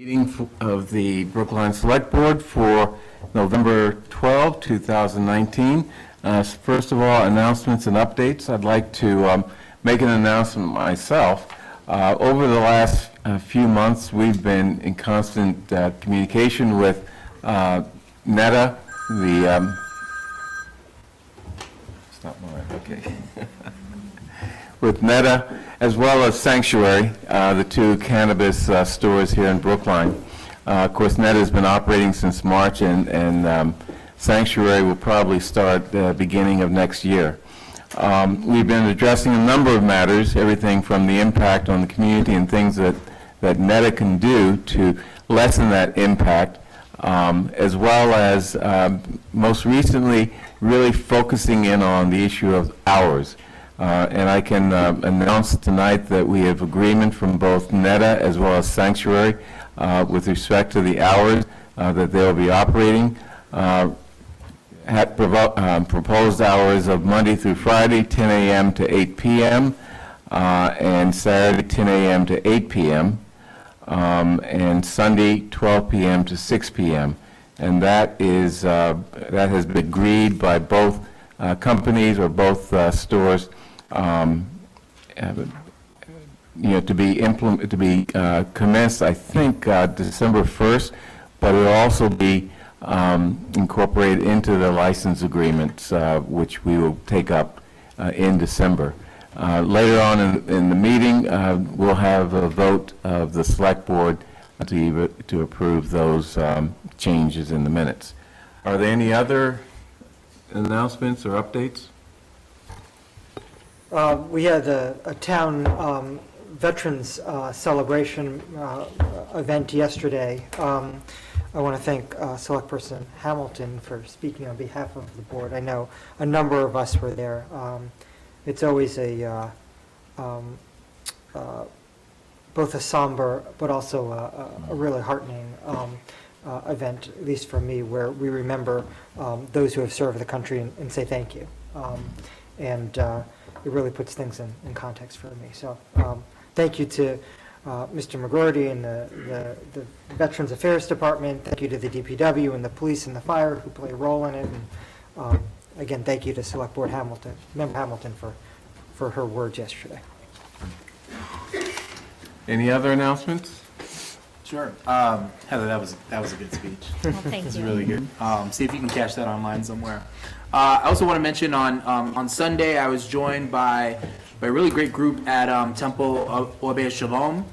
Meeting of the Brookline Select Board for November 12, 2019. First of all, announcements and updates. I'd like to make an announcement myself. Over the last few months, we've been in constant communication with NETA, the with NETA, as well as Sanctuary, the two cannabis stores here in Brookline. Of course, NETA has been operating since March, and Sanctuary will probably start beginning of next year. We've been addressing a number of matters, everything from the impact on the community and things that NETA can do to lessen that impact, as well as most recently really focusing in on the issue of hours. And I can announce tonight that we have agreement from both NETA as well as Sanctuary with respect to the hours that they'll be operating. Proposed hours of Monday through Friday, 10 a.m. to 8 p.m., and Saturday, 10 a.m. to 8 p.m., and Sunday, 12 p.m. to 6 p.m. And that has been agreed by both companies or both stores. To be commenced, I think, December 1st, but it will also be incorporated into the license agreements, which we will take up in December. Later on in the meeting, we'll have a vote of the Select Board to approve those changes in the minutes. Are there any other announcements or updates? We had a town veterans celebration event yesterday. I want to thank Select Person Hamilton for speaking on behalf of the board. I know a number of us were there. It's always both a somber but also a really heartening event, at least for me, where we remember those who have served the country and say thank you. It really puts things in context for me. So thank you to Mr. McGroarty and the Veterans Affairs Department. Thank you to the DPW and the police and the fire who play a role in it. And again, thank you to Select Board Hamilton, Member Hamilton, for her words yesterday. Any other announcements? Sure. Heather, that was a good speech. Well, thank you. It was really good. See if you can catch that online somewhere. I also want to mention on Sunday I was joined by a really great group at Temple of Orbe Shalom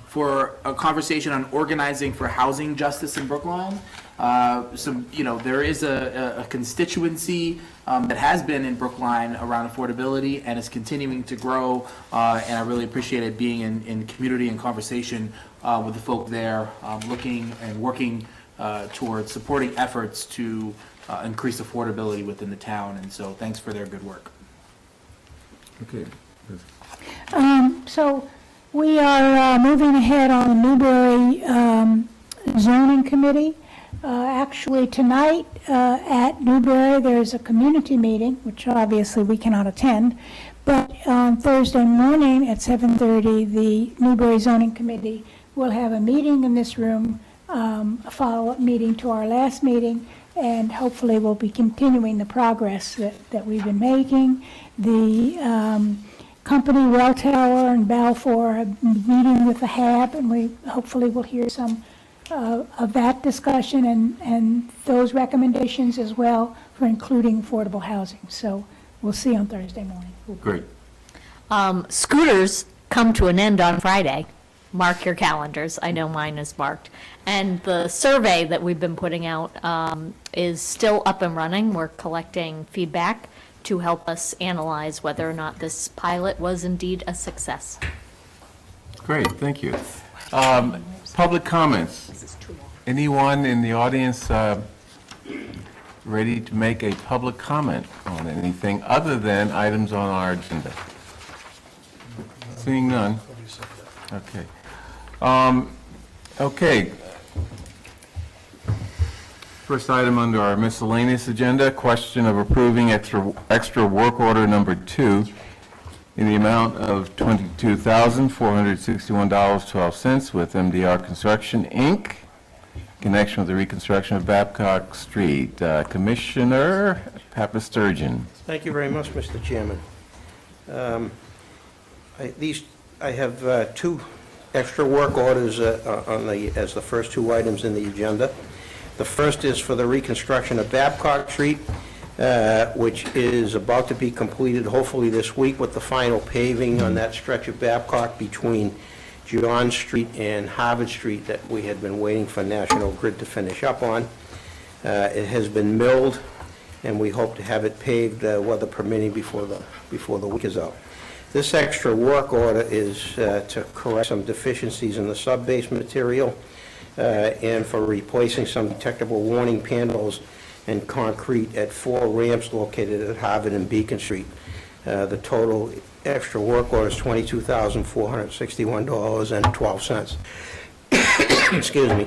for a conversation on organizing for housing justice in Brookline. There is a constituency that has been in Brookline around affordability and is continuing to grow, and I really appreciated being in community and conversation with the folk there, looking and working towards supporting efforts to increase affordability within the town, and so thanks for their good work. Okay. So we are moving ahead on the Newberry Zoning Committee. Actually tonight at Newberry there's a community meeting, which obviously we cannot attend, but on Thursday morning at 7:30 the Newberry Zoning Committee will have a meeting in this room, a follow-up meeting to our last meeting, and hopefully we'll be continuing the progress that we've been making. The company Welltower and Balfour have been meeting with the HAB, and we hopefully will hear some of that discussion and those recommendations as well for including affordable housing. So we'll see on Thursday morning. Great. Scooters come to an end on Friday. Mark your calendars. I know mine is marked. And the survey that we've been putting out is still up and running. We're collecting feedback to help us analyze whether or not this pilot was indeed a success. Great, thank you. Public comments. Anyone in the audience ready to make a public comment on anything other than items on our agenda? Seeing none. Okay. Okay. First item under our miscellaneous agenda, question of approving extra work order number 2 in the amount of $22,461.12 with MDR Construction, Inc., in connection with the reconstruction of Babcock Street. Commissioner Papasturgeon. Thank you very much, Mr. Chairman. I have two extra work orders as the first two items in the agenda. The first is for the reconstruction of Babcock Street, which is about to be completed hopefully this week with the final paving on that stretch of Babcock between John Street and Harvard Street that we had been waiting for National Grid to finish up on. It has been milled, and we hope to have it paved, weather permitting, before the week is out. This extra work order is to correct some deficiencies in the sub-base material and for replacing some detectable warning panels and concrete at 4 ramps located at Harvard and Beacon Street. The total extra work order is $22,461.12. Excuse me.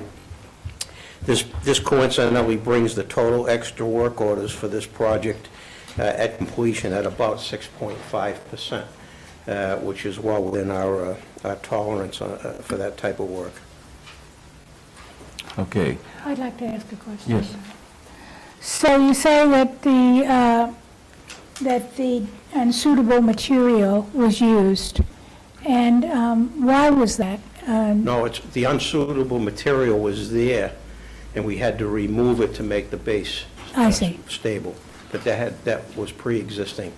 This coincidentally brings the total extra work orders for this project at completion at about 6.5%. Which is well within our tolerance for that type of work. Okay. I'd like to ask a question. Yes. So you say that the unsuitable material was used, and why was that? No, the unsuitable material was there, and we had to remove it to make the base I see. stable. But that was pre-existing.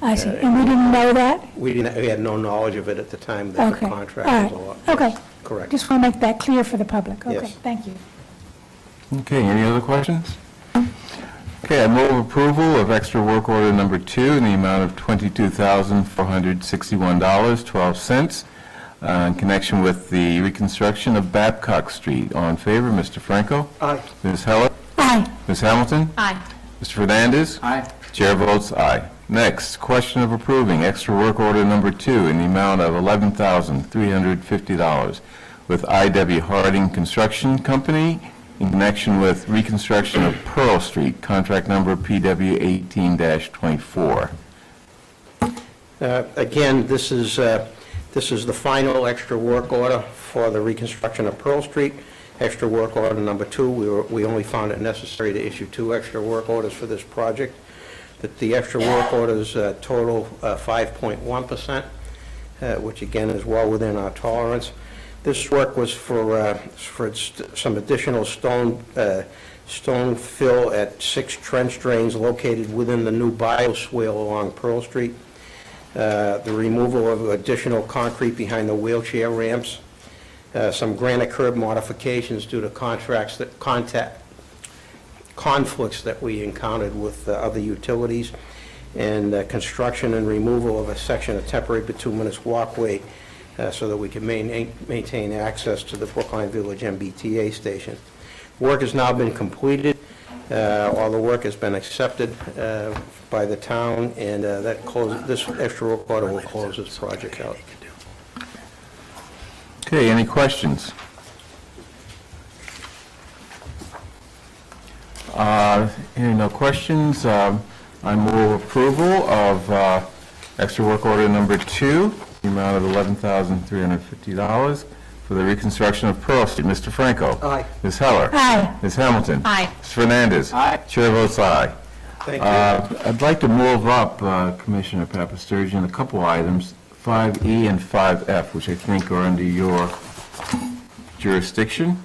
I see, and we didn't know that? We had no knowledge of it at the time that the Okay, contract all was right, allowed. okay. Yes, correct. Just want to make that clear for the public. Okay, Yes. thank you. Okay, any other questions? Okay, I move approval of extra work order number 2 in the amount of $22,461.12 in connection with the reconstruction of Babcock Street. All in favor, Mr. Franco? Aye. Ms. Heller? Aye. Ms. Hamilton? Aye. Mr. Fernandez? Aye. Chair votes aye. Next, question of approving extra work order number 2 in the amount of $11,350 with I.W. Harding Construction Company in connection with reconstruction of Pearl Street, contract number PW 18-24. Again, this is the final extra work order for the reconstruction of Pearl Street. Extra work order number 2. We only found it necessary to issue 2 extra work orders for this project. The extra work orders total 5.1%, which again is well within our tolerance. This work was for some additional stone fill at 6 trench drains located within the new bioswale along Pearl Street. The removal of additional concrete behind the wheelchair ramps. Some granite curb modifications due to conflicts that we encountered with other utilities, and construction and removal of a section of temporary bituminous walkway so that we can maintain access to the Brookline Village MBTA station. Work has now been completed. All the work has been accepted by the town, and this extra work order will close this project out. Okay, any questions? Hearing no questions, I move approval of extra work order number 2, the amount of $11,350 for the reconstruction of Pearl Street. Mr. Franco? Aye. Ms. Heller? Aye. Ms. Hamilton? Aye. Mr. Fernandez? Aye. Chair votes aye. Thank you. I'd like to move up, Commissioner Papasturgeon, a couple items, 5E and 5F, which I think are under your jurisdiction.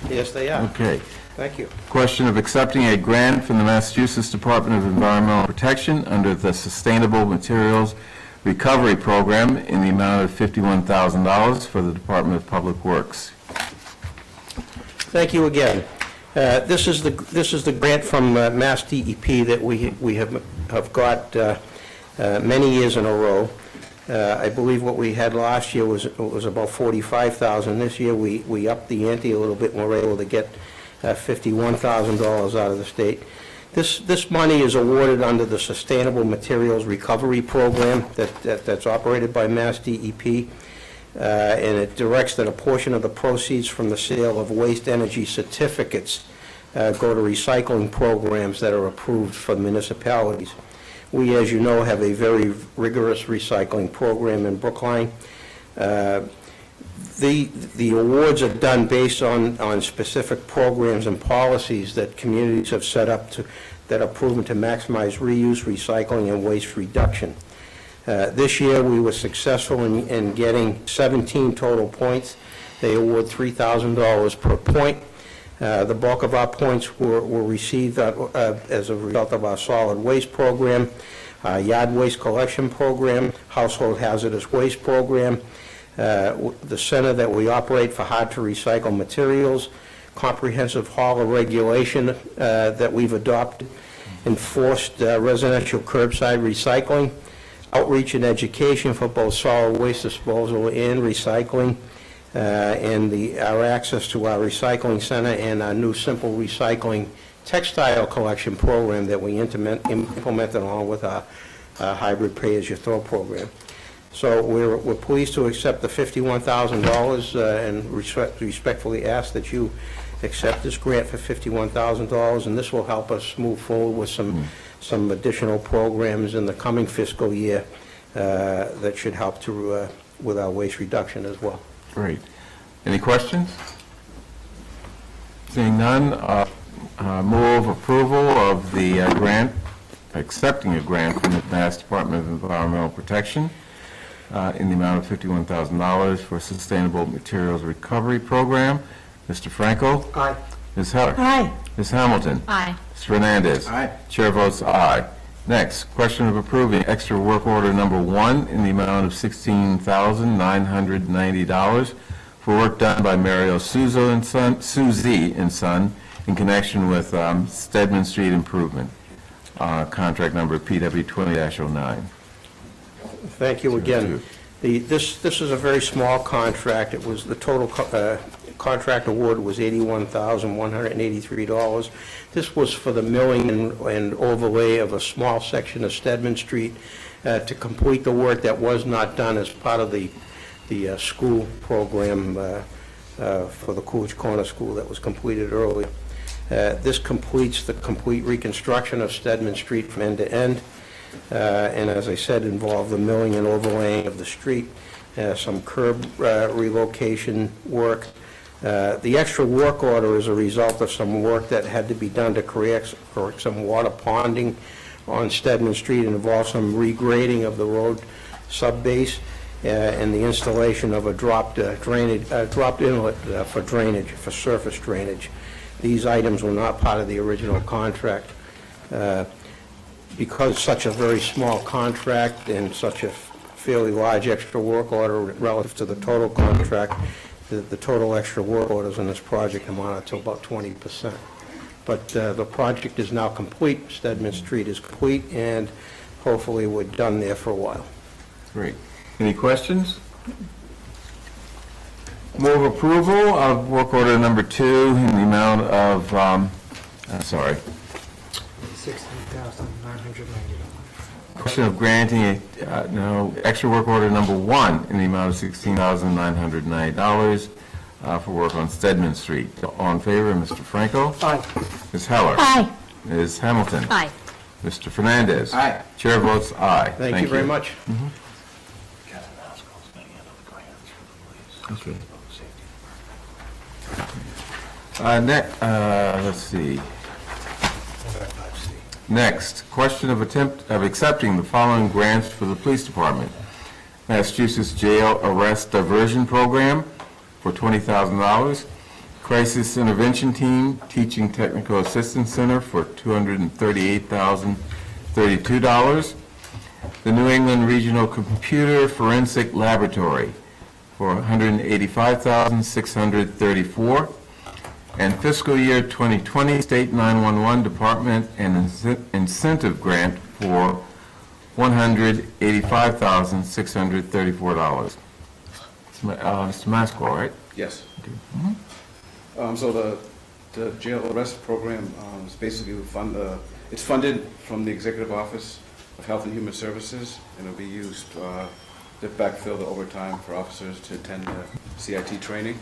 Yes, they are. Okay. Thank you. Question of accepting a grant from the Massachusetts Department of Environmental Protection under the Sustainable Materials Recovery Program in the amount of $51,000 for the Department of Public Works. Thank you again. This is the grant from Mass DEP that we have got many years in a row. I believe what we had last year was about $45,000. This year we upped the ante a little bit and we're able to get $51,000 out of the state. This money is awarded under the Sustainable Materials Recovery Program that's operated by Mass DEP, and it directs that a portion of the proceeds from the sale of waste energy certificates go to recycling programs that are approved for municipalities. We, as you know, have a very rigorous recycling program in Brookline. The awards are done based on specific programs and policies that communities have set up that are proven to maximize reuse, recycling, and waste reduction. This year, we were successful in getting 17 total points. They award $3,000 per point. The bulk of our points were received as a result of our solid waste program, yard waste collection program, household hazardous waste program, the center that we operate for hard-to-recycle materials, comprehensive hauler regulation that we've adopted, enforced residential curbside recycling, outreach and education for both solid waste disposal and recycling, and our access to our recycling center and our new simple recycling textile collection program that we implemented along with our hybrid pay-as-you-throw program. So we're pleased to accept the $51,000 and respectfully ask that you accept this grant for $51,000, and this will help us move forward with some additional programs in the coming fiscal year that should help with our waste reduction as well. Great. Any questions? Seeing none, move approval of the grant, accepting a grant from the Mass Department of Environmental Protection in the amount of $51,000 for Sustainable Materials Recovery Program. Mr. Franco? Aye. Ms. Heller? Aye. Ms. Hamilton? Aye. Mr. Fernandez? Aye. Chair votes aye. Next, question of approving extra work order number 1 in the amount of $16,990 for work done by Mario Suzie and Son in connection with Stedman Street improvement, contract number PW 20-09. Thank you again. This is a very small contract. It was the total contract award was $81,183. This was for the milling and overlay of a small section of Stedman Street to complete the work that was not done as part of the school program for the Coolidge Corner School that was completed earlier. This completes the complete reconstruction of Stedman Street from end to end. And as I said, involved the milling and overlaying of the street, some curb relocation work. The extra work order is a result of some work that had to be done to correct some water ponding on Stedman Street and involved some regrading of the road subbase and the installation of a dropped inlet for drainage, for surface drainage. These items were not part of the original contract. Because such a very small contract and such a fairly large extra work order relative to the total contract, the total extra work orders in this project amounted to about 20%. But the project is now complete. Stedman Street is complete, and hopefully we're done there for a while. Great. Any questions? Move approval of work order number 2 in the amount of, $16,990. question of granting extra work order number 1 in the amount of $16,990 for work on Stedman Street. All in favor, Mr. Franco? Aye. Ms. Heller? Aye. Ms. Hamilton? Aye. Mr. Fernandez? Aye. Chair votes aye. Thank you very much. Okay. Let's see. Next, question of accepting the following grants for the police department. Massachusetts Jail Arrest Diversion Program for $20,000. Crisis Intervention Team Teaching Technical Assistance Center for $238,032. The New England Regional Computer Forensic Laboratory for $185,634. And fiscal year 2020 State 911 Department and Incentive Grant for $185,634. Mr. Masco, right? Yes. So the jail arrest program is basically it's funded from the Executive Office of Health and Human Services, and it'll be used to backfill the overtime for officers to attend the CIT training.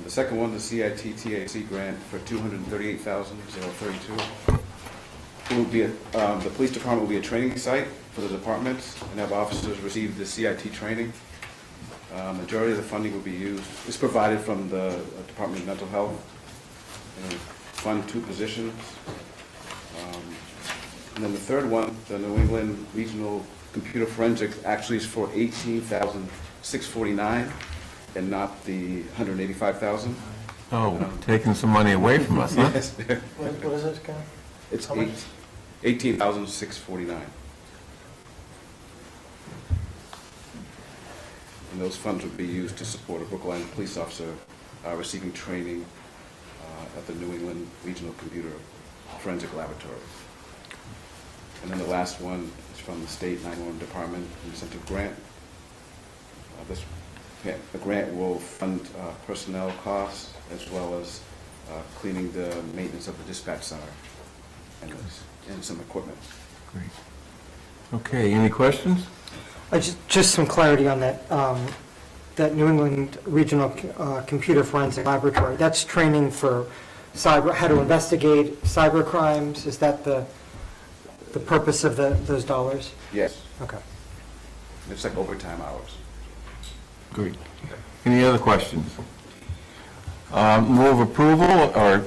The second one, the CIT TAC grant for $238,032. will be, the police department will be a training site for the departments and have officers receive the CIT training. Majority of the funding will be used, is provided from the Department of Mental Health, and fund 2 positions. And then the third one, the New England Regional Computer Forensics, actually is for $18,649 and not the $185,000. Oh, taking some money away from us, huh? Yes. What is it, Karen? It's How much? $18,649. And those funds would be used to support a Brookline police officer receiving training at the New England Regional Computer Forensic Laboratory. And then the last one is from the State 911 Department Incentive Grant. The grant will fund personnel costs as well as cleaning the maintenance of the dispatch center and some equipment. Great. Okay, any questions? Just some clarity on that, that New England Regional Computer Forensic Laboratory. That's training for cyber, how to investigate cyber crimes. Is that the purpose of those dollars? Yes, Okay. it's like overtime hours. Great. Any other questions? Move approval or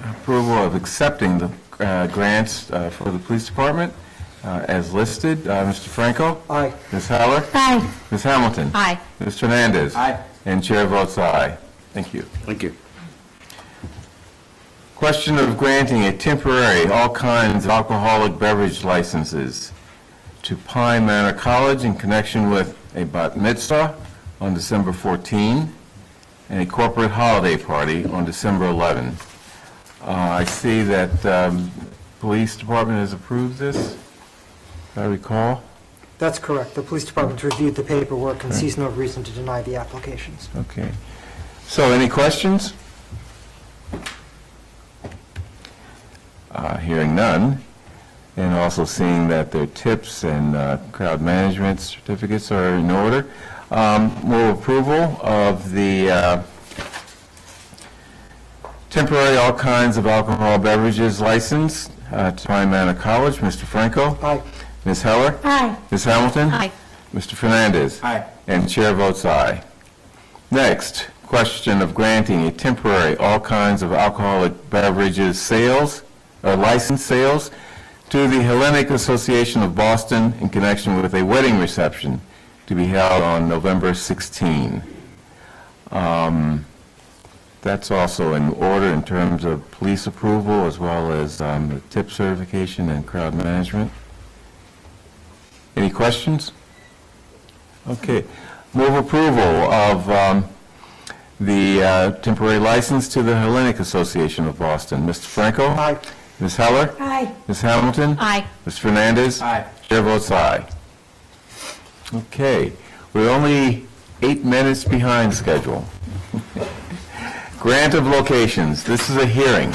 approval of accepting the grants for the police department as listed. Mr. Franco? Aye. Ms. Heller? Aye. Ms. Hamilton? Aye. Mr. Hernandez? Aye. And chair votes aye. Thank you. Thank you. Question of granting a temporary all kinds of alcoholic beverage licenses to Pine Manor College in connection with a bat mitzvah on December 14 and a corporate holiday party on December 11. I see that police department has approved this, if I recall. That's correct. The police department reviewed the paperwork and sees no reason to deny the applications. Okay. So any questions? Hearing none, and also seeing that their tips and crowd management certificates are in order. Move approval of the temporary all kinds of alcohol beverages license to Pine Manor College. Mr. Franco? Aye. Ms. Heller? Aye. Ms. Hamilton? Aye. Mr. Fernandez? Aye. And chair votes aye. Next, question of granting a temporary all kinds of alcoholic beverages sales, or license sales, to the Hellenic Association of Boston in connection with a wedding reception to be held on November 16. That's also in order in terms of police approval as well as the tip certification and crowd management. Any questions? Okay. Move approval of the temporary license to the Hellenic Association of Boston. Mr. Franco? Aye. Ms. Heller? Aye. Ms. Hamilton? Aye. Mr. Fernandez? Aye. Chair votes aye. Okay. We're only 8 minutes behind schedule. Grant of locations. This is a hearing.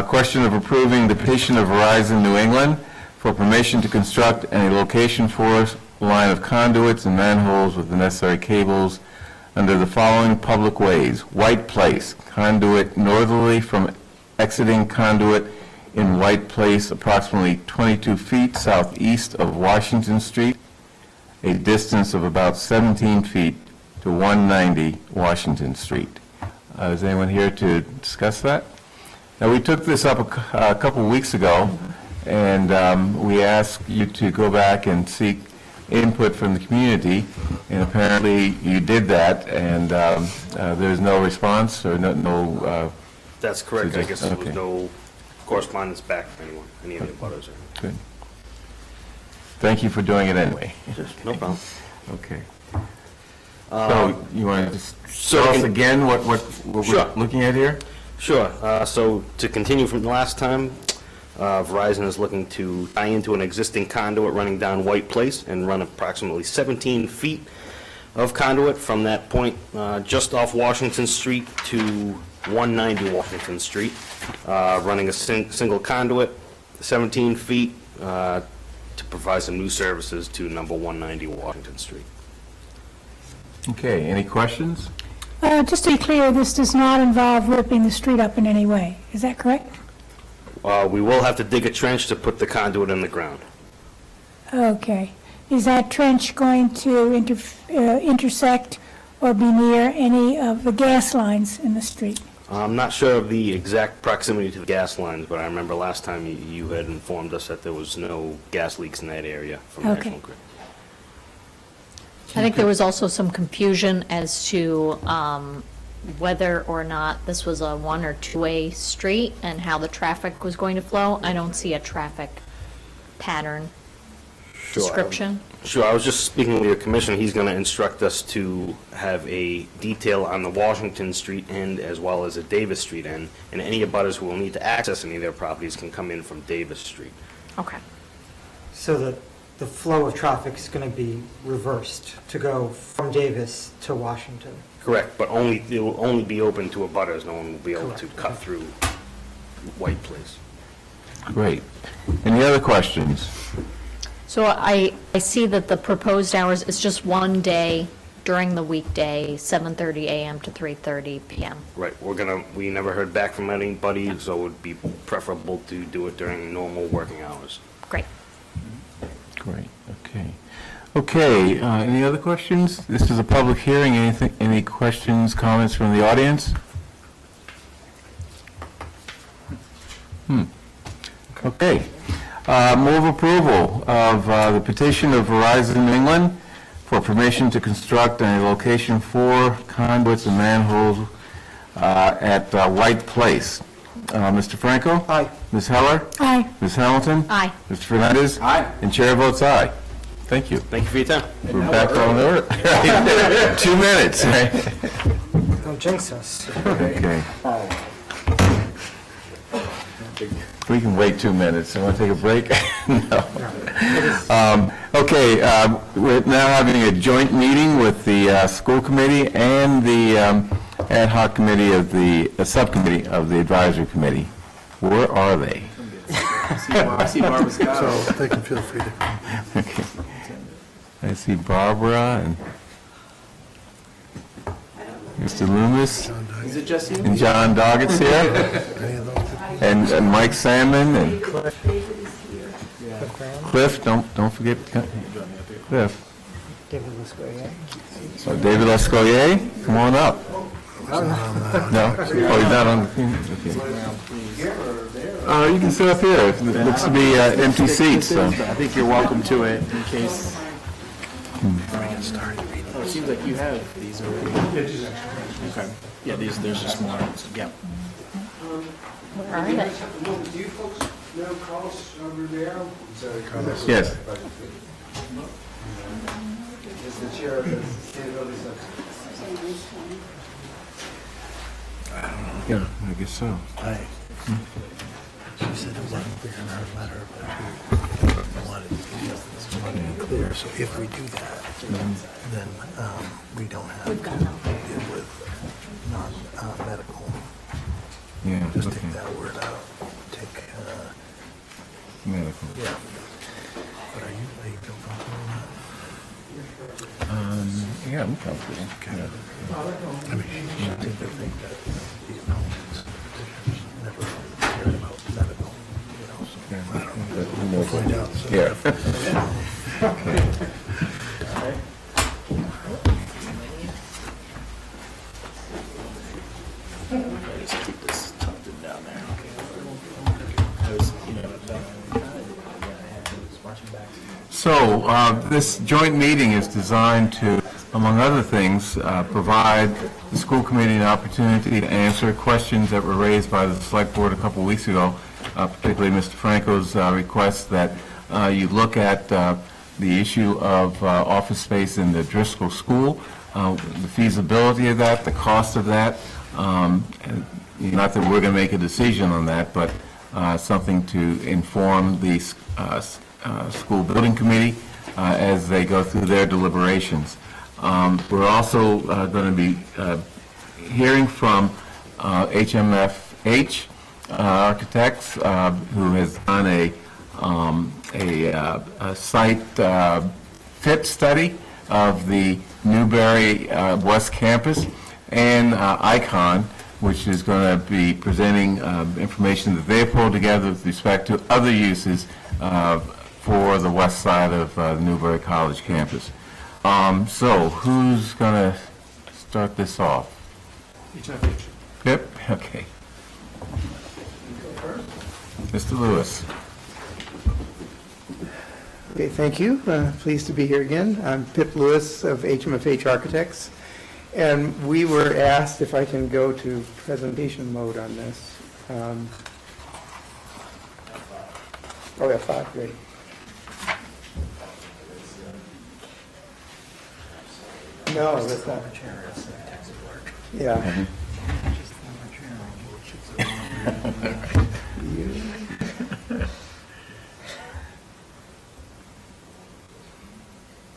Question of approving the petition of Verizon New England for permission to construct a location for line of conduits and manholes with the necessary cables under the following public ways. White Place, conduit northerly from exiting conduit in White Place, approximately 22 feet southeast of Washington Street, a distance of about 17 feet to 190 Washington Street. Is anyone here to discuss that? Now, we took this up a couple weeks ago, and we asked you to go back and seek input from the community, and apparently you did that, and there's no response or no That's correct. I guess there was Okay. no correspondence back from anyone, any of the butters. Good. Thank you for doing it anyway. No problem. Okay. So you want to just so tell us in- again what Sure. we're looking at here? Sure. So to continue from the last time, Verizon is looking to tie into an existing conduit running down White Place and run approximately 17 feet of conduit from that point just off Washington Street to 190 Washington Street, running a single conduit, 17 feet, to provide some new services to number 190 Washington Street. Okay, any questions? Just to be clear, this does not involve ripping the street up in any way. Is that correct? We will have to dig a trench to put the conduit in the ground. Okay. Is that trench going to intersect or be near any of the gas lines in the street? I'm not sure of the exact proximity to the gas lines, but I remember last time you had informed us that there was no gas leaks in that area from Okay. National Grid. I think there was also some confusion as to whether or not this was a one- or two-way street and how the traffic was going to flow. I don't see a traffic pattern description. Sure, I was just speaking with your commissioner. He's going to instruct us to have a detail on the Washington Street end as well as a Davis Street end, and any abutters who will need to access any of their properties can come in from Davis Street. Okay. So the flow of traffic is going to be reversed to go from Davis to Washington. Correct, but it will only be open to abutters. No one will be able to Correct, cut okay. through White Place. Great. Any other questions? So I see that the proposed hours is just one day during the weekday, 7:30 a.m. to 3:30 p.m. Right, we never heard back from anybody, so it would be preferable to do it during normal working hours. Great. Great, okay. Okay, any other questions? This is a public hearing. Any questions, comments from the audience? Okay. Move approval of the petition of Verizon England for permission to construct a location 4 conduits and manholes at White Place. Mr. Franco? Aye. Ms. Heller? Aye. Ms. Hamilton? Aye. Mr. Fernandez? Aye. And chair votes aye. Thank you. Thank you for your time. We're back on order. 2 minutes, right? Don't jinx us. Okay. We can wait 2 minutes. You want to take a break? No. Okay, we're now having a joint meeting with the school committee and the ad hoc committee of the subcommittee of the advisory committee. Where are they? I see Barbara's got it. So they can feel free to come. Okay. I see Barbara and Mr. Loomis Is it just you? and John Doggett's here, Any of those? and Mike Salmon and Cliff. Don't forget Cliff. David Lascoye. So David Lescoyer, come on up. No? Oh, he's not on the thing? Okay. You can sit up here. It looks to be empty seats, so. I think you're welcome to it in case. Oh, it seems like you have these already. Okay. Yeah, there's just more. Yeah. Where are they? Yes. Yeah, I guess so. She said it wasn't clear in her letter, but she wanted to be clear. So if we do that, then we don't have to deal with non-medical. Yeah, Just okay. take that word out. Take, Medical. yeah. But are you feel comfortable with Yeah, I'm comfortable. that? I mean, she seemed to think that these mountains petitions never cared about medical, you know, so. We'll find out. So Yeah. Just keep this tucked in down there. So, this joint meeting is designed to, among other things, provide the school committee an opportunity to answer questions that were raised by the select board a couple weeks ago, particularly Mr. Franco's request that you look at the issue of office space in the Driscoll School, the feasibility of that, the cost of that. And not that we're going to make a decision on that, but something to inform the school building committee as they go through their deliberations. We're also going to be hearing from HMFH Architects, who has done a site fit study of the Newbury West Campus, and ICON, which is going to be presenting information that they pulled together with respect to other uses for the west side of Newbury College campus. So who's going to start this off? Yep, okay. Mr. Lewis. Okay, thank you. Pleased to be here again. I'm Pip Lewis of HMFH Architects, and we were asked if I can go to presentation mode on this. Oh, yeah, 5, great. No, that's not. Yeah.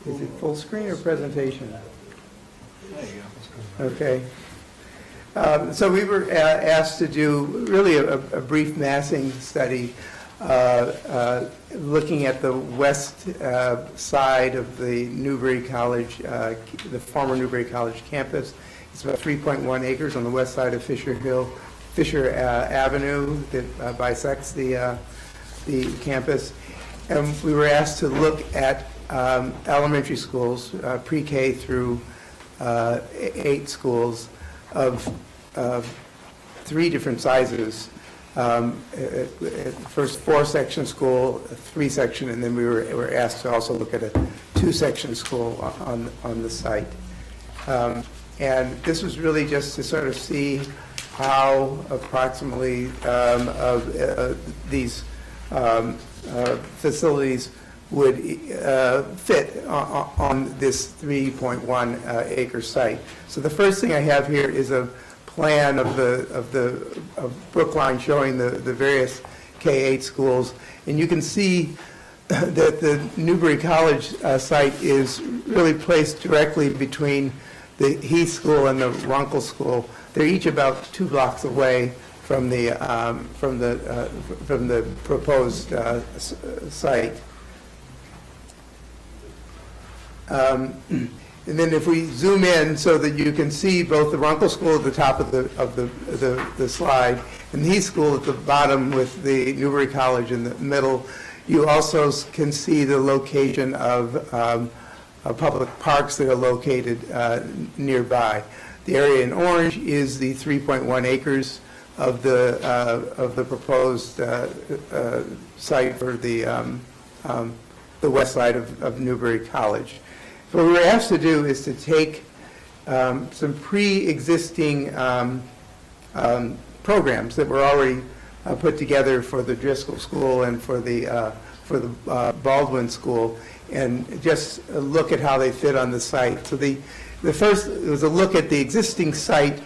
Is it full screen or presentation? Okay. So we were asked to do really a brief massing study looking at the west side of the Newbury College, the former Newbury College campus. It's about 3.1 acres on the west side of Fisher Avenue that bisects the campus. And we were asked to look at elementary schools, pre-K through 8 schools of 3 different sizes. First 4-section school, a 3-section, and then we were asked to also look at a 2-section school on the site. And this was really just to sort of see how approximately these facilities would fit on this 3.1 acre site. So the first thing I have here is a plan of Brookline showing the various K-8 schools, and you can see that the Newbury College site is really placed directly between the Heath School and the Runkle School. They're each about 2 blocks away from the proposed site. And then if we zoom in so that you can see both the Runkle School at the top of the slide and the Heath School at the bottom with the Newbury College in the middle, you also can see the location of public parks that are located nearby. The area in orange is the 3.1 acres of the proposed site for the west side of Newbury College. So what we were asked to do is to take some pre-existing programs that were already put together for the Driscoll School and for the Baldwin School, and just look at how they fit on the site. So the first was a look at the existing site,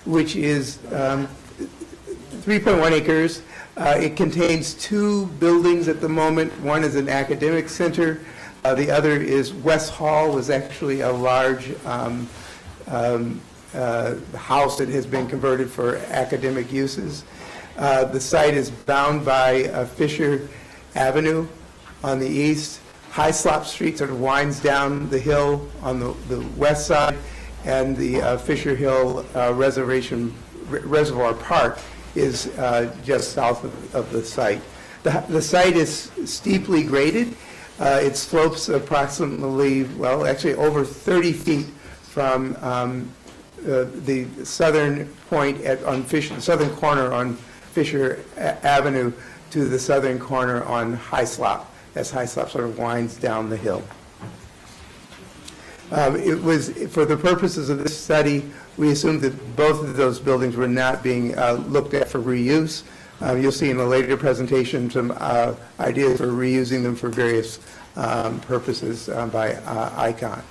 which is 3.1 acres. It contains 2 buildings at the moment. One is an academic center. The other is West Hall, was actually a large house that has been converted for academic uses. The site is bound by Fisher Avenue on the east. High Slop Street sort of winds down the hill on the west side, and the Fisher Hill Reservoir Park is just south of the site. The site is steeply graded. It slopes approximately, well, actually over 30 feet from the southern point on Fisher, southern corner on Fisher Avenue to the southern corner on High Slop, as High Slop sort of winds down the hill. It was, for the purposes of this study, we assumed that both of those buildings were not being looked at for reuse. You'll see in a later presentation some ideas for reusing them for various purposes by ICON.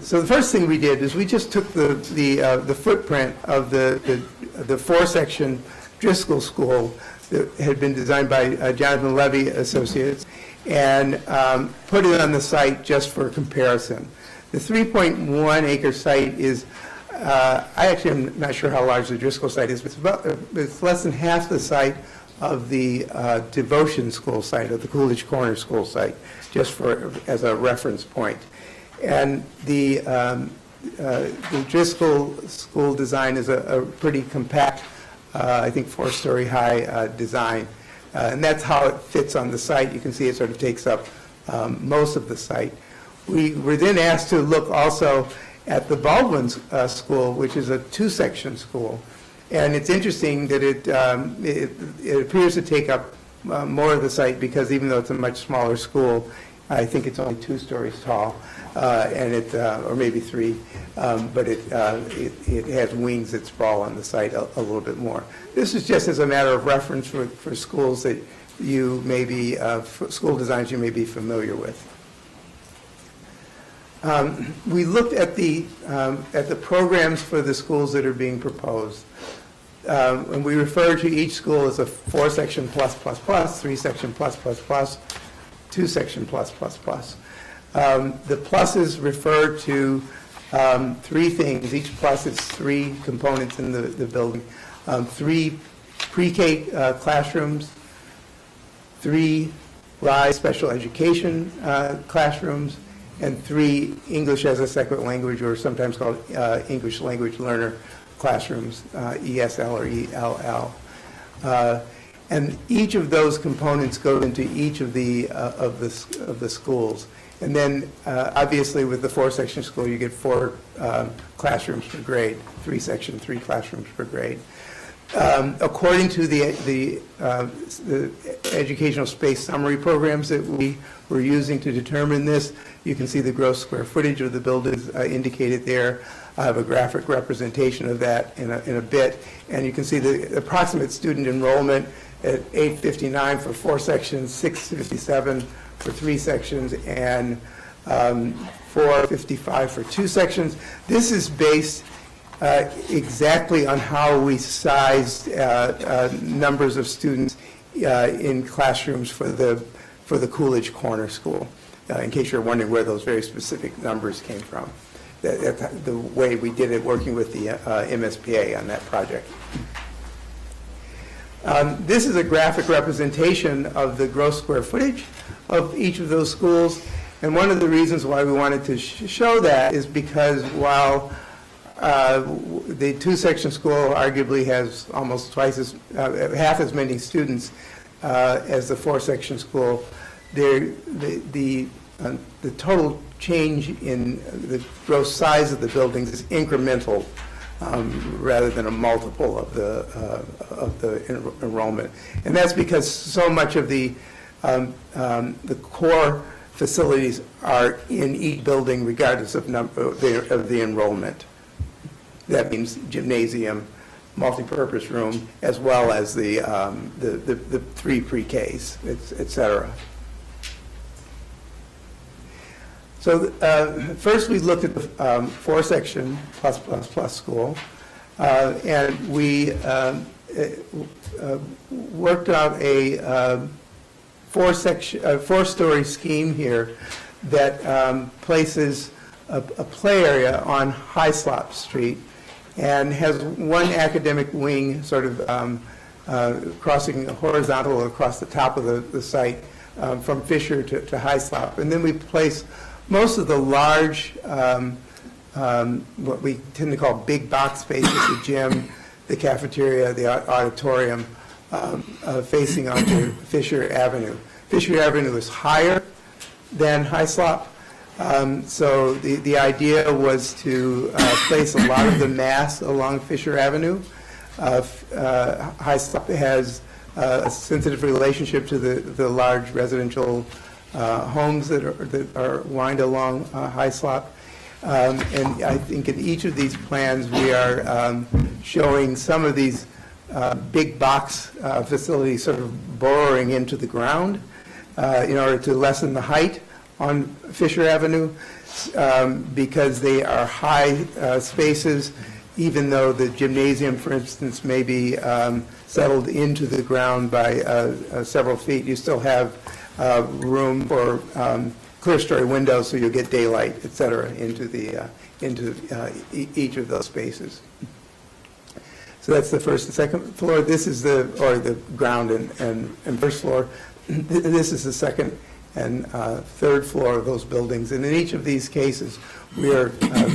So the first thing we did is we just took the footprint of the 4-section Driscoll School that had been designed by Jonathan Levy Associates and put it on the site just for comparison. The 3.1 acre site is, I actually am not sure how large the Driscoll site is, but it's less than half the site of the Devotion School site, of the Coolidge Corner School site, just as a reference point. And the the Driscoll School design is a pretty compact, I think 4-story high design. And that's how it fits on the site. You can see it sort of takes up most of the site. We were then asked to look also at the Baldwin School, which is a 2-section school. And it's interesting that it appears to take up more of the site because even though it's a much smaller school, I think it's only 2 stories tall, and or maybe 3, but it has wings that sprawl on the site a little bit more. This is just as a matter of reference for schools that you may be, school designs you may be familiar with. We looked at the programs for the schools that are being proposed. And we refer to each school as a 4-section plus, 3-section plus, 2-section plus. The pluses refer to 3 things. Each plus is 3 components in the building. 3 pre-K classrooms, 3 RISE special education classrooms, and 3 English as a second language, or sometimes called English language learner classrooms, ESL or ELL. And each of those components go into each of the schools. And then, obviously, with the 4-section school, you get 4 classrooms per grade, 3-section, 3 classrooms per grade. According to the educational space summary programs that we were using to determine this, you can see the gross square footage of the buildings indicated there. I have a graphic representation of that in a bit, and you can see the approximate student enrollment at 859 for 4 sections, 657 for 3 sections, and 455 for 2 sections. This is based exactly on how we sized numbers of students in classrooms for the Coolidge Corner School, in case you're wondering where those very specific numbers came from. The way we did it working with the MSBA on that project. This is a graphic representation of the gross square footage of each of those schools, and one of the reasons why we wanted to show that is because while the 2-section school arguably has almost half as many students as the 4-section school, the total change in the gross size of the buildings is incremental rather than a multiple of the enrollment. And that's because so much of the core facilities are in each building regardless of the enrollment. That means gymnasium, multipurpose room, as well as the 3 pre-Ks, et cetera. So first we looked at the 4-section plus school, and we worked out a 4-story scheme here that places a play area on Hyslop Street and has one academic wing sort of crossing horizontal across the top of the site from Fisher to Hyslop. And then we place most of the large, what we tend to call big box spaces, the gym, the cafeteria, the auditorium, facing onto Fisher Avenue. Fisher Avenue is higher than Hyslop, so the idea was to place a lot of the mass along Fisher Avenue. Hyslop has a sensitive relationship to the large residential homes that are wind along Hyslop. And I think in each of these plans we are showing some of these big box facilities sort of burrowing into the ground in order to lessen the height on Fisher Avenue because they are high spaces, even though the gymnasium, for instance, may be settled into the ground by several feet. You still have room for clear-story windows, so you'll get daylight, et cetera, into each of those spaces. So that's the first and second floor. This is the ground and first floor. This is the second and third floor of those buildings. And in each of these cases, we are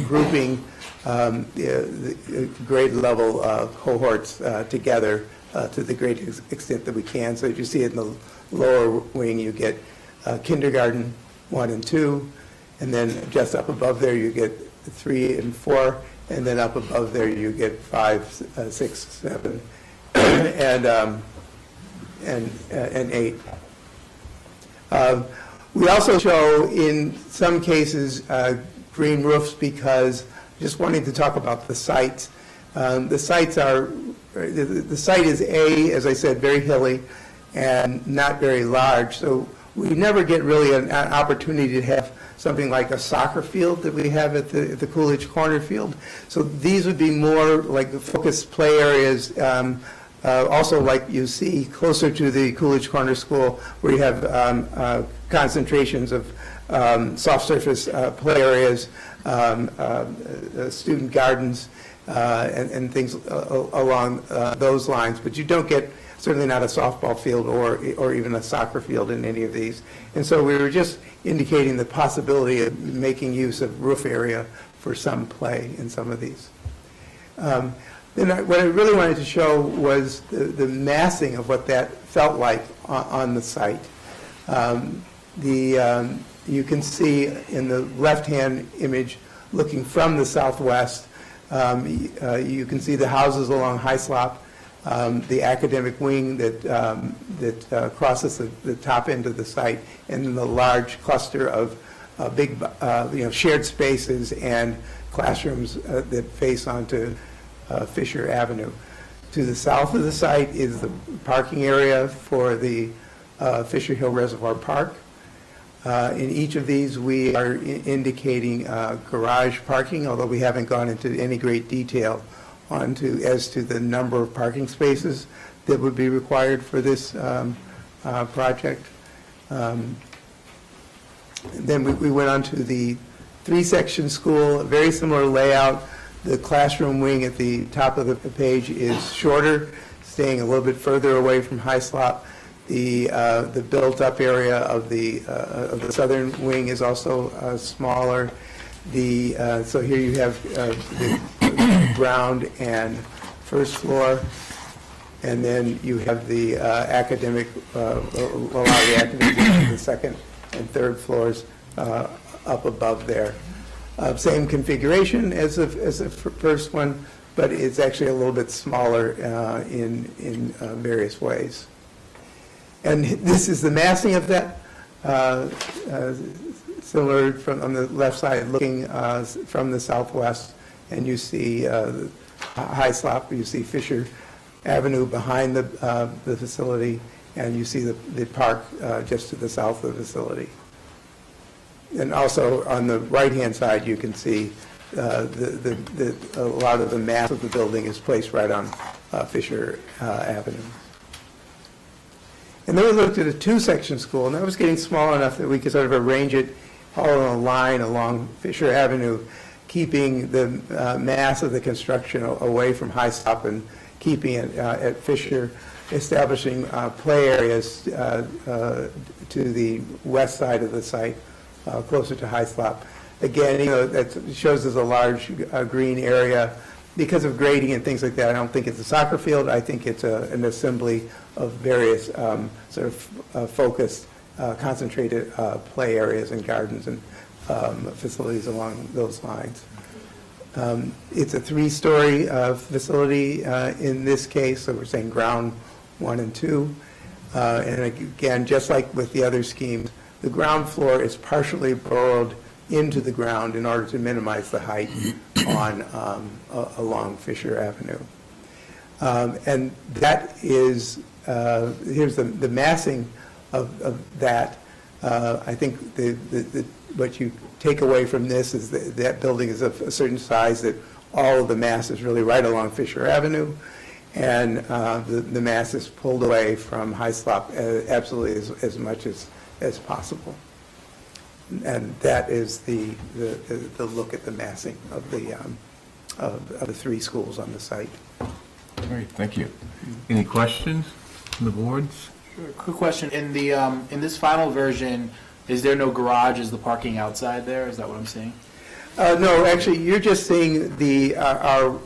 grouping the grade level cohorts together to the greatest extent that we can. So as you see it in the lower wing, you get kindergarten 1 and 2, and then just up above there you get 3 and 4, and then up above there you get 5, 6, 7, and 8. We also show in some cases green roofs because just wanting to talk about the sites. The sites are, the site is as I said, very hilly and not very large. So we never get really an opportunity to have something like a soccer field that we have at the Coolidge Corner Field. So these would be more like the focused play areas, also like you see closer to the Coolidge Corner School, where you have concentrations of soft surface play areas, student gardens, and things along those lines. But you don't get, certainly not a softball field or even a soccer field in any of these. And so we were just indicating the possibility of making use of roof area for some play in some of these. Then what I really wanted to show was the massing of what that felt like on the site. You can see in the left-hand image, looking from the southwest, you can see the houses along Hyslop, the academic wing that crosses the top end of the site, and the large cluster of big, shared spaces and classrooms that face onto Fisher Avenue. To the south of the site is the parking area for the Fisher Hill Reservoir Park. In each of these, we are indicating garage parking, although we haven't gone into any great detail as to the number of parking spaces that would be required for this project. Then we went on to the 3-section school, a very similar layout. The classroom wing at the top of the page is shorter, staying a little bit further away from Hyslop. The built-up area of the southern wing is also smaller. So here you have the ground and first floor, and then you have the academic, a lot of the academic, the second and third floors up above there. Same configuration as the first one, but it's actually a little bit smaller in various ways. And this is the massing of that, similar from on the left side, looking from the southwest, and you see Hyslop, you see Fisher Avenue behind the facility, and you see the park just to the south of the facility. And also on the right-hand side, you can see a lot of the mass of the building is placed right on Fisher Avenue. And then we looked at a 2-section school, and that was getting small enough that we could sort of arrange it all on a line along Fisher Avenue, keeping the mass of the construction away from Hyslop and keeping it at Fisher, establishing play areas to the west side of the site, closer to Hyslop. Again, that shows us a large green area. Because of grading and things like that, I don't think it's a soccer field. I think it's an assembly of various sort of focused, concentrated play areas and gardens and facilities along those lines. It's a 3-story facility in this case, so we're saying ground 1 and 2. And again, just like with the other schemes, the ground floor is partially burrowed into the ground in order to minimize the height along Fisher Avenue. And that is, here's the massing of that. I think what you take away from this is that building is of a certain size that all of the mass is really right along Fisher Avenue, and the mass is pulled away from Hyslop absolutely as much as possible. And that is the look at the massing of the 3 schools on the site. Great, thank you. Any questions from the boards? Quick question, in this final version, Is there no garage? Is the parking outside there? Is that what I'm seeing? No, actually, you're just seeing our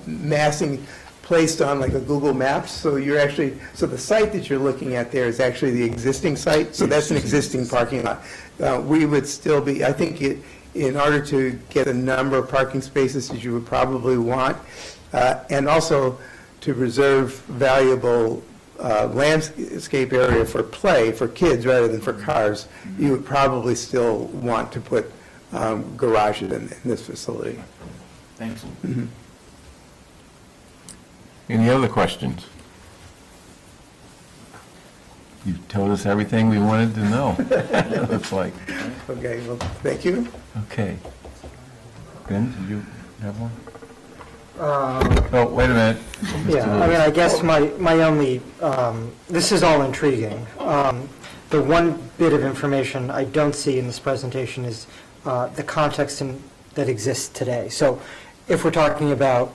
massing placed on like a Google Maps, so you're actually, so the site that you're looking at there is actually the existing site, so that's an existing parking lot. We would still be, I think, in order to get a number of parking spaces that you would probably want, and also to reserve valuable landscape area for play, for kids rather than for cars, you would probably still want to put garages in this facility. Thanks. Any other questions? You told us everything we wanted to know. Looks like. Okay, well, thank you. Okay. Ben, did you have one? Oh, wait a minute. Yeah, I mean, I guess my only, this is all intriguing. The one bit of information I don't see in this presentation is the context that exists today. So if we're talking about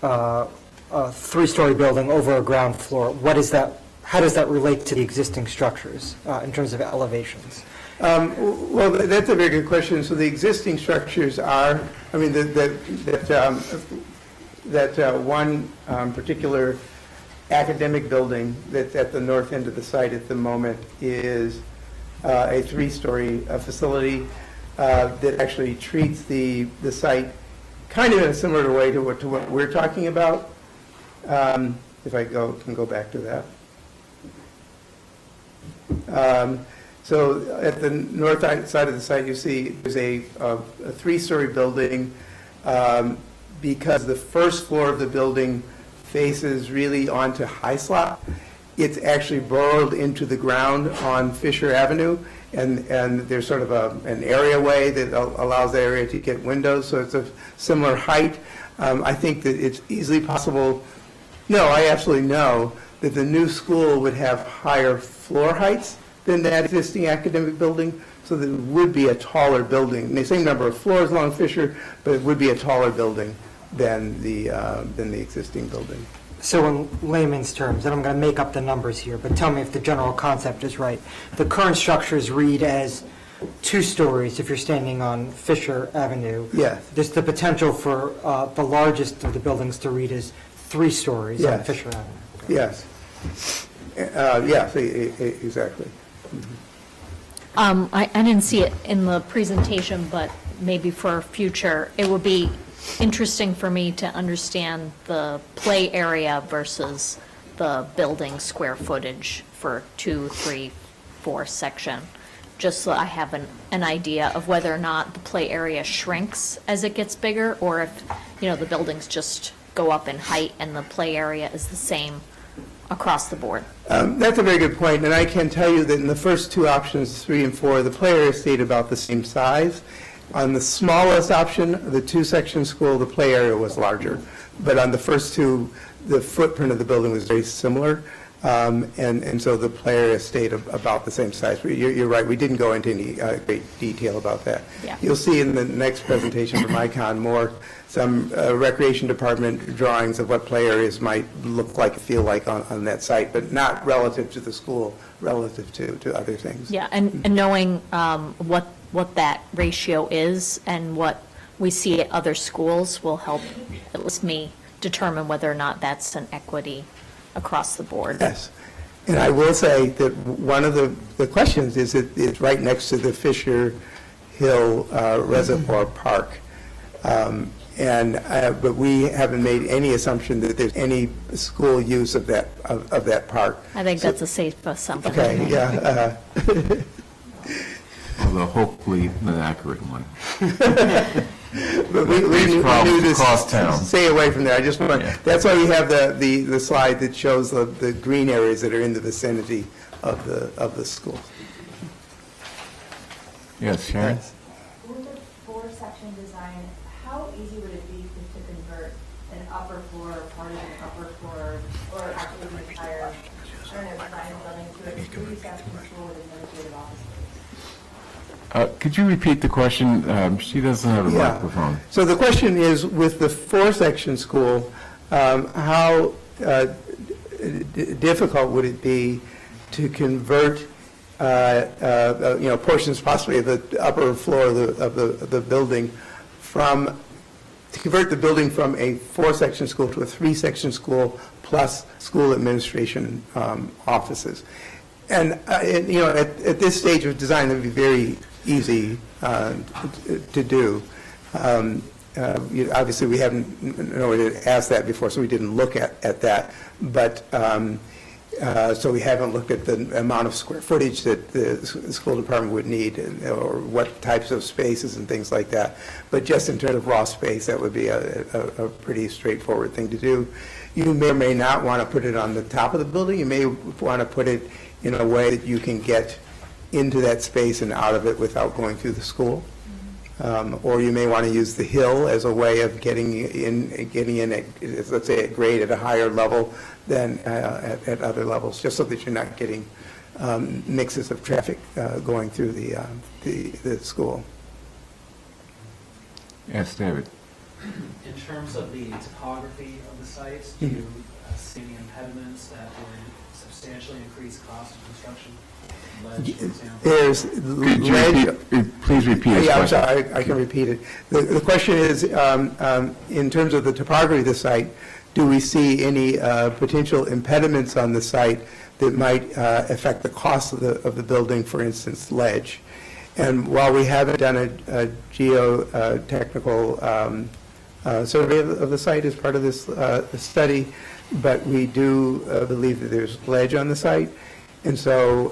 a three-story building over a ground floor, what is that? How does that relate to the existing structures in terms of elevations? Well, that's a very good question. So the existing structures are, I mean, that one particular academic building that's at the north end of the site at the moment is a three-story facility that actually treats the site kind of in a similar way to what we're talking about. If I can go back to that. So at the north side of the site, you see there's a three-story building because the first floor of the building faces really onto Hyslop. It's actually burrowed into the ground on Fisher Avenue, and there's sort of an areaway that allows the area to get windows, so it's a similar height. I think that it's easily possible, no, I absolutely know that the new school would have higher floor heights than that existing academic building, so that it would be a taller building. The same number of floors along Fisher, but it would be a taller building than the existing building. So in layman's terms, and I'm going to make up the numbers here, but tell me if the general concept is right. The current structures read as 2 stories if you're standing on Fisher Avenue. Yes. There's the potential for the largest of the buildings to read as 3 stories on Yes. Fisher Avenue. Yes. Yes, exactly. I didn't see it in the presentation, but maybe for future, it would be interesting for me to understand the play area versus the building square footage for 2, 3, 4 section, just so I have an idea of whether or not the play area shrinks as it gets bigger, or if, the buildings just go up in height and the play area is the same across the board. That's a very good point, and I can tell you that in the first 2 options, 3 and 4, the play area stayed about the same size. On the smallest option, the 2-section school, the play area was larger. But on the first 2, the footprint of the building was very similar, and so the play area stayed about the same size. You're right, we didn't go into any great detail about that. Yeah. You'll see in the next presentation from ICON some recreation department drawings of what play areas might look like, feel like on that site, but not relative to the school, relative to other things. Yeah, and knowing what that ratio is and what we see at other schools will help, at least me, determine whether or not that's an equity across the board. Yes. And I will say that one of the questions is that it's right next to the Fisher Hill Reservoir Park. But we haven't made any assumption that there's any school use of that park. I think that's a safe assumption. Okay, yeah. Although hopefully an accurate one. But we knew this. Cross town. Stay away from there. I just want. Yeah. That's why we have the slide that shows the green areas that are in the vicinity of the school. Yes, Sharon? With the 4-section design, how easy would it be to convert an upper floor, part of an upper floor, or actually the entire design building to a 3-section school with administrative office space? Could you repeat the question? She doesn't have a Yeah. microphone. So the question is, with the 4-section school, how difficult would it be to convert portions possibly of the upper floor of the building to convert the building from a 4-section school to a 3-section school plus school administration offices. And at this stage of design, it would be very easy to do. Obviously, we haven't nobody asked that before, so we didn't look at that. But so we haven't looked at the amount of square footage that the school department would need, or what types of spaces and things like that. But just in terms of raw space, that would be a pretty straightforward thing to do. You may or may not want to put it on the top of the building. You may want to put it in a way that you can get into that space and out of it without going through the school. Or you may want to use the hill as a way of getting in at, let's say, at grade at a higher level than at other levels, just so that you're not getting mixes of traffic going through the school. Yes, David. In terms of the topography of the sites, do you see any impediments that would substantially increase cost of construction? Ledge, for example? There's Could you ledge. please repeat his Yeah, I'm question? sorry, I can repeat it. The question is, in terms of the topography of the site, do we see any potential impediments on the site that might affect the cost of the building, for instance, ledge? And while we haven't done a geotechnical survey of the site as part of this study, but we do believe that there's ledge on the site. And so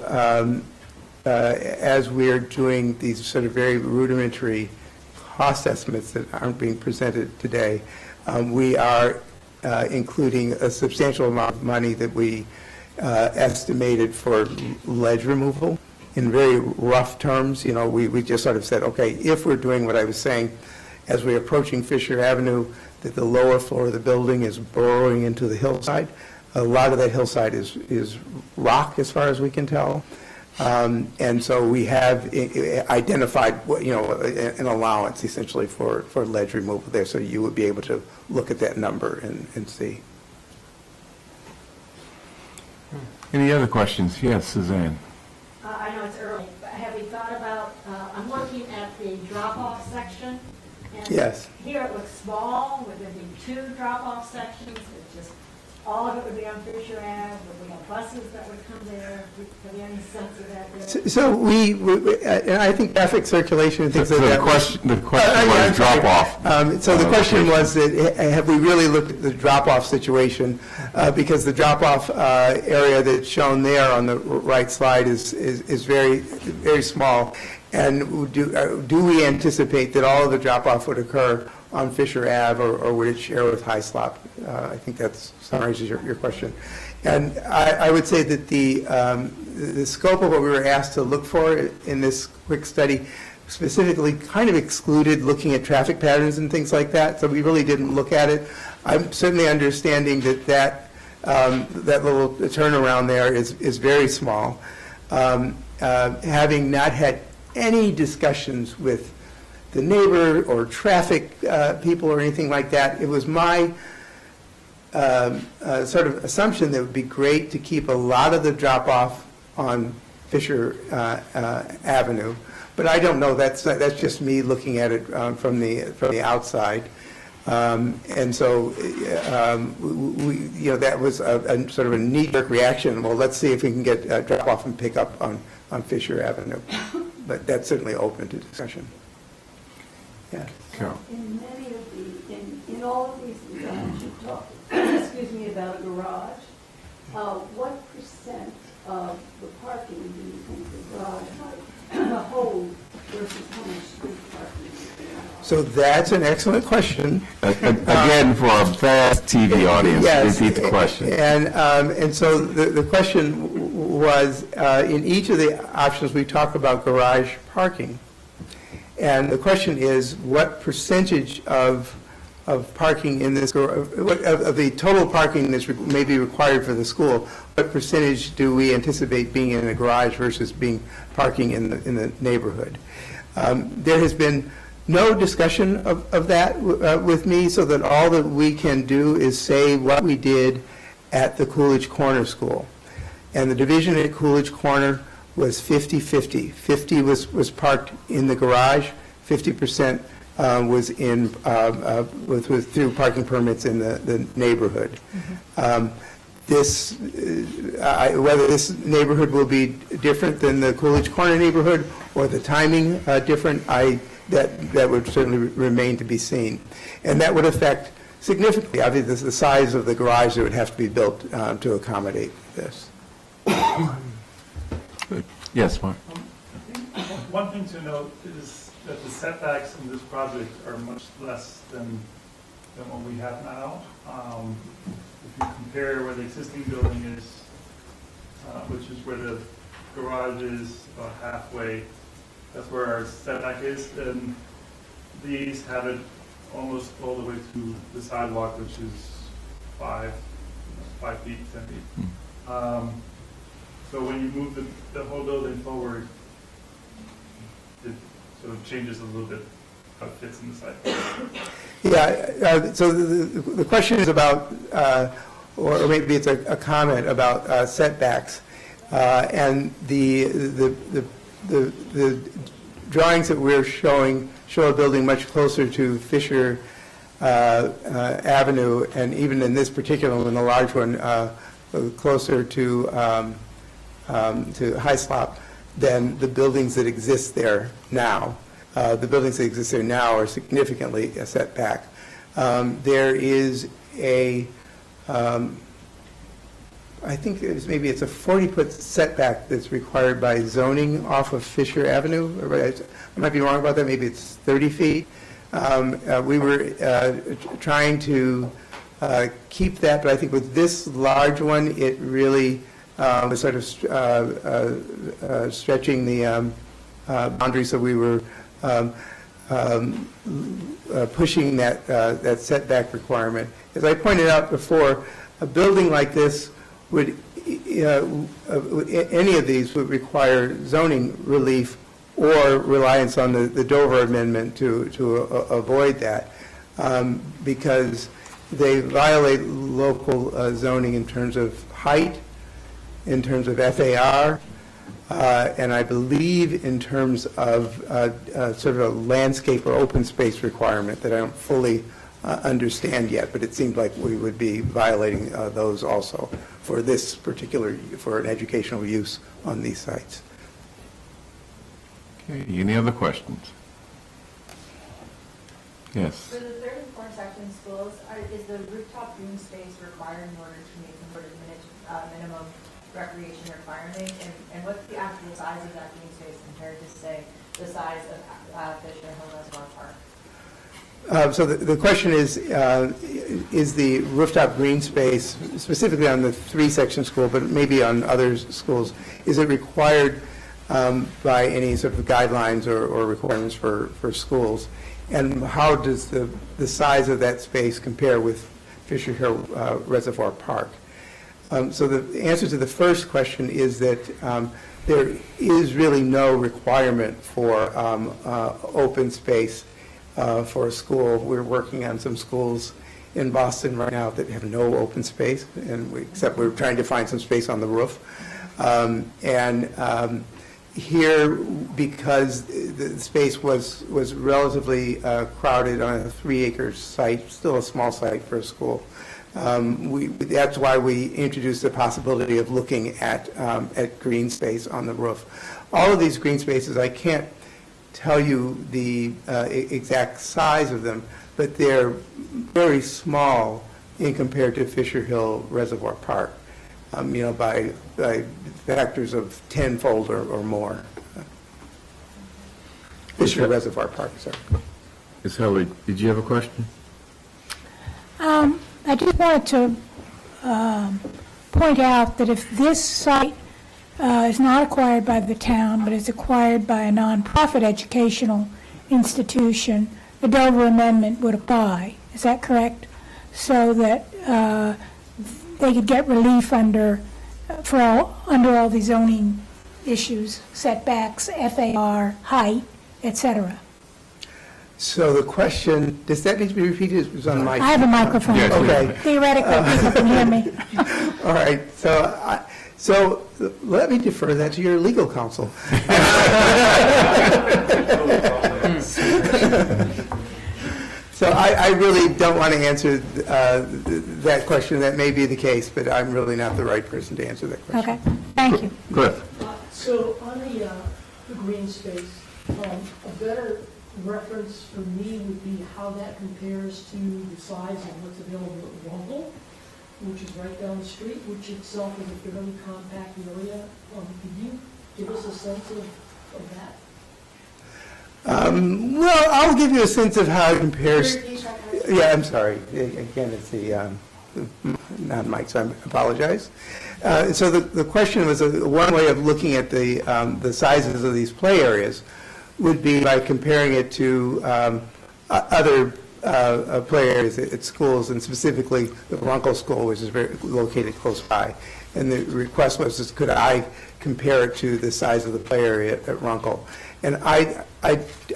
as we're doing these sort of very rudimentary cost estimates that aren't being presented today, we are including a substantial amount of money that we estimated for ledge removal. In very rough terms, we just sort of said, okay, if we're doing what I was saying, as we're approaching Fisher Avenue, that the lower floor of the building is burrowing into the hillside. A lot of that hillside is rock, as far as we can tell. And so we have identified, an allowance essentially for ledge removal there, so you would be able to look at that number and see. Any other questions? Yes, Suzanne. I know it's early, but have you thought about, I'm looking at the drop-off section. And Yes. here it looks small, would there be 2 drop-off sections? It's just, all of it would be on Fisher Ave, would we have buses that would come there? Have you any sense of that there? So we and I think traffic circulation and things So like the that. question was I'm sorry. drop-off. So the question was that have we really looked at the drop-off situation? Because the drop-off area that's shown there on the right slide is very, very small. And do we anticipate that all of the drop-off would occur on Fisher Ave, or would it share with High Slop? I think that summarizes your question. And I would say that the scope of what we were asked to look for in this quick study specifically kind of excluded looking at traffic patterns and things like that, so we really didn't look at it. I'm certainly understanding that little turnaround there is very small. Having not had any discussions with the neighbor or traffic people or anything like that, it was my sort of assumption that it would be great to keep a lot of the drop-off on Fisher Avenue, but I don't know. That's just me looking at it from the outside, and so that was a sort of a knee-jerk reaction. Well, let's see if we can get drop-off and pick up on Fisher Avenue, but that's certainly open to discussion. Yeah. Carol. In many of in all of these designs, you talk, excuse me, about a garage. What percent of the parking do you think the garage might hold versus how much street parking? So that's an excellent question. Again, for a vast TV audience, Yes, repeat the question. And so the question was, in each of the options, we talk about garage parking. And the question is, what percentage of parking in this, of the total parking that may be required for the school, what percentage do we anticipate being in a garage versus being parking in the neighborhood? There has been no discussion of that with me, so that all that we can do is say what we did at the Coolidge Corner School. And the division at Coolidge Corner was 50/50. 50 was parked in the garage, 50% was in, was through parking permits in the neighborhood. Whether this neighborhood will be different than the Coolidge Corner neighborhood or the timing different, that would certainly remain to be seen. And that would affect significantly, obviously, the size of the garage that would have to be built to accommodate this. Yes, Mark? One thing to note is that the setbacks in this project are much less than what we have now. If you compare where the existing building is, which is where the garage is about halfway, that's where our setback is, and these have it almost all the way to the sidewalk, which is 5 feet, 10 feet. So when you move the whole building forward, it sort of changes a little bit how it fits in the site. Yeah, so the question is about, or maybe it's a comment about setbacks, and the drawings that we're showing show a building much closer to Fisher Avenue, and even in this particular one, the large one, closer to Hyslop than the buildings that exist there now. The buildings that exist there now are significantly set back. There is I think maybe it's a 40-foot setback that's required by zoning off of Fisher Avenue. I might be wrong about that. Maybe it's 30 feet. We were trying to keep that, but I think with this large one, it really was sort of stretching the boundary, so we were pushing that setback requirement. As I pointed out before, a building like this would, any of these would require zoning relief or reliance on the Dover Amendment to avoid that, because they violate local zoning in terms of height, in terms of FAR, and I believe in terms of sort of a landscape or open space requirement that I don't fully understand yet, but it seemed like we would be violating those also for this particular, for an educational use on these sites. Okay, any other questions? Yes. For the third and fourth section schools, is the rooftop green space required in order to meet some sort of minimum recreation requirement? And what's the actual size of that green space compared to, say, the size of Fisher Hill Reservoir Park? So the question is the rooftop green space, specifically on the three-section school, but maybe on other schools, is it required by any sort of guidelines or requirements for schools? And how does the size of that space compare with Fisher Hill Reservoir Park? So the answer to the first question is that there is really no requirement for open space for a school. We're working on some schools in Boston right now that have no open space, and except we're trying to find some space on the roof. Here, because the space was relatively crowded on a 3-acre site, still a small site for a school, that's why we introduced the possibility of looking at green space on the roof. All of these green spaces, I can't tell you the exact size of them, but they're very small in compared to Fisher Hill Reservoir Park, by factors of 10-fold or more. Fisher Reservoir Park, sorry. Ms. Hurley, did you have a question? I just wanted to point out that if this site is not acquired by the town, but is acquired by a nonprofit educational institution, the Dover Amendment would apply. Is that correct? So that they could get relief under all the zoning issues, setbacks, FAR, height, etc. So the question, does that need to be repeated? It was on my. I have a microphone. Yes, okay. Theoretically, people can hear me. All right. So let me defer that to your legal counsel. So I really don't want to answer that question. That may be the case, but I'm really not the right person to answer that question. Okay, thank you. Cliff? So on the green space, a better reference for me would be how that compares to the size of what's available at Runkle, which is right down the street, which itself is a fairly compact area. Could you give us a sense of that? Well, I'll give you a sense of how it compares. Yeah, I'm sorry. Again, it's the non-mic, so I apologize. So the question was, one way of looking at the sizes of these play areas would be by comparing it to other play areas at schools, and specifically the Runkle School, which is located close by. And the request was, could I compare it to the size of the play area at Runkle? And I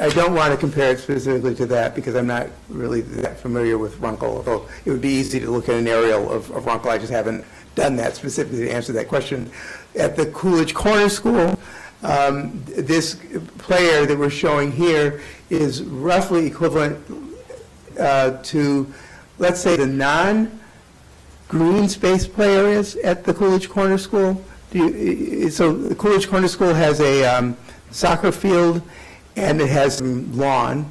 don't want to compare it specifically to that because I'm not really that familiar with Runkle, although it would be easy to look at an aerial of Runkle. I just haven't done that specifically to answer that question. At the Coolidge Corner School, this play area that we're showing here is roughly equivalent to, let's say, the non-green space play areas at the Coolidge Corner School. So the Coolidge Corner School has a soccer field and it has some lawn.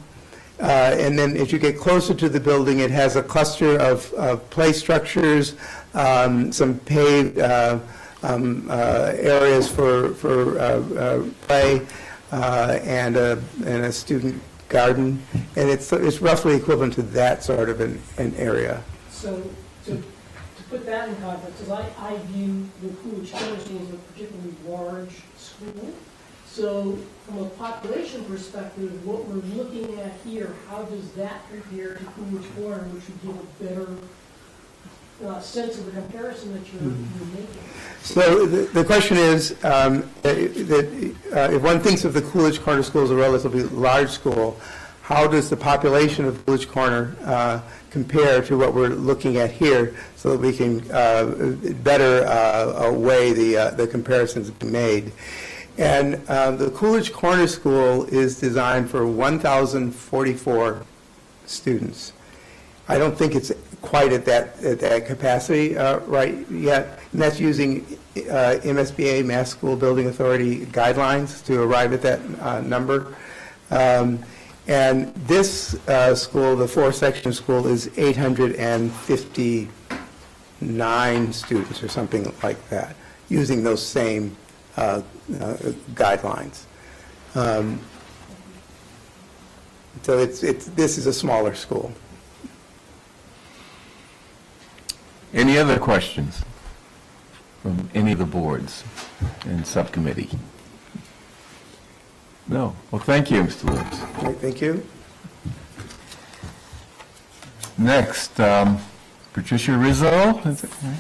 And then as you get closer to the building, it has a cluster of play structures, some paved areas for play, and a student garden. And it's roughly equivalent to that sort of an area. So to put that in context, because I view the Coolidge Corner School as a particularly large school. So from a population perspective, what we're looking at here, how does that compare to Coolidge Corner, which would give a better sense of the comparison that you're making? So the question is that if one thinks of the Coolidge Corner School as a relatively large school, how does the population of Coolidge Corner compare to what we're looking at here, so that we can better weigh the comparisons being made? And the Coolidge Corner School is designed for 1,044 students. I don't think it's quite at that capacity right yet, and that's using MSBA, Mass School Building Authority guidelines to arrive at that number. And this school, the four-section school, is 859 students or something like that, using those same guidelines. So this is a smaller school. Any other questions from any of the boards and subcommittee? No. Well, thank you, Mr. Lewis. Okay, thank you. Next, Patricia Rizzo. Is it right?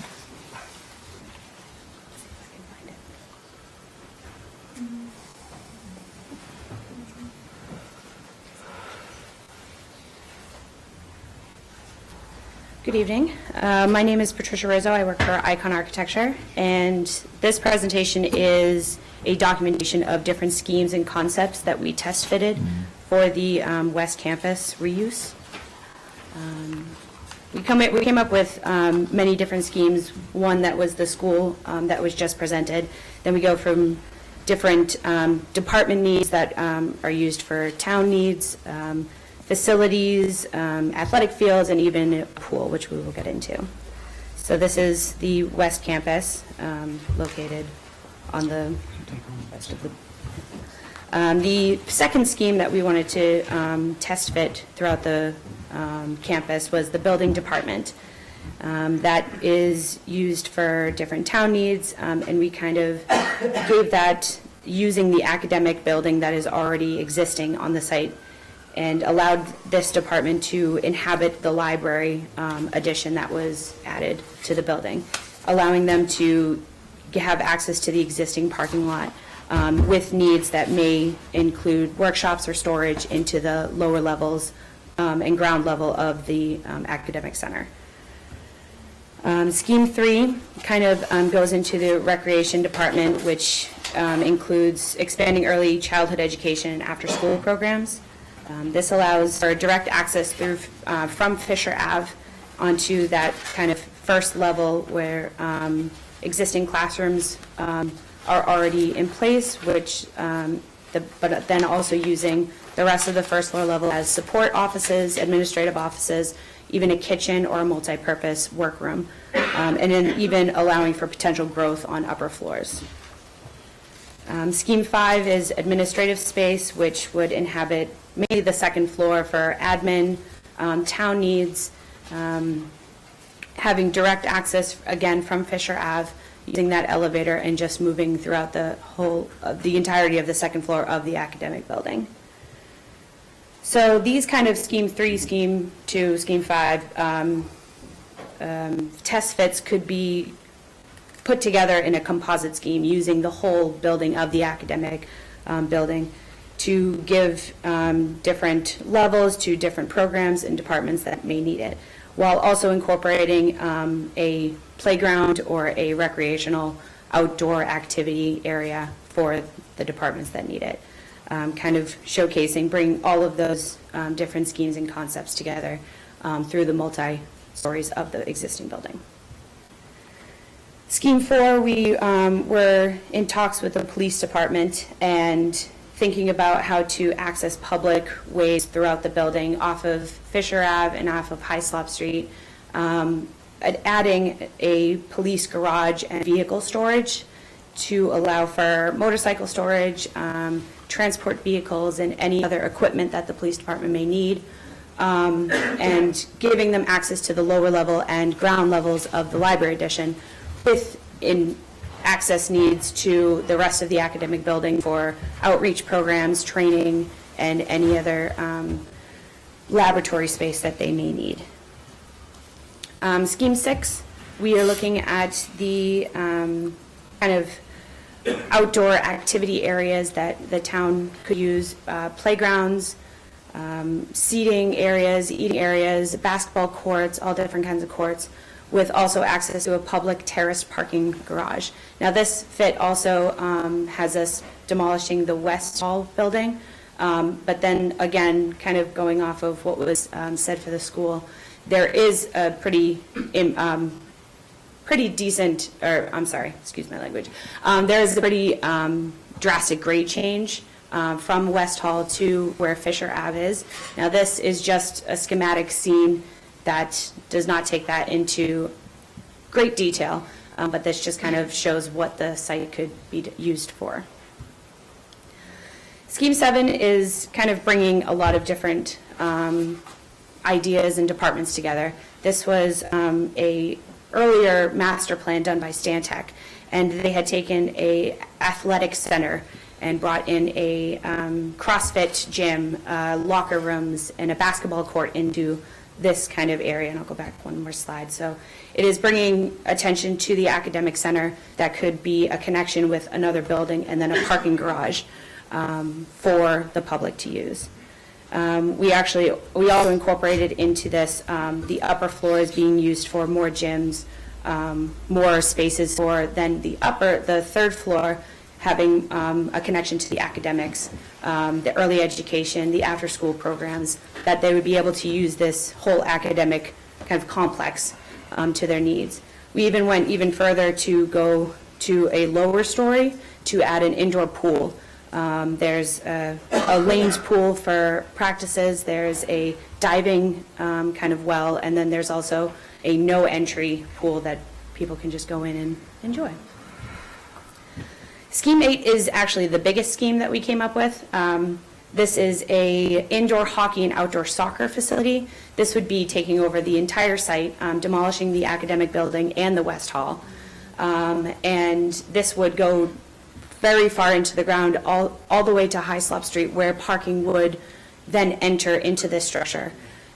Good evening. My name is Patricia Rizzo. I work for Icon Architecture, and this presentation is a documentation of different schemes and concepts that we test fitted for the West Campus reuse. We came up with many different schemes. One that was the school that was just presented. Then we go from different department needs that are used for town needs, facilities, athletic fields, and even a pool, which we will get into. So this is the West Campus, located on the west of the second scheme that we wanted to test fit throughout the campus was the building department. That is used for different town needs, and we kind of gave that using the academic building that is already existing on the site, and allowed this department to inhabit the library addition that was added to the building, allowing them to have access to the existing parking lot with needs that may include workshops or storage into the lower levels and ground level of the academic center. Scheme 3 kind of goes into the recreation department, which includes expanding early childhood education and after-school programs. This allows for direct access through from Fisher Ave onto that kind of first level where existing classrooms are already in place, which but then also using the rest of the first floor level as support offices, administrative offices, even a kitchen or a multi-purpose workroom, and then even allowing for potential growth on upper floors. Scheme 5 is administrative space, which would inhabit mainly the second floor for admin, town needs, having direct access, again, from Fisher Ave, using that elevator and just moving throughout the entirety of the second floor of the academic building. So these kind of Scheme 3, Scheme 2, Scheme 5 test fits could be put together in a composite scheme using the whole building of the academic building to give different levels to different programs and departments that may need it, while also incorporating a playground or a recreational outdoor activity area for the departments that need it. Kind of showcasing, bring all of those different schemes and concepts together through the multi-stories of the existing building. Scheme 4, we were in talks with the police department and thinking about how to access public ways throughout the building off of Fisher Ave and off of Hyslop Street, adding a police garage and vehicle storage to allow for motorcycle storage, transport vehicles, and any other equipment that the police department may need, and giving them access to the lower level and ground levels of the library addition with access needs to the rest of the academic building for outreach programs, training, and any other laboratory space that they may need. Scheme 6, we are looking at the kind of outdoor activity areas that the town could use, playgrounds, seating areas, eating areas, basketball courts, all different kinds of courts, with also access to a public terraced parking garage. Now this fit also has us demolishing the West Hall building, but then again, kind of going off of what was said for the school, there is a pretty decent, or I'm sorry, excuse my language, there is a pretty drastic grade change from West Hall to where Fisher Ave is. Now this is just a schematic scene that does not take that into great detail, but this just kind of shows what the site could be used for. Scheme 7 is kind of bringing a lot of different ideas and departments together. This was a earlier master plan done by Stantec, and they had taken a athletic center and brought in a CrossFit gym, locker rooms, and a basketball court into this kind of area, and I'll go back one more slide. So it is bringing attention to the academic center that could be a connection with another building and then a parking garage for the public to use. We also incorporated into this the upper floor is being used for more gyms, more spaces for then the third floor having a connection to the academics, the early education, the after-school programs, that they would be able to use this whole academic kind of complex to their needs. We even went even further to go to a lower story to add an indoor pool. There's a lanes pool for practices, there's a diving kind of well, and then there's also a no-entry pool that people can just go in and enjoy. Scheme 8 is actually the biggest scheme that we came up with. This is a indoor hockey and outdoor soccer facility. This would be taking over the entire site, demolishing the academic building and the West Hall. And this would go very far into the ground, all the way to Hyslop Street, where parking would then enter into this structure.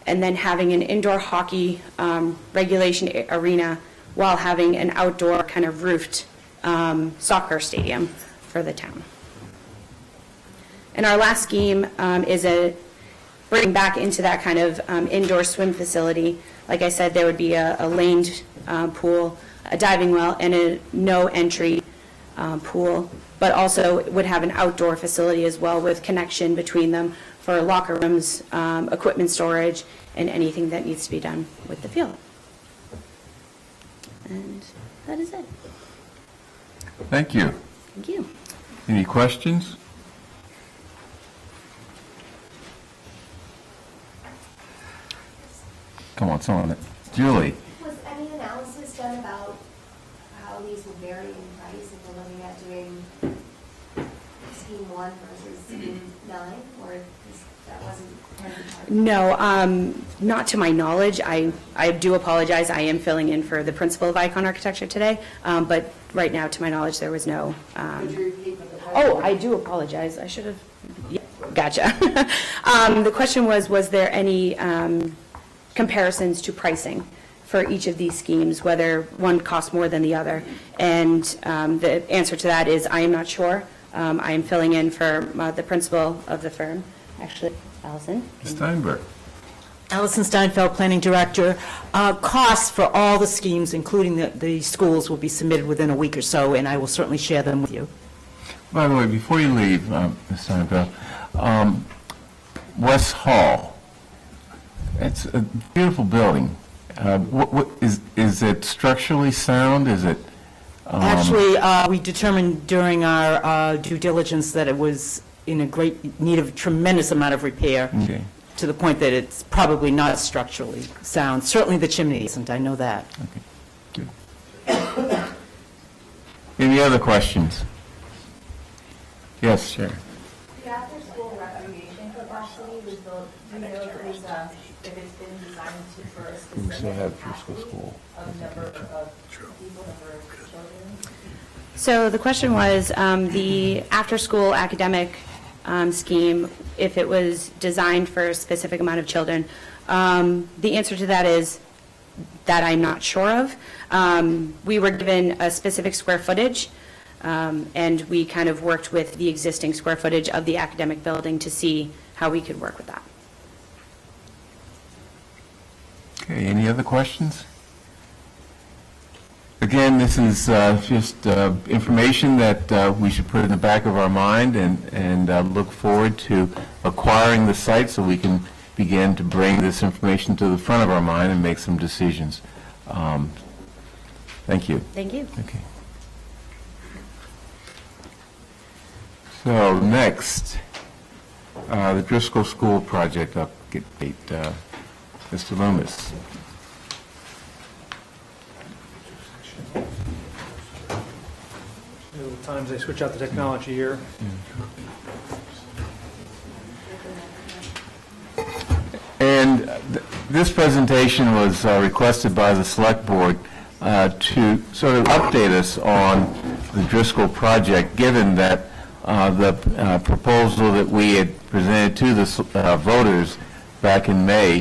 And then having an indoor hockey regulation arena while having an outdoor kind of roofed soccer stadium for the town. And our last scheme is bring back into that kind of indoor swim facility. Like I said, there would be a laned pool, a diving well, and a no-entry pool, but also would have an outdoor facility as well with connection between them for locker rooms, equipment storage, and anything that needs to be done with the field. And that is it. Thank you. Thank you. Any questions? Come on, someone. Julie? Was any analysis done about how these will vary in price if we're looking at doing scheme 1 versus scheme 9, or that wasn't part of the chart? No, not to my knowledge. I do apologize. I am filling in for the principal of Icon Architecture today, but right now, to my knowledge, there was no. Could you repeat what the Oh, I do apologize. I should have. Yeah, gotcha. The question was there any comparisons to pricing for each of these schemes, whether one costs more than the other? And the answer to that is I am not sure. I am filling in for the principal of the firm, actually, Allison. Steinberg. Allison Steinfeld, Planning Director. Costs for all the schemes, including the schools, will be submitted within a week or so, and I will certainly share them with you. By the way, before you leave, Ms. Steinfeld, West Hall, it's a beautiful building. What is it structurally sound? Is it? Actually, we determined during our due diligence that it was in a great need of a tremendous amount of repair, Okay. to the point that it's probably not structurally sound. Certainly the chimney isn't, I know that. Okay, good. Any other questions? Yes, Sharon. The after-school recreation capacity was built, do you know if it's been designed for a specific capacity of number of people, number of children? So the question was the after-school academic scheme, if it was designed for a specific amount of children. The answer to that is that I'm not sure of. We were given a specific square footage, and we kind of worked with the existing square footage of the academic building to see how we could work with that. Okay, any other questions? Again, this is just information that we should put in the back of our mind and look forward to acquiring the site so we can begin to bring this information to the front of our mind and make some decisions. Thank you. Thank you. Okay. So next, the Driscoll School project update. Mr. Loomis. Times I switch out the technology here. And this presentation was requested by the Select Board to sort of update us on the Driscoll project, given that the proposal that we had presented to the voters back in May,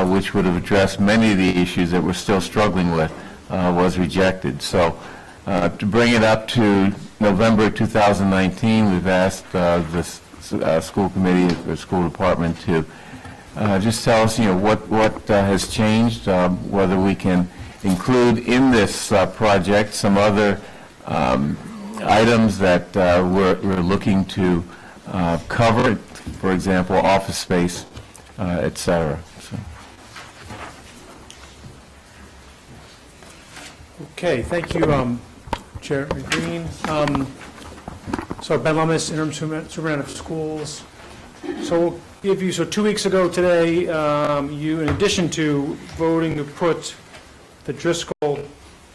which would have addressed many of the issues that we're still struggling with, was rejected. So to bring it up to November 2019, we've asked the school committee, the school department to just tell us, what has changed, whether we can include in this project some other items that we're looking to cover, for example, office space, et cetera. So. Okay, thank you, Chairman Green. So Ben Lummis, interim superintendent of schools. So we'll give you, 2 weeks ago today, you, in addition to voting to put the Driscoll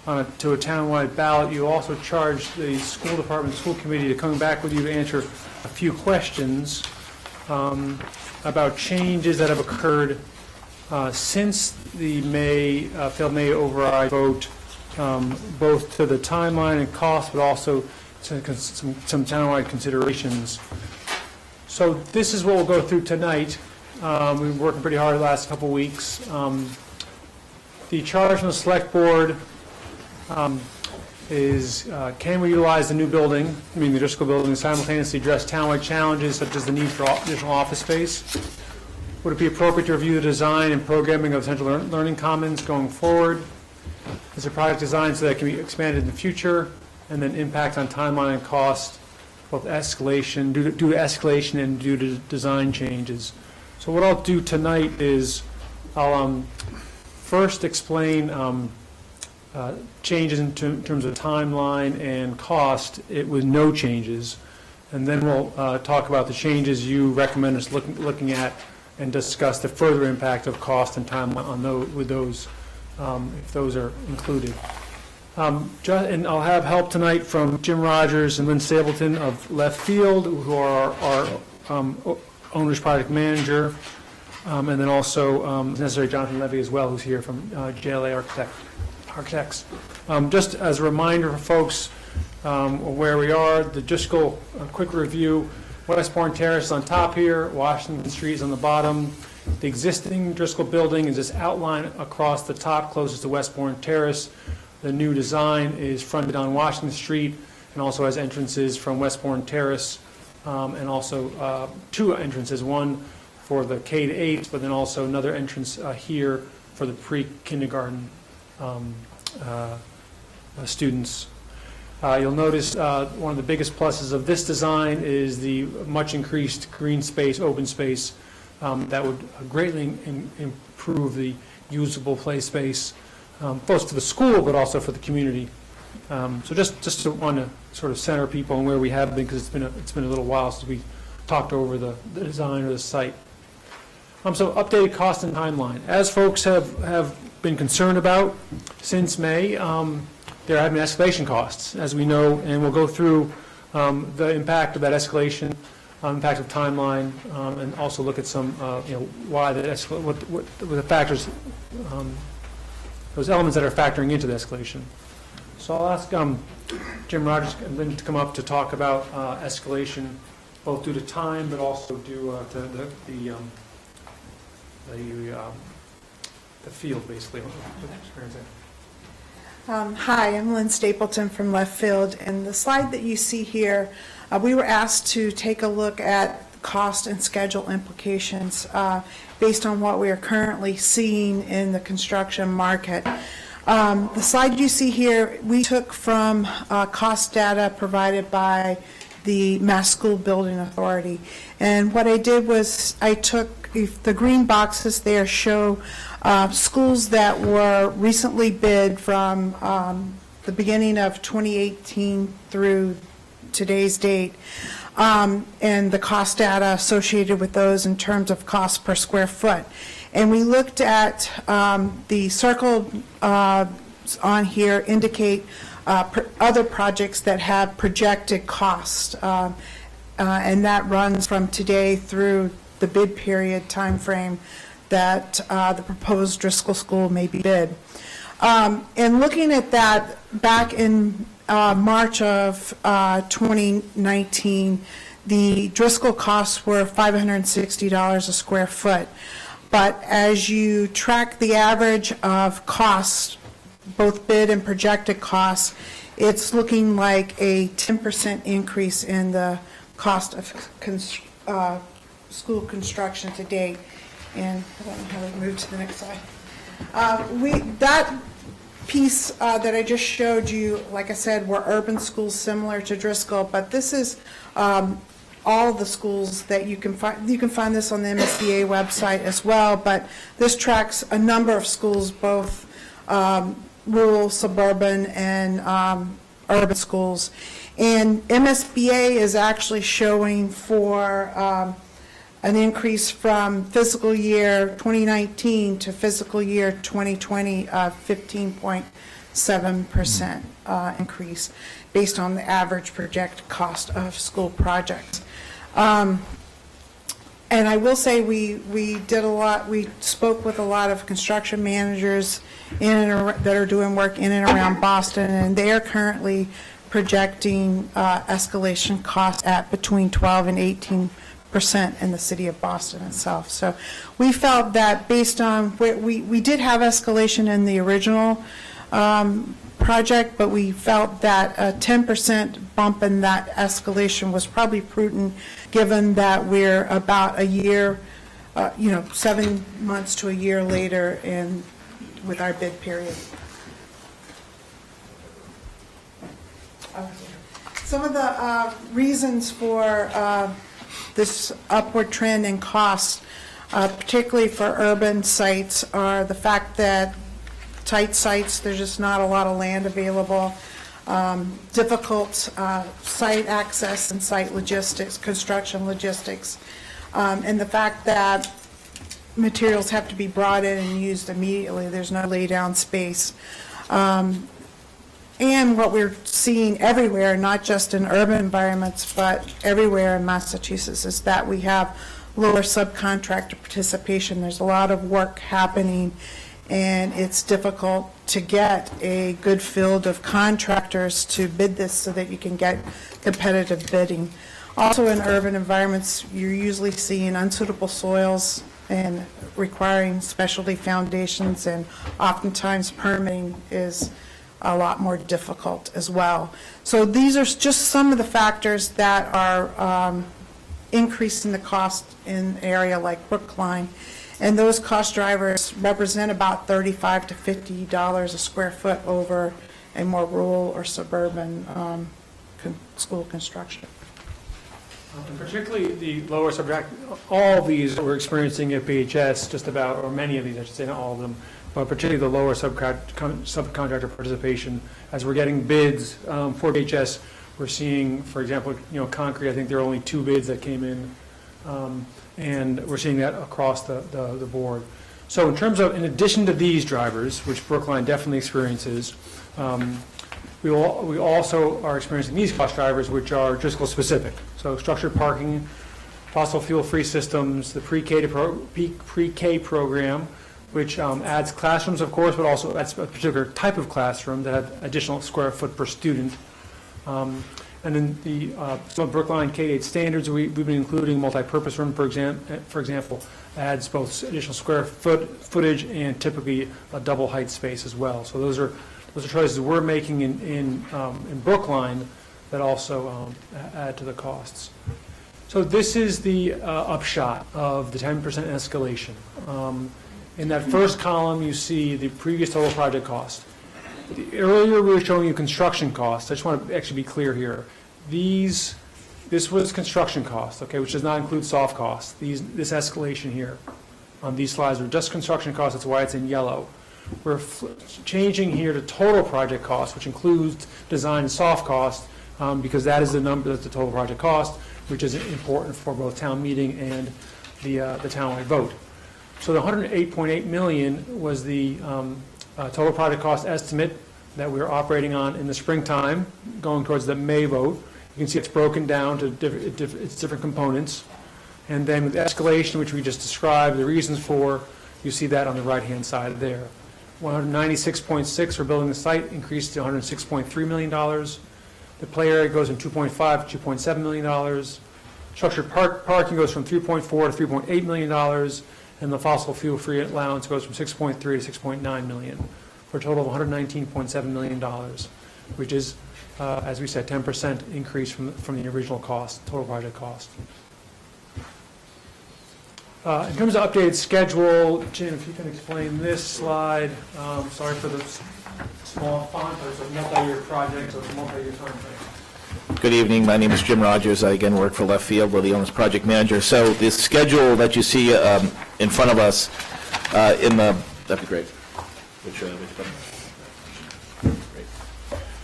to a townwide ballot, you also charged the school department, school committee to come back with you to answer a few questions about changes that have occurred since the failed May override vote, both to the timeline and cost, but also some townwide considerations. So this is what we'll go through tonight. We've been working pretty hard the last couple weeks. The charge from the Select Board is, can we utilize the new building, the Driscoll building, simultaneously address townwide challenges such as the need for additional office space, Would it be appropriate to review the design and programming of Central Learning Commons going forward? Is the project designed so that it can be expanded in the future? And then impact on timeline and cost, both escalation, due to escalation and due to design changes. So what I'll do tonight is I'll first explain changes in terms of timeline and cost with no changes. And then we'll talk about the changes you recommend us looking at and discuss the further impact of cost and timeline on with those, if those are included. And I'll have help tonight from Jim Rogers and Lynn Stapleton of Left Field, who are our owner's project manager, and then also, if necessary, Jonathan Levy as well, who's here from JLA Architects. Just as a reminder for folks where we are, the Driscoll quick review. Westbourne Terrace is on top here, Washington Street is on the bottom. The existing Driscoll building is this outline across the top closest to Westbourne Terrace. The new design is fronted on Washington Street and also has entrances from Westbourne Terrace and also two entrances, one for the K-8, but then also another entrance here for the pre-kindergarten students. You'll notice one of the biggest pluses of this design is the much increased green space, open space, that would greatly improve the usable play space, both for the school but also for the community. So just to want to sort of center people on where we have been, because it's been a little while since we talked over the design of the site. So updated cost and timeline. As folks have been concerned about since May, there have been escalation costs, as we know, and we'll go through the impact of that escalation, impact of timeline, and also look at some, why that what the factors, those elements that are factoring into the escalation. So I'll ask Jim Rogers and Lynn to come up to talk about escalation, both due to time, but also due to the field, basically. Hi, I'm Lynn Stapleton from Left Field, and the slide that you see here, we were asked to take a look at cost and schedule implications based on what we are currently seeing in the construction market. The slide you see here, we took from cost data provided by the Mass School Building Authority. And what I did was I took, the green boxes there show schools that were recently bid from the beginning of 2018 through today's date, and the cost data associated with those in terms of cost per square foot. And we looked at the circle on here indicate other projects that have projected cost, and that runs from today through the bid period timeframe that the proposed Driscoll School may be bid. And looking at that, back in March of 2019, the Driscoll costs were $560 a square foot. But as you track the average of costs, both bid and projected costs, it's looking like a 10% increase in the cost of school construction to date. And I don't know how to move to the next slide. That piece that I just showed you, like I said, were urban schools similar to Driscoll, but this is all the schools that you can find. You can find this on the MSBA website as well, but this tracks a number of schools, both rural, suburban, and urban schools. And MSBA is actually showing for an increase from fiscal year 2019 to fiscal year 2020 of 15.7% increase based on the average projected cost of school projects. And I will say we did a lot, we spoke with a lot of construction managers that are doing work in and around Boston, and they are currently projecting escalation costs at between 12 and 18% in the city of Boston itself. So we felt that based on we did have escalation in the original project, but we felt that a 10% bump in that escalation was probably prudent, given that we're about a year 7 months to a year later in, with our bid period. Some of the reasons for this upward trend in costs, particularly for urban sites, are the fact that tight sites, there's just not a lot of land available, difficult site access and site logistics, construction logistics, and the fact that materials have to be brought in and used immediately. There's no lay-down space. And what we're seeing everywhere, not just in urban environments, but everywhere in Massachusetts, is that we have lower subcontractor participation. There's a lot of work happening, and it's difficult to get a good field of contractors to bid this so that you can get competitive bidding. Also in urban environments, you're usually seeing unsuitable soils and requiring specialty foundations, and oftentimes permitting is a lot more difficult as well. So these are just some of the factors that are increasing the cost in an area like Brookline. And those cost drivers represent about $35 to $50 a square foot over a more rural or suburban school construction. And particularly the lower subtract, all of these we're experiencing at BHS, just about, or many of these, I should say, not all of them, but particularly the lower subcontractor participation. As we're getting bids for BHS, we're seeing, for example, concrete, I think there are only 2 bids that came in, and we're seeing that across the board. So in terms of, in addition to these drivers, which Brookline definitely experiences, we also are experiencing these cost drivers, which are Driscoll specific. So structured parking, fossil fuel-free systems, the pre-K program, which adds classrooms, of course, but also adds a particular type of classroom that have additional square foot per student. And then the some Brookline K-8 standards, we've been including multi-purpose room, for example, adds both additional square footage and typically a double height space as well. So those are choices we're making in Brookline that also add to the costs. So this is the upshot of the 10% escalation. In that first column, you see the previous total project cost. Earlier, we were showing you construction costs. I just want to actually be clear here. This was construction cost, okay, which does not include soft costs. This escalation here on these slides are just construction costs. That's why it's in yellow. We're changing here to total project cost, which includes design and soft cost, because that is the number that's the total project cost, which is important for both town meeting and the townwide vote. So the $108.8 million was the total project cost estimate that we were operating on in the springtime, going towards the May vote. You can see it's broken down to its different components. And then with escalation, which we just described, the reasons for, you see that on the right-hand side there. 196.6 for building the site increased to $106.3 million. The play area goes from 2.5 to $2.7 million. Structured parking goes from 3.4 to $3.8 million. And the fossil fuel-free allowance goes from 6.3 to 6.9 million, for a total of $119.7 million, which is, as we said, 10% increase from the original cost, total project cost. In terms of updated schedule, Jim, if you can explain this slide. Sorry for the small font, but it's a multi-year project, so it's a multi-year time frame. Good evening. My name is Jim Rogers. I again work for Left Field. We're the owner's project manager. So the schedule that you see in front of us that'd be great.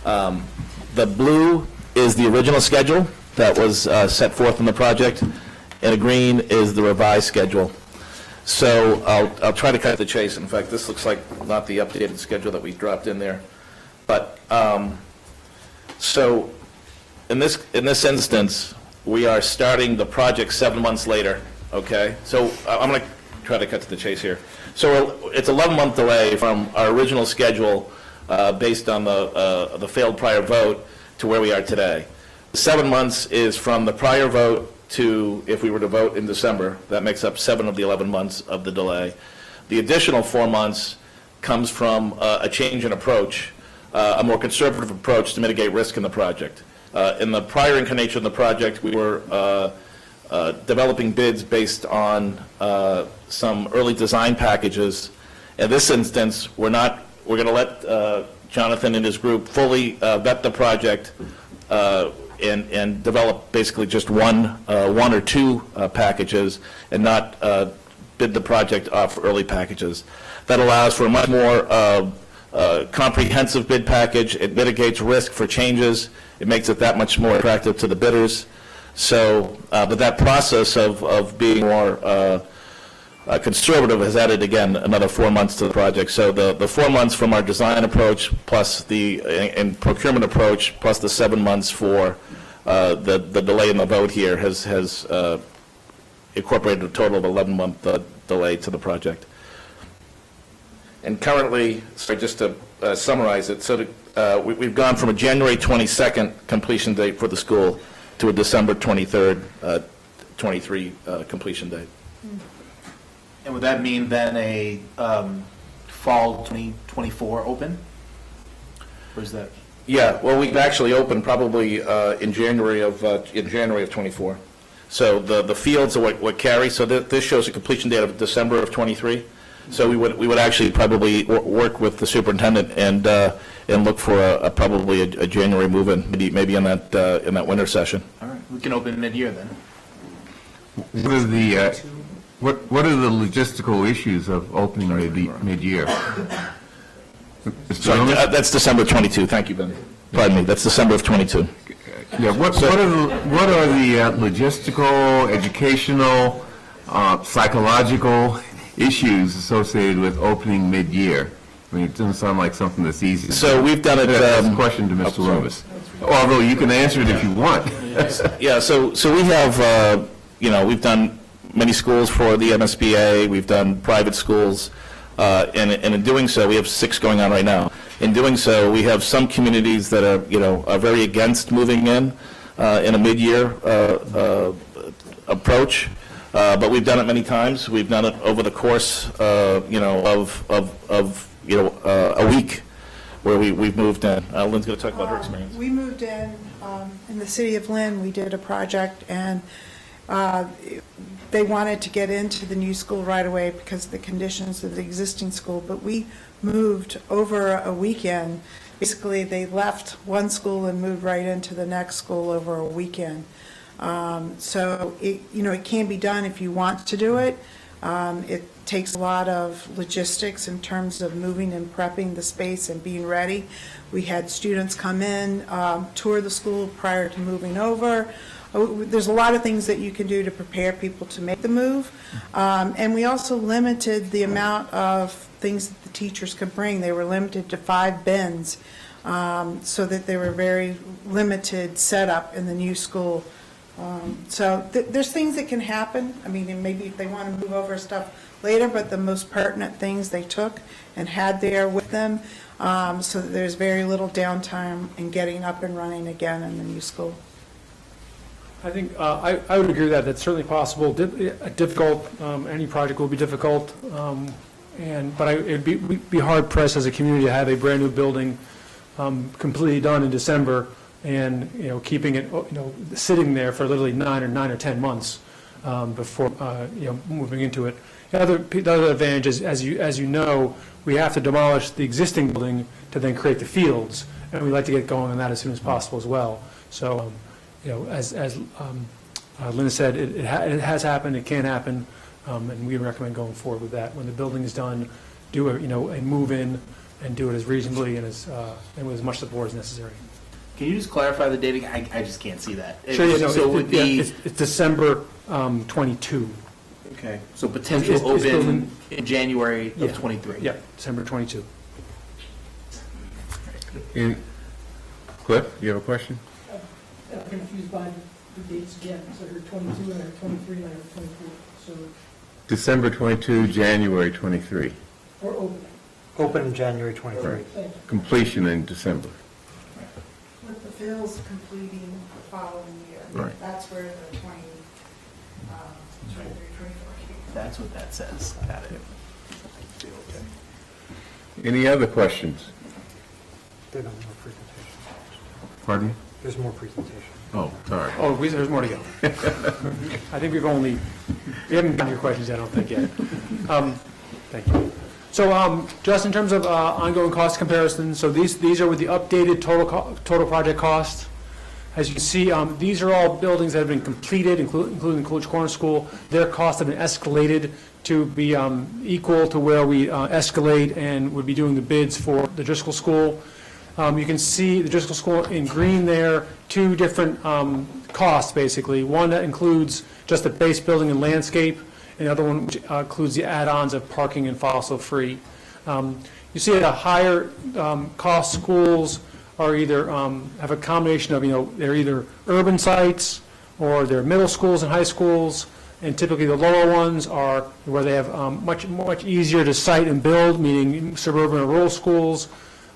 The blue is the original schedule that was set forth in the project, and the green is the revised schedule. So I'll try to cut the chase. In fact, this looks like not the updated schedule that we dropped in there. But so in this instance, we are starting the project 7 months later, okay? So I'm going to try to cut to the chase here. So it's 11-month delay from our original schedule based on the failed prior vote to where we are today. 7 months is from the prior vote to, if we were to vote in December, that makes up 7 of the 11 months of the delay. The additional 4 months comes from a change in approach, a more conservative approach to mitigate risk in the project. In the prior incarnation of the project, we were developing bids based on some early design packages. In this instance, we're going to let Jonathan and his group fully vet the project and develop basically just one or two packages and not bid the project off early packages. That allows for a much more comprehensive bid package. It mitigates risk for changes. It makes it that much more attractive to the bidders. So, but that process of being more conservative has added, again, another 4 months to the project. So the 4 months from our design approach plus and procurement approach plus the 7 months for the delay in the vote here has incorporated a total of 11-month delay to the project. And currently, so just to summarize it, so we've gone from a January 22nd completion date for the school to a December 23rd, 23 completion date. And would that mean then a fall 2024 open? Or is that? Yeah, well, we can actually open probably in January of 24. So the fields are what carry. So this shows a completion date of December of 23. So we would actually probably work with the superintendent and look for probably a January move-in, maybe in that winter session. All right, we can open mid-year then. What are the logistical issues of opening mid-year? Sorry, that's December 22. Thank you, Ben. Pardon me. That's December of 22. Yeah. What are the logistical, educational, psychological issues associated with opening mid-year? I mean, it doesn't sound like something that's easy. So we've done it. That's a question to Mr. Rubis. Although you can answer it if you want. Yeah. So we have we've done many schools for the MSBA. We've done private schools, and in doing so, we have 6 going on right now. In doing so, we have some communities that are very against moving in a mid-year approach. But we've done it many times. We've done it over the course, of a week, where we've moved in. Lynn's going to talk about her experience. We moved in the city of Lynn. We did a project, and they wanted to get into the new school right away because of the conditions of the existing school, but we moved over a weekend. Basically, they left one school and moved right into the next school over a weekend. So it can be done if you want to do it. It takes a lot of logistics in terms of moving and prepping the space and being ready. We had students come in, tour the school prior to moving over. There's a lot of things that you can do to prepare people to make the move. And we also limited the amount of things that the teachers could bring. They were limited to 5 bins, so that they were very limited setup in the new school. So there's things that can happen. I mean, and maybe if they want to move over stuff later, but the most pertinent things they took and had there with them, so that there's very little downtime in getting up and running again in the new school. I think I would agree with that. That's certainly possible. Difficult. Any project will be difficult, but it'd be hard pressed as a community to have a brand new building completely done in December, and keeping it sitting there for literally 9 or 10 months before moving into it. The other advantage is, as you know, we have to demolish the existing building to then create the fields, and we'd like to get going on that as soon as possible as well. So. As Linda said, it has happened, it can happen, and we recommend going forward with that. When the building is done, do a move in and do it as reasonably and with as much support as necessary. Can you just clarify the dating? I just can't see that. Sure, So it would be... it's December 22. Okay, so potential open in January of 23. Yeah, December 22. Cliff, you have a question? I'm confused by the dates again. So I heard 22 and I heard 23 and I heard 24. So December 22, January 23. or opening. Open January 23. Right. Completion in December. With the fields completing the following year. Right. That's where the 23, 24 came. That's what that says. Got it. Any other questions? There's no more presentation. Pardon? There's more presentation. Oh, sorry. Oh, there's more to go. I think we haven't gotten your questions, I don't think yet. Thank you. So just in terms of ongoing cost comparisons, so these are with the updated total project cost. As you can see, these are all buildings that have been completed, including the Coolidge Corner School. Their costs have been escalated to be equal to where we escalate and would be doing the bids for the Driscoll School. You can see the Driscoll School in green there, two different costs, basically. One that includes just the base building and landscape, and the other one which includes the add-ons of parking and fossil-free. You see that higher cost schools are either, have a combination of, they're either urban sites or they're middle schools and high schools, and typically the lower ones are where they have much easier to site and build, meaning suburban or rural schools.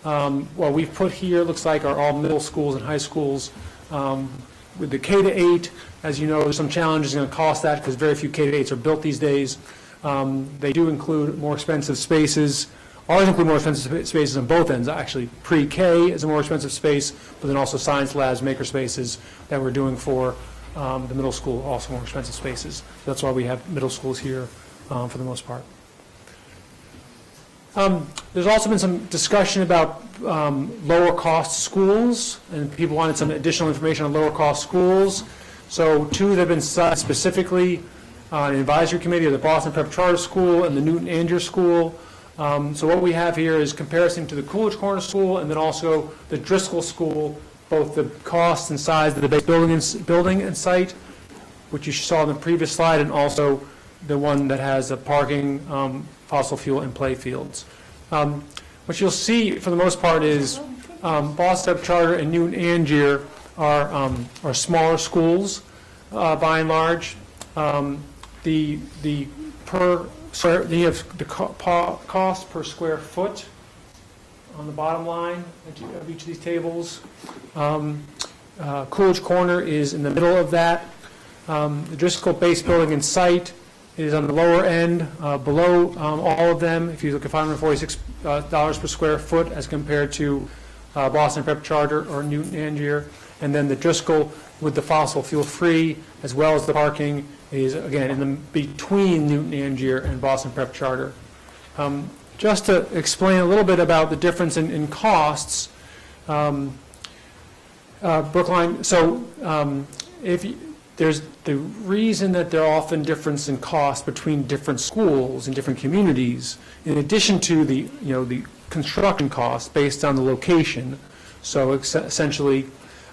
What we've put here looks like are all middle schools and high schools. With the K-8, as you know, there's some challenges going to cost that because very few K-8s are built these days. They do include more expensive spaces. Ours include more expensive spaces on both ends. Actually, pre-K is a more expensive space, but then also science labs, maker spaces that we're doing for the middle school, also more expensive spaces. That's why we have middle schools here for the most part. There's also been some discussion about lower cost schools, and people wanted some additional information on lower cost schools. So two that have been cited specifically on an advisory committee are the Boston Prep Charter School and the Newton Angier School. So what we have here is comparison to the Coolidge Corner School and then also the Driscoll School, both the cost and size of the base building and site, which you saw in the previous slide, and also the one that has a parking, fossil fuel, and play fields. What you'll see for the most part is Boston Prep Charter and Newton Angier are smaller schools by and large. You have the cost per square foot on the bottom line of each of these tables. Coolidge Corner is in the middle of that. The Driscoll base building and site is on the lower end, below all of them. If you look at $546 per square foot as compared to Boston Prep Charter or Newton Angier, and then the Driscoll with the fossil fuel free as well as the parking is again in the between Newton Angier and Boston Prep Charter. Just to explain a little bit about the difference in costs, Brookline. So there's the reason that there are often difference in cost between different schools and different communities, in addition to the construction cost based on the location. So essentially,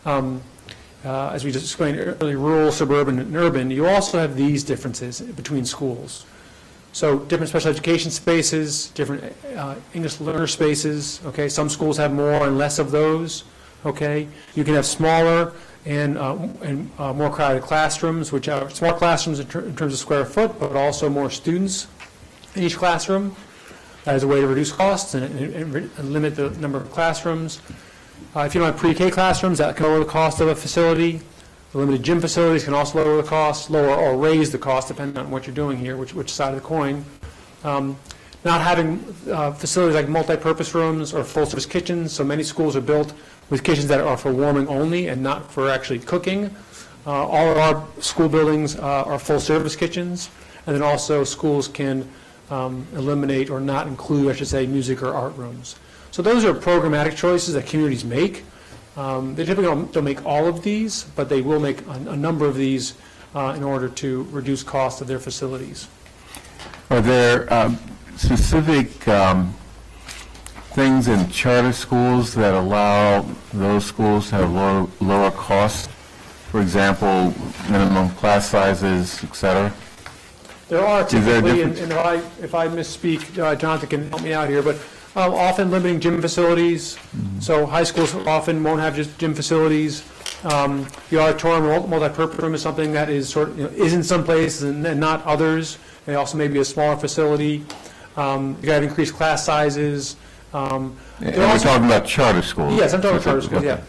as we just explained earlier, rural, suburban, and urban, you also have these differences between schools. So different special education spaces, different English learner spaces, okay? Some schools have more and less of those, okay? You can have smaller and more crowded classrooms, which are small classrooms in terms of square foot, but also more students in each classroom. That is a way to reduce costs and limit the number of classrooms. If you don't have pre-K classrooms, that can lower the cost of a facility. The limited gym facilities can also lower the cost, lower or raise the cost, depending on what you're doing here, which side of the coin. Not having facilities like multi-purpose rooms or full-service kitchens, so many schools are built with kitchens that are for warming only and not for actually cooking. All of our school buildings are full-service kitchens, and then also schools can eliminate or not include, I should say, music or art rooms. So those are programmatic choices that communities make. They typically don't make all of these, but they will make a number of these in order to reduce cost of their facilities. Are there specific things in charter schools that allow those schools to have lower costs? For example, minimum class sizes, et cetera? There are typically, and if I misspeak, Jonathan can help me out here, but often limiting gym facilities. So high schools often won't have just gym facilities. The auditorium, multi-purpose room is something that is is in some places and not others. They also may be a smaller facility. You got increased class sizes. And we're talking about charter schools. Yes, I'm talking about charter schools. Yeah,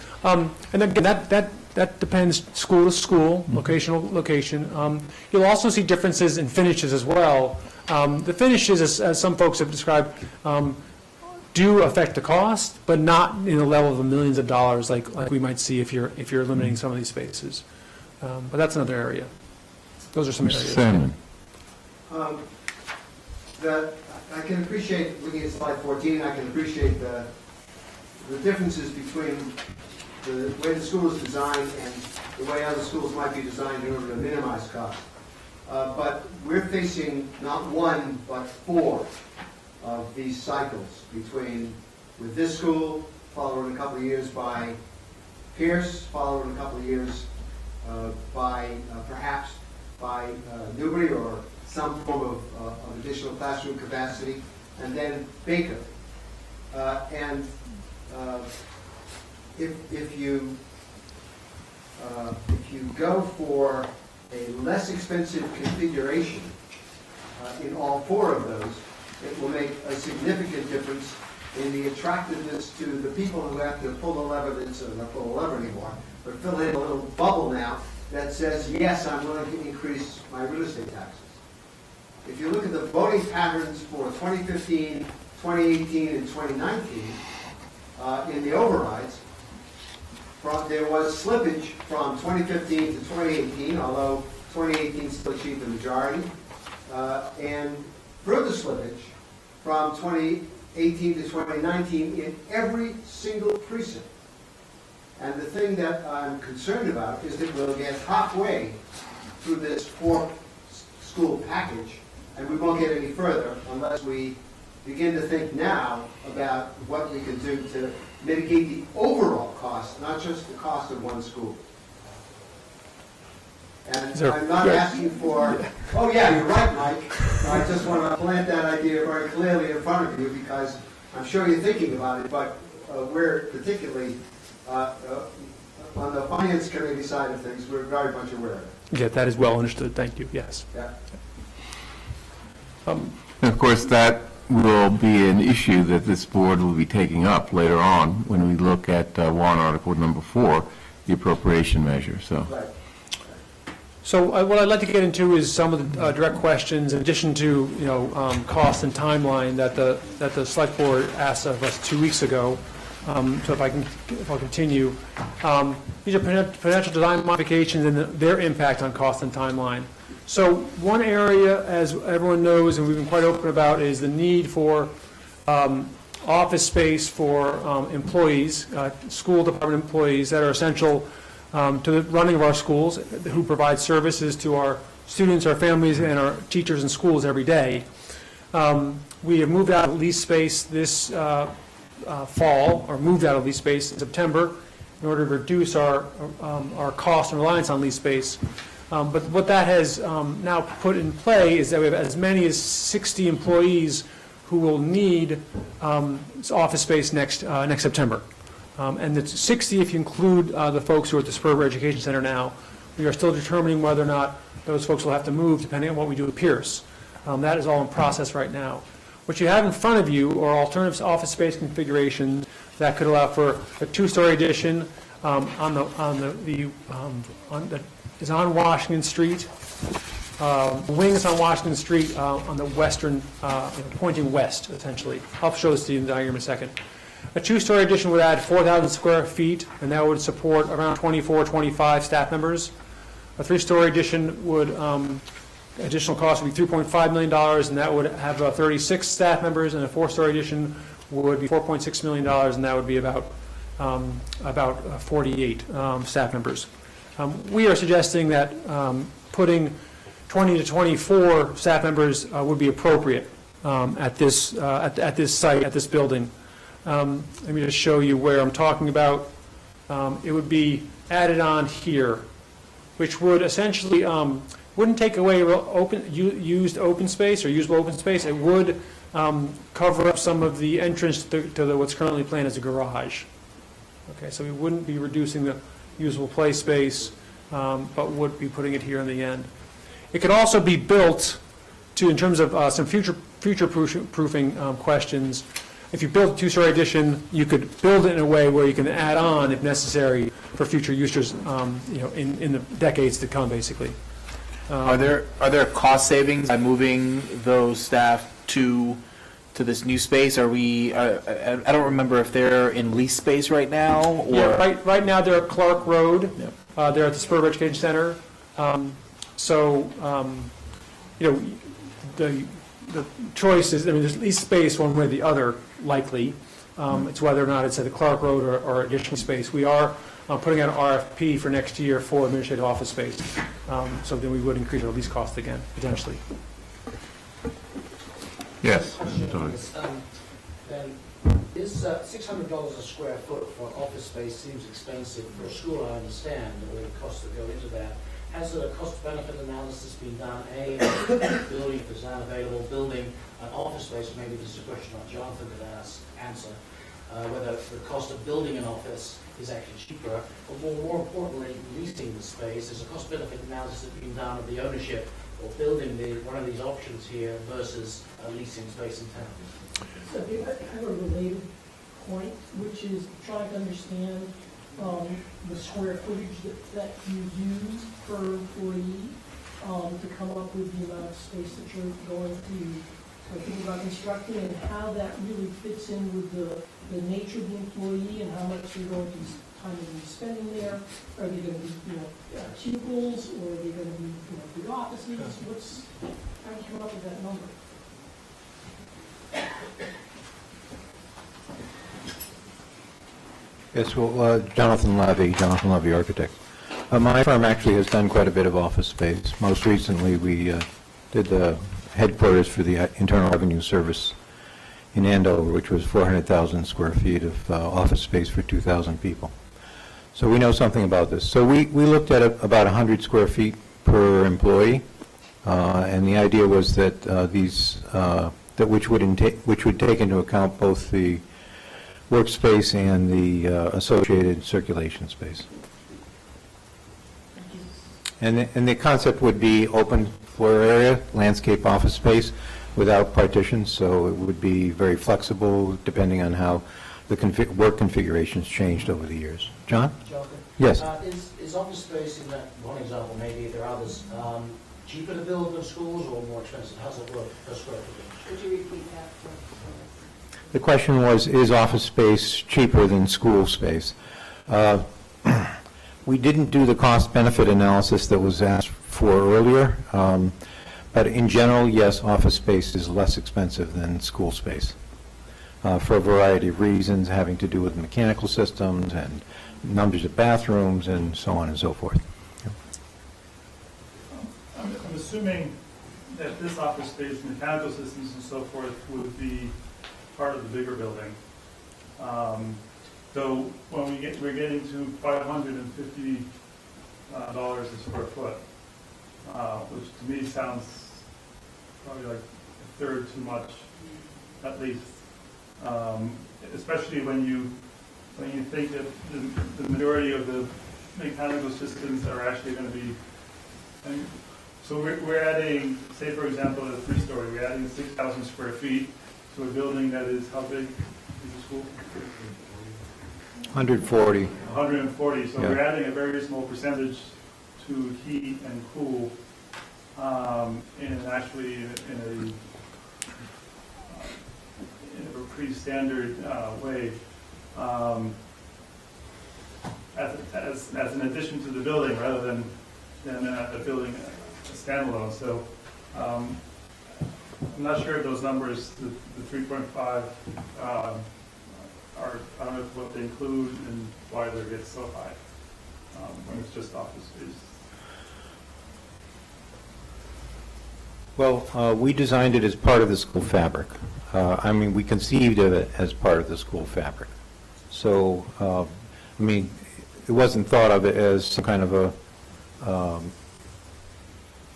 and again, that depends school to school, location. You'll also see differences in finishes as well. The finishes, as some folks have described, do affect the cost, but not in the level of the millions of dollars like we might see if you're eliminating some of these spaces. But that's another area. Those are some Mr. areas. Sandman. I can appreciate, looking at slide 14, I can appreciate the differences between the way the school is designed and the way other schools might be designed in order to minimize cost. But we're facing not one, but 4 of these cycles with this school, followed in a couple of years by Pierce, followed in a couple of years perhaps by Newbury or some form of additional classroom capacity, and then Baker. If you go for a less expensive configuration in all 4 of those, it will make a significant difference in the attractiveness to the people who have to pull the lever, not pull the lever anymore, but fill in a little bubble now that says, yes, I'm willing to increase my real estate taxes. If you look at the voting patterns for 2015, 2018, and 2019 in the overrides, there was slippage from 2015 to 2018, although 2018 still achieved the majority, and further slippage from 2018 to 2019 in every single precinct. And the thing that I'm concerned about is that we'll get halfway through this 4-school package, and we won't get any further unless we begin to think now about what we can do to mitigate the overall cost, not just the cost of one school. And I'm not asking for, oh yeah, you're right, Mike. I just want to plant that idea very clearly in front of you because I'm sure you're thinking about it, but we're particularly, on the finance committee side of things, we're very much aware of it. Yeah, that is well understood. Thank you. Yes. Yeah. And of course, that will be an issue that this board will be taking up later on when we look at warrant article number 4, the appropriation measure. So. Right. So what I'd like to get into is some of the direct questions, in addition to cost and timeline that the select board asked of us 2 weeks ago. So I'll continue. These are potential design modifications and their impact on cost and timeline. So one area, as everyone knows, and we've been quite open about, is the need for office space for employees, school department employees that are essential to the running of our schools, who provide services to our students, our families, and our teachers and schools every day. We have moved out of lease space this fall, or moved out of lease space in September, in order to reduce our cost and reliance on lease space. But what that has now put in play is that we have as many as 60 employees who will need office space next September. And it's 60 if you include the folks who are at the Sperber Education Center now. We are still determining whether or not those folks will have to move depending on what we do at Pierce. That is all in process right now. What you have in front of you are alternative office space configurations that could allow for a 2-story addition is on Washington Street. The wing is on Washington Street on the western, pointing west, essentially. I'll show this to you in the diagram in a second. A 2-story addition would add 4,000 square feet, and that would support around 24, 25 staff members. A 3-story addition would, additional cost would be $3.5 million, and that would have 36 staff members, and a 4-story addition would be $4.6 million, and that would be about 48 staff members. We are suggesting that putting 20 to 24 staff members would be appropriate at this site, at this building. Let me just show you where I'm talking about. It would be added on here, which would essentially wouldn't take away used open space or usable open space. It would cover up some of the entrance to what's currently planned as a garage. Okay, so we wouldn't be reducing the usable play space, but would be putting it here in the end. It could also be built in terms of some future-proofing questions. If you build a 2-story addition, you could build it in a way where you can add on, if necessary, for future users, in the decades to come, basically. Are there cost savings by moving those staff to this new space? Are we, I don't remember if they're in lease space right now, or? Yeah, right now they're at Clark Road. Yep. They're at the Spur Education Center. You know, the choice is, I mean, there's lease space one way or the other, likely. It's whether or not it's at the Clark Road or additional space. We are putting out an RFP for next year for administrative office space. So then we would increase our lease cost again, potentially. Yes. Then is $600 a square foot for office space seems expensive for a school, I understand, all the costs that go into that. Has a cost-benefit analysis been done? A, building, if there's not available, building an office space, maybe this is a question that Jonathan could answer, whether the cost of building an office is actually cheaper, or more importantly, leasing the space. There's a cost-benefit analysis that's been done of the ownership or building one of these options here versus leasing space in town. So I have a related point, which is trying to understand the square footage that you use per employee to come up with the amount of space that you're going to think about constructing, and how that really fits in with the nature of the employee and how much you're going to be spending there. Are they going to be, cubicles, or are they going to be, big offices? How do you come up with that number? Yes, well, Jonathan Levy, architect. My firm actually has done quite a bit of office space. Most recently, we did the headquarters for the Internal Revenue Service in Andover, which was 400,000 square feet of office space for 2,000 people. So we know something about this. So we looked at about 100 square feet per employee, and the idea was that which would take into account both the workspace and the associated circulation space. And the concept would be open floor area, landscape office space without partitions, so it would be very flexible depending on how the work configurations changed over the years. John? Jonathan? Yes. Is office space, in that one example, maybe if there are others, cheaper to build than schools or more expensive? How's it work per square foot? Could you repeat that? The question was, is office space cheaper than school space? We didn't do the cost-benefit analysis that was asked for earlier, but in general, yes, office space is less expensive than school space for a variety of reasons having to do with mechanical systems and numbers of bathrooms and so on and so forth. I'm assuming that this office space, mechanical systems and so forth, would be part of the bigger building. So when we're getting to $550 a square foot, which to me sounds probably like a third too much, at least. Especially when you think that the majority of the mechanical systems are actually going to be. And so we're adding, say for example, a 3-story, we're adding 6,000 square feet to a building that is how big is the school? 140. 140. So yeah. We're adding a very small percentage to heat and cool, in a pretty standard way, as an addition to the building rather than a building a standalone. So I'm not sure if those numbers, the 3.5, I don't know what they include and why they get so high when it's just office space. Well, we designed it as part of the school fabric. I mean, we conceived of it as part of the school fabric. So, I mean, it wasn't thought of it as some kind of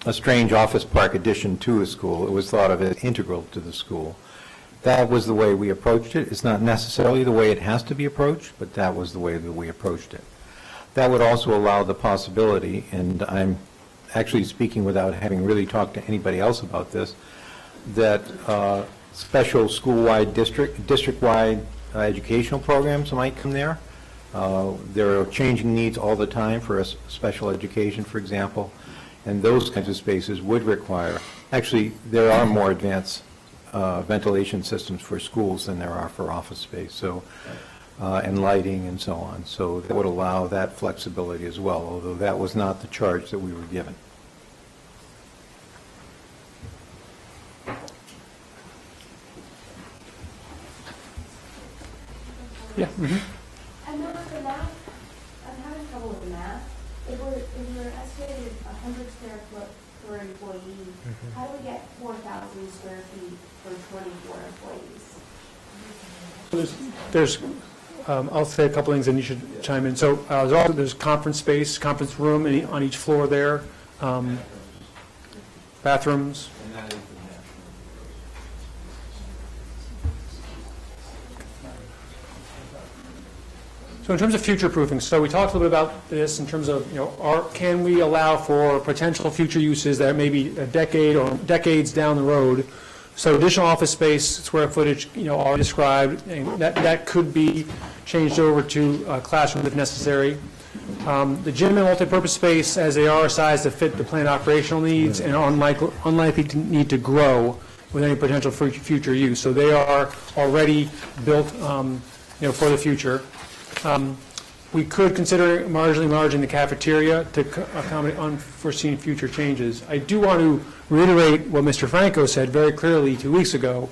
a strange office park addition to a school. It was thought of as integral to the school. That was the way we approached it. It's not necessarily the way it has to be approached, but that was the way that we approached it. That would also allow the possibility, and I'm actually speaking without having really talked to anybody else about this, that special school-wide, district-wide educational programs might come there. There are changing needs all the time for special education, for example, and those kinds of spaces would require, actually, there are more advanced ventilation systems for schools than there are for office space, so, and lighting and so on. So that would allow that flexibility as well, although that was not the charge that we were given. Yeah. And then with the math, I'm having trouble with the math. If we're estimated 100 square foot per employee, how do we get 4,000 square feet for 24 employees? I'll say a couple things and you should chime in. So there's conference space, conference room on each floor there, bathrooms. So in terms of future proofing, so we talked a little bit about this in terms of, can we allow for potential future uses that may be a decade or decades down the road? So additional office space, square footage, already described, and that could be changed over to classroom if necessary. The gym and multipurpose space, as they are sized to fit the planned operational needs and are unlikely to need to grow with any potential future use. So they are already built, for the future. We could consider marginally enlarging the cafeteria to accommodate unforeseen future changes. I do want to reiterate what Mr. Franco said very clearly 2 weeks ago,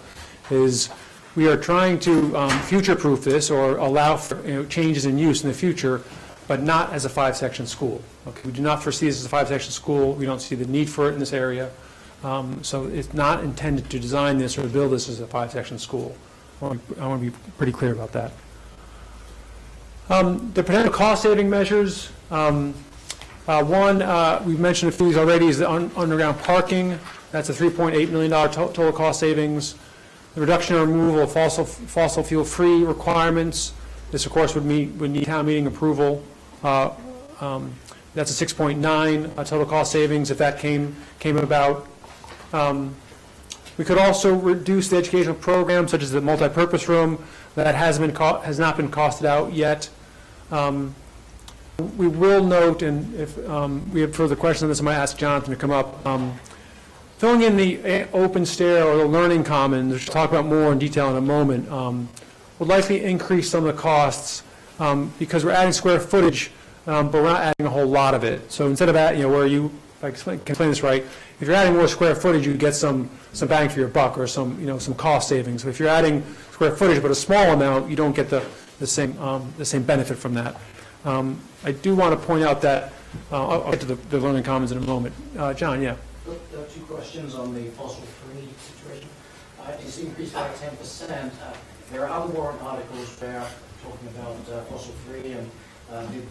is we are trying to future-proof this or allow for changes in use in the future, but not as a 5-section school. Okay, we do not foresee this as a 5-section school. We don't see the need for it in this area. So it's not intended to design this or build this as a 5-section school. I want to be pretty clear about that. The potential cost-saving measures, one, we've mentioned a few of these already, is the underground parking. That's a $3.8 million total cost savings. The reduction or removal of fossil fuel-free requirements. This, of course, would need town meeting approval. That's a 6.9 total cost savings if that came about. We could also reduce the educational programs, such as the multipurpose room, that has not been costed out yet. We will note, and if we have further questions on this, I might ask Jonathan to come up. Filling in the open stair or the learning commons, which we'll talk about more in detail in a moment, would likely increase some of the costs because we're adding square footage, but we're not adding a whole lot of it. So instead of where you, if I can explain this right, if you're adding more square footage, you get some bang for your buck or some cost savings. But if you're adding square footage but a small amount, you don't get the same benefit from that. I do want to point out that I'll get to the learning commons in a moment. John, yeah. There are two questions on the fossil-free situation. It's increased by 10%. There are other warrant articles where talking about fossil-free and the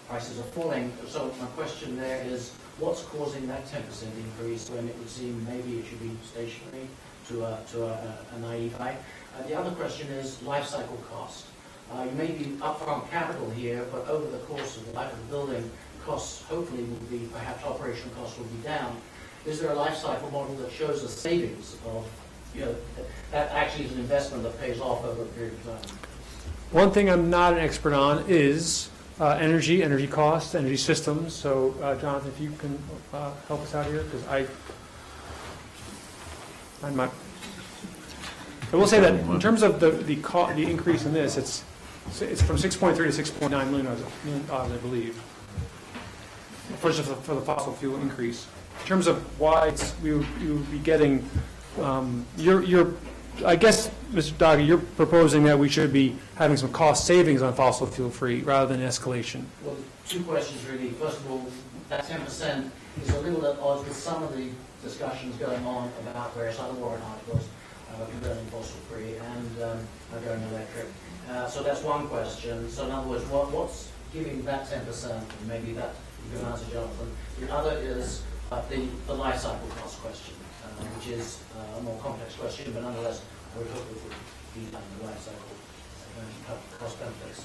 prices are falling. So my question there is, what's causing that 10% increase when it would seem maybe it should be stationary to a naive eye? The other question is life cycle cost. You may be upfront capital here, but over the course of the life of the building, costs hopefully will be, perhaps operational costs will be down. Is there a life cycle model that shows a savings of, that actually is an investment that pays off over a period of time? One thing I'm not an expert on is energy costs, energy systems. So, Jonathan, if you can help us out here, because I'm not. I will say that in terms of the increase in this, it's from 6.3 to 6.9 million, I believe, for the fossil fuel increase. In terms of why you would be getting, I guess, Mr. Doggy, you're proposing that we should be having some cost savings on fossil fuel free rather than escalation. Well, two questions really. First of all, that 10% is a little at odds with some of the discussions going on about various other warrant articles concerning fossil free and going electric. So that's one question. So in other words, what's giving that 10%? And maybe that you can answer, Jonathan. The other is the life cycle cost question, which is a more complex question, but nonetheless, I would hope it would be done in the life cycle cost benefits.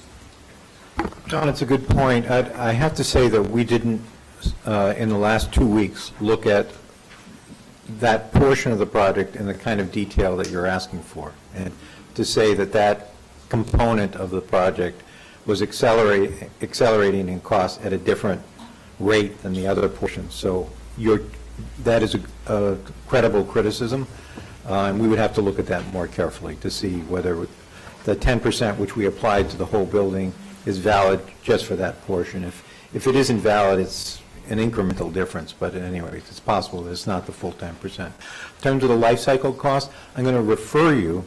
John, it's a good point. I have to say that we didn't, in the last 2 weeks, look at that portion of the project in the kind of detail that you're asking for. And to say that component of the project was accelerating in cost at a different rate than the other portions. So that is a credible criticism. And we would have to look at that more carefully to see whether the 10% which we applied to the whole building is valid just for that portion. If it isn't valid, it's an incremental difference, but at any rate, it's possible that it's not the full 10%. In terms of the life cycle cost, I'm going to refer you,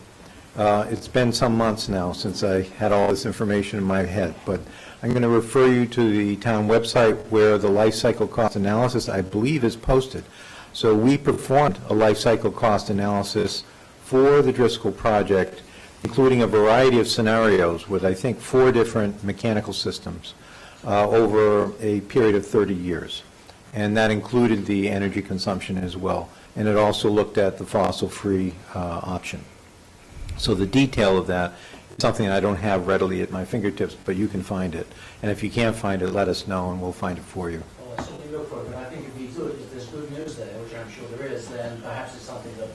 it's been some months now since I had all this information in my head, but I'm going to refer you to the town website where the life cycle cost analysis, I believe, is posted. So we performed a life cycle cost analysis for the Driscoll project, including a variety of scenarios with, I think, 4 different mechanical systems over a period of 30 years. And that included the energy consumption as well. And it also looked at the fossil-free option. So the detail of that is something I don't have readily at my fingertips, but you can find it. And if you can't find it, let us know and we'll find it for you. Well, I certainly look for it, but I think it'd be good, if there's good news there, which I'm sure there is, then perhaps it's something that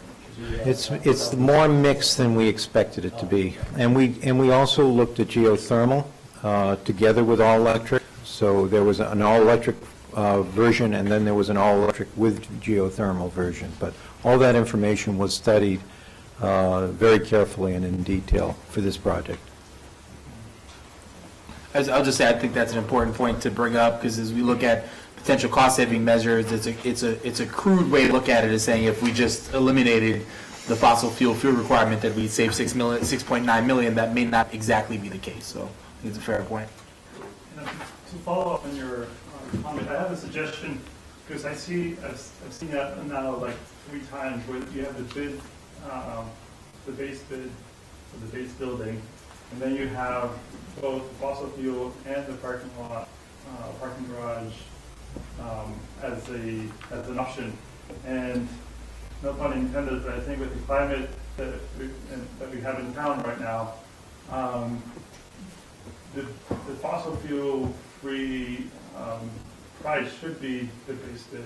It's more mixed than we expected it to be. And we also looked at geothermal together with all-electric. So there was an all-electric version, and then there was an all-electric with geothermal version. But all that information was studied very carefully and in detail for this project. I'll just say, I think that's an important point to bring up, because as we look at potential cost-saving measures, it's a crude way to look at it, as saying if we just eliminated the fossil fuel requirement that we'd save $6.9 million, that may not exactly be the case. So I think it's a fair point. To follow up on your comment, I have a suggestion, because I've seen that now like 3 times, where you have the bid, the base bid for the base building, and then you have both fossil fuel and the parking lot, parking garage as an option. And no pun intended, but I think with the climate that we have in town right now, the fossil fuel free price should be the base bid.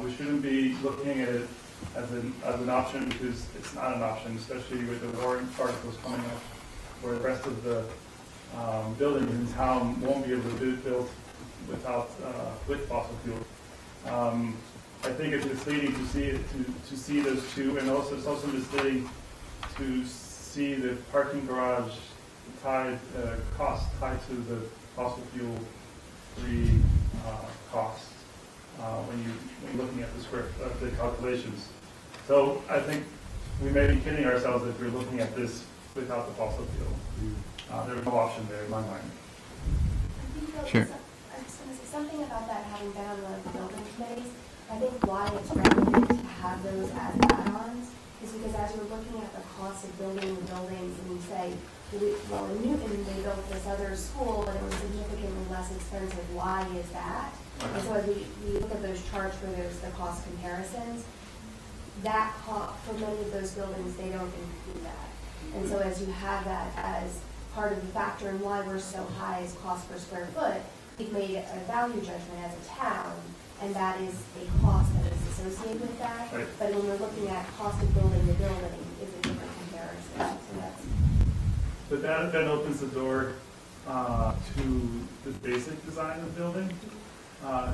We shouldn't be looking at it as an option, because it's not an option, especially with the warrant articles coming up, where the rest of the buildings in town won't be able to be built with fossil fuel. I think it's misleading to see those two, and also it's also misleading to see the parking garage cost tied to the fossil fuel free cost when you're looking at the calculations. So I think we may be kidding ourselves if we're looking at this without the fossil fuel. There's no option there in my mind. Sure. I was going to say something about that, having been on the building committees. I think why it's relevant to have those as add-ons is because as you're looking at the cost of building the buildings, and you say, well, in Newton, they built this other school, and it was significantly less expensive. Why is that? And so as we look at those charts where there's the cost comparisons, that for many of those buildings, they don't include that. And so as you have that as part of the factor in why we're so high as cost per square foot, we've made a value judgment as a town, and that is a cost that is associated with that. Right. But when we're looking at cost of building the building, it's a different comparison. So that's. But that then opens the door to the basic design of the building.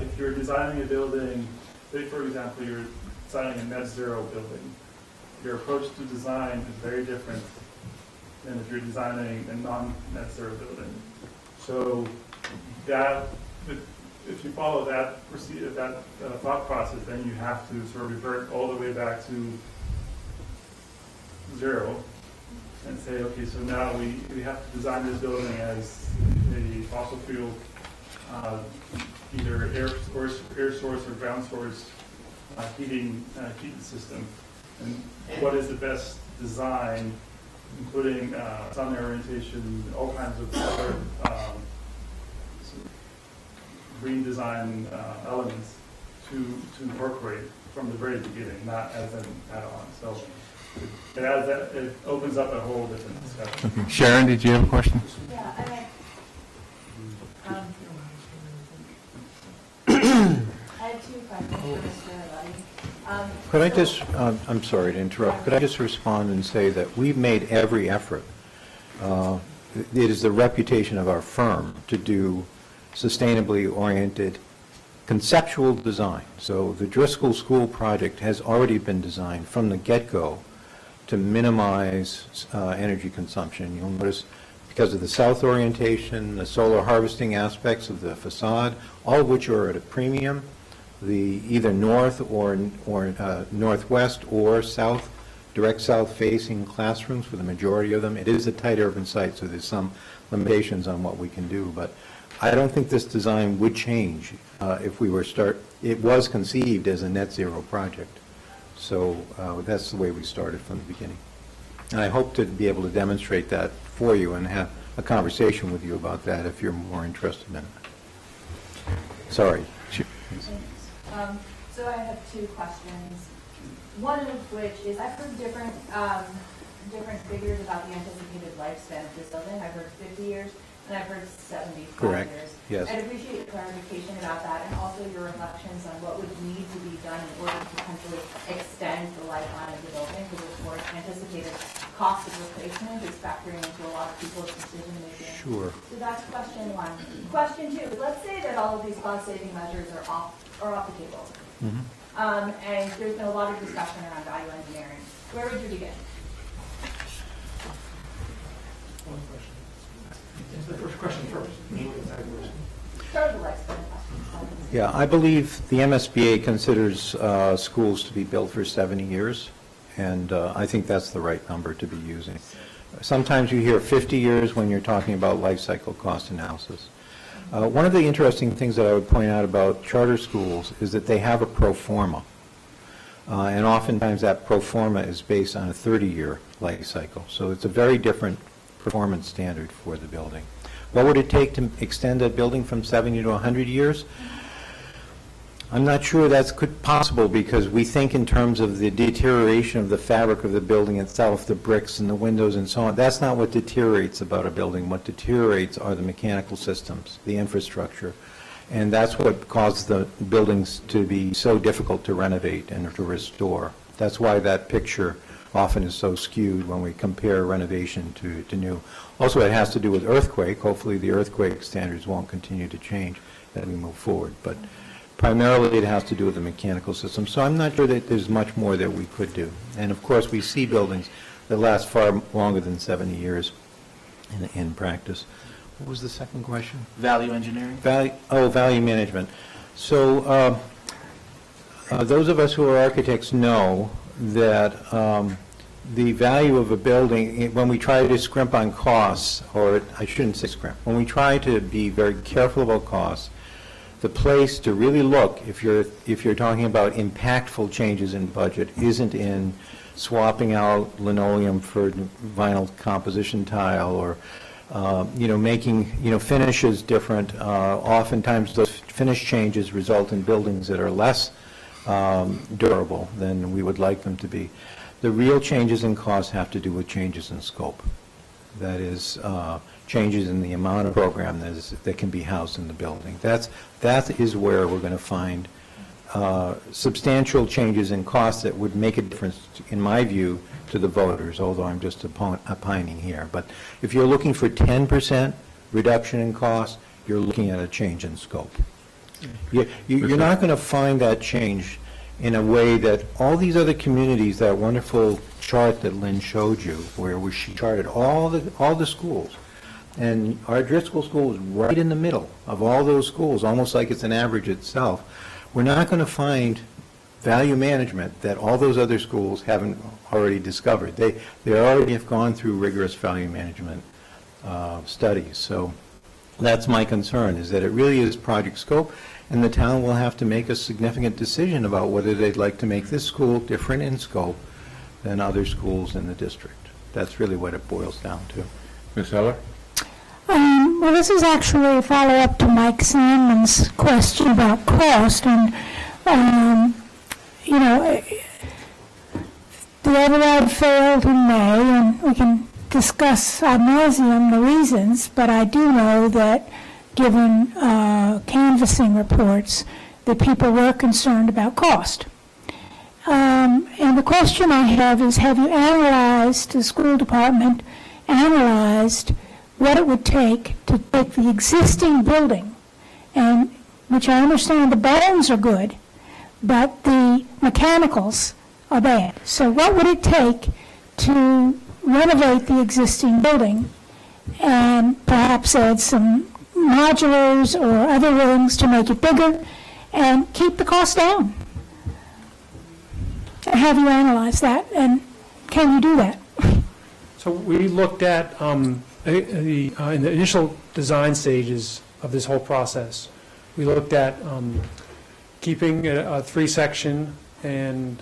If you're designing a building, say for example, you're designing a net zero building, your approach to design is very different than if you're designing a non-net zero building. So that, if you follow that thought process, then you have to sort of revert all the way back to zero and say, okay, so now we have to design this building as a fossil fuel, either air source or ground source heating system. And what is the best design, including sun orientation, all kinds of other green design elements to incorporate from the very beginning, not as an add-on. So it opens up a whole different discussion. Okay. Sharon, did you have a question? Yeah, I had 2 questions for Mr. Levy. Could I just, I'm sorry to interrupt, could I just respond and say that we've made every effort. It is the reputation of our firm to do sustainably oriented conceptual design. So the Driscoll School project has already been designed from the get-go to minimize energy consumption. You'll notice because of the south orientation, the solar harvesting aspects of the facade, all of which are at a premium, the either north or northwest or south, direct south-facing classrooms for the majority of them. It is a tight urban site, so there's some limitations on what we can do, but I don't think this design would change if we were it was conceived as a net zero project. So that's the way we started from the beginning. And I hope to be able to demonstrate that for you and have a conversation with you about that if you're more interested in it. Sorry. So I have two questions. One of which is I've heard different figures about the anticipated lifespan of this building. I've heard 50 years and I've heard 75 Correct. years. Yes. I'd appreciate your clarification about that and also your reflections on what would need to be done in order to potentially extend the lifeline of the building, because of course anticipated cost of replacement is factoring into a lot of people's decision making. Sure. So that's question one. Question two, let's say that all of these cost saving measures are off the table. Mm-hmm. And there's been a lot of discussion around value engineering. Where would you begin? One question. It's the first question first. Start with the lifespan question. Yeah, I believe the MSBA considers schools to be built for 70 years, and I think that's the right number to be using. Sometimes you hear 50 years when you're talking about life cycle cost analysis. One of the interesting things that I would point out about charter schools is that they have a pro forma. And oftentimes that pro forma is based on a 30-year life cycle. So it's a very different performance standard for the building. What would it take to extend a building from 70 to 100 years? I'm not sure that's possible because we think in terms of the deterioration of the fabric of the building itself, the bricks and the windows and so on. That's not what deteriorates about a building. What deteriorates are the mechanical systems, the infrastructure. And that's what caused the buildings to be so difficult to renovate and to restore. That's why that picture often is so skewed when we compare renovation to new. Also, it has to do with earthquake. Hopefully the earthquake standards won't continue to change as we move forward. But primarily it has to do with the mechanical system. So I'm not sure that there's much more that we could do. And of course, we see buildings that last far longer than 70 years in practice. What was the second question? Value engineering. Value management. So those of us who are architects know that the value of a building, when we try to scrimp on costs, or I shouldn't say scrimp, when we try to be very careful about costs, the place to really look, if you're talking about impactful changes in budget, isn't in swapping out linoleum for vinyl composition tile or making finishes different. Oftentimes those finish changes result in buildings that are less durable than we would like them to be. The real changes in cost have to do with changes in scope. That is, changes in the amount of program that can be housed in the building. That is where we're going to find substantial changes in costs that would make a difference, in my view, to the voters, although I'm just opining here. But if you're looking for 10% reduction in cost, you're looking at a change in scope. You're not going to find that change in a way that all these other communities, that wonderful chart that Lynn showed you, where she charted all the schools, and our Driscoll School is right in the middle of all those schools, almost like it's an average itself. We're not going to find value management that all those other schools haven't already discovered. They already have gone through rigorous value management studies. So that's my concern, is that it really is project scope, and the town will have to make a significant decision about whether they'd like to make this school different in scope than other schools in the district. That's really what it boils down to. Ms. Heller? Well, this is actually a follow-up to Mike Sandman's question about cost, and the override failed in May, and we can discuss ad nauseum the reasons, but I do know that given canvassing reports, that people were concerned about cost. And the question I have is, have you analyzed, the school department analyzed what it would take to take the existing building and which I understand the bones are good, but the mechanicals are bad. So what would it take to renovate the existing building and perhaps add some modulars or other wings to make it bigger and keep the cost down? Have you analyzed that, and can you do that? So we looked at, in the initial design stages of this whole process, we looked at keeping a three-section and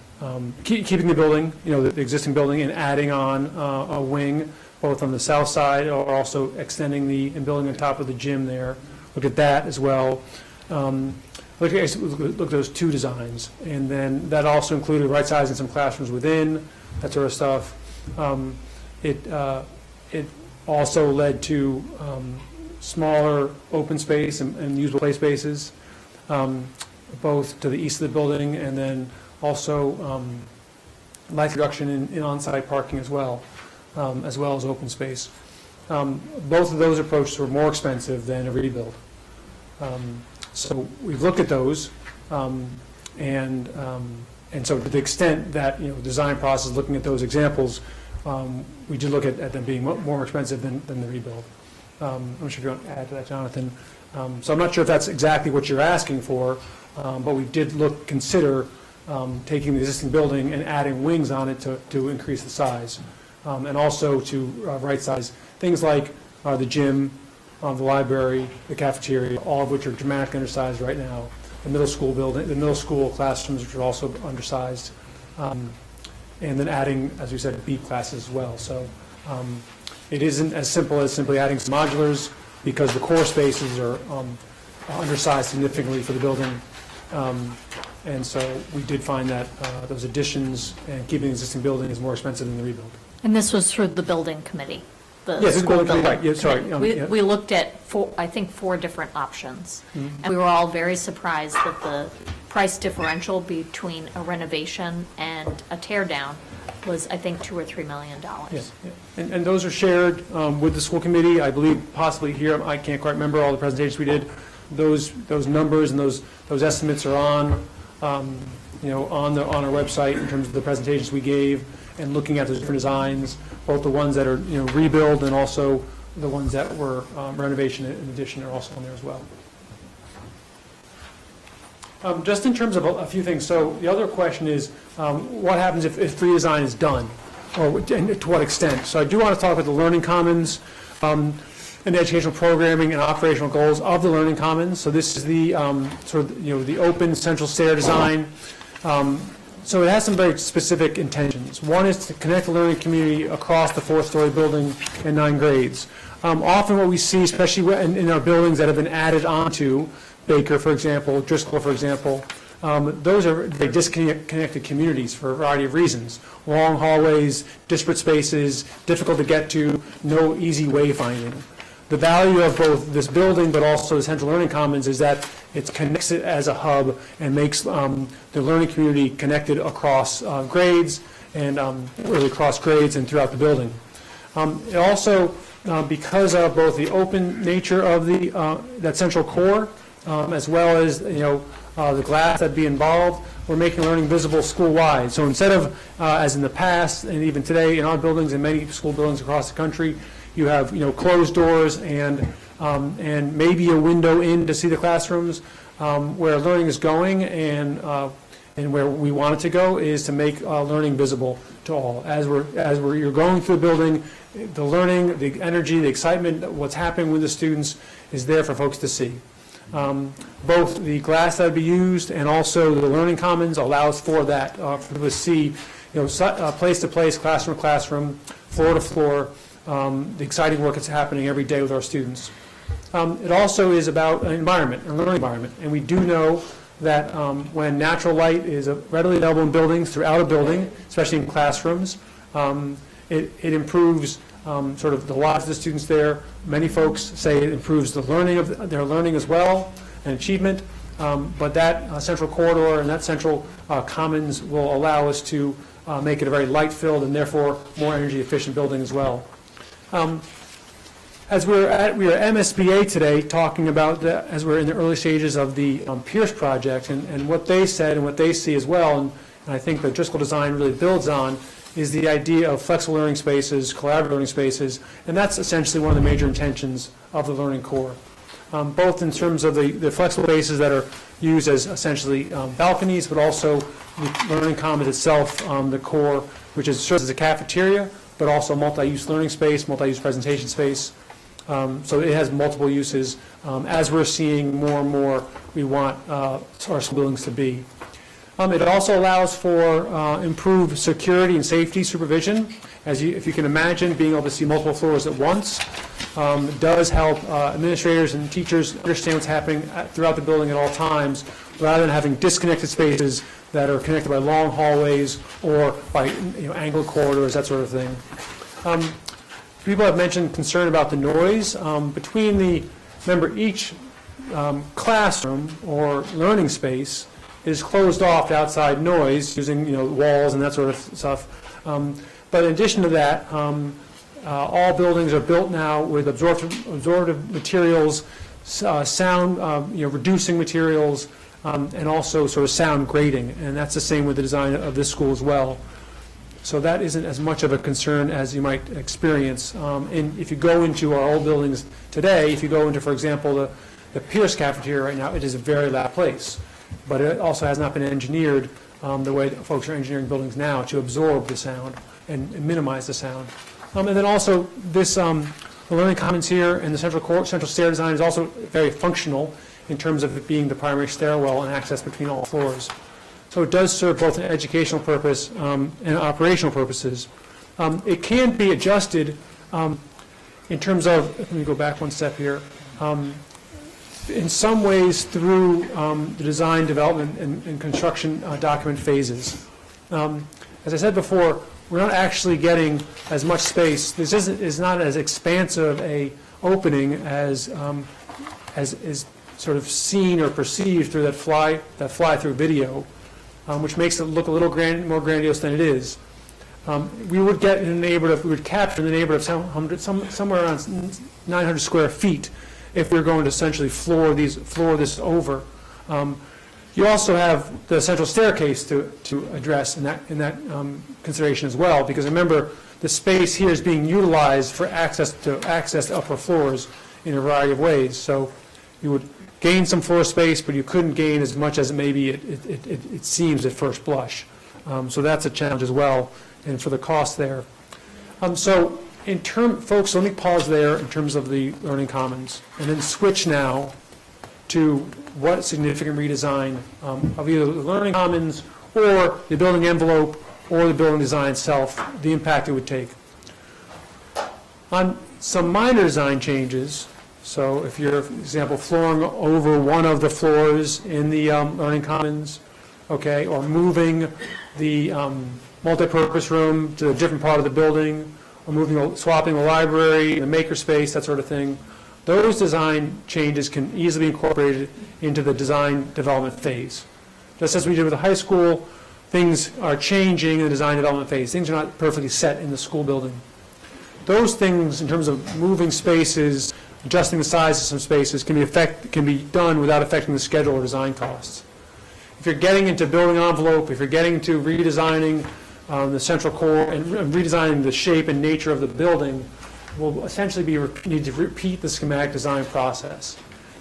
keeping the building, the existing building, and adding on a wing, both on the south side or also extending and building on top of the gym there. Look at that as well. Look at those two designs, and then that also included right-sizing some classrooms within, that sort of stuff. It also led to smaller open space and usable play spaces, both to the east of the building, and then also light reduction in on-site parking as well as open space. Both of those approaches were more expensive than a rebuild. So we've looked at those, and so to the extent that, design process, looking at those examples, we did look at them being more expensive than the rebuild. I'm not sure if you want to add to that, Jonathan. So I'm not sure if that's exactly what you're asking for, but we did consider taking the existing building and adding wings on it to increase the size, and also to right-size things like the gym, the library, the cafeteria, all of which are dramatically undersized right now. The middle school building, the middle school classrooms, which are also undersized, and then adding, as we said, B classes as well. So it isn't as simple as simply adding some modulars, because the core spaces are undersized significantly for the building. And so we did find that those additions and keeping the existing building is more expensive than the rebuild. And this was through the building committee? Yes, the building committee, right, yeah, sorry. We looked at four different options. Mm-hmm. And we were all very surprised that the price differential between a renovation and a tear down was, I think, $2 or $3 million. Yes, yeah. And those are shared with the school committee. I believe possibly here, I can't quite remember all the presentations we did. Those numbers and those estimates are on our website in terms of the presentations we gave, and looking at the different designs, both the ones that are rebuild and also the ones that were renovation and addition are also on there as well. Just in terms of a few things, so the other question is, what happens if redesign is done, or to what extent? So I do want to talk about the Learning Commons and the educational programming and operational goals of the Learning Commons. So this is the the open central stair design. So it has some very specific intentions. One is to connect the learning community across the fourth-story building in 9 grades. Often what we see, especially in our buildings that have been added onto, Baker, for example, Driscoll, for example, those are very disconnected communities for a variety of reasons. Long hallways, disparate spaces, difficult to get to, no easy wayfinding. The value of both this building but also the Central Learning Commons is that it connects it as a hub and makes the learning community connected across grades and really across grades and throughout the building. It also, because of both the open nature of that central core, as well as the glass that'd be involved, we're making learning visible school-wide. So instead of, as in the past and even today in our buildings and many school buildings across the country, you have closed doors and maybe a window in to see the classrooms. Where learning is going and where we want it to go is to make learning visible to all. As you're going through the building, the learning, the energy, the excitement, what's happening with the students is there for folks to see. Both the glass that would be used and also the Learning Commons allows for that, for people to see, place to place, classroom to classroom, floor to floor, the exciting work that's happening every day with our students. It also is about an environment, a learning environment, and we do know that when natural light is readily available in buildings, throughout a building, especially in classrooms, it improves sort of the lives of the students there. Many folks say it improves the learning of their learning as well and achievement, but that central corridor and that central commons will allow us to make it a very light-filled and therefore more energy-efficient building as well. As we were at MSBA today, talking about, as we're in the early stages of the Pierce project, and what they said and what they see as well, and I think that Driscoll Design really builds on, is the idea of flexible learning spaces, collaborative learning spaces, and that's essentially one of the major intentions of the Learning Core. Both in terms of the flexible spaces that are used as essentially balconies, but also the Learning Commons itself, the core, which serves as a cafeteria, but also multi-use learning space, multi-use presentation space. So it has multiple uses. As we're seeing more and more, we want our school buildings to be. It also allows for improved security and safety supervision. If you can imagine, being able to see multiple floors at once does help administrators and teachers understand what's happening throughout the building at all times, rather than having disconnected spaces that are connected by long hallways or by angled corridors, that sort of thing. People have mentioned concern about the noise. Remember, each classroom or learning space is closed off to outside noise using walls and that sort of stuff. But in addition to that, all buildings are built now with absorptive materials, sound, reducing materials, and also sort of sound grading. And that's the same with the design of this school as well. So that isn't as much of a concern as you might experience. If you go into our old buildings today, if you go into, for example, the Pierce cafeteria right now, it is a very loud place. But it also has not been engineered the way that folks are engineering buildings now to absorb the sound and minimize the sound. And then also this, the Learning Commons here and the central stair design is also very functional in terms of it being the primary stairwell and access between all floors. So it does serve both an educational purpose and operational purposes. It can be adjusted in terms of, let me go back one step here, in some ways through the design, development, and construction document phases. As I said before, we're not actually getting as much space. This is not as expansive a opening as is sort of seen or perceived through that fly-through video, which makes it look a little more grandiose than it is. We would get in the neighborhood we would capture in the neighborhood of somewhere around 900 square feet if we were going to essentially floor this over. You also have the central staircase to address in that consideration as well, because remember, the space here is being utilized for access to upper floors in a variety of ways. So you would gain some floor space, but you couldn't gain as much as maybe it seems at first blush. So that's a challenge as well, and for the cost there. So folks, let me pause there in terms of the Learning Commons, and then switch now to what significant redesign of either the Learning Commons or the building envelope or the building design itself, the impact it would take. On some minor design changes, so if you're, for example, flooring over one of the floors in the Learning Commons, okay, or moving the multipurpose room to a different part of the building, or swapping the library, the makerspace, that sort of thing, those design changes can easily be incorporated into the design development phase. Just as we did with the high school, things are changing in the design development phase. Things are not perfectly set in the school building. Those things, in terms of moving spaces, adjusting the size of some spaces, can be done without affecting the schedule or design costs. If you're getting into building envelope, if you're getting into redesigning the central core and redesigning the shape and nature of the building, will essentially need to repeat the schematic design process.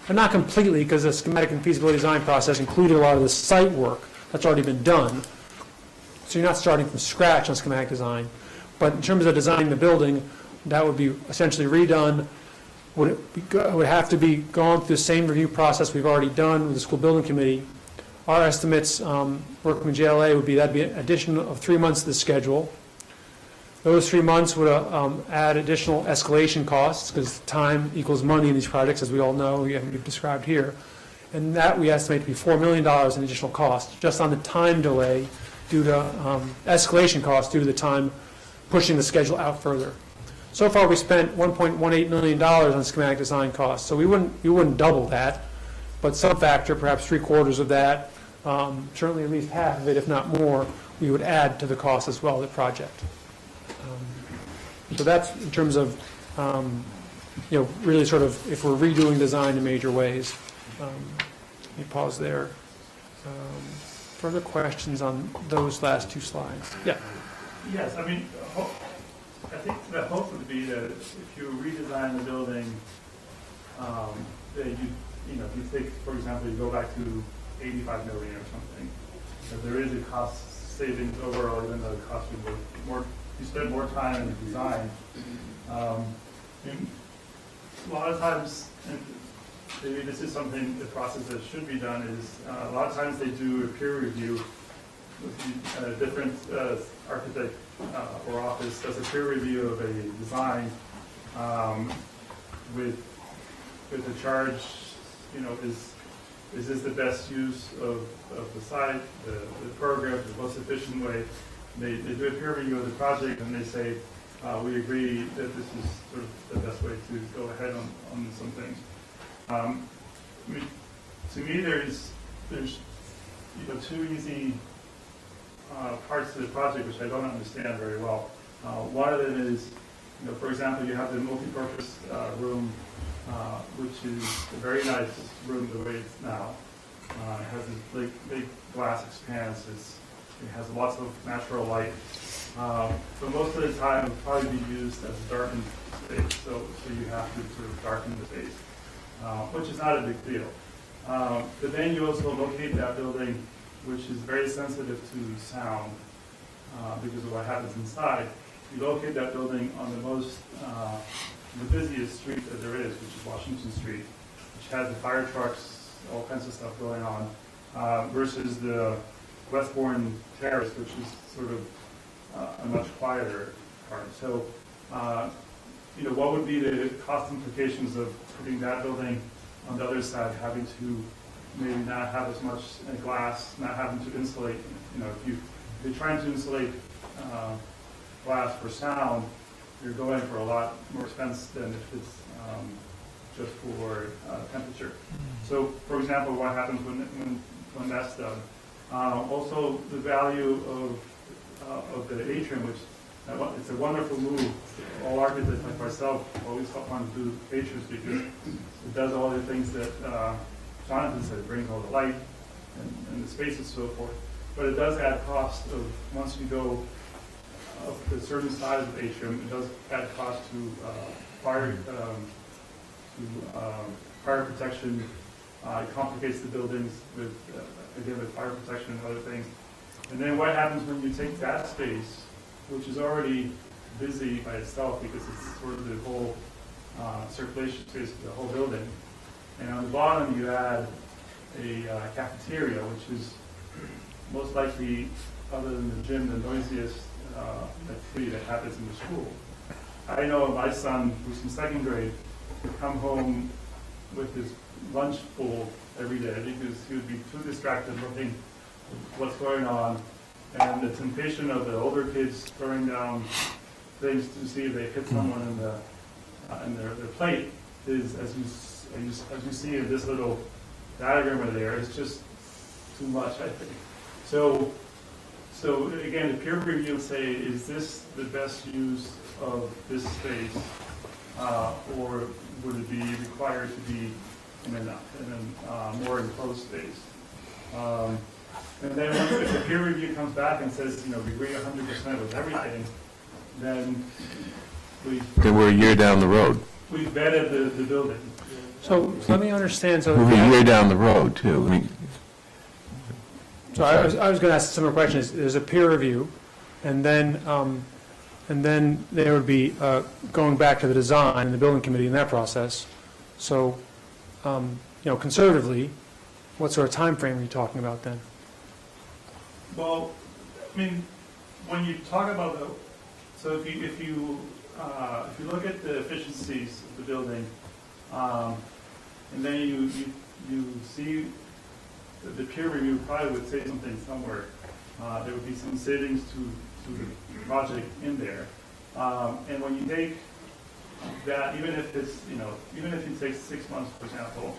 But not completely, because the schematic and feasibility design process included a lot of the site work that's already been done. So you're not starting from scratch on schematic design. But in terms of designing the building, that would be essentially redone. Would have to be gone through the same review process we've already done with the school building committee. Our estimates, working with JLA, would be that'd be an addition of 3 months to the schedule. Those 3 months would add additional escalation costs, because time equals money in these projects, as we all know, we've described here. And that we estimate to be $4 million in additional cost, just on the time delay due to escalation costs due to the time pushing the schedule out further. So far, we spent $1.18 million on schematic design costs, so we wouldn't double that, but some factor, perhaps 3/4 of that, certainly at least half of it, if not more, we would add to the cost as well of the project. So that's in terms of really sort of, if we're redoing design in major ways. Let me pause there. Further questions on those last two slides? Yeah. Yes, I mean, I think the hope would be that if you redesign the building, that if you think, for example, you go back to 85 million or something, that there is a cost savings overall, even though the cost would be more, you spend more time in the design. A lot of times, and maybe this is something, the process that should be done is, a lot of times they do a peer review with a different architect or office does a peer review of a design with a charge, is this the best use of the site, the program, the most efficient way? They do a peer review of the project and they say, we agree that this is sort of the best way to go ahead on some things. To me, there's two easy parts to the project which I don't understand very well. One of them is, for example, you have the multi-purpose room, which is a very nice room the way it's now. It has this big glass expanse. It has lots of natural light. But most of the time, it will probably be used as a darkened space, so you have to sort of darken the space, which is not a big deal. But then you also locate that building, which is very sensitive to sound because of what happens inside. You locate that building on the busiest street that there is, which is Washington Street, which has the fire trucks, all kinds of stuff going on, versus the Westbourne Terrace, which is sort of a much quieter part. So, what would be the cost implications of putting that building on the other side, having to maybe not have as much glass, not having to insulate? If you're trying to insulate glass for sound, you're going for a lot more expense than if it's just for temperature. So, for example, what happens when that's done? Also, the value of the atrium, which it's a wonderful move. All architects like myself always want to do atriums because it does all the things that Jonathan said. It brings all the light and the space and so forth. But it does add cost of, once you go up to a certain size of atrium, it does add cost to fire protection. It complicates the buildings with, again, with fire protection and other things. And then what happens when you take that space, which is already busy by itself because it's sort of the whole circulation space of the whole building, and on the bottom you add a cafeteria, which is most likely, other than the gym, the noisiest activity that happens in the school. I know my son, who's in second grade, would come home with his lunch full every day because he would be too distracted looking at what's going on, and the temptation of the older kids throwing down things to see if they hit someone in their plate is, as you see in this little diagram over there, it's just too much, I think. So again, the peer review would say, is this the best use of this space, or would it be required to be in a more enclosed space? And then if the peer review comes back and says, we agree 100% with everything, then we're a year down the road. we've vetted the building. So let me understand. So We're a year down the road, too. So I was going to ask a similar question. There's a peer review, and then there would be going back to the design and the building committee in that process. So, conservatively, what sort of time frame are you talking about then? Well, I mean, when you talk about so if you look at the efficiencies of the building, and then you see the peer review probably would say something somewhere. There would be some savings to the project in there, and when you take that, even if you take 6 months, for example,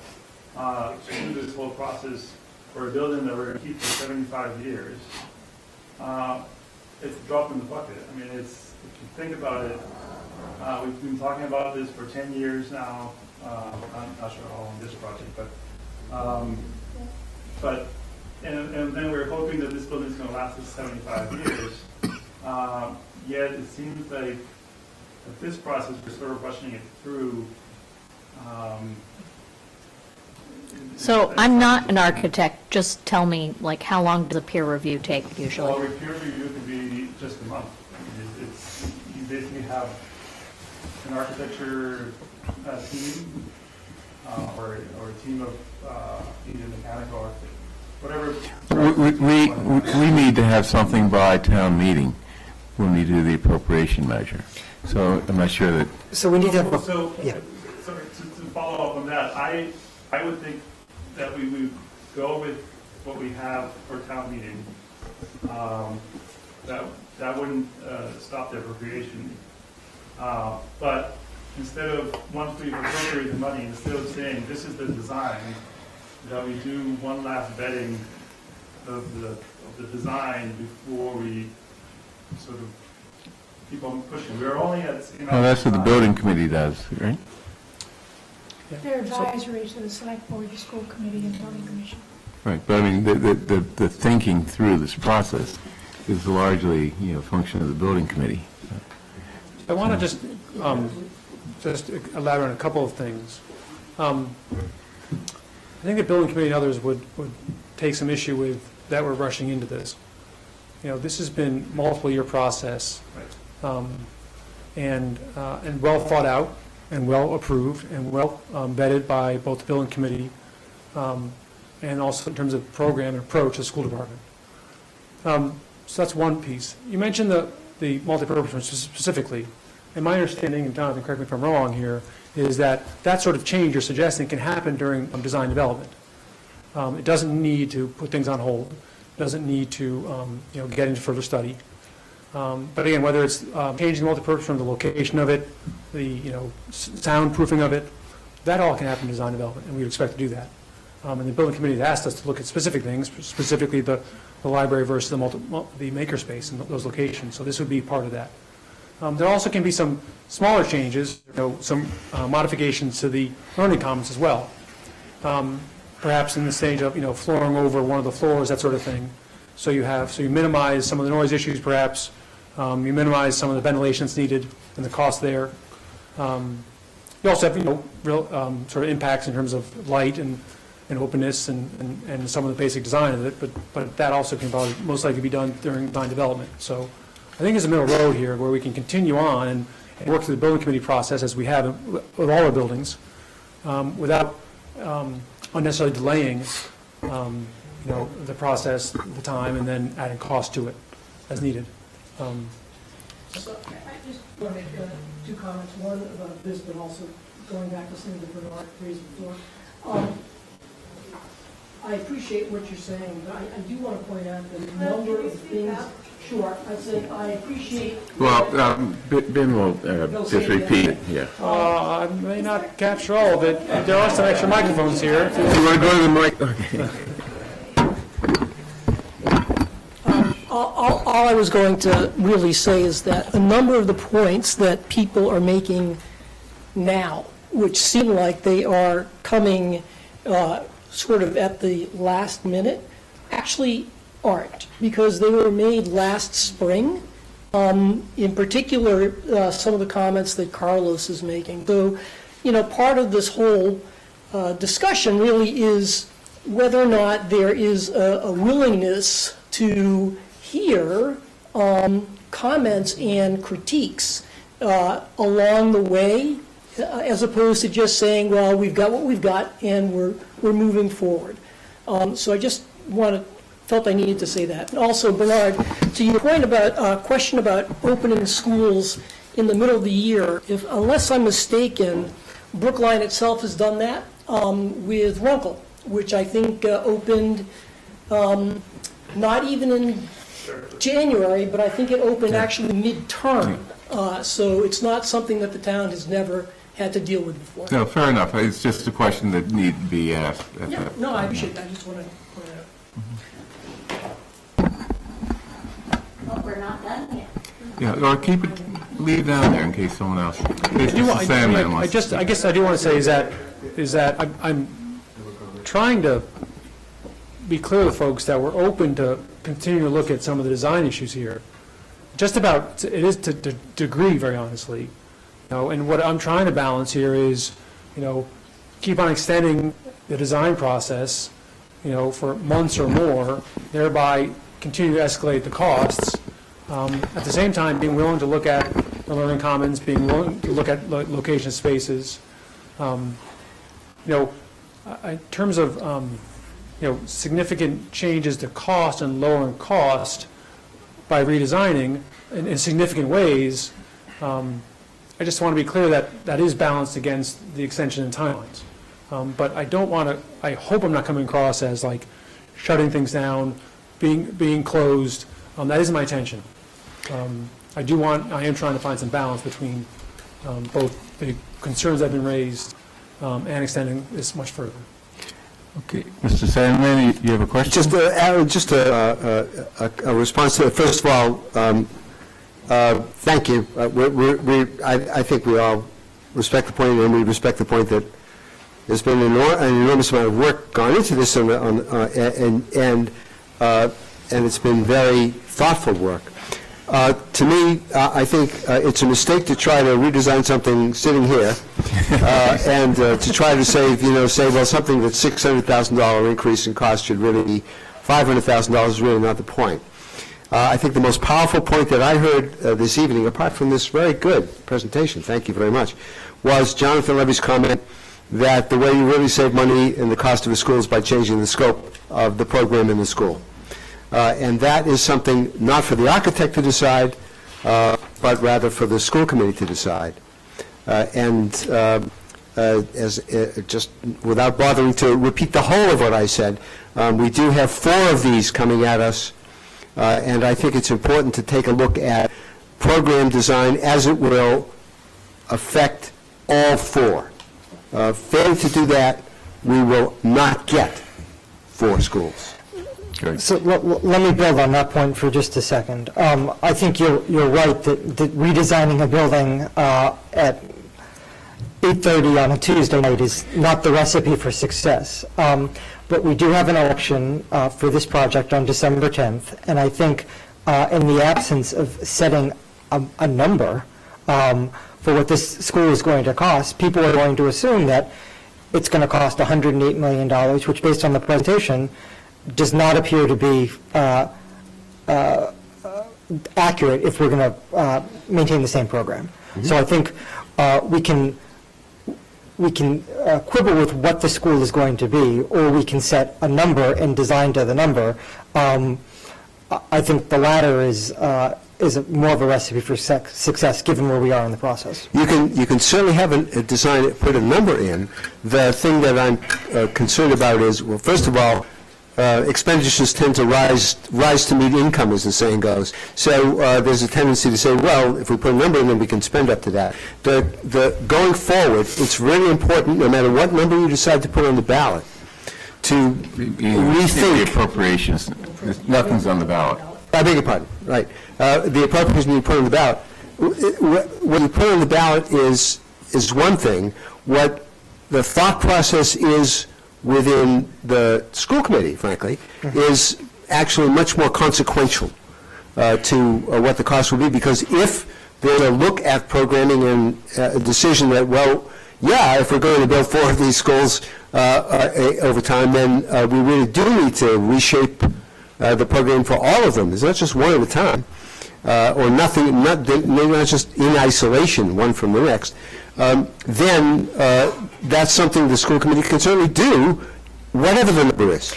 to do this whole process for a building that we're going to keep for 75 years, it's a drop in the bucket. I mean, if you think about it, We've been talking about this for 10 years now. I'm not sure how long this project, and then we're hoping that this building is going to last us 75 years. Yet it seems like at this process, we're sort of rushing it through. So I'm not an architect, just tell me, like, how long does a peer review take usually? Well, a peer review could be just a month. You basically have an architecture team, or a team of either mechanical or whatever. We need to have something by town meeting when we do the appropriation measure. So I'm not sure that. So we need to have, So, yeah. sorry, to follow up on that, I would think that we would go with what we have for town meeting. That wouldn't stop the appropriation. But instead of, once we've appropriated the money, instead of saying this is the design, that we do one last vetting of the design before we sort of keep on pushing. We're only at. Oh, that's what the building committee does, right? They're advisory to the select board, the school committee, and building commission. Right, but I mean, the thinking through this process is largely, function of the building committee. I want to just elaborate on a couple of things. I think the building committee and others would take some issue with that we're rushing into this. This has been a multiple-year process, and well thought out, and well approved, and well vetted by both the building committee, and also in terms of program and approach to the school department. So that's one piece. You mentioned the multipurpose room specifically, and my understanding, and Jonathan, correct me if I'm wrong here, is that sort of change you're suggesting can happen during design development. It doesn't need to put things on hold, doesn't need to get into further study. But again, whether it's changing the multipurpose room, the location of it, the soundproofing of it, that all can happen in design development, and we would expect to do that. And the building committee has asked us to look at specific things, specifically the library versus the makerspace in those locations. So this would be part of that. There also can be some smaller changes, some modifications to the learning commons as well. Perhaps in the stage of flooring over one of the floors, that sort of thing. So you minimize some of the noise issues, perhaps. You minimize some of the ventilation that's needed and the cost there. You also have real sort of impacts in terms of light and openness and some of the basic design of it, but that also can probably most likely be done during design development. So I think there's a middle road here where we can continue on and work through the building committee process as we have with all our buildings, without unnecessarily delaying the process, the time, and then adding cost to it as needed. So I just want to make two comments. One about this, but also going back to something that Bernard raised before. I appreciate what you're saying, but I do want to point out that a number of things. Sure, I said I appreciate. Well, Ben will just repeat it, yeah. I may not capture all of it. There are some extra microphones here. You want to go to the mic? Okay. All I was going to really say is that a number of the points that people are making now, which seem like they are coming sort of at the last minute, actually aren't, because they were made last spring. In particular, some of the comments that Carlos is making. So, part of this whole discussion really is whether or not there is a willingness to hear comments and critiques along the way, as opposed to just saying, well, we've got what we've got and we're moving forward. So I just felt I needed to say that. And also, Bernard, to your point about question about opening schools in the middle of the year, unless I'm mistaken, Brookline itself has done that with Runkle, which I think opened not even in January, but I think it opened actually mid-term. So it's not something that the town has never had to deal with before. No, fair enough. It's just a question that need to be asked. Yeah, no, I appreciate that. I just want to point it out. Well, we're not done yet. Yeah, or keep it, leave down there in case someone else, in case Mr. Sandman wants to. I guess I do want to say is that I'm trying to be clear with folks that we're open to continue to look at some of the design issues here. Just about, it is to degree, very honestly. You know, and what I'm trying to balance here is, you know, keep on extending the design process, you know, for months or more, thereby continue to escalate the costs. At the same time, being willing to look at the learning commons, being willing to look at location spaces. You know, in terms of, you know, significant changes to cost and lowering cost by redesigning in significant ways, I just want to be clear that that is balanced against the extension in timelines. But I don't want to, I hope I'm not coming across as like shutting things down, being closed. That isn't my intention. I am trying to find some balance between both the concerns that have been raised and extending this much further. Okay, Mr. Sandman, you have a question? Just a response to it. First of all, thank you. I think we all respect the point, and we respect the point that there's been an enormous amount of work gone into this, and it's been very thoughtful work. To me, I think it's a mistake to try to redesign something sitting here, and to try to say, well, something that's $600,000 increase in cost should really be $500,000 is really not the point. I think the most powerful point that I heard this evening, apart from this very good presentation, thank you very much, was Jonathan Levy's comment that the way you really save money in the cost of a school is by changing the scope of the program in the school. And that is something not for the architect to decide, but rather for the school committee to decide. Just without bothering to repeat the whole of what I said, we do have 4 of these coming at us, and I think it's important to take a look at program design as it will affect all 4. Failing to do that, we will not get 4 schools. So let me build on that point for just a second. I think you're right that redesigning a building at 8:30 on a Tuesday night is not the recipe for success. But we do have an election for this project on December 10th, and I think in the absence of setting a number for what this school is going to cost, people are going to assume that it's going to cost $108 million, which based on the presentation does not appear to be accurate if we're going to maintain the same program. Mm-hmm. So I think we can quibble with what the school is going to be, or we can set a number and design to the number. I think the latter is more of a recipe for success, given where we are in the process. You can certainly have a design, put a number in. The thing that I'm concerned about is, well, first of all, expenditures tend to rise to meet income, as the saying goes. So there's a tendency to say, well, if we put a number in, then we can spend up to that. Going forward, it's really important, no matter what number you decide to put on the ballot, to rethink. The appropriations, nothing's on the ballot. I beg your pardon, right. The appropriation you put on the ballot, what you put on the ballot is one thing. What the thought process is within the school committee, frankly, is actually much more consequential to what the cost will be, because if there's a look at programming and a decision that, well, yeah, if we're going to build 4 of these schools over time, then we really do need to reshape the program for all of them. It's not just one at a time, or nothing, maybe not just in isolation, one from the next. Then that's something the school committee can certainly do, whatever the number is.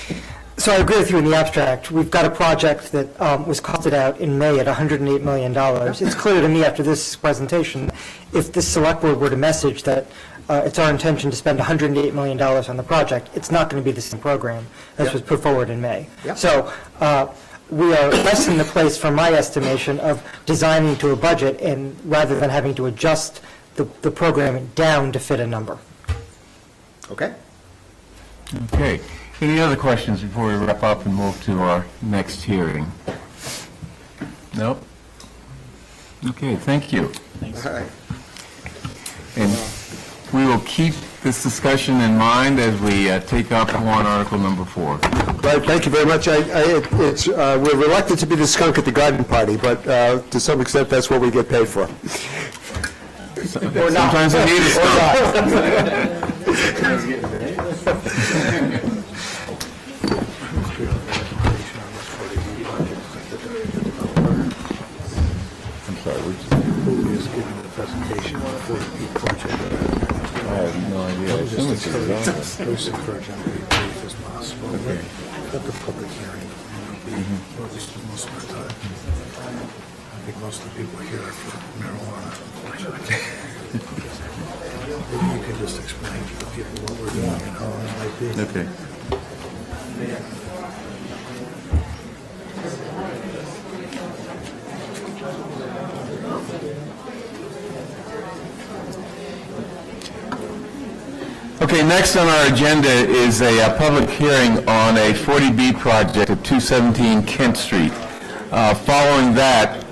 So I agree with you in the abstract. We've got a project that was costed out in May at $108 million. It's clear to me after this presentation, if this select board were to message that it's our intention to spend $108 million on the project, it's not going to be the same program as was put forward in May. Yep. So we are less in the place, from my estimation, of designing to a budget, and rather than having to adjust the program down to fit a number. Okay. Okay. Any other questions before we wrap up and move to our next hearing? Nope. Okay, thank you. All right. And we will keep this discussion in mind as we take up warrant article number 4. Right, thank you very much. We're reluctant to be the skunk at the garden party, but to some extent, that's what we get paid for. Or not. Sometimes we need a I'm sorry, who is giving the presentation on the 40B project? I have no idea. I assume it's just encourage them to be brief as possible. Okay. At the public hearing, or at least most of the time. I think most of the people here are for marijuana, unfortunately. Maybe you could just explain to the people what we're doing and how it might be. Okay. Okay, next on our agenda is a public hearing on a 40B project at 217 Kent Street. Following that,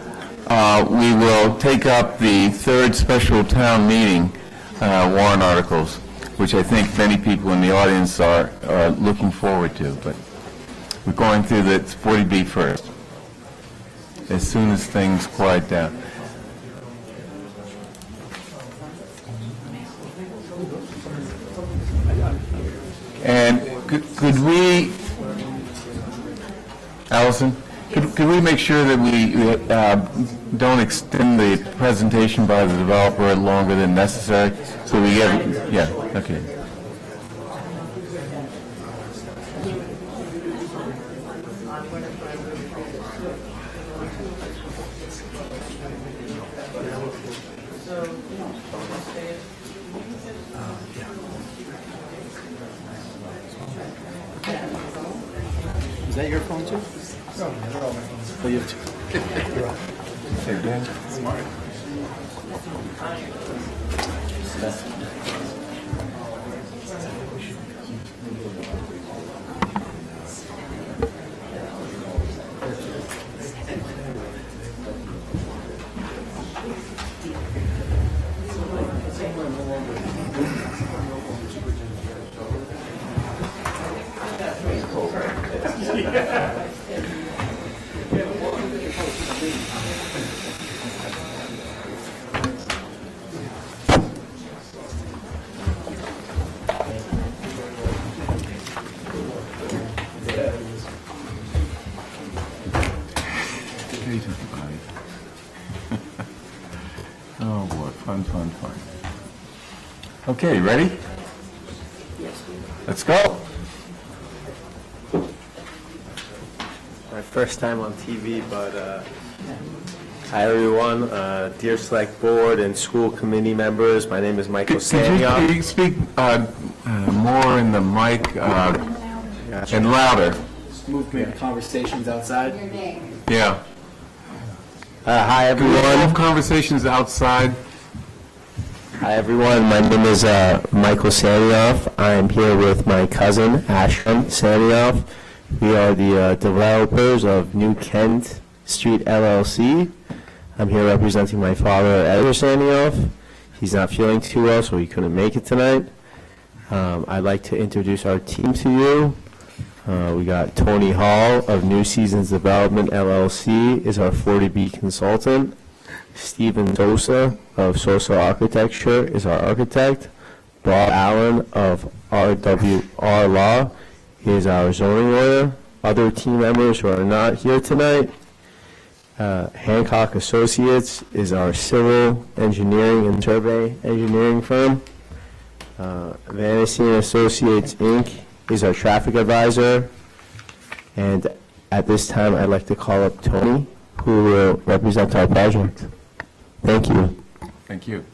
we will take up the third special town meeting warrant articles, which I think many people in the audience are looking forward to. But we're going through the 40B first, as soon as things quiet down. And could we, Allison, could we make sure that we don't extend the presentation by the developer longer than necessary? So we get, yeah, okay. Is that your phone too? No, they're all my phones. Oh, you have two. Hey, Dan. Smart. Oh, boy, fun, fun, fun. Okay, ready? Let's go. My first time on TV, but hi everyone, dear select board and school committee members. My name is Michael Sanyoff. Could you speak more in the mic and louder? Movement conversations outside. Yeah. Hi Can we everyone. have conversations outside? Hi everyone. My name is Michael Sanyoff. I am here with my cousin Ashram Sanyoff. We are the developers of New Kent Street LLC. I'm here representing my father, Edward Sanyoff. He's not feeling too well, so he couldn't make it tonight. I'd like to introduce our team to you. We got Tony Hall of New Seasons Development LLC is our 40B consultant. Stephen Sosa of Sosa Architecture is our architect. Bob Allen of RWR Law is our zoning lawyer. Other team members who are not here tonight, Hancock Associates is our civil engineering and survey engineering firm. Vanessine Associates, Inc. is our traffic advisor. And at this time, I'd like to call up Tony, who will represent our project. Thank you. Thank you.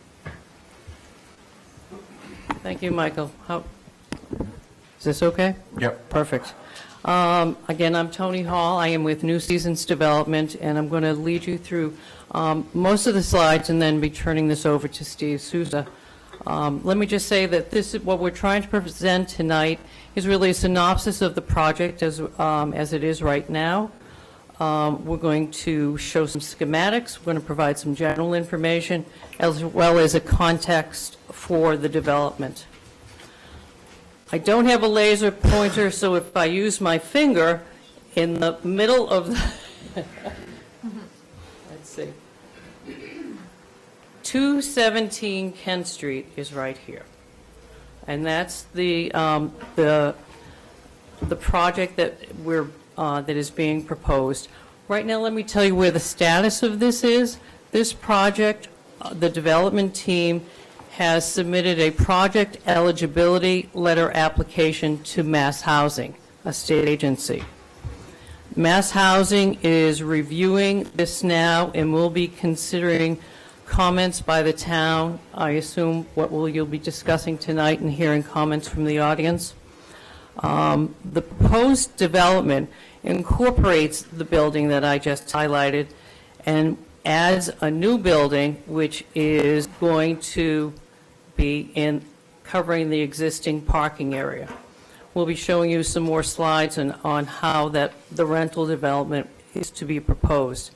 Thank you, Michael. Is this okay? Yep. Perfect. Again, I'm Tony Hall. I am with New Seasons Development, and I'm going to lead you through most of the slides and then be turning this over to Steve Sousa. Let me just say that this is what we're trying to present tonight is really a synopsis of the project as it is right now. We're going to show some schematics. We're going to provide some general information as well as a context for the development. I don't have a laser pointer, so if I use my finger in the middle of the let's see. 217 Kent Street is right here. And that's the project that is being proposed. Right now, let me tell you where the status of this is. This project, the development team has submitted a project eligibility letter application to Mass Housing, a state agency. Mass Housing is reviewing this now and will be considering comments by the town. I assume what you'll be discussing tonight and hearing comments from the audience. The proposed development incorporates the building that I just highlighted and adds a new building which is going to be covering the existing parking area. We'll be showing you some more slides on how the rental development is to be proposed.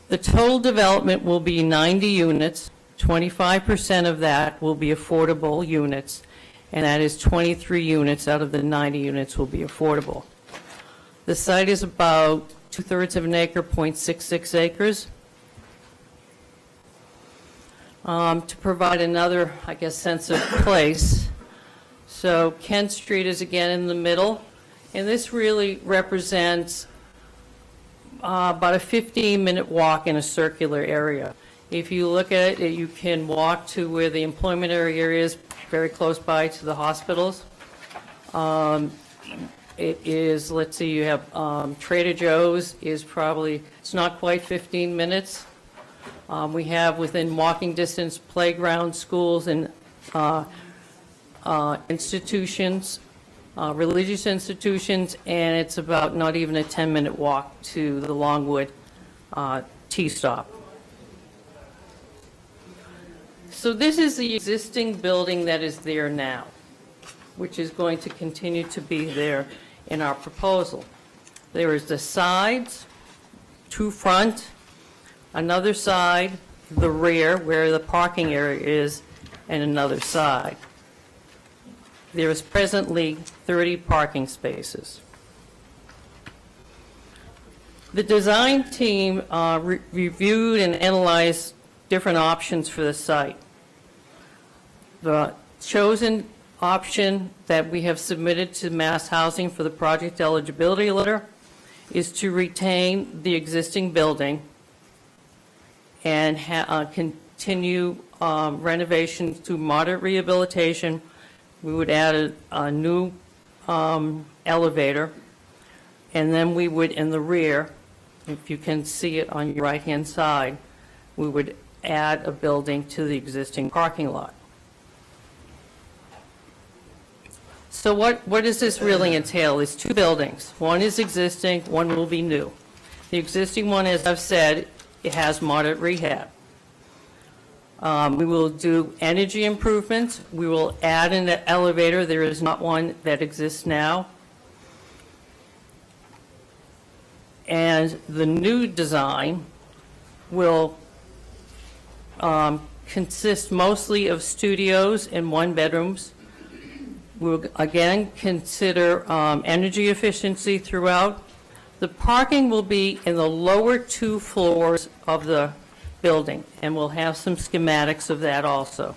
The total development will be 90 units. 25% of that will be affordable units, and that is 23 units out of the 90 units will be affordable. The site is about 2/3 of an acre, 0.66 acres. To provide another, I guess, sense of place. So Kent Street is again in the middle, and this really represents about a 15-minute walk in a circular area. If you look at it, you can walk to where the employment area is, very close by to the hospitals. It is, let's see, you have Trader Joe's is probably, it's not quite 15 minutes. We have within walking distance playground, schools, and institutions, religious institutions, and it's about not even a 10-minute walk to the Longwood T-stop. So this is the existing building that is there now, which is going to continue to be there in our proposal. There is the sides, two front, another side, the rear where the parking area is, and another side. There is presently 30 parking spaces. The design team reviewed and analyzed different options for the site. The chosen option that we have submitted to Mass Housing for the project eligibility letter is to retain the existing building and continue renovation through moderate rehabilitation. We would add a new elevator, and then we would, in the rear, if you can see it on your right-hand side, we would add a building to the existing parking lot. So what does this really entail? It's two buildings. One is existing, one will be new. The existing one, as I've said, it has moderate rehab. We will do energy improvements. We will add an elevator. There is not one that exists now. And the new design will consist mostly of studios and one-bedrooms. We'll again consider energy efficiency throughout. The parking will be in the lower 2 floors of the building, and we'll have some schematics of that also.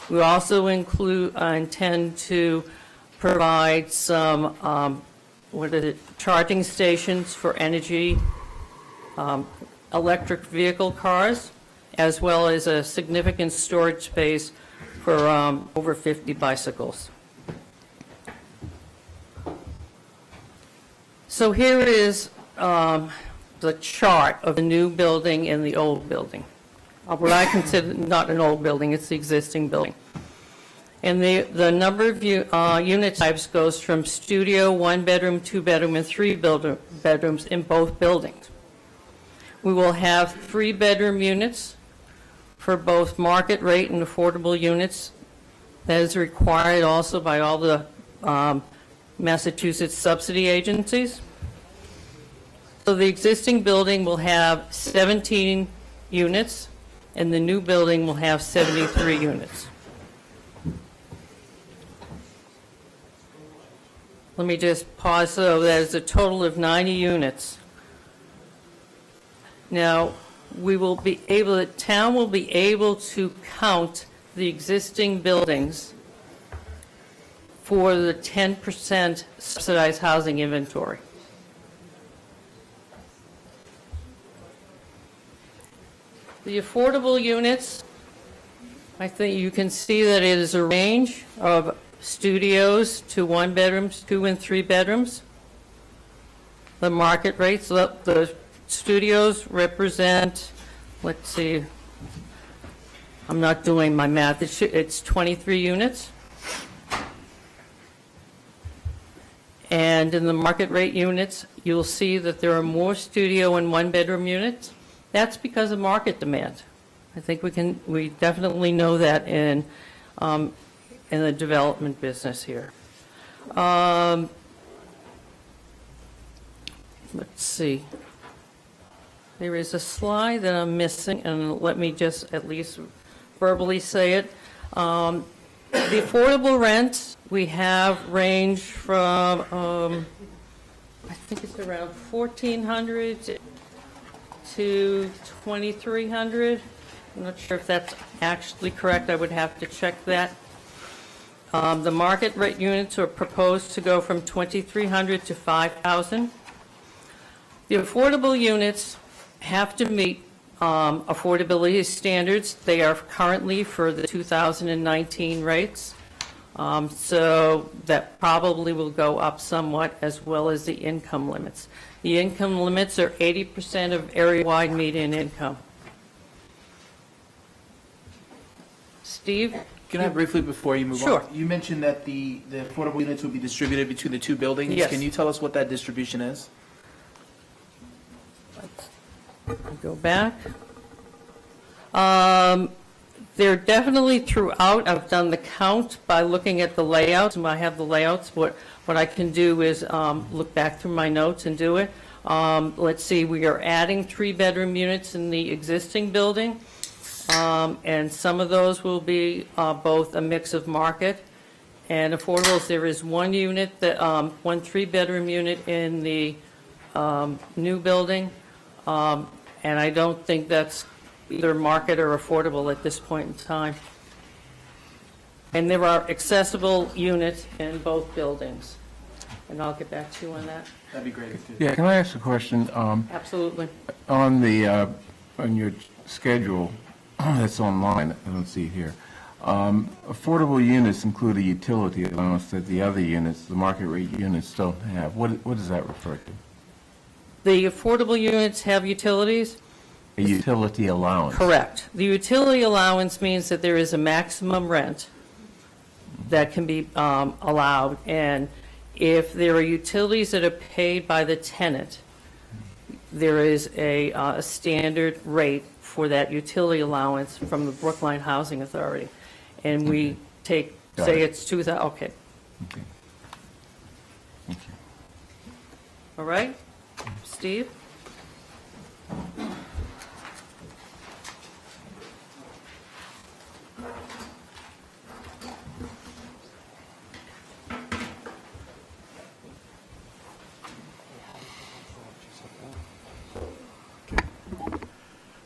We also intend to provide some charging stations for energy electric vehicle cars, as well as a significant storage space for over 50 bicycles. So here is the chart of the new building and the old building. What I consider not an old building, it's the existing building. And the number of unit types goes from studio, 1-bedroom, 2-bedroom, and 3-bedrooms in both buildings. We will have 3-bedroom units for both market rate and affordable units. That is required also by all the Massachusetts subsidy agencies. So the existing building will have 17 units, and the new building will have 73 units. Let me just pause, so that is a total of 90 units. Now, the town will be able to count the existing buildings for the 10% subsidized housing inventory. The affordable units, I think you can see that it is a range of studios to 1 bedrooms, 2 and 3 bedrooms. The market rates, the studios represent, let's see, I'm not doing my math, it's 23 units. And in the market rate units, you'll see that there are more studio and 1-bedroom units. That's because of market demand. I think we definitely know that in the development business here. Let's see. There is a slide that I'm missing, and let me just at least verbally say it. The affordable rents we have range from, I think it's around $1,400 to $2,300. I'm not sure if that's actually correct. I would have to check that. The market rate units are proposed to go from $2,300 to $5,000. The affordable units have to meet affordability standards. They are currently for the 2019 rates. So that probably will go up somewhat, as well as the income limits. The income limits are 80% of area-wide median income. Steve? Can I briefly, before you move Sure. on? You mentioned that the affordable units will be distributed between the 2 buildings. Yes. Can you tell us what that distribution is? Go back. They're definitely throughout. I've done the count by looking at the layouts, and I have the layouts. What I can do is look back through my notes and do it. Let's see, we are adding 3-bedroom units in the existing building, and some of those will be both a mix of market and affordables. There is 1 unit, that 1 3-bedroom unit in the new building, and I don't think that's either market or affordable at this point in time. And there are accessible units in both buildings. And I'll get back to you on that. That'd be great. Yeah, can I ask a question? Absolutely. On your schedule that's online, I don't see it here, affordable units include a utility allowance that the other units, the market rate units, don't have. What does that refer to? The affordable units have utilities? A utility allowance? Correct. The utility allowance means that there is a maximum rent that can be allowed, and if there are utilities that are paid by the tenant, there is a standard rate for that utility allowance from the Brookline Housing Authority, and we take, say it's 2,000, okay. Okay. Thank you. All right? Steve?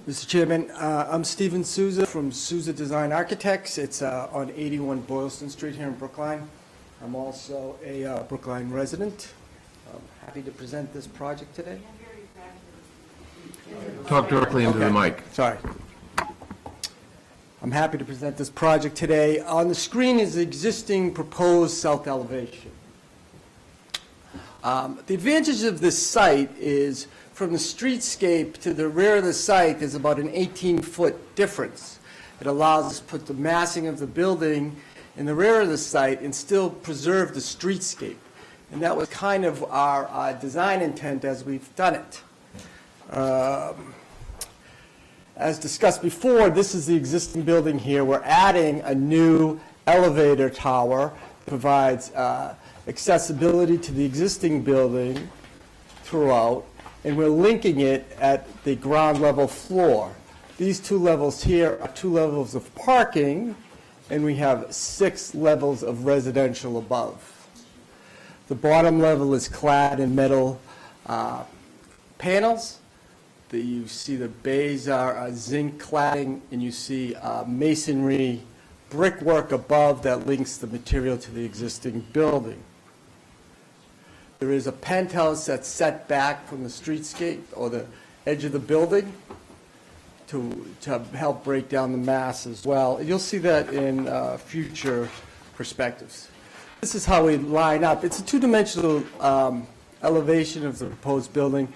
Mr. Chairman, I'm Stephen Souza from Souza Design Architects. It's on 81 Boylston Street here in Brookline. I'm also a Brookline resident. I'm happy to present this project today. Talk directly into the mic. Sorry. I'm happy to present this project today. On the screen is the existing proposed south elevation. The advantage of this site is from the streetscape to the rear of the site, there's about an 18-foot difference. It allows us to put the massing of the building in the rear of the site and still preserve the streetscape. And that was kind of our design intent as we've done it. As discussed before, this is the existing building here. We're adding a new elevator tower that provides accessibility to the existing building throughout. and we're linking it at the ground level floor. These two levels here are 2 levels of parking, and we have 6 levels of residential above. The bottom level is clad in metal panels. You see the bays are zinc cladding, and you see masonry brickwork above that links the material to the existing building. There is a penthouse that's set back from the streetscape or the edge of the building to help break down the mass as well. You'll see that in future perspectives. This is how we line up. It's a two-dimensional elevation of the proposed building.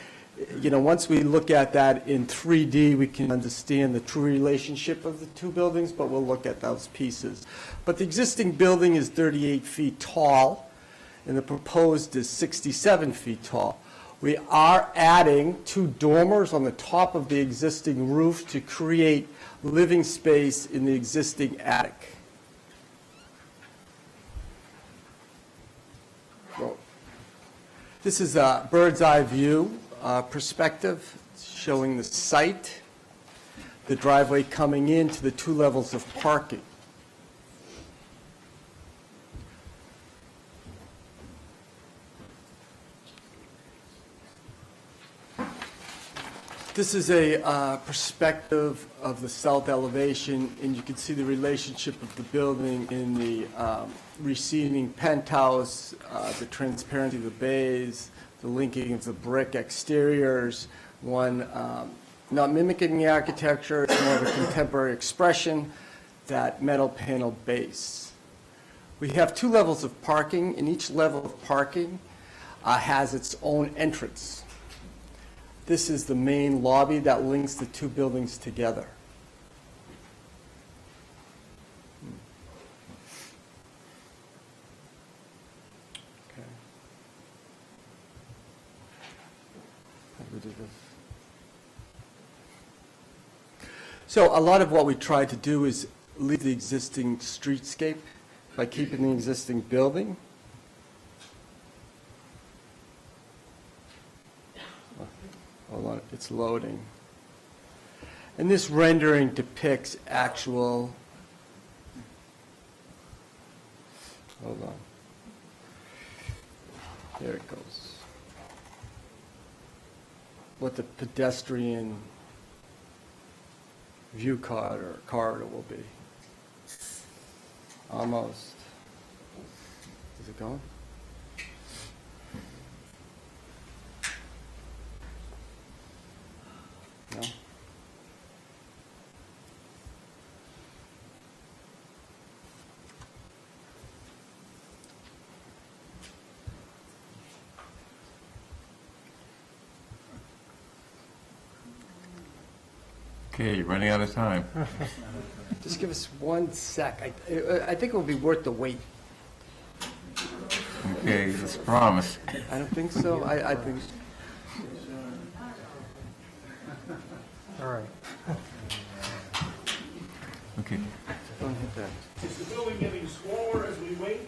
You know, once we look at that in 3D, we can understand the true relationship of the two buildings, but we'll look at those pieces. But the existing building is 38 feet tall, and the proposed is 67 feet tall. We are adding 2 dormers on the top of the existing roof to create living space in the existing attic. So, this is a bird's eye view perspective showing the site, the driveway coming into the 2 levels of parking. This is a perspective of the south elevation, and you can see the relationship of the building in the receiving penthouse, the transparency of the bays, the linking of the brick exteriors, one not mimicking the architecture, it's more of a contemporary expression, that metal panel base. We have 2 levels of parking, and each level of parking has its own entrance. This is the main lobby that links the 2 buildings together. Okay. How do we do this? So a lot of what we try to do is leave the existing streetscape by keeping the existing building. Hold on, it's loading. And this rendering depicts actual, hold on. There it goes. What the pedestrian view corridor will be. Almost. Is it going? No? Okay, you're running out of time. Just give us 1 sec. I think it will be worth the wait. Okay, it's a promise. I don't think so. I think. All right. Okay. Don't hit that. Is the building getting smaller as we wait?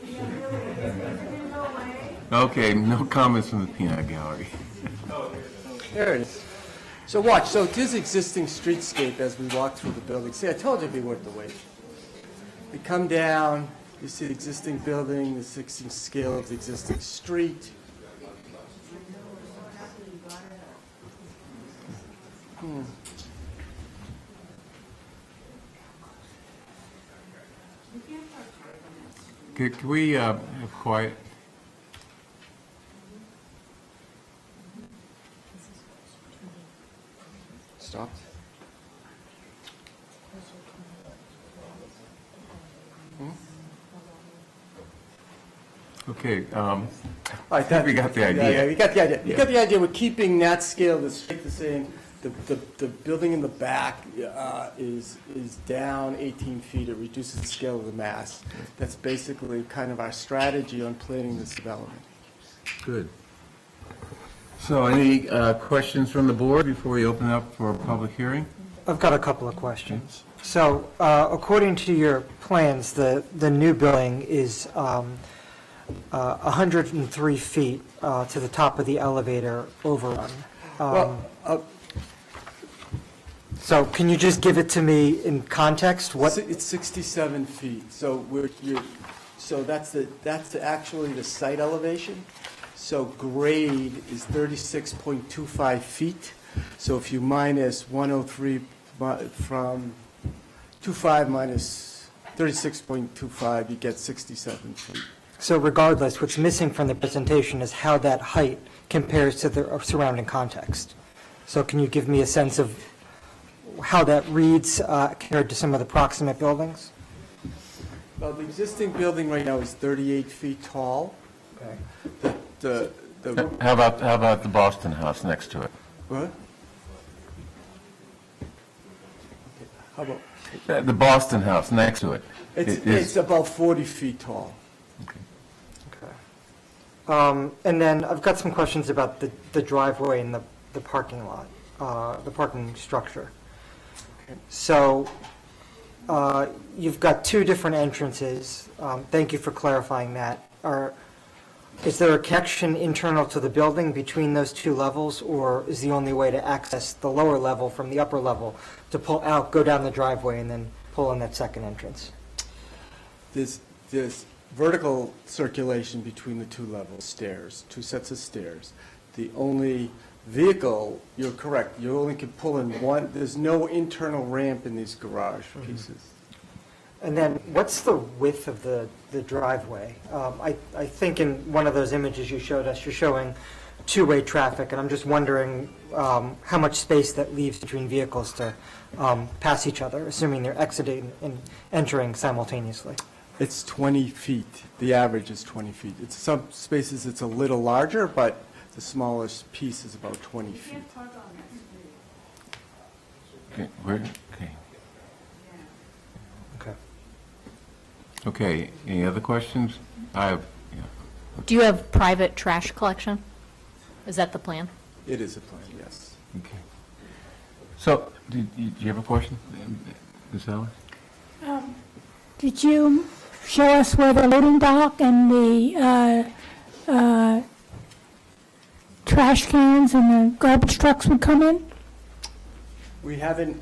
Okay, no comments from the peanut gallery. There it is. So watch. So it is existing streetscape as we walk through the building. See, I told you it'd be worth the wait. We come down. You see the existing building, the existing scale of the existing street. Can we have quiet? Stopped. Okay, I think we got the idea. Yeah, we got the idea. You Yeah. got the idea. We're keeping that scale the same. The building in the back is down 18 feet. It reduces the scale of the mass. That's basically kind of our strategy on planning this development. Good. So any questions from the board before we open up for a public hearing? I've got a couple of questions. So, according to your plans, the new building is 103 feet to the top of the elevator overrun. So can you just give it to me in context? What? It's 67 feet, so that's actually the site elevation. So grade is 36.25 feet. So if you minus 103 from 25 minus 36.25, you get 67 feet. So regardless, what's missing from the presentation is how that height compares to the surrounding context. So can you give me a sense of how that reads compared to some of the proximate buildings? Well, the existing building right now is 38 feet tall. Okay. How about the Boston House next to it? What? How about? The Boston House next to it. It's about 40 feet tall. And then I've got some questions about the driveway and the parking lot, the parking structure. So you've got two different entrances. Thank you for clarifying that. Is there a connection internal to the building between those two levels, or is the only way to access the lower level from the upper level to pull out, go down the driveway, and then pull in that second entrance? There's vertical circulation between the two levels, stairs, two sets of stairs. The only vehicle, you're correct, you only can pull in one. There's no internal ramp in these garage pieces. And then what's the width of the driveway? I think in one of those images you showed us, you're showing two-way traffic, and I'm just wondering how much space that leaves between vehicles to pass each other, assuming they're exiting and entering simultaneously. It's 20 feet. The average is 20 feet. It's some spaces it's a little larger, but the smallest piece is about 20 feet. Okay. Okay. Okay. Okay. Any other questions? Do you have private trash collection? Is that the plan? It is a plan, yes. Okay. So, do you have a question, Ms. Ellis? Did you show us where the loading dock and the trash cans and the garbage trucks would come in? We haven't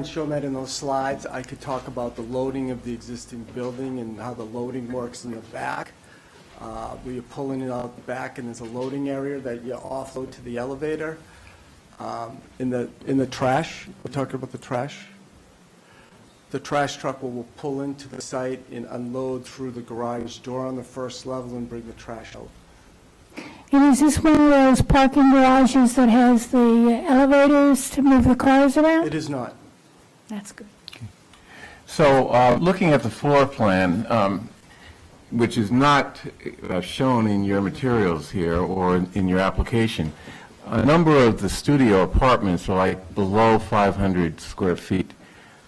shown that in those slides. I could talk about the loading of the existing building and how the loading works in the back. Where you're pulling it out the back, and there's a loading area that you offload to the elevator. In the trash, we're talking about the trash. The trash truck will pull into the site and unload through the garage door on the first level and bring the trash out. And is this one of those parking garages that has the elevators to move the cars around? It is not. That's good. So, looking at the floor plan, which is not shown in your materials here or in your application, a number of the studio apartments are like below 500 square feet.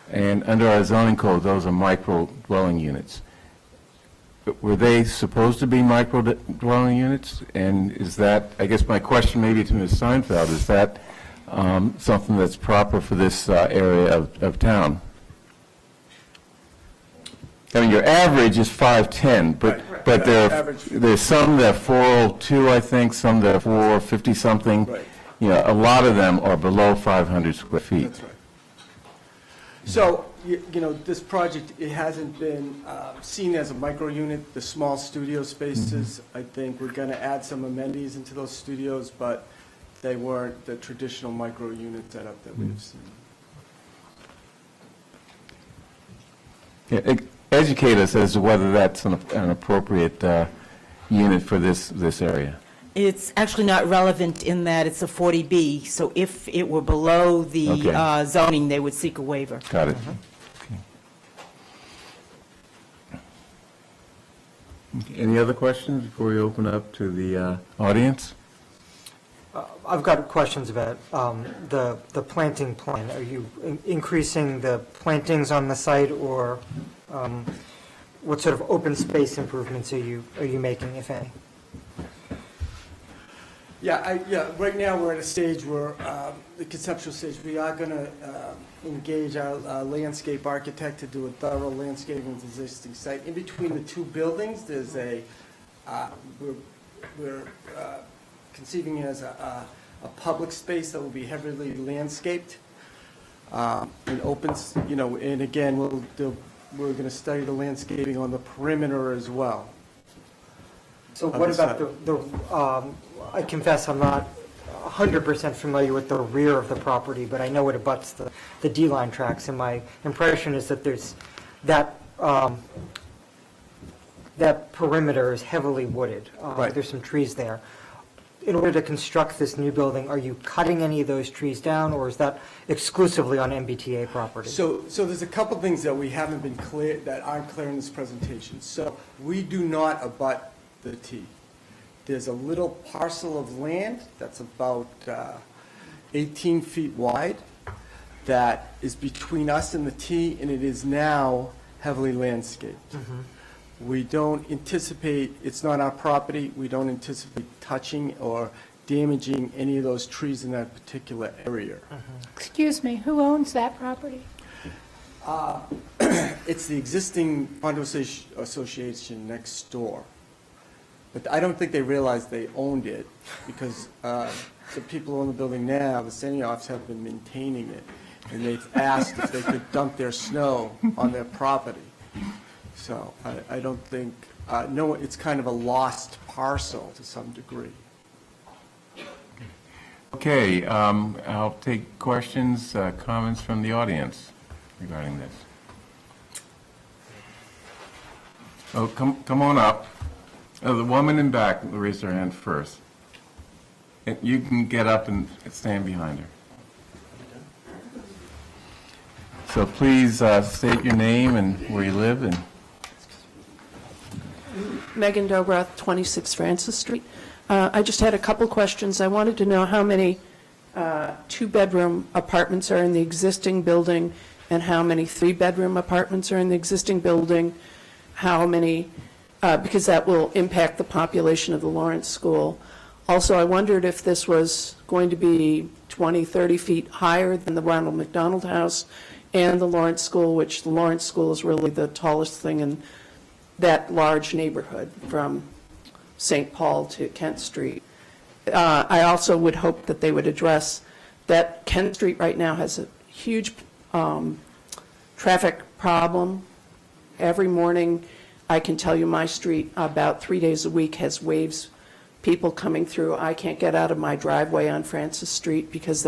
And under our zoning code, those are micro-dwelling units. Were they supposed to be micro-dwelling units? And is that, I guess my question maybe to Ms. Seinfeld, is that something that's proper for this area of town? I mean, your average is 510, but there's some that are 402, I think, some that are 450-something. Right. You know, a lot of them are below 500 square feet. That's right. So, this project, it hasn't been seen as a micro unit. The small studio spaces, I think we're going to add some amenities into those studios, but they weren't the traditional micro unit setup that we've seen. Yeah, educate us as to whether that's an appropriate unit for this area. It's actually not relevant in that it's a 40B, so if it were below the Okay. Zoning, they would seek a waiver. Got it. Okay. Any other questions before we open up to the audience? I've got questions about the planting plan. Are you increasing the plantings on the site, or what sort of open space improvements are you making, if any? Right now, we're at a stage where, the conceptual stage, we are going to engage our landscape architect to do a thorough landscaping of the existing site. In between the two buildings, there's we're conceiving it as a a public space that will be heavily landscaped and opens, and again, we're going to study the landscaping on the perimeter as well. So of what the about site. I confess I'm not 100% familiar with the rear of the property, but I know it abuts the D-line tracks, and my impression is that there's that perimeter is heavily wooded. Right. There's some trees there. In order to construct this new building, are you cutting any of those trees down, or is that exclusively on MBTA property? So there's a couple things that we haven't been clear, that aren't clear in this presentation. So we do not abut the T. There's a little parcel of land that's about 18 feet wide that is between us and the T, and it is now heavily landscaped. We don't anticipate, it's not our property, we don't anticipate touching or damaging any of those trees in that particular area. Excuse me, who owns that property? It's the existing condo association next door. But I don't think they realized they owned it, because the people who own the building now, the Senioffs, have been maintaining it, and they've asked if they could dump their snow on their property. So I don't think, no, it's kind of a lost parcel to some degree. Okay, I'll take questions, comments from the audience regarding this. Oh, come on up. Oh, the woman in back raised her hand first. And you can get up and stand behind her. So please state your name and where you live. And Megan Dobroth, 26 Francis Street. I just had a couple questions. I wanted to know how many two-bedroom apartments are in the existing building, and how many three-bedroom apartments are in the existing building, how many, because that will impact the population of the Lawrence School. Also, I wondered if this was going to be 20, 30 feet higher than the Ronald McDonald House and the Lawrence School, which the Lawrence School is really the tallest thing in that large neighborhood from St. Paul to Kent Street. I also would hope that they would address that Kent Street right now has a huge traffic problem. Every morning, I can tell you my street about 3 days a week has waves, people coming through. I can't get out of my driveway on Francis Street because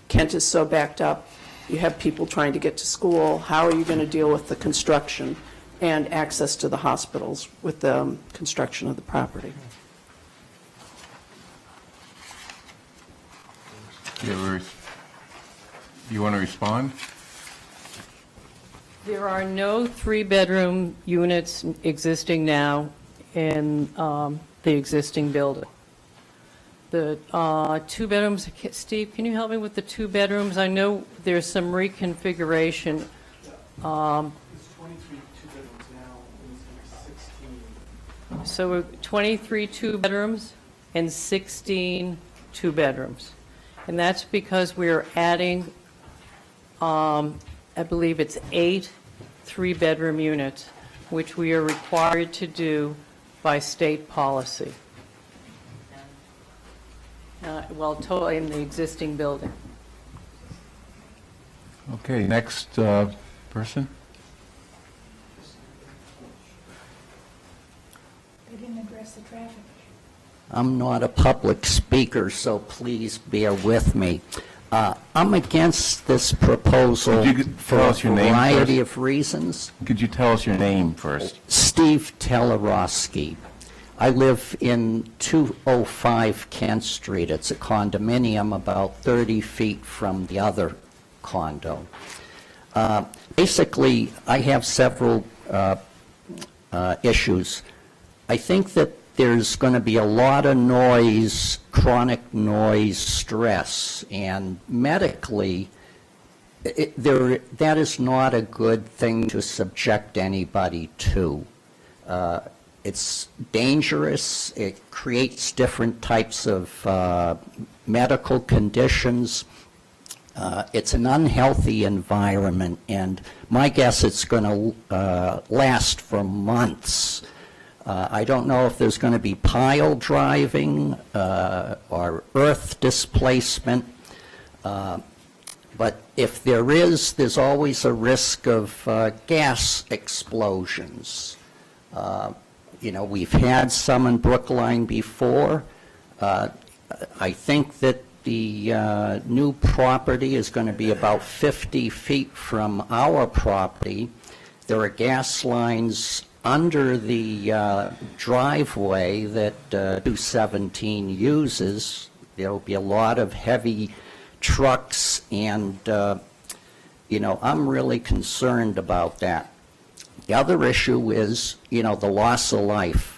Kent is so backed up. You have people trying to get to school. How are you going to deal with the construction and access to the hospitals with the construction of the property? You want to respond? There are no three-bedroom units existing now in the existing building. The two bedrooms, Steve, can you help me with the two bedrooms? I know there's some reconfiguration. There's 23 two-bedrooms now, and 16. So we're 23 two-bedrooms and 16 two-bedrooms. And that's because we're adding, I believe it's 8 three-bedroom units, which we are required to do by state policy. Well, totally in the existing building. Okay, next person. They didn't address the traffic. I'm not a public speaker, so please bear with me. I'm against this proposal for a variety of reasons. Could you tell us your name first? Steve Telerosky. I live in 205 Kent Street. It's a condominium about 30 feet from the other condo. Basically, I have several issues. I think that there's going to be a lot of noise, chronic noise stress, and medically, that is not a good thing to subject anybody to. It's dangerous. It creates different types of medical conditions. It's an unhealthy environment, and my guess it's going to last for months. I don't know if there's going to be pile driving or earth displacement, but if there is, there's always a risk of gas explosions. We've had some in Brookline before. I think that the new property is going to be about 50 feet from our property. There are gas lines under the driveway that 217 uses. There'll be a lot of heavy trucks, and, I'm really concerned about that. The other issue is, the loss of life.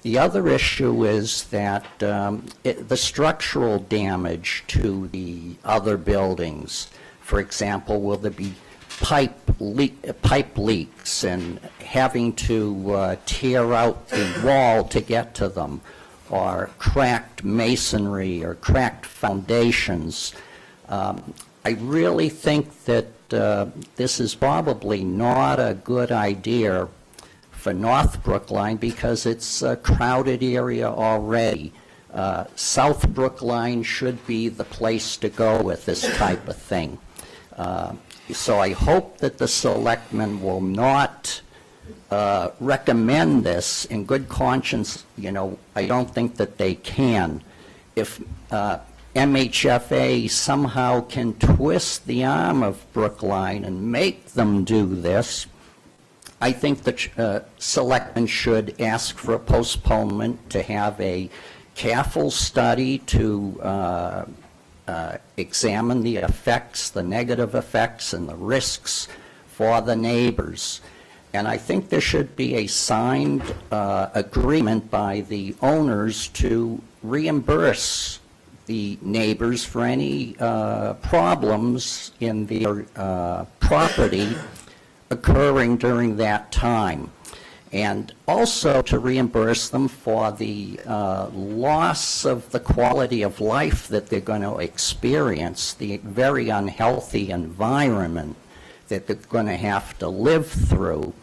The other issue is that the structural damage to the other buildings. For example, will there be pipe leaks and having to tear out the wall to get to them, or cracked masonry or cracked foundations? I really think that this is probably not a good idea for North Brookline because it's a crowded area already. South Brookline should be the place to go with this type of thing. So I hope that the selectmen will not recommend this in good conscience. I don't think that they can. If MHFA somehow can twist the arm of Brookline and make them do this, I think the selectmen should ask for a postponement to have a careful study to examine the effects, the negative effects and the risks for the neighbors. And I think there should be a signed agreement by the owners to reimburse the neighbors for any problems in their property occurring during that time, and also to reimburse them for the loss of the quality of life that they're going to experience, the very unhealthy environment that they're going to have to live through.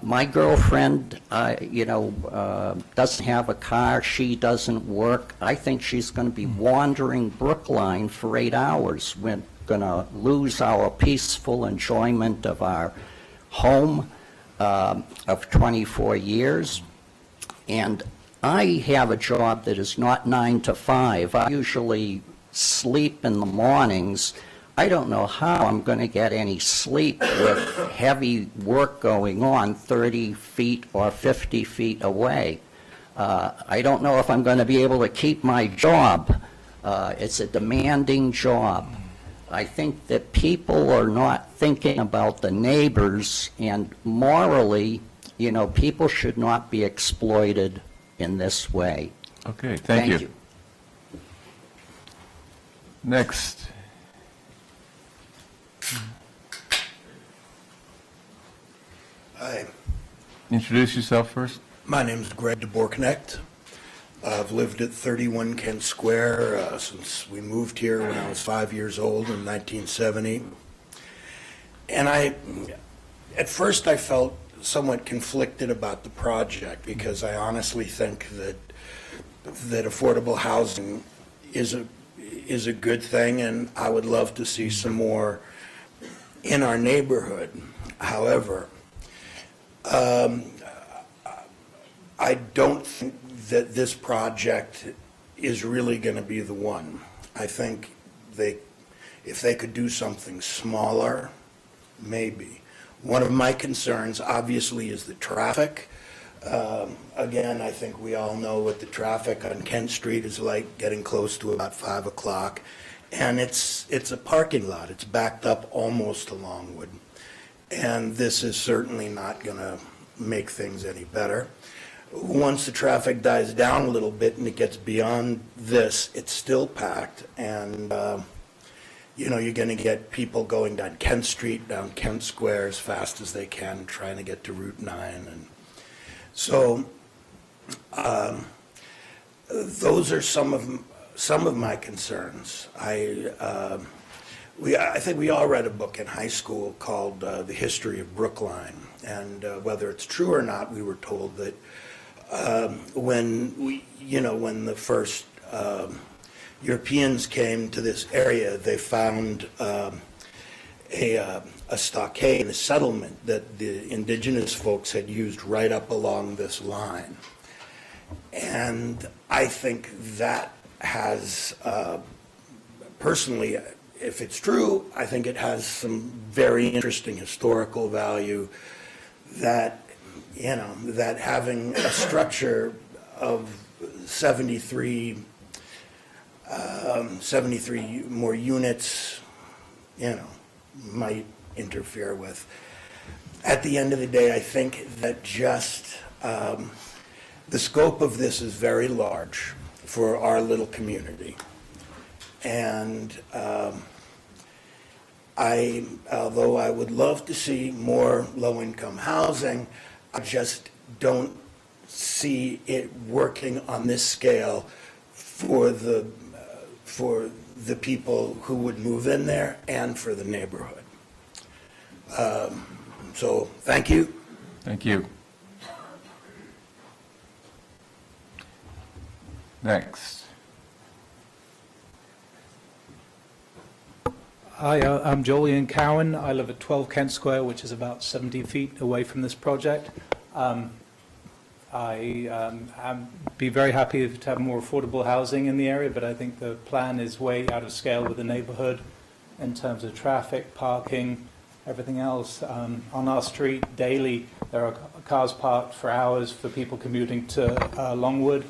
My girlfriend, doesn't have a car. She doesn't work. I think she's going to be wandering Brookline for 8 hours. We're going to lose our peaceful enjoyment of our home of 24 years. And I have a job that is not 9 to 5. I usually sleep in the mornings. I don't know how I'm going to get any sleep with heavy work going on 30 feet or 50 feet away. I don't know if I'm going to be able to keep my job. It's a demanding job. I think that people are not thinking about the neighbors, and morally, people should not be exploited in this way. Okay, thank you. Next. Hi, Introduce yourself first. my name is Greg DeBoerknecht. I've lived at 31 Kent Square since we moved here when I was 5 years old in 1970. And at first I felt somewhat conflicted about the project because I honestly think that affordable housing is a good thing, and I would love to see some more in our neighborhood. However, I don't think that this project is really going to be the one. I think if they could do something smaller, maybe. One of my concerns, obviously, is the traffic. Again, I think we all know what the traffic on Kent Street is like getting close to about 5 o'clock. And it's a parking lot. It's backed up almost to Longwood. And this is certainly not going to make things any better. Once the traffic dies down a little bit and it gets beyond this, it's still packed. And, you're going to get people going down Kent Street, down Kent Square as fast as they can, trying to get to Route 9. And so those are some of my concerns. I think we all read a book in high school called The History of Brookline. And whether it's true or not, we were told that when the first Europeans came to this area, they found a stockade in a settlement that the indigenous folks had used right up along this line. And I think that has, personally, if it's true, I think it has some very interesting historical value that, that having a structure of 73 more units, might interfere with. At the end of the day, I think that just the scope of this is very large for our little community. And although I would love to see more low-income housing, I just don't see it working on this scale for the people who would move in there and for the neighborhood. So thank you. Thank you. Next. Hi, I'm Jolyon Cowan. I live at 12 Kent Square, which is about 70 feet away from this project. I'd be very happy to have more affordable housing in the area, but I think the plan is way out of scale with the neighborhood in terms of traffic, parking, everything else. On our street daily, there are cars parked for hours for people commuting to Longwood.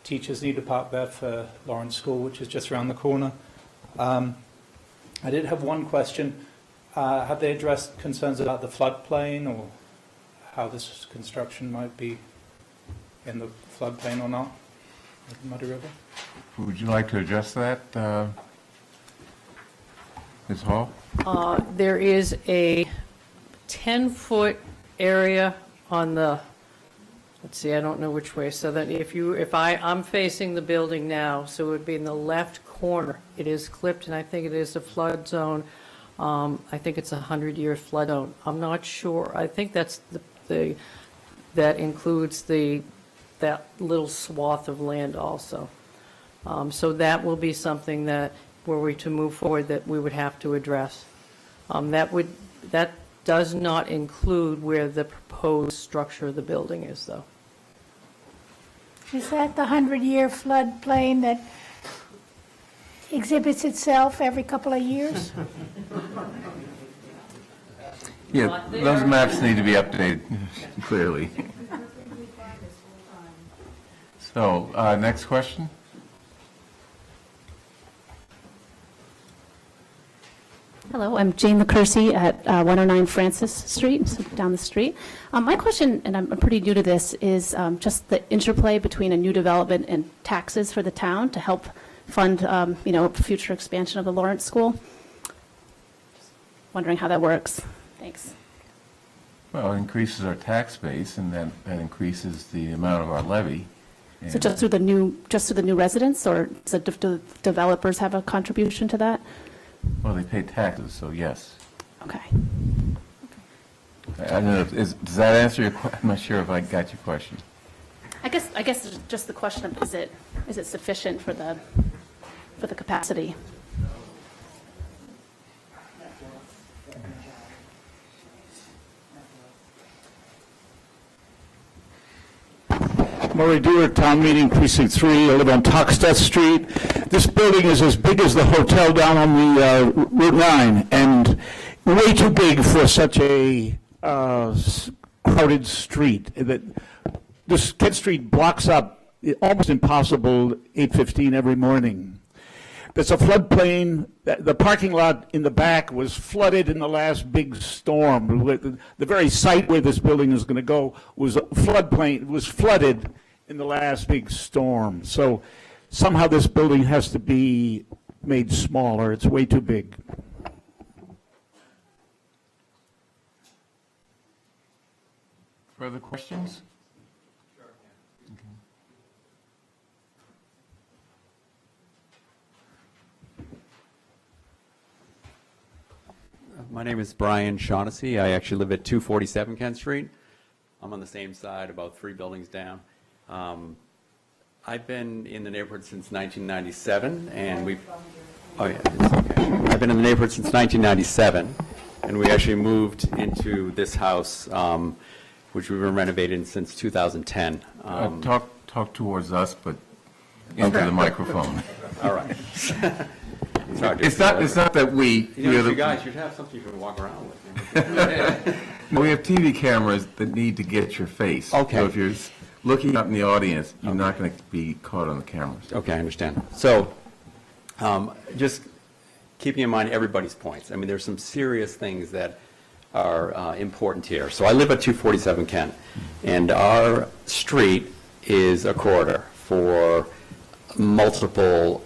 Teachers need to park there for Lawrence School, which is just around the corner. I did have one question. Have they addressed concerns about the floodplain or how this construction might be in the floodplain or not of the Muddy River? Would you like to address that, Ms. Hall? There is a 10-foot area on the, let's see, I don't know which way, so that I'm facing the building now, so it would be in the left corner. It is clipped, and I think it is a flood zone. I think it's a 100-year flood zone. I'm not sure. I think that's that includes that little swath of land also. So that will be something that, were we to move forward, that we would have to address. That does not include where the proposed structure of the building is, though. Is that the 100-year floodplain that exhibits itself every couple of years? Yeah, those maps need to be updated, clearly. So, next question? Hello, I'm Jane LaCursey at 109 Francis Street, so down the street. My question, and I'm pretty new to this, is just the interplay between a new development and taxes for the town to help fund, future expansion of the Lawrence School. Just wondering how that works. Thanks. Well, it increases our tax base, and that increases the amount of our levy. So just through the new residents, or do the developers have a contribution to that? Well, they pay taxes, so yes. Okay. I don't know, does that answer your question? I'm not sure if I got your question. I guess just the question of, is it sufficient for the capacity? Murray Dewar, Town Meeting, Precinct 3. I live on Toxteth Street. This building is as big as the hotel down on the Route 9, and way too big for such a crowded street. This Kent Street blocks up, almost impossible, 8:15 every morning. There's a floodplain. The parking lot in the back was flooded in the last big storm. The very site where this building is going to go was flooded in the last big storm. So somehow this building has to be made smaller. It's way too big. Further questions? My name is Brian Shaughnessy. I actually live at 247 Kent Street. I'm on the same side, about 3 buildings down. I've been in the neighborhood since 1997, and we've... Oh, yeah, it's okay. I've been in the neighborhood since 1997, and we actually moved into this house, which we've been renovating since 2010. Talk towards us, but into the microphone. All right. It's not that we... You guys should have something you can walk around with. We have TV cameras that need to get your face. Okay. So if you're looking up in the audience, you're not going to be caught on the cameras. Okay, I understand. So, just keeping in mind everybody's points. I mean, there's some serious things that are important here. So I live at 247 Kent, and our street is a corridor for multiple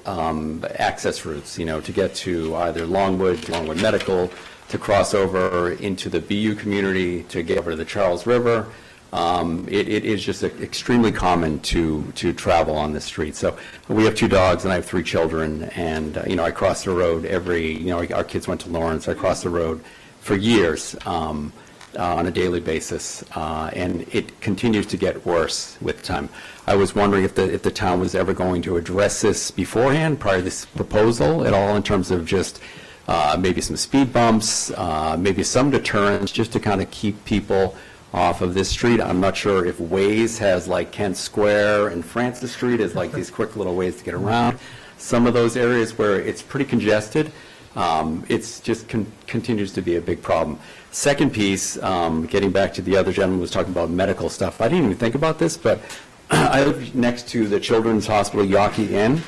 access routes, to get to either Longwood Medical, to cross over into the BU community, to get over to the Charles River. It is just extremely common to travel on this street. So we have 2 dogs and I have 3 children, and I cross the road our kids went to Lawrence. I cross the road for years on a daily basis, and it continues to get worse with time. I was wondering if the town was ever going to address this beforehand, prior to this proposal at all, in terms of just maybe some speed bumps, maybe some deterrence, just to kind of keep people off of this street. I'm not sure if Waze has like Kent Square and Francis Street as like these quick little ways to get around. Some of those areas where it's pretty congested, it's just continues to be a big problem. Second piece, getting back to the other gentleman who was talking about medical stuff. I didn't even think about this, but I live next to the Children's Hospital Yawkey Inn.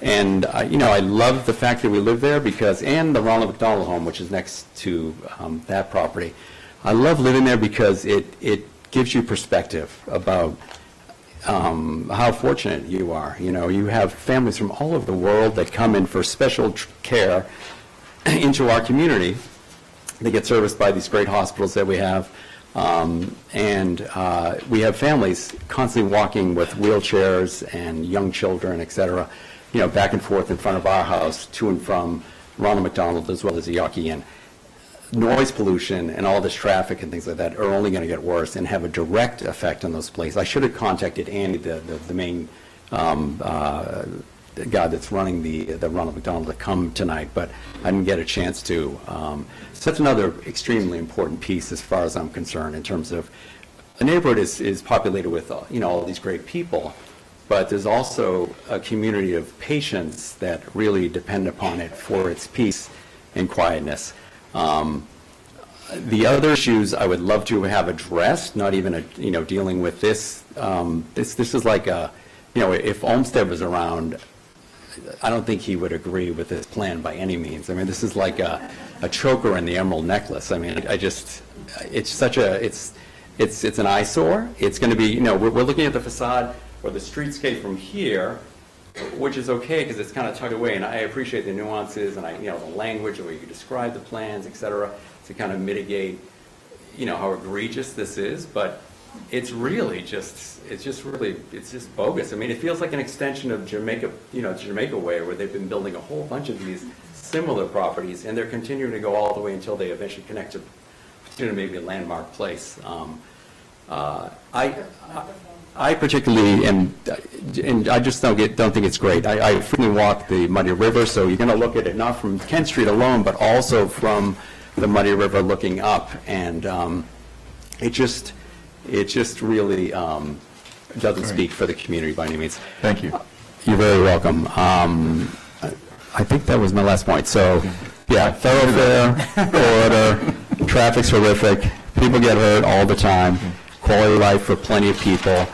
And, I love the fact that we live there and the Ronald McDonald Home, which is next to that property. I love living there because it gives you perspective about how fortunate you are. You have families from all over the world that come in for special care into our community. They get serviced by these great hospitals that we have. And we have families constantly walking with wheelchairs and young children, et cetera, back and forth in front of our house, to and from Ronald McDonald, as well as the Yawkey Inn. Noise pollution and all this traffic and things like that are only going to get worse and have a direct effect on those places. I should have contacted Andy, the main guy that's running the Ronald McDonald, to come tonight, but I didn't get a chance to. So that's another extremely important piece as far as I'm concerned, in terms of the neighborhood is populated with all these great people, but there's also a community of patients that really depend upon it for its peace and quietness. The other issues I would love to have addressed, not even dealing with this. This is like if Olmsted was around, I don't think he would agree with this plan by any means. I mean, this is like a choker in the emerald necklace. I mean, it's an eyesore. It's going to be, we're looking at the facade or the streetscape from here, which is okay because it's kind of tucked away, and I appreciate the nuances and the language, the way you describe the plans, et cetera, to kind of mitigate, how egregious this is. But it's really just bogus. I mean, it feels like an extension of Jamaica, Jamaica Way, where they've been building a whole bunch of these similar properties, and they're continuing to go all the way until they eventually connect to maybe a landmark place. I particularly and I just don't think it's great. I frequently walk the Muddy River, so you're going to look at it not from Kent Street alone, but also from the Muddy River looking up, and it just really doesn't speak for the community by any means. Thank you. You're very welcome. I think that was my last point. So, yeah, thoroughfare, order, traffic's horrific, people get hurt all the time, quality of life for plenty of people,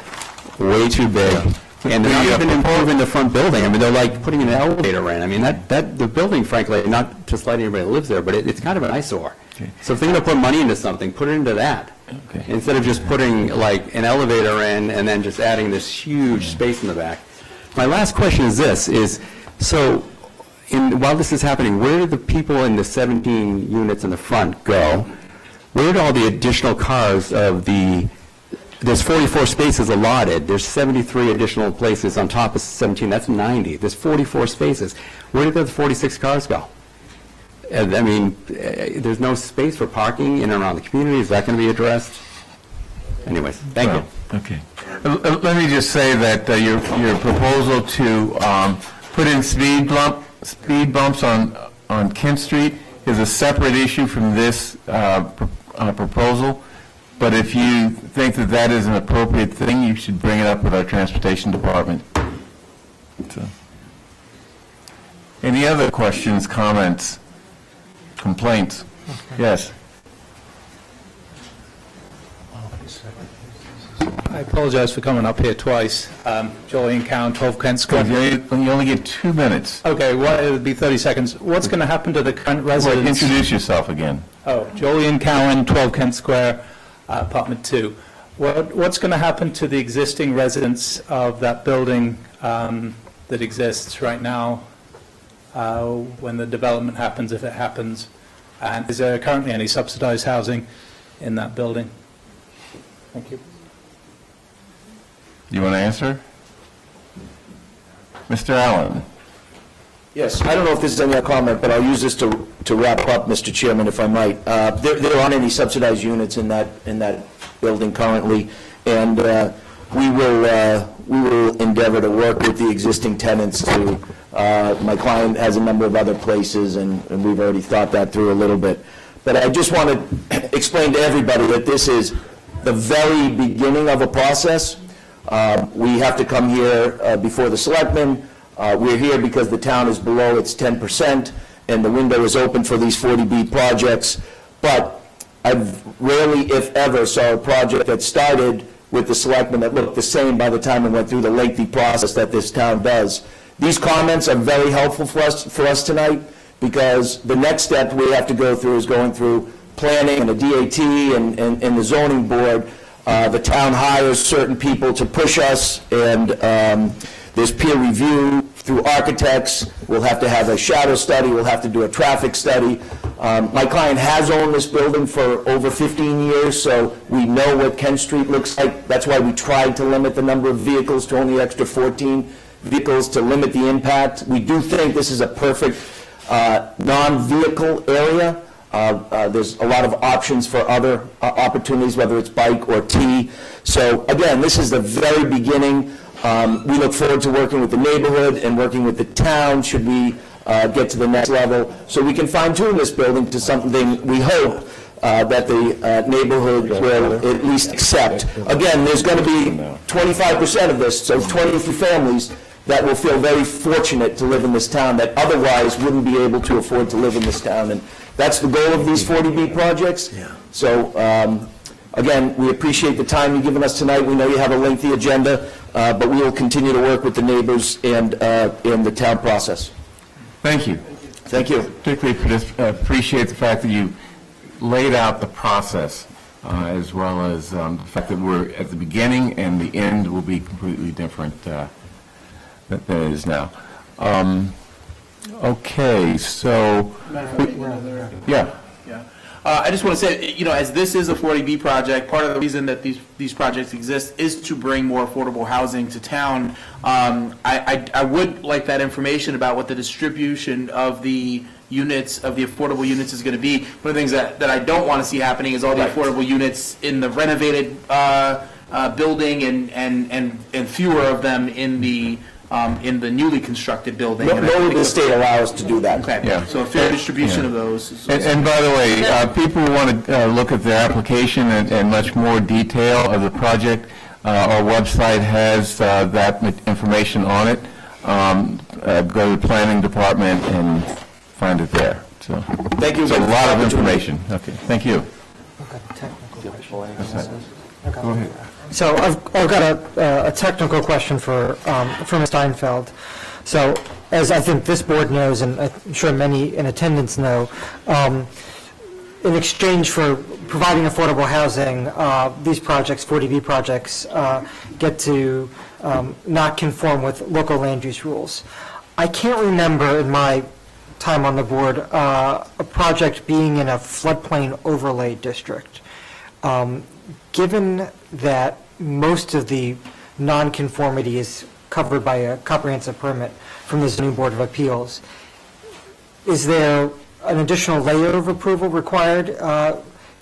way too big, and they're not even improving the front building. I mean, they're like putting an elevator in. I mean, the building, frankly, not to slight anybody that lives there, but it's kind of an eyesore. Okay. So if they're going to put money into something, put it into that. Okay. Instead of just putting like an elevator in and then just adding this huge space in the back. My last question is this, while this is happening, where did the people in the 17 units in the front go? Where did all the additional cars there's 44 spaces allotted, there's 73 additional places on top of 17, that's 90, there's 44 spaces. Where did the 46 cars go? I mean, there's no space for parking in and around the community. Is that going to be addressed? Anyways, thank you. Okay. Let me just say that your proposal to put in speed bumps on Kent Street is a separate issue from this proposal, but if you think that that is an appropriate thing, you should bring it up with our transportation department. So. Any other questions, comments, complaints? Yes. I apologize for coming up here twice. Jolene Cowan, 12 Kent Square. You only get 2 minutes. Okay, well, it would be 30 seconds. What's going to happen to the current residents? Well, introduce yourself again. Oh, Jolene Cowan, 12 Kent Square, apartment 2. What's going to happen to the existing residents of that building that exists right now when the development happens, if it happens? And is there currently any subsidized housing in that building? Thank you. You want to answer? Mr. Allen? Yes, I don't know if this is any comment, but I'll use this to wrap up, Mr. Chairman, if I might. There aren't any subsidized units in that building currently, and we will endeavor to work with the existing tenants to, my client has a number of other places, and we've already thought that through a little bit. But I just want to explain to everybody that this is the very beginning of a process. We have to come here before the selectmen. We're here because the town is below its 10%, and the window is open for these 40B projects. But I've rarely, if ever, saw a project that started with the selectmen that looked the same by the time it went through the lengthy process that this town does. These comments are very helpful for us tonight, because the next step we have to go through is going through planning and the DAT and the zoning board. The town hires certain people to push us, and there's peer review through architects. We'll have to have a shadow study. We'll have to do a traffic study. My client has owned this building for over 15 years, so we know what Kent Street looks like. That's why we tried to limit the number of vehicles to only extra 14 vehicles to limit the impact. We do think this is a perfect non-vehicle area. There's a lot of options for other opportunities, whether it's bike or T. So again, this is the very beginning. We look forward to working with the neighborhood and working with the town should we get to the next level, so we can fine-tune this building to something we hope that the neighborhood will at least accept. Again, there's going to be 25% of this, so 23 families that will feel very fortunate to live in this town that otherwise wouldn't be able to afford to live in this town. And that's the goal of these 40B projects. So, again, we appreciate the time you've given us tonight. We know you have a lengthy agenda, but we will continue to work with the neighbors and in the town process. Thank you. Thank you. Particularly appreciate the fact that you laid out the process, as well as the fact that we're at the beginning and the end will be completely different than it is now. Okay, so, yeah. I just want to say, as this is a 40B project, part of the reason that these projects exist is to bring more affordable housing to town. I would like that information about what the distribution of the units, of the affordable units is going to be. One of the things that I don't want to see happening is all the affordable units in the renovated building and fewer of them in the newly constructed building. Nor will the state allow us to do that. Okay, Yeah. so a fair distribution of those. And by the way, people who want to look at their application and much more detail of the project, our website has that information on it. Go to the planning department and find it there. So, thank you. It's a lot of information. Okay, thank you. Okay. Go ahead. So I've got a technical question for Ms. Steinfeld. So as I think this board knows, and I'm sure many in attendance know, in exchange for providing affordable housing, these projects, 40B projects, get to not conform with local land use rules. I can't remember in my time on the board a project being in a floodplain overlay district. Given that most of the nonconformity is covered by a comprehensive permit from the Zoning Board of Appeals, is there an additional layer of approval required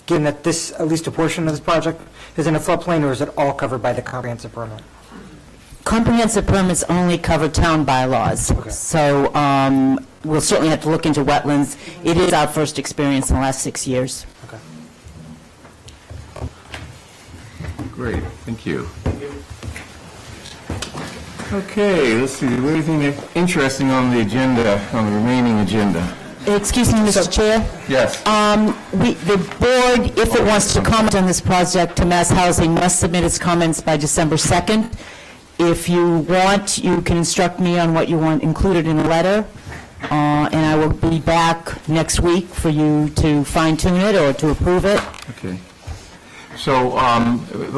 given that this, at least a portion of this project, is in a floodplain, or is it all covered by the comprehensive permit? Comprehensive permits only cover town bylaws. So we'll certainly have to look into wetlands. It is our first experience in the last 6 years. Okay. Great, thank you. Okay, let's see, anything interesting on the agenda, on the remaining agenda? Excuse me, Mr. Chair? Yes. The board, if it wants to comment on this project to Mass Housing, must submit its comments by December 2nd. If you want, you can instruct me on what you want included in the letter, and I will be back next week for you to fine-tune it or to approve it. Okay. So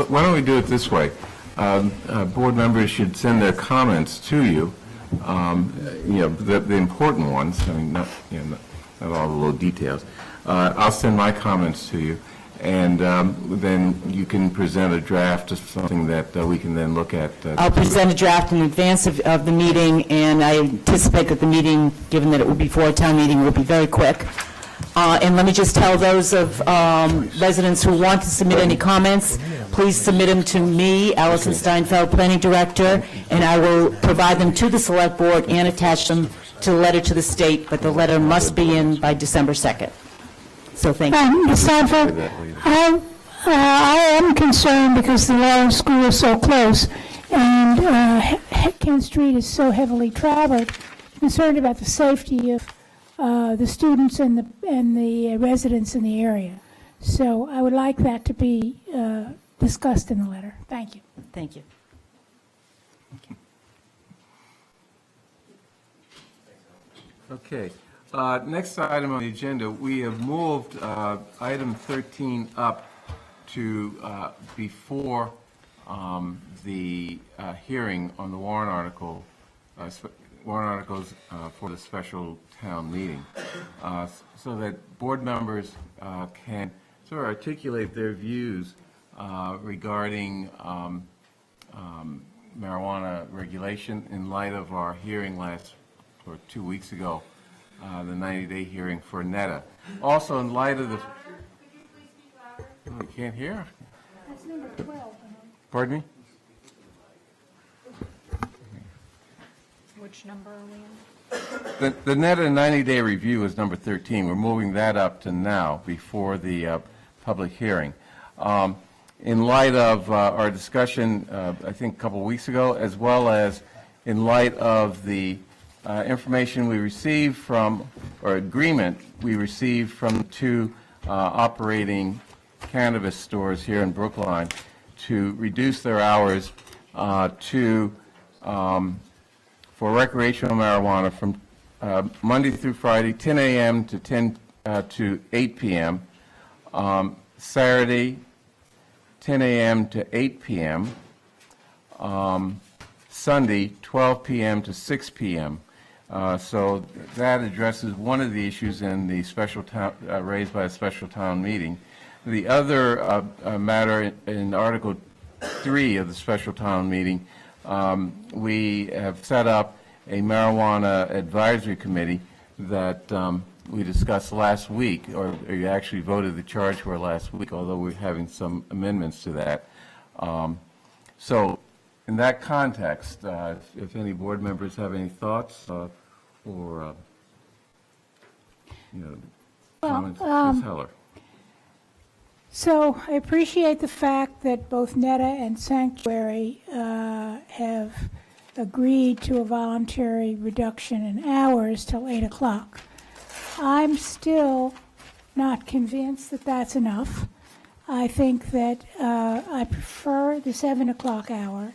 why don't we do it this way? Board members should send their comments to you, the important ones, I mean, not all the little details. I'll send my comments to you, and then you can present a draft of something that we can then look at. I'll present a draft in advance of the meeting, and I anticipate that the meeting, given that it will be for a town meeting, will be very quick. And let me just tell those of residents who want to submit any comments, please submit them to me, Allison Steinfeld, Planning Director, and I will provide them to the Select Board and attach them to the letter to the state, but the letter must be in by December 2nd. So thank you. Ms. Steinfeld, I am concerned because the Lawrence School is so close, and Kent Street is so heavily traveled, concerned about the safety of the students and the residents in the area. So I would like that to be discussed in the letter. Thank you. Thank you. Okay. Next item on the agenda, we have moved item 13 up to before the hearing on the warrant articles for the special town meeting, so that board members can sort of articulate their views regarding marijuana regulation in light of our hearing 2 weeks ago, the 90-day hearing for NETA. Also, in light of the... Oh, you can't hear? That's number 12. Pardon me? Which number are we in? The NETA 90-day review is number 13. We're moving that up to now, before the public hearing. In light of our discussion, I think a couple weeks ago, as well as in light of the information we received from, or agreement we received from 2 operating cannabis stores here in Brookline to reduce their hours for recreational marijuana from Monday through Friday, 10 a.m. to 8 p.m., Saturday, 10 a.m. to 8 p.m., Sunday, 12 p.m. to 6 p.m. So that addresses one of the issues in the special town, raised by a special town meeting. The other matter in Article 3 of the special town meeting, we have set up a marijuana advisory committee that we discussed last week, or you actually voted the charge for last week, although we're having some amendments to that. So in that context, if any board members have any thoughts or comments, Ms. Heller. So I appreciate the fact that both NETA and Sanctuary have agreed to a voluntary reduction in hours till 8 o'clock. I'm still not convinced that that's enough. I think that I prefer the 7 o'clock hour.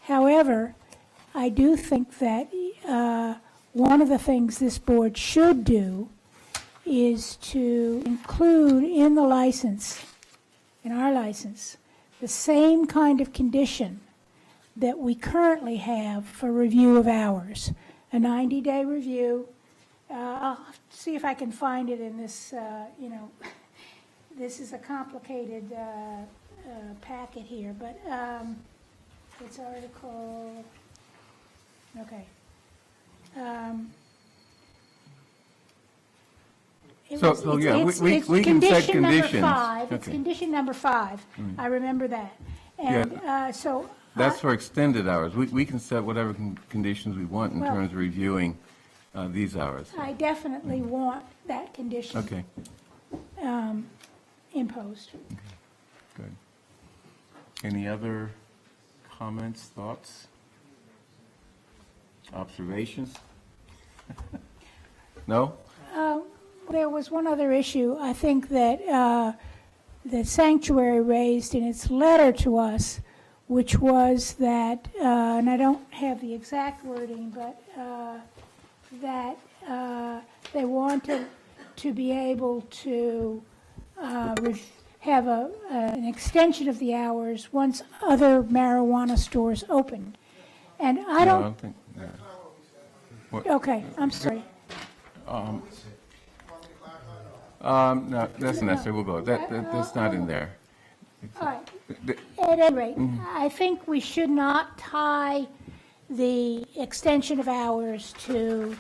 However, I do think that one of the things this board should do is to include in the license, in our license, the same kind of condition that we currently have for review of hours, a 90-day review. I'll see if I can find it in this, this is a complicated packet here, but it's article, okay. It So- was- so, it's- yeah, it's- we it's can set condition number conditions. 5. It's Okay. condition number 5. I remember that. And so. That's for extended hours. We can set whatever conditions we want in Well- terms of reviewing these hours. I definitely want that condition Okay, imposed. good. Any other comments, thoughts, observations? No? There was one other issue, I think, that the sanctuary raised in its letter to us, which was that, and I don't have the exact wording, but that they wanted to be able to have an extension of the hours once other marijuana stores opened. And I No, don't, think, no. What- okay, I'm sorry. No, that's not necessary, we'll go. That's not in there. All right. At any rate, I think we should not tie the extension of hours to,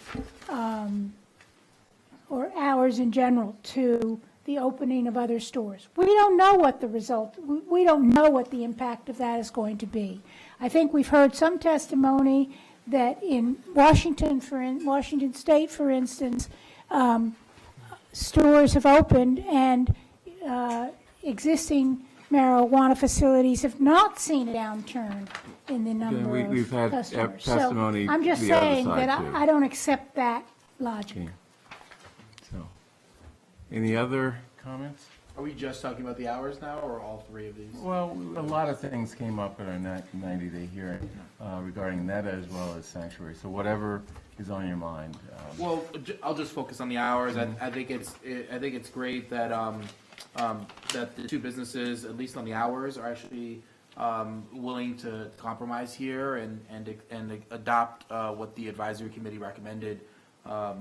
or hours in general, to the opening of other stores. We don't know what the result, we don't know what the impact of that is going to be. I think we've heard some testimony that in Washington State, for instance, stores have opened and existing marijuana facilities have not seen a downturn in the number we've of had customers. testimony So I'm just the other saying side, that too. I don't accept that logic. Okay. So, any other comments? Are we just talking about the hours now, or all three of these? Well, a lot of things came up at our 90-day hearing regarding NETA as well as Sanctuary, so whatever is on your mind. Well, I'll just focus on the hours. I think it's great that that the two businesses, at least on the hours, are actually willing to compromise here and adopt what the advisory committee recommended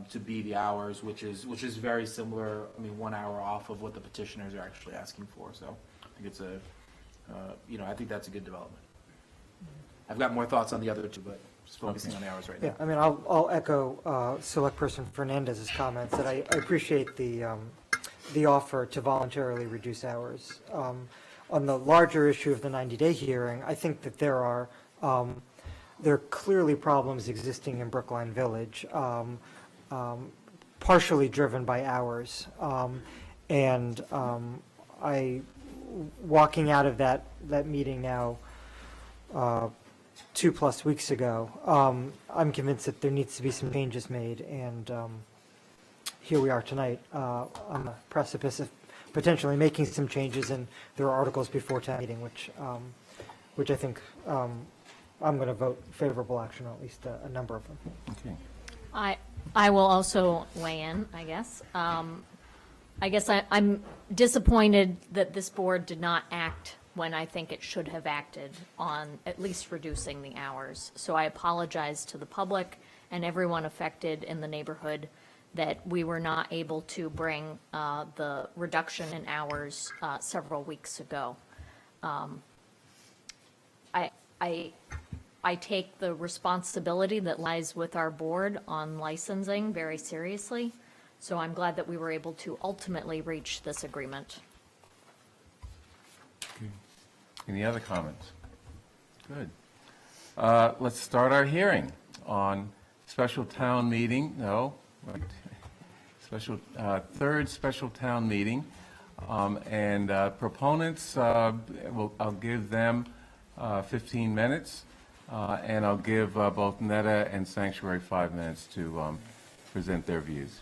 to be the hours, which is very similar. I mean, 1 hour off of what the petitioners are actually asking for. So I think it's I think that's a good development. I've got more thoughts on the other two, but just focusing on the hours right now. Yeah, I mean, I'll echo Select Person Fernandez's comments that I appreciate the offer to voluntarily reduce hours. On the larger issue of the 90-day hearing, I think that there are clearly problems existing in Brookline Village, partially driven by hours. Walking out of that meeting now 2+ weeks ago, I'm convinced that there needs to be some changes made, and here we are tonight on the precipice of potentially making some changes, and there are articles before town meeting, which I think I'm going to vote favorable action on at least a number of them. Okay. I will also weigh in, I guess. I guess I'm disappointed that this board did not act when I think it should have acted on at least reducing the hours. So I apologize to the public and everyone affected in the neighborhood that we were not able to bring the reduction in hours several weeks ago. I take the responsibility that lies with our board on licensing very seriously, so I'm glad that we were able to ultimately reach this agreement. Okay. Any other comments? Good. Let's start our hearing on special town meeting, third special town meeting. And proponents, I'll give them 15 minutes, and I'll give both NETA and Sanctuary 5 minutes to present their views.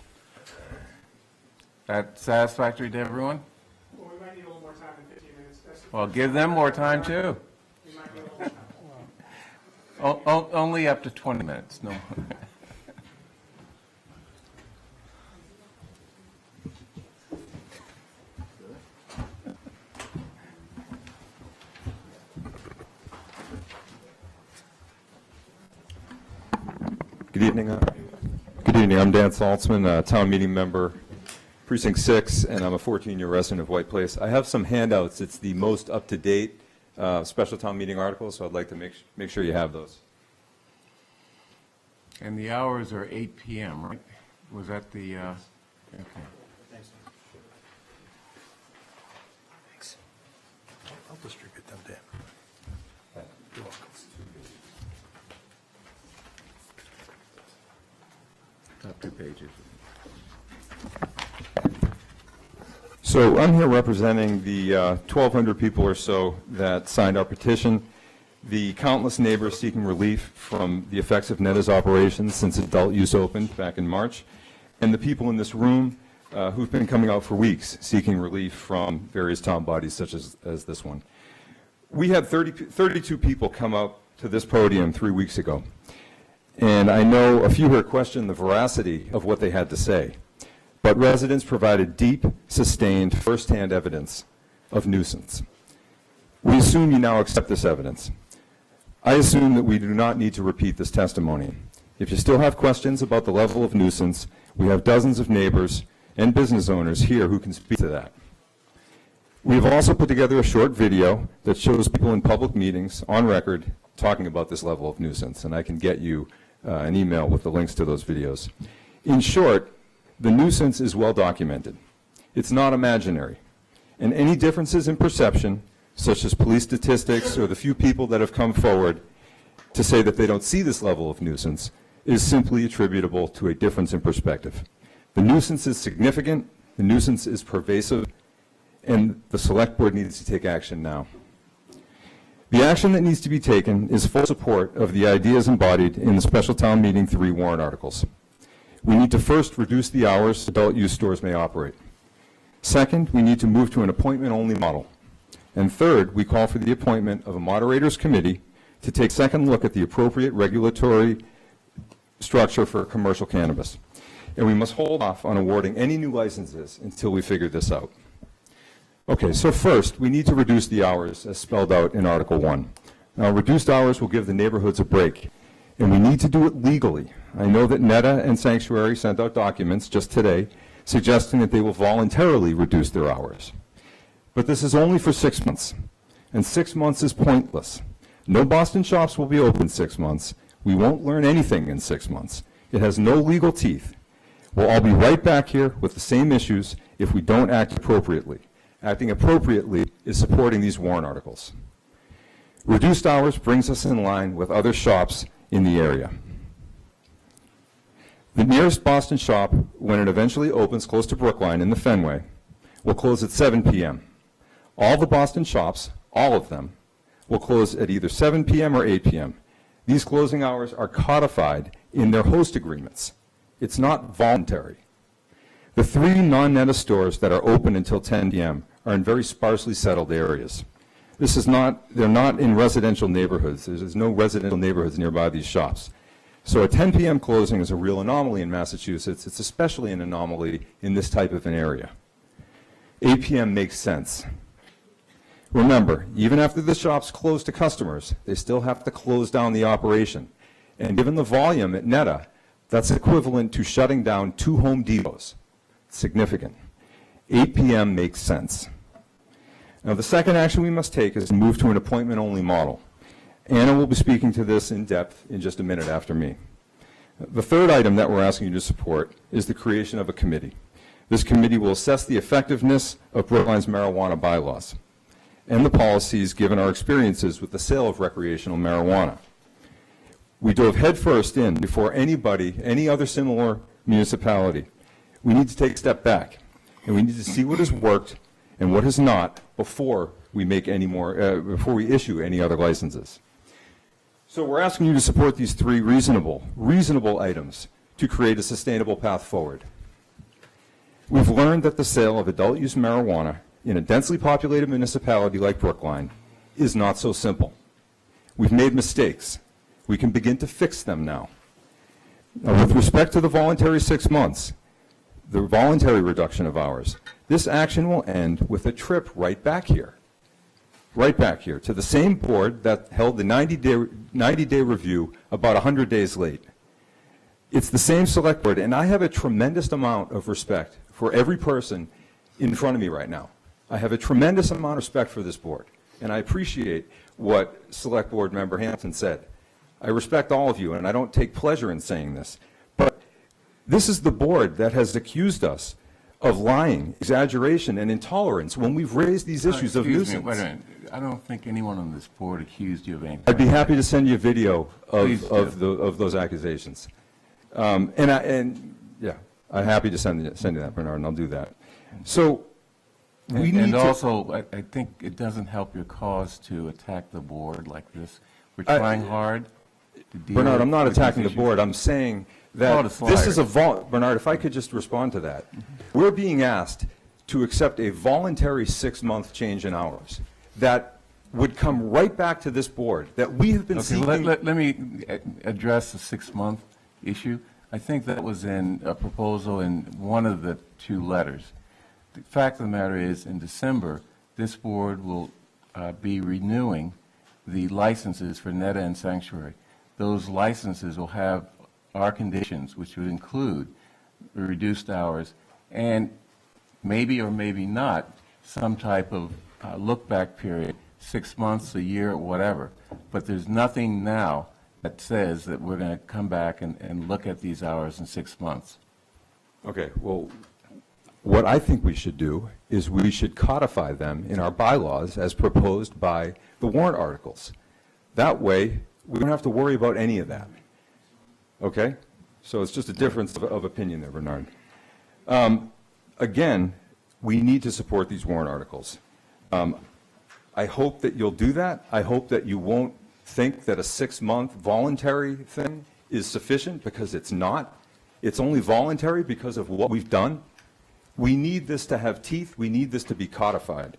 That satisfactory to everyone? Well, we might need a little more time than 15 minutes. Well, give them more time, too. We might need a little time. Only up to 20 minutes, no. Good evening. Good evening. I'm Dan Saltzman, town meeting member, Precinct 6, and I'm a 14-year resident of White Place. I have some handouts. It's the most up-to-date special town meeting articles, so I'd like to make sure you have those. And the hours are 8 p.m., right? Was that the, okay. I'll distribute them, Dan. You're welcome. Top 2 pages. So I'm here representing the 1,200 people or so that signed our petition, the countless neighbors seeking relief from the effects of NETA's operations since adult use opened back in March, and the people in this room who've been coming out for weeks seeking relief from various town bodies such as this one. We had 32 people come up to this podium 3 weeks ago, and I know a few here questioned the veracity of what they had to say. But residents provided deep, sustained, firsthand evidence of nuisance. We assume you now accept this evidence. I assume that we do not need to repeat this testimony. If you still have questions about the level of nuisance, we have dozens of neighbors and business owners here who can speak to that. We have also put together a short video that shows people in public meetings on record talking about this level of nuisance, and I can get you an email with the links to those videos. In short, the nuisance is well documented. It's not imaginary. And any differences in perception, such as police statistics or the few people that have come forward to say that they don't see this level of nuisance, is simply attributable to a difference in perspective. The nuisance is significant, the nuisance is pervasive, and the Select Board needs to take action now. The action that needs to be taken is full support of the ideas embodied in the Special Town Meeting 3 warrant articles. We need to first reduce the hours adult use stores may operate. Second, we need to move to an appointment-only model. And third, we call for the appointment of a moderator's committee to take a second look at the appropriate regulatory structure for commercial cannabis. And we must hold off on awarding any new licenses until we figure this out. Okay, so first, we need to reduce the hours as spelled out in Article 1. Now, reduced hours will give the neighborhoods a break, and we need to do it legally. I know that NETA and Sanctuary sent out documents just today suggesting that they will voluntarily reduce their hours. But this is only for 6 months, and 6 months is pointless. No Boston shops will be open 6 months. We won't learn anything in 6 months. It has no legal teeth. We'll all be right back here with the same issues if we don't act appropriately. Acting appropriately is supporting these warrant articles. Reduced hours brings us in line with other shops in the area. The nearest Boston shop, when it eventually opens close to Brookline in the Fenway, will close at 7 p.m. All the Boston shops, all of them, will close at either 7 p.m. or 8 p.m. These closing hours are codified in their host agreements. It's not voluntary. The 3 non-NETA stores that are open until 10 p.m. are in very sparsely settled areas. They're not in residential neighborhoods. There's no residential neighborhoods nearby these shops. So a 10 p.m. closing is a real anomaly in Massachusetts. It's especially an anomaly in this type of an area. 8 p.m. makes sense. Remember, even after the shops close to customers, they still have to close down the operation. And given the volume at NETA, that's equivalent to shutting down 2 Home Depots. Significant. 8 p.m. makes sense. Now, the second action we must take is to move to an appointment-only model. Anna will be speaking to this in depth in just a minute after me. The third item that we're asking you to support is the creation of a committee. This committee will assess the effectiveness of Brookline's marijuana bylaws and the policies given our experiences with the sale of recreational marijuana. We dove headfirst in before anybody, any other similar municipality. We need to take a step back, and we need to see what has worked and what has not before we make any more, before we issue any other licenses. So we're asking you to support these 3 reasonable items to create a sustainable path forward. We've learned that the sale of adult use marijuana in a densely populated municipality like Brookline is not so simple. We've made mistakes. We can begin to fix them now. Now, with respect to the voluntary 6 months, the voluntary reduction of hours, this action will end with a trip right back here to the same board that held the 90-day review about 100 days late. It's the same select board, and I have a tremendous amount of respect for every person in front of me right now. I have a tremendous amount of respect for this board, and I appreciate what Select Board Member Hampton said. I respect all of you, and I don't take pleasure in saying this, but this is the board that has accused us of lying, exaggeration, and intolerance when we've raised these issues of Excuse me, nuisance. wait a minute. I don't think anyone on this board accused you of anything. I'd be happy to send you a video Please of those accusations. I'm happy to send you that, Bernard, and I'll do that. So we need And to... also, I think it doesn't help your cause to attack the board like this. We're trying hard to deal Bernard, I'm not with these attacking the issues. board. I'm saying Call that it a this is flyer. Bernard, if I could just respond to that. We're being asked to accept a voluntary 6-month change in hours that would come right back to this board, that we have been Okay, seeking... let me address the 6-month issue. I think that was in a proposal in one of the 2 letters. The fact of the matter is, in December, this board will be renewing the licenses for Netta and Sanctuary. Those licenses will have our conditions, which would include reduced hours and maybe or maybe not some type of look-back period, 6 months, a year, whatever. But there's nothing now that says that we're going to come back and look at these hours in 6 months. Okay, well, what I think we should do is we should codify them in our bylaws as proposed by the warrant articles. That way, we don't have to worry about any of that. Okay? So it's just a difference of opinion there, Bernard. Again, we need to support these warrant articles. I hope that you'll do that. I hope that you won't think that a 6-month voluntary thing is sufficient, because it's not. It's only voluntary because of what we've done. We need this to have teeth. We need this to be codified.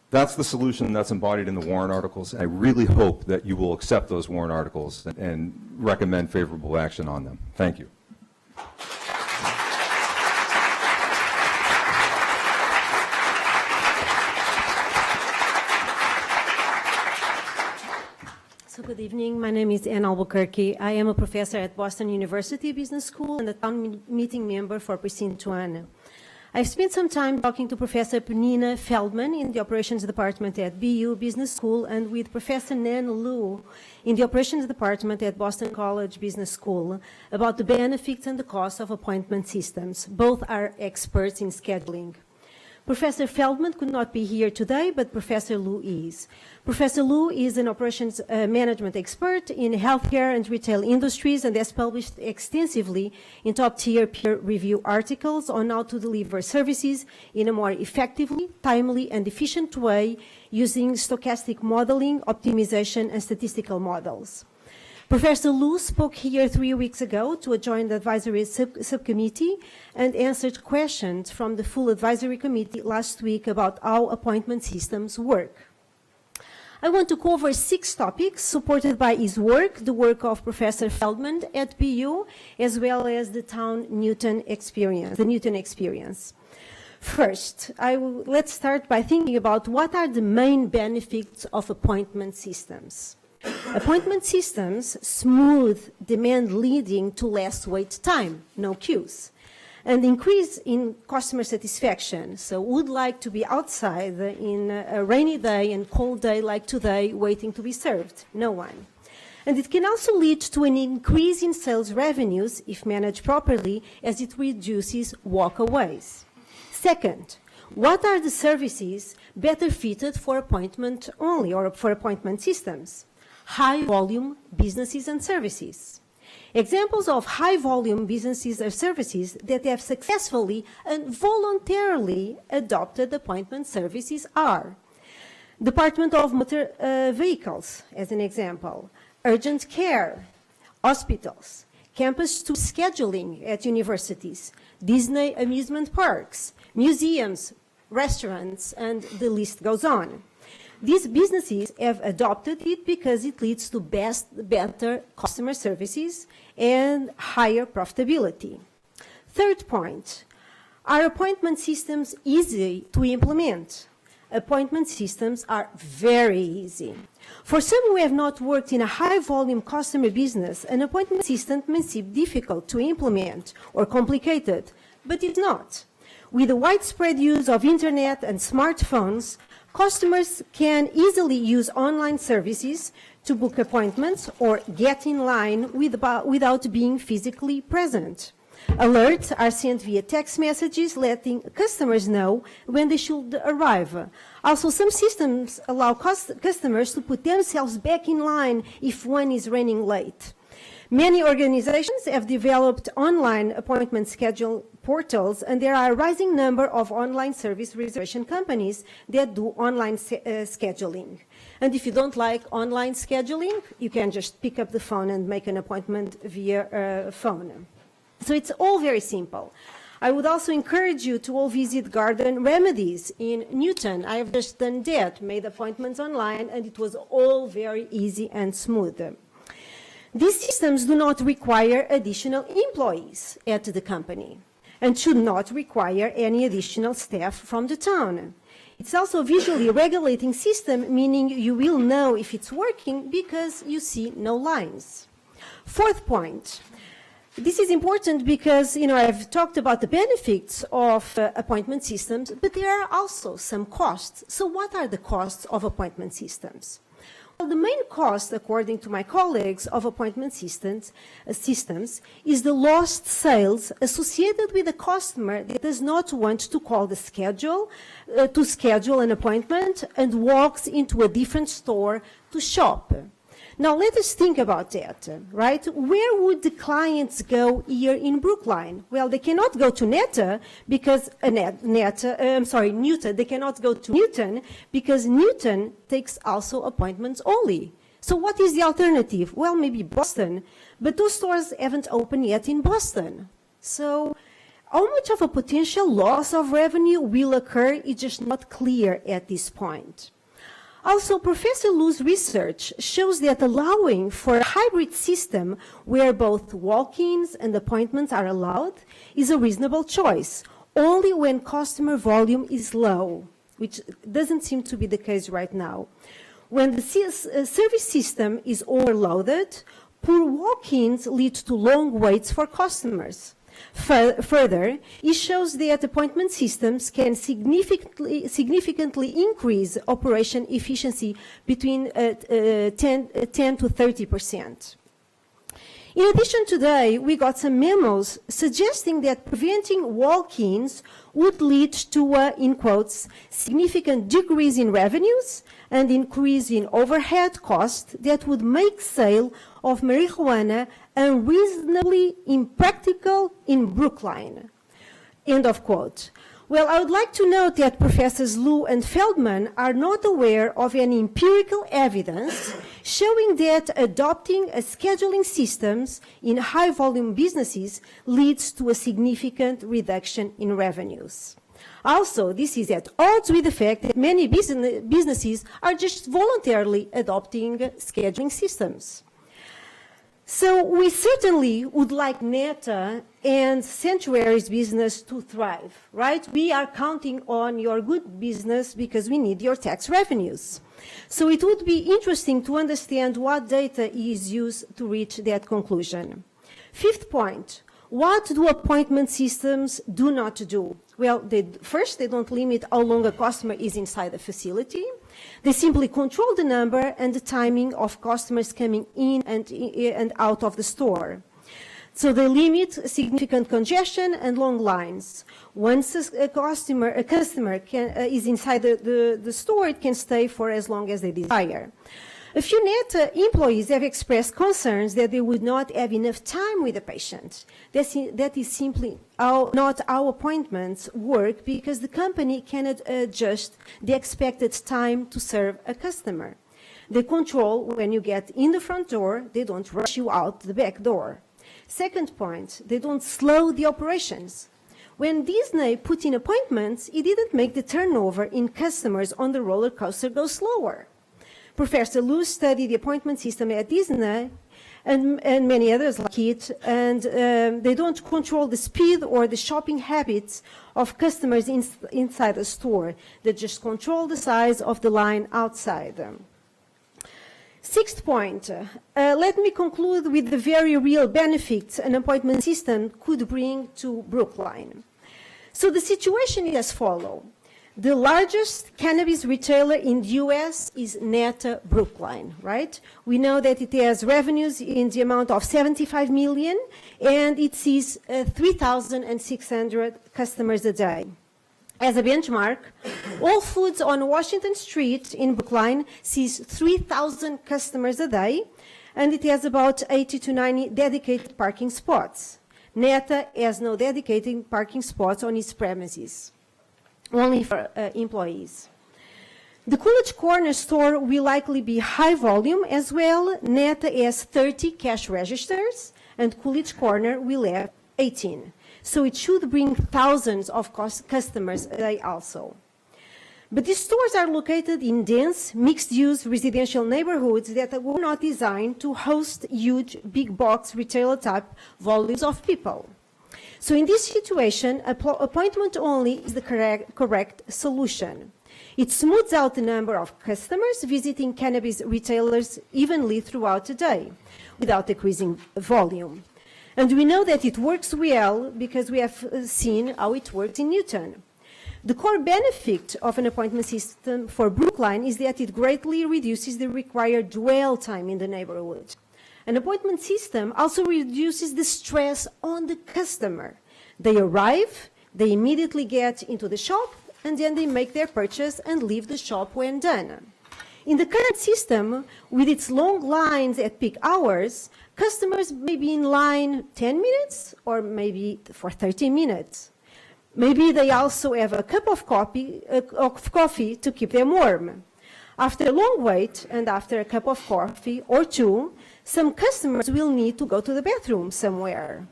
That's the solution that's embodied in the warrant articles. I really hope that you will accept those warrant articles and recommend favorable action on them. Thank you. So good evening. My name is Ann Albuquerque. I am a professor at Boston University Business School and a town meeting member for Precinto 1. I've spent some time talking to Professor Nina Feldman in the Operations Department at BU Business School and with Professor Nan Liu in the Operations Department at Boston College Business School about the benefits and the costs of appointment systems. Both are experts in scheduling. Professor Feldman could not be here today, but Professor Liu is. Professor Liu is an operations management expert in healthcare and retail industries and has published extensively in top-tier peer review articles on how to deliver services in a more effectively, timely, and efficient way using stochastic modeling, optimization, and statistical models. Professor Liu spoke here 3 weeks ago to a joint advisory subcommittee and answered questions from the full advisory committee last week about how appointment systems work. I want to cover 6 topics supported by his work, the work of Professor Feldman at BU, as well as the Newton experience. First, let's start by thinking about what are the main benefits of appointment systems. Appointment systems smooth demand, leading to less wait time, no queues, and increase in customer satisfaction. So would like to be outside in a rainy day and cold day like today waiting to be served? No one. And it can also lead to an increase in sales revenues if managed properly, as it reduces walkaways. Second, what are the services better fitted for appointment only or for appointment systems? High-volume businesses and services. Examples of high-volume businesses or services that have successfully and voluntarily adopted appointment services are Department of Motor Vehicles, as an example, urgent care, hospitals, campus tour scheduling at universities, Disney amusement parks, museums, restaurants, and the list goes on. These businesses have adopted it because it leads to better customer services and higher profitability. Third point, are appointment systems easy to implement? Appointment systems are very easy. For some who have not worked in a high-volume customer business, an appointment system may seem difficult to implement or complicated, but it's not. With the widespread use of internet and smartphones, customers can easily use online services to book appointments or get in line without being physically present. Alerts are sent via text messages letting customers know when they should arrive. Also, some systems allow customers to put themselves back in line if one is running late. Many organizations have developed online appointment schedule portals, and there are a rising number of online service reservation companies that do online scheduling. And if you don't like online scheduling, you can just pick up the phone and make an appointment via phone. So it's all very simple. I would also encourage you to all visit Garden Remedies in Newton. I have just done that, made appointments online, and it was all very easy and smooth. These systems do not require additional employees at the company and should not require any additional staff from the town. It's also a visually regulating system, meaning you will know if it's working because you see no lines. Fourth point. This is important because, I've talked about the benefits of appointment systems, but there are also some costs. So what are the costs of appointment systems? Well, the main cost, according to my colleagues, of appointment systems is the lost sales associated with a customer that does not want to call to schedule an appointment and walks into a different store to shop. Now, let us think about that, right? Where would the clients go here in Brookline? Well, they cannot go to Newton because They cannot go to Newton because Newton takes also appointments only. So what is the alternative? Well, maybe Boston, but those stores haven't opened yet in Boston. So how much of a potential loss of revenue will occur is just not clear at this point. Also, Professor Lu's research shows that allowing for a hybrid system where both walk-ins and appointments are allowed is a reasonable choice, only when customer volume is low, which doesn't seem to be the case right now. When the service system is overloaded, poor walk-ins lead to long waits for customers. Further, it shows that appointment systems can significantly increase operation efficiency between 10 to 30%. In addition, today we got some memos suggesting that preventing walk-ins would lead to in quotes, significant decrease in revenues and increase in overhead costs that would make sale of marijuana unreasonably impractical in Brookline. End of quote. Well, I would like to note that Professors Lu and Feldman are not aware of any empirical evidence showing that adopting a scheduling systems in high-volume businesses leads to a significant reduction in revenues. Also, this is at odds with the fact that many businesses are just voluntarily adopting scheduling systems. So we certainly would like Neta and Sanctuary's business to thrive, right? We are counting on your good business because we need your tax revenues. So it would be interesting to understand what data is used to reach that conclusion. Fifth point, what do appointment systems do not do? Well, first, they don't limit how long a customer is inside the facility. They simply control the number and the timing of customers coming in and out of the store. So they limit significant congestion and long lines. Once a customer is inside the store, it can stay for as long as they desire. A few Neta employees have expressed concerns that they would not have enough time with the patient. That is simply not how appointments work because the company cannot adjust the expected time to serve a customer. They control when you get in the front door, they don't rush you out the back door. Second point, they don't slow the operations. When Disney put in appointments, it didn't make the turnover in customers on the roller coaster go slower. Professor Lu studied the appointment system at Disney and many others like it, and they don't control the speed or the shopping habits of customers inside the store. They just control the size of the line outside them. Sixth point, let me conclude with the very real benefits an appointment system could bring to Brookline. So the situation is as follows. The largest cannabis retailer in the U.S. is Neta Brookline, right? We know that it has revenues in the amount of $75 million, and it sees 3,600 customers a day. As a benchmark, Whole Foods on Washington Street in Brookline sees 3,000 customers a day, and it has about 80 to 90 dedicated parking spots. Neta has no dedicated parking spots on its premises, only for employees. The Coolidge Corner store will likely be high volume as well. Neta has 30 cash registers, and Coolidge Corner will have 18. So it should bring thousands of customers a day also. But these stores are located in dense, mixed-use residential neighborhoods that were not designed to host huge, big-box retailer-type volumes of people. So in this situation, appointment only is the correct solution. It smooths out the number of customers visiting cannabis retailers evenly throughout the day, without decreasing volume. And we know that it works well because we have seen how it worked in Newton. The core benefit of an appointment system for Brookline is that it greatly reduces the required dwell time in the neighborhood. An appointment system also reduces the stress on the customer. They arrive, they immediately get into the shop, and then they make their purchase and leave the shop when done. In the current system, with its long lines at peak hours, customers may be in line 10 minutes or maybe for 30 minutes. Maybe they also have a cup of coffee to keep them warm. After a long wait and after a cup of coffee or two, some customers will need to go to the bathroom somewhere.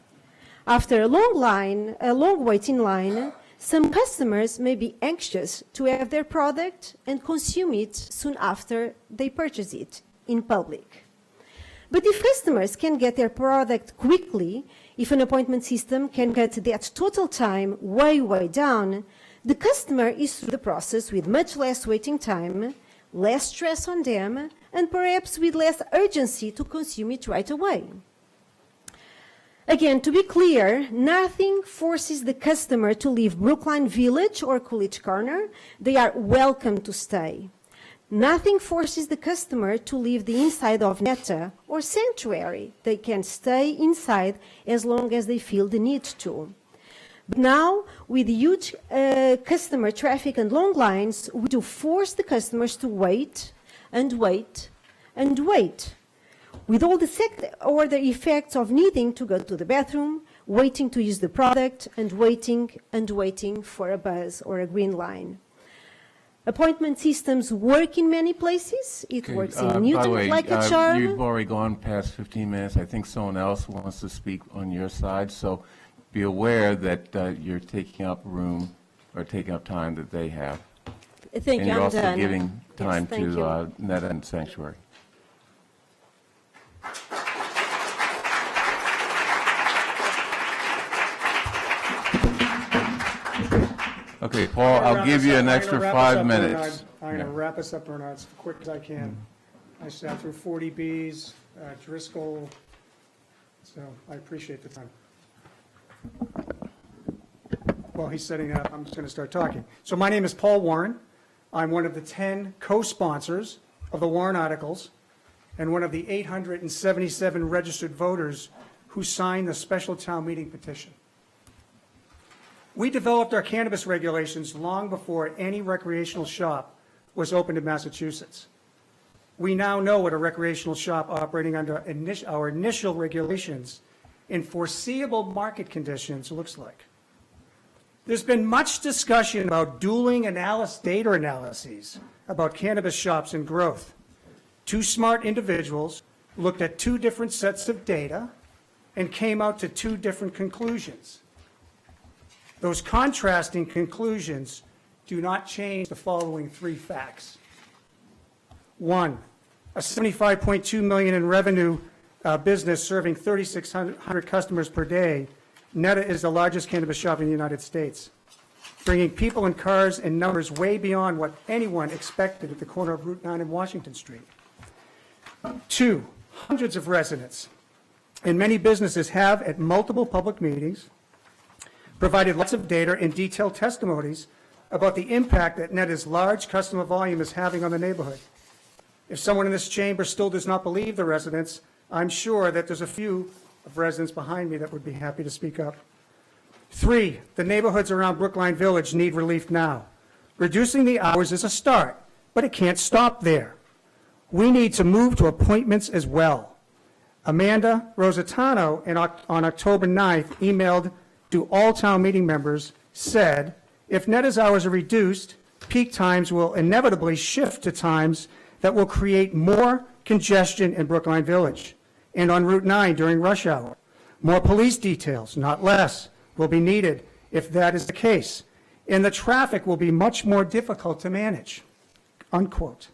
After a long wait in line, some customers may be anxious to have their product and consume it soon after they purchase it in public. But if customers can get their product quickly, if an appointment system can cut that total time way, way down, the customer is through the process with much less waiting time, less stress on them, and perhaps with less urgency to consume it right away. Again, to be clear, nothing forces the customer to leave Brookline Village or Coolidge Corner. They are welcome to stay. Nothing forces the customer to leave the inside of Neta or Sanctuary. They can stay inside as long as they feel the need to. But now, with huge customer traffic and long lines, we do force the customers to wait and wait and wait, with all the second-order effects of needing to go to the bathroom, waiting to use the product, and waiting for a buzz or a green line. Appointment systems work in many places. It works in Newton like a charm. You've already gone past 15 minutes. I think someone else wants to speak on your side, so be aware that you're taking up room or taking up time that they have. Thank and you. you're I'm also done. giving time Yes, to Neta and Sanctuary. Okay, Paul, I'll give you an extra 5 minutes. I'm going to wrap us up, Bernard, as quick as I can. I sat through 40 Bs, Driscoll, so I appreciate the time. While he's setting up, I'm just going to start talking. So my name is Paul Warren. I'm one of the 10 co-sponsors of the Warren articles and one of the 877 registered voters who signed the special town meeting petition. We developed our cannabis regulations long before any recreational shop was opened in Massachusetts. We now know what a recreational shop operating under our initial regulations in foreseeable market conditions looks like. There's been much discussion about dueling data analyses about cannabis shops and growth. Two smart individuals looked at two different sets of data and came out to two different conclusions. Those contrasting conclusions do not change the following three facts. One, a $75.2 million in revenue business serving 3,600 customers per day, Neta is the largest cannabis shop in the United States, bringing people and cars in numbers way beyond what anyone expected at the corner of Route 9 and Washington Street. Two, hundreds of residents and many businesses have, at multiple public meetings, provided lots of data and detailed testimonies about the impact that Neta's large customer volume is having on the neighborhood. If someone in this chamber still does not believe the residents, I'm sure that there's a few of residents behind me that would be happy to speak up. 3, the neighborhoods around Brookline Village need relief now. Reducing the hours is a start, but it can't stop there. We need to move to appointments as well. Amanda Rosatano on October 9th emailed to all town meeting members, said, if Neta's hours are reduced, peak times will inevitably shift to times that will create more congestion in Brookline Village and on Route 9 during rush hour. More police details, not less, will be needed if that is the case, and the traffic will be much more difficult to manage, unquote.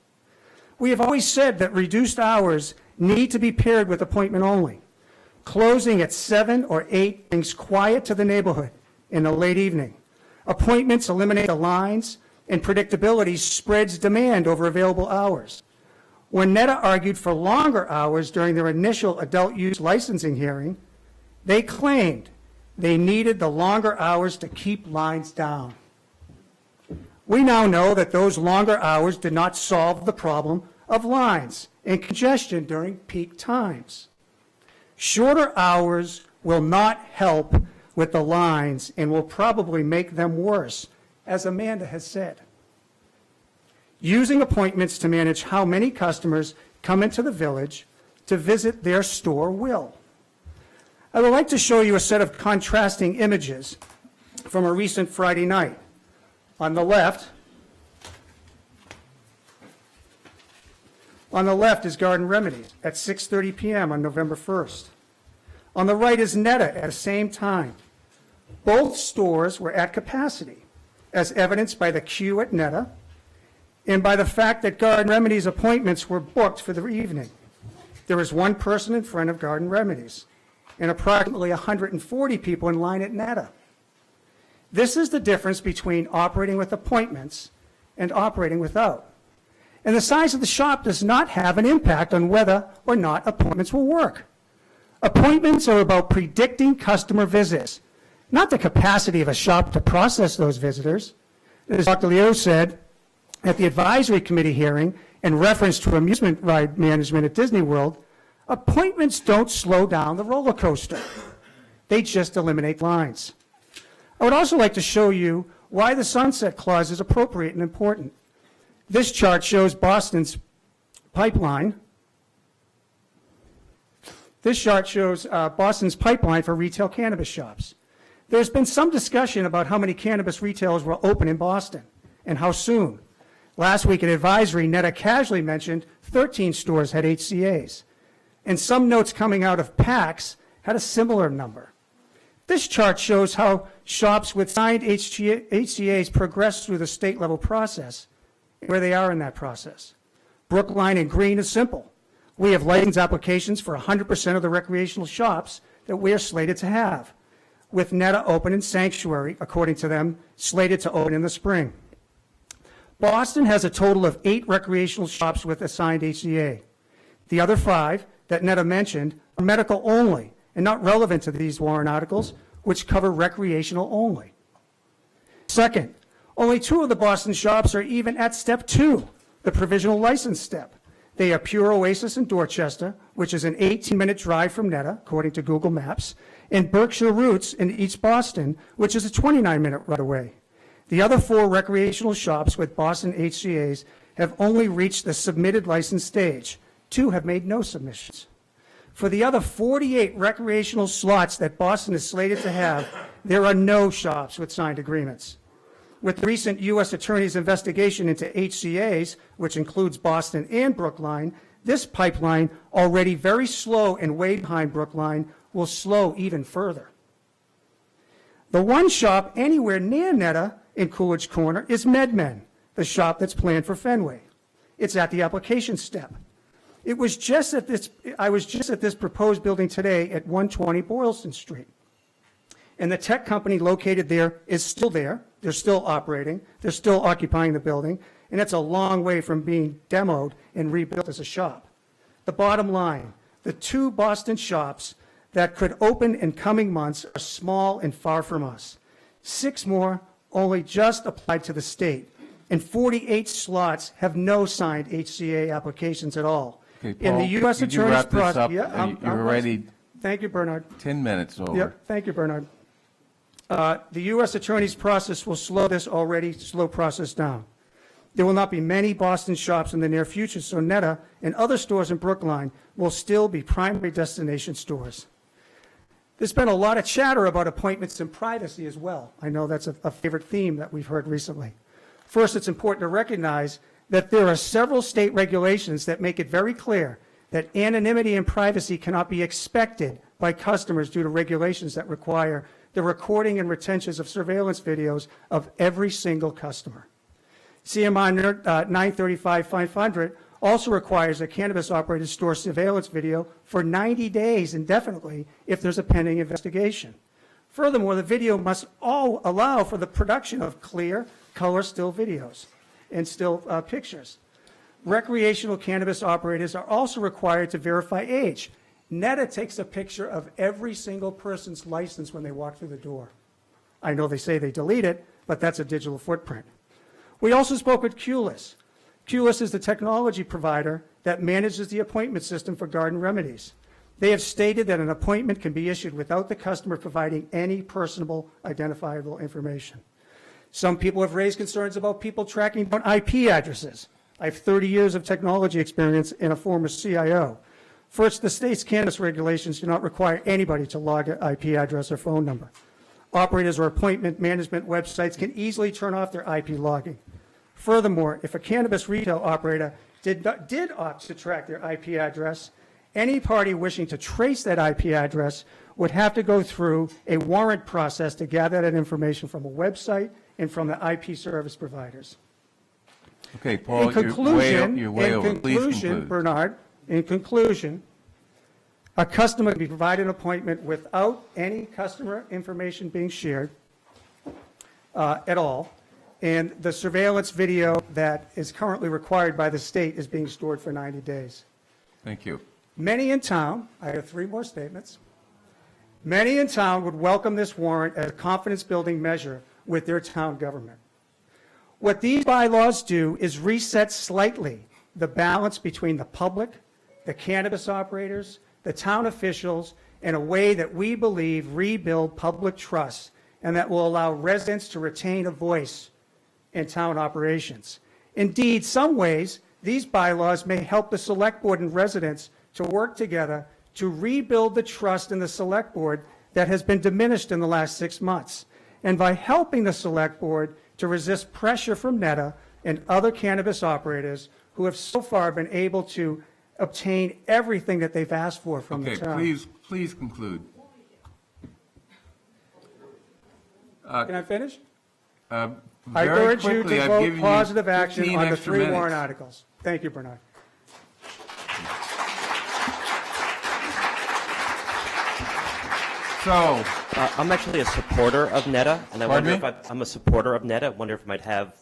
We have always said that reduced hours need to be paired with appointment only. Closing at 7 or 8 brings quiet to the neighborhood in the late evening. Appointments eliminate the lines, and predictability spreads demand over available hours. When Neta argued for longer hours during their initial adult use licensing hearing, they claimed they needed the longer hours to keep lines down. We now know that those longer hours did not solve the problem of lines and congestion during peak times. Shorter hours will not help with the lines and will probably make them worse, as Amanda has said. Using appointments to manage how many customers come into the village to visit their store will. I would like to show you a set of contrasting images from a recent Friday night. On the left is Garden Remedies at 6:30 p.m. on November 1st. On the right is Neta at the same time. Both stores were at capacity, as evidenced by the queue at Neta and by the fact that Garden Remedies appointments were booked for the evening. There was one person in front of Garden Remedies and approximately 140 people in line at Neta. This is the difference between operating with appointments and operating without. And the size of the shop does not have an impact on whether or not appointments will work. Appointments are about predicting customer visits, not the capacity of a shop to process those visitors. As Dr. Leo said at the advisory committee hearing in reference to amusement ride management at Disney World, appointments don't slow down the roller coaster. They just eliminate lines. I would also like to show you why the sunset clause is appropriate and important. This chart shows Boston's pipeline. This chart shows Boston's pipeline for retail cannabis shops. There's been some discussion about how many cannabis retailers will open in Boston and how soon. Last week at advisory, Neta casually mentioned 13 stores had HCAs, and some notes coming out of PAX had a similar number. This chart shows how shops with signed HCAs progress through the state-level process, where they are in that process. Brookline and Green is simple. We have license applications for 100% of the recreational shops that we are slated to have, with Neta open in Sanctuary, according to them, slated to open in the spring. Boston has a total of 8 recreational shops with assigned HCA. The other 5 that Neta mentioned are medical only and not relevant to these warrant articles, which cover recreational only. Second, only 2 of the Boston shops are even at step 2, the provisional license step. They are Pure Oasis in Dorchester, which is an 18-minute drive from Neta, according to Google Maps, and Berkshire Roots in East Boston, which is a 29-minute ride away. The other 4 recreational shops with Boston HCAs have only reached the submitted license stage. 2 have made no submissions. For the other 48 recreational slots that Boston is slated to have, there are no shops with signed agreements. With the recent U.S. Attorney's investigation into HCAs, which includes Boston and Brookline, this pipeline, already very slow and way behind Brookline, will slow even further. The one shop anywhere near Neta in Coolidge Corner is MedMen, the shop that's planned for Fenway. It's at the application step. I was just at this proposed building today at 120 Boylston Street. And the tech company located there is still there. They're still operating. They're still occupying the building. And it's a long way from being demoed and rebuilt as a shop. The bottom line, the 2 Boston shops that could open in coming months are small and far from us. 6 more only just applied to the state, and 48 slots have no signed HCA applications at all. Okay, In the Paul, U.S. could you Attorney's wrap this process, up? yeah, You're already Thank you, Bernard. 10 minutes over. Yep, thank you, Bernard. The U.S. Attorney's process will slow this already slow process down. There will not be many Boston shops in the near future, so Netta and other stores in Brookline will still be primary destination stores. There's been a lot of chatter about appointments and privacy as well. I know that's a favorite theme that we've heard recently. First, it's important to recognize that there are several state regulations that make it very clear that anonymity and privacy cannot be expected by customers due to regulations that require the recording and retentions of surveillance videos of every single customer. CMI 935-500 also requires that cannabis operators store surveillance video for 90 days indefinitely if there's a pending investigation. Furthermore, the video must all allow for the production of clear, color still videos and still pictures. Recreational cannabis operators are also required to verify age. Netta takes a picture of every single person's license when they walk through the door. I know they say they delete it, but that's a digital footprint. We also spoke with Culus. Culus is the technology provider that manages the appointment system for Garden Remedies. They have stated that an appointment can be issued without the customer providing any personal identifiable information. Some people have raised concerns about people tracking down IP addresses. I have 30 years of technology experience and a former CIO. First, the state's cannabis regulations do not require anybody to log an IP address or phone number. Operators or appointment management websites can easily turn off their IP logging. Furthermore, if a cannabis retail operator did opt to track their IP address, any party wishing to trace that IP address would have to go through a warrant process to gather that information from a website and from the IP service providers. Okay, Paul, In conclusion, you're way over. Please conclude. Bernard, in conclusion, a customer can be provided an appointment without any customer information being shared at all, and the surveillance video that is currently required by the state is being stored for 90 days. Thank you. Many in town, I have 3 more statements, many in town would welcome this warrant as a confidence-building measure with their town government. What these bylaws do is reset slightly the balance between the public, the cannabis operators, the town officials, in a way that we believe rebuild public trust and that will allow residents to retain a voice in town operations. Indeed, some ways, these bylaws may help the select board and residents to work together to rebuild the trust in the select board that has been diminished in the last 6 months. And by helping the select board to resist pressure from Netta and other cannabis operators who have so far been able to obtain everything that they've asked for from the town. Okay, please conclude. Can I finish? I Very urge you quickly, to I've vote given you positive action 15 on the extra 3 minutes. warrant articles. Thank you, Bernard. So, I'm actually a supporter of Netta, and I Pardon wonder me? if I'm a supporter of Netta. I wonder if I might have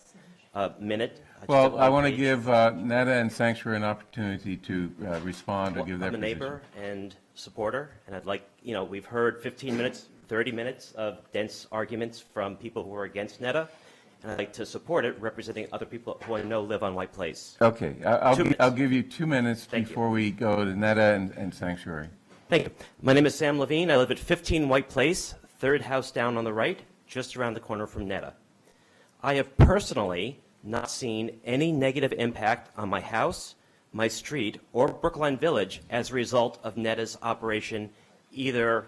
a minute. well, I want to give Netta and Sanctuary an opportunity to respond or give their I'm a position. neighbor and supporter, and I'd like, we've heard 15 minutes, 30 minutes of dense arguments from people who are against Netta, and I'd like to support it, representing other people who I know live on White Place. Okay, I'll give you 2 minutes before we go to Netta and Sanctuary. Thank you. My name is Sam Levine. I live at 15 White Place, third house down on the right, just around the corner from Netta. I have personally not seen any negative impact on my house, my street, or Brookline Village as a result of Netta's operation, either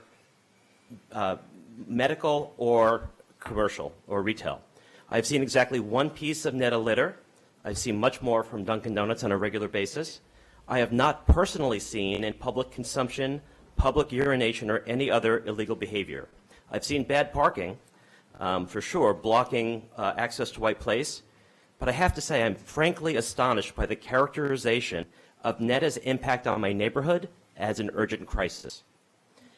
medical or commercial or retail. I've seen exactly 1 piece of Netta litter. I've seen much more from Dunkin' Donuts on a regular basis. I have not personally seen in public consumption, public urination, or any other illegal behavior. I've seen bad parking, for sure, blocking access to White Place, but I have to say I'm frankly astonished by the characterization of Netta's impact on my neighborhood as an urgent crisis.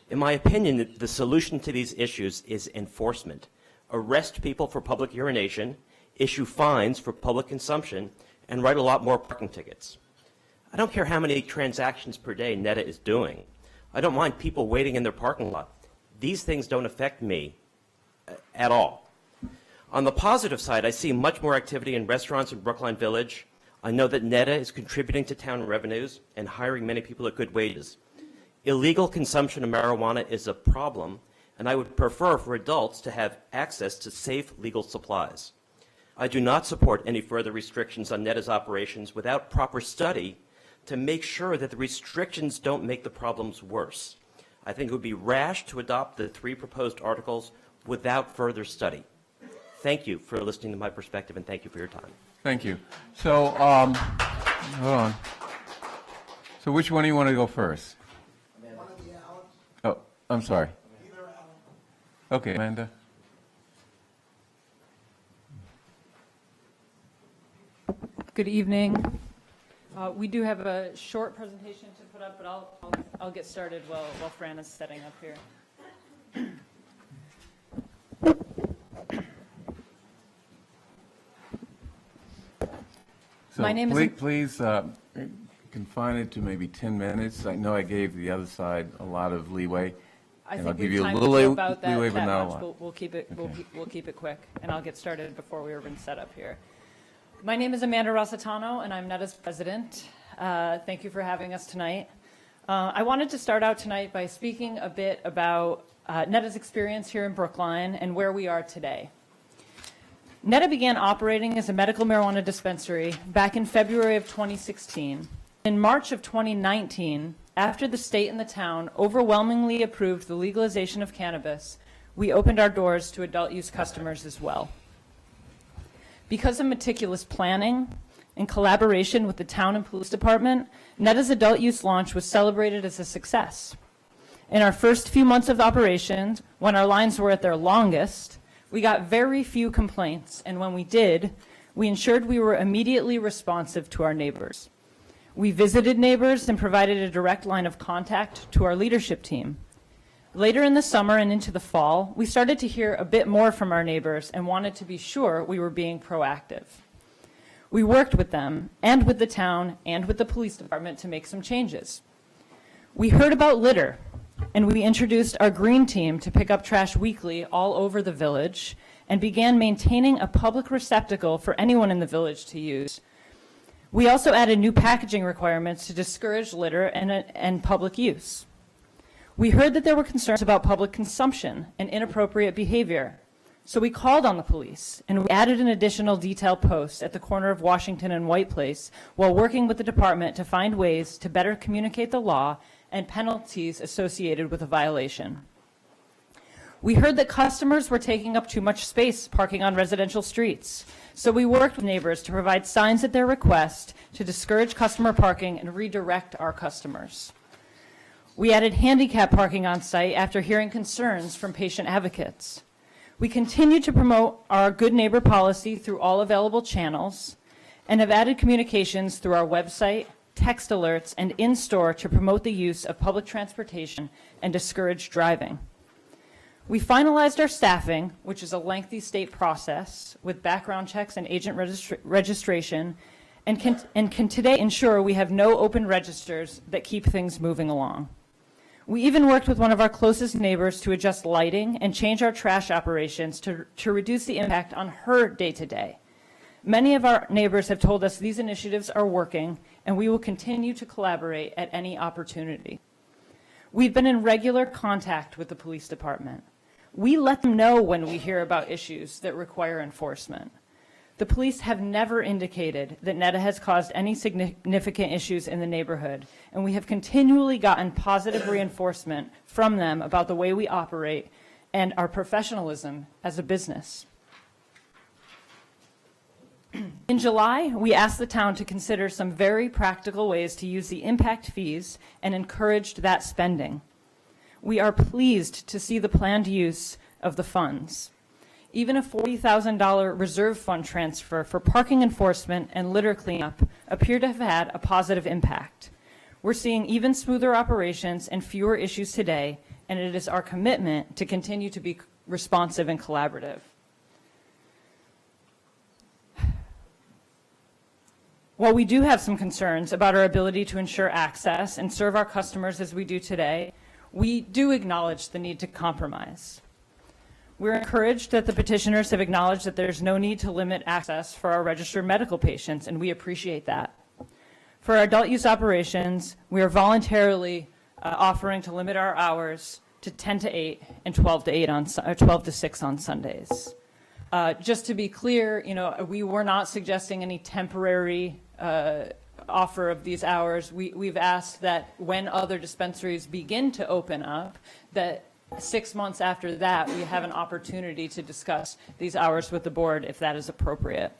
In my opinion, the solution to these issues is enforcement. Arrest people for public urination, issue fines for public consumption, and write a lot more parking tickets. I don't care how many transactions per day Netta is doing. I don't mind people waiting in their parking lot. These things don't affect me at all. On the positive side, I see much more activity in restaurants in Brookline Village. I know that NETA is contributing to town revenues and hiring many people at good wages. Illegal consumption of marijuana is a problem, and I would prefer for adults to have access to safe legal supplies. I do not support any further restrictions on NETA's operations without proper study to make sure that the restrictions don't make the problems worse. I think it would be rash to adopt the 3 proposed articles without further study. Thank you for listening to my perspective, and thank you for your time. Thank you. So, hold on. So which one do you want to go first? Oh, I'm sorry. Okay, Amanda. Good evening. We do have a short presentation to put up, but I'll get started while Fran is setting up here. So My name is... Please confine it to maybe 10 minutes. I know I gave the other side a lot of leeway. I and think I'll give we've you a timed little it about that leeway, but not a much. lot. We'll keep it. Okay. We'll keep it quick, and I'll get started before we even set up here. My name is Amanda Rossitano, and I'm NETA's president. Thank you for having us tonight. I wanted to start out tonight by speaking a bit about NETA's experience here in Brookline and where we are today. NETA began operating as a medical marijuana dispensary back in February of 2016. In March of 2019, after the state and the town overwhelmingly approved the legalization of cannabis, we opened our doors to adult use customers as well. Because of meticulous planning and collaboration with the town and police department, NETA's adult use launch was celebrated as a success. In our first few months of operations, when our lines were at their longest, we got very few complaints, and when we did, we ensured we were immediately responsive to our neighbors. We visited neighbors and provided a direct line of contact to our leadership team. Later in the summer and into the fall, we started to hear a bit more from our neighbors and wanted to be sure we were being proactive. We worked with them and with the town and with the police department to make some changes. We heard about litter, and we introduced our green team to pick up trash weekly all over the village and began maintaining a public receptacle for anyone in the village to use. We also added new packaging requirements to discourage litter and public use. We heard that there were concerns about public consumption and inappropriate behavior, so we called on the police and we added an additional detail post at the corner of Washington and White Place while working with the department to find ways to better communicate the law and penalties associated with a violation. We heard that customers were taking up too much space parking on residential streets, so we worked with neighbors to provide signs at their request to discourage customer parking and redirect our customers. We added handicap parking on site after hearing concerns from patient advocates. We continue to promote our good neighbor policy through all available channels and have added communications through our website, text alerts, and in-store to promote the use of public transportation and discourage driving. We finalized our staffing, which is a lengthy state process with background checks and agent registration, and can today ensure we have no open registers that keep things moving along. We even worked with one of our closest neighbors to adjust lighting and change our trash operations to reduce the impact on her day-to-day. Many of our neighbors have told us these initiatives are working, and we will continue to collaborate at any opportunity. We've been in regular contact with the police department. We let them know when we hear about issues that require enforcement. The police have never indicated that NETA has caused any significant issues in the neighborhood, and we have continually gotten positive reinforcement from them about the way we operate and our professionalism as a business. In July, we asked the town to consider some very practical ways to use the impact fees and encouraged that spending. We are pleased to see the planned use of the funds. Even a $40,000 reserve fund transfer for parking enforcement and litter cleanup appear to have had a positive impact. We're seeing even smoother operations and fewer issues today, and it is our commitment to continue to be responsive and collaborative. While we do have some concerns about our ability to ensure access and serve our customers as we do today, we do acknowledge the need to compromise. We're encouraged that the petitioners have acknowledged that there's no need to limit access for our registered medical patients, and we appreciate that. For our adult use operations, we are voluntarily offering to limit our hours to 10 to 8 and 12 to 8 on 12 to 6 on Sundays. Just to be clear, we were not suggesting any temporary offer of these hours. We've asked that when other dispensaries begin to open up, that 6 months after that, we have an opportunity to discuss these hours with the board if that is appropriate.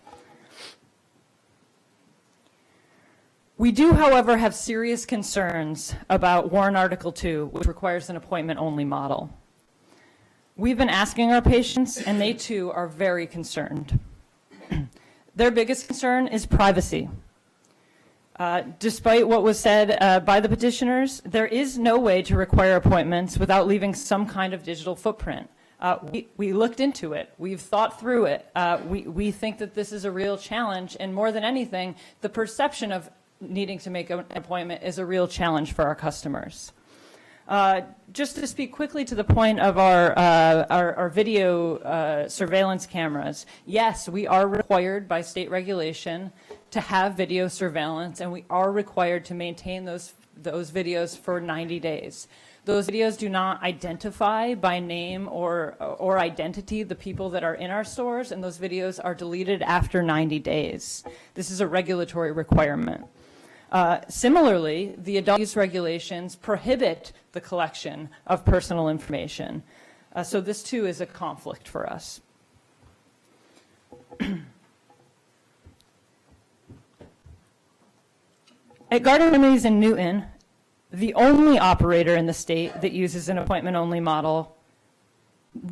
We do, however, have serious concerns about Warrant Article 2, which requires an appointment-only model. We've been asking our patients, and they too are very concerned. Their biggest concern is privacy. Despite what was said by the petitioners, there is no way to require appointments without leaving some kind of digital footprint. We looked into it. We've thought through it. We think that this is a real challenge, and more than anything, the perception of needing to make an appointment is a real challenge for our customers. Just to speak quickly to the point of our video surveillance cameras, yes, we are required by state regulation to have video surveillance, and we are required to maintain those videos for 90 days. Those videos do not identify by name or identity the people that are in our stores, and those videos are deleted after 90 days. This is a regulatory requirement. Similarly, the adult use regulations prohibit the collection of personal information. So this too is a conflict for us. At Garden Remedies in Newton, the only operator in the state that uses an appointment-only model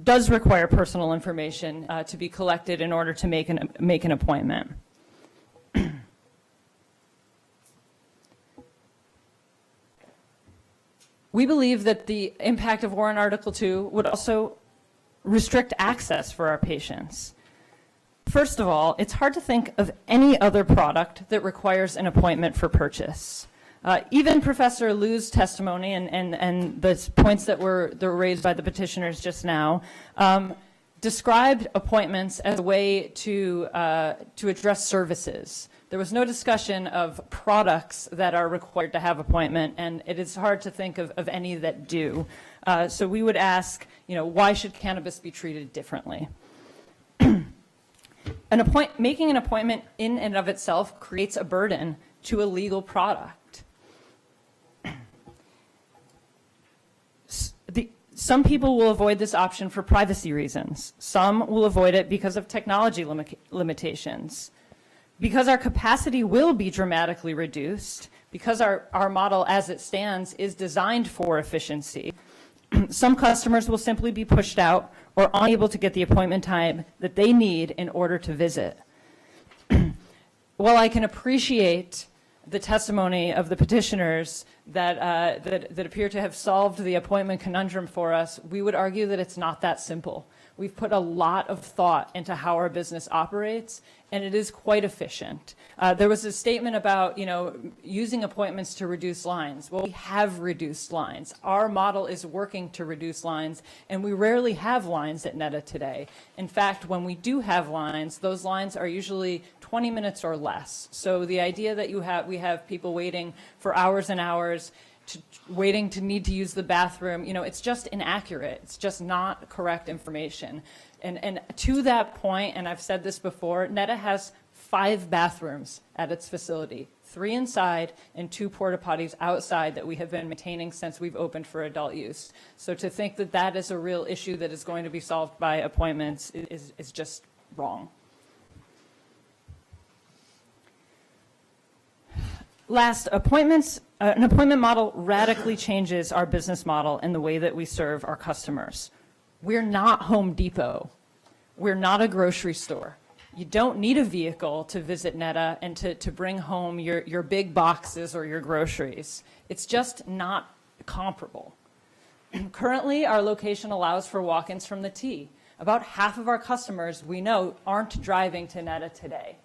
does require personal information to be collected in order to make an appointment. We believe that the impact of Warrant Article 2 would also restrict access for our patients. First of all, it's hard to think of any other product that requires an appointment for purchase. Even Professor Liu's testimony and the points that were raised by the petitioners just now described appointments as a way to address services. There was no discussion of products that are required to have appointment, and it is hard to think of any that do. So we would ask, why should cannabis be treated differently? Making an appointment in and of itself creates a burden to a legal product. Some people will avoid this option for privacy reasons. Some will avoid it because of technology limitations. Because our capacity will be dramatically reduced, because our model as it stands is designed for efficiency, some customers will simply be pushed out or unable to get the appointment time that they need in order to visit. While I can appreciate the testimony of the petitioners that appear to have solved the appointment conundrum for us, we would argue that it's not that simple. We've put a lot of thought into how our business operates, and it is quite efficient. There was a statement about, using appointments to reduce lines. Well, we have reduced lines. Our model is working to reduce lines, and we rarely have lines at Netta today. In fact, when we do have lines, those lines are usually 20 minutes or less. So the idea that we have people waiting for hours and hours, waiting to need to use the bathroom, it's just inaccurate. It's just not correct information. And to that point, and I've said this before, Netta has 5 bathrooms at its facility, 3 inside and 2 porta potties outside that we have been maintaining since we've opened for adult use. So to think that that is a real issue that is going to be solved by appointments is just wrong. Last, an appointment model radically changes our business model and the way that we serve our customers. We're not Home Depot. We're not a grocery store. You don't need a vehicle to visit Netta and to bring home your big boxes or your groceries. It's just not comparable. Currently, our location allows for walk-ins from the T. About half of our customers we know aren't driving to Netta today.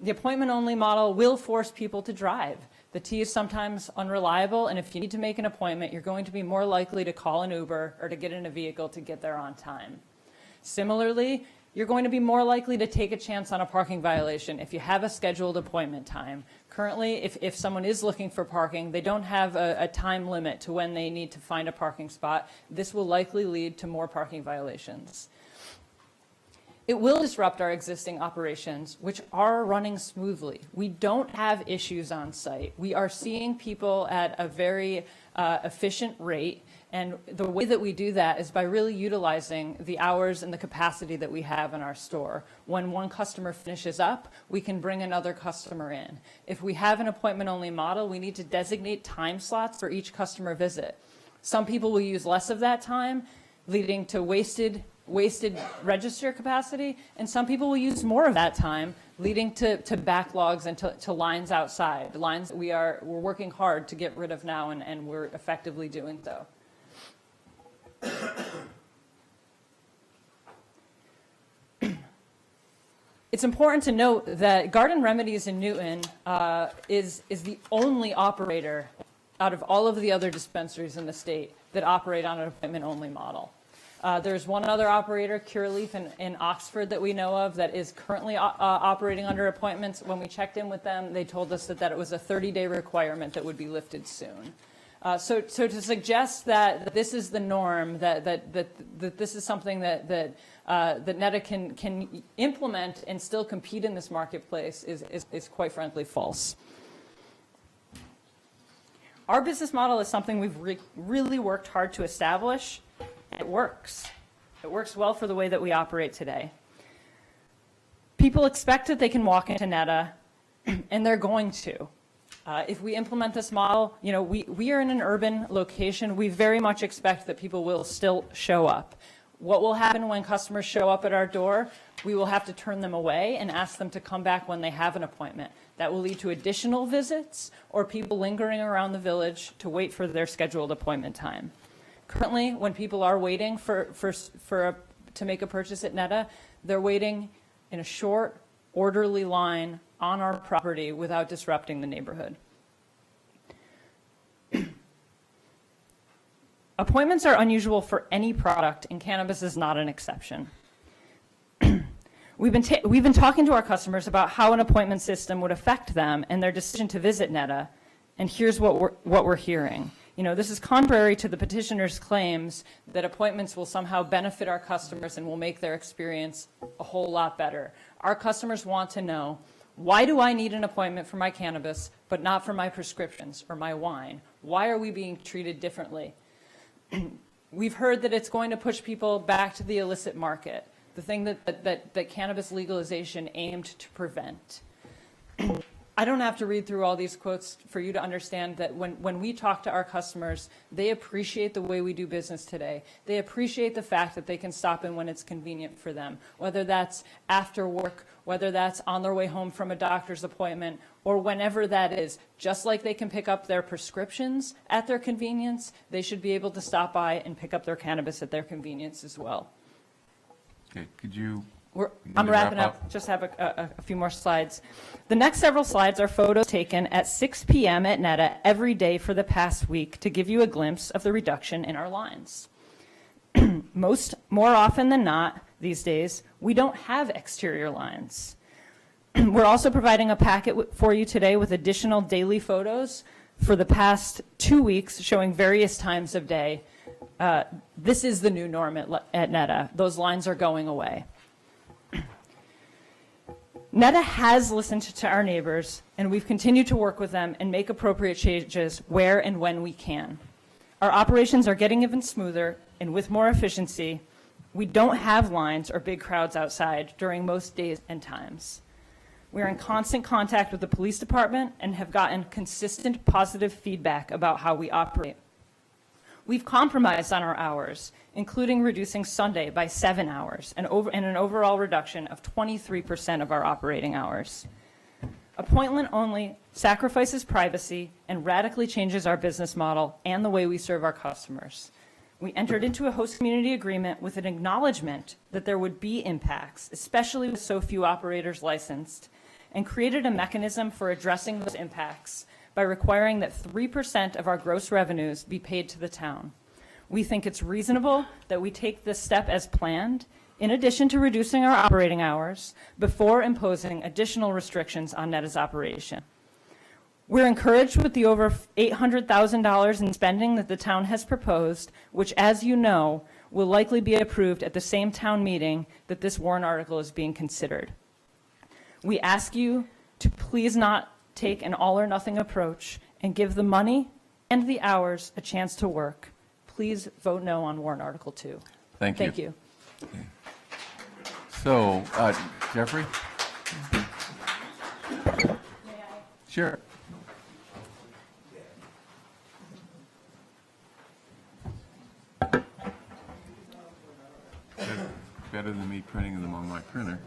The appointment-only model will force people to drive. The T is sometimes unreliable, and if you need to make an appointment, you're going to be more likely to call an Uber or to get in a vehicle to get there on time. Similarly, you're going to be more likely to take a chance on a parking violation if you have a scheduled appointment time. Currently, if someone is looking for parking, they don't have a time limit to when they need to find a parking spot. This will likely lead to more parking violations. It will disrupt our existing operations, which are running smoothly. We don't have issues on site. We are seeing people at a very efficient rate, and the way that we do that is by really utilizing the hours and the capacity that we have in our store. When one customer finishes up, we can bring another customer in. If we have an appointment-only model, we need to designate time slots for each customer visit. Some people will use less of that time, leading to wasted register capacity, and some people will use more of that time, leading to backlogs and to lines outside, lines that we're working hard to get rid of now, and we're effectively doing so. It's important to note that Garden Remedies in Newton is the only operator out of all of the other dispensaries in the state that operate on an appointment-only model. There's one other operator, Cureleaf in Oxford, that we know of that is currently operating under appointments. When we checked in with them, they told us that it was a 30-day requirement that would be lifted soon. So to suggest that this is the norm, that this is something that NETA can implement and still compete in this marketplace is quite frankly false. Our business model is something we've really worked hard to establish. It works. It works well for the way that we operate today. People expect that they can walk into NETA, and they're going to. If we implement this model, we are in an urban location. We very much expect that people will still show up. What will happen when customers show up at our door? We will have to turn them away and ask them to come back when they have an appointment. That will lead to additional visits or people lingering around the village to wait for their scheduled appointment time. Currently, when people are waiting to make a purchase at NETA, they're waiting in a short, orderly line on our property without disrupting the neighborhood. Appointments are unusual for any product, and cannabis is not an exception. We've been talking to our customers about how an appointment system would affect them and their decision to visit NETA, and here's what we're hearing. This is contrary to the petitioner's claims that appointments will somehow benefit our customers and will make their experience a whole lot better. Our customers want to know, why do I need an appointment for my cannabis, but not for my prescriptions or my wine? Why are we being treated differently? We've heard that it's going to push people back to the illicit market, the thing that cannabis legalization aimed to prevent. I don't have to read through all these quotes for you to understand that when we talk to our customers, they appreciate the way we do business today. They appreciate the fact that they can stop in when it's convenient for them, whether that's after work, whether that's on their way home from a doctor's appointment, or whenever that is. Just like they can pick up their prescriptions at their convenience, they should be able to stop by and pick up their cannabis at their convenience as well. Okay, could you... I'm wrapping up. Just have a few more slides. The next several slides are photos taken at 6 p.m. at NETA every day for the past week to give you a glimpse of the reduction in our lines. More often than not these days, we don't have exterior lines. We're also providing a packet for you today with additional daily photos for the past 2 weeks showing various times of day. This is the new norm at NETA. Those lines are going away. NETA has listened to our neighbors, and we've continued to work with them and make appropriate changes where and when we can. Our operations are getting even smoother, and with more efficiency, we don't have lines or big crowds outside during most days and times. We're in constant contact with the police department and have gotten consistent positive feedback about how we operate. We've compromised on our hours, including reducing Sunday by 7 hours and an overall reduction of 23% of our operating hours. Appointment only sacrifices privacy and radically changes our business model and the way we serve our customers. We entered into a host community agreement with an acknowledgement that there would be impacts, especially with so few operators licensed, and created a mechanism for addressing those impacts by requiring that 3% of our gross revenues be paid to the town. We think it's reasonable that we take this step as planned, in addition to reducing our operating hours, before imposing additional restrictions on Netta's operation. We're encouraged with the over $800,000 in spending that the town has proposed, which, as you know, will likely be approved at the same town meeting that this warrant article is being considered. We ask you to please not take an all-or-nothing approach and give the money and the hours a chance to work. Please vote no on warrant Article 2. Thank you. Thank you. So, Jeffrey? Sure. Better than me printing them on my printer.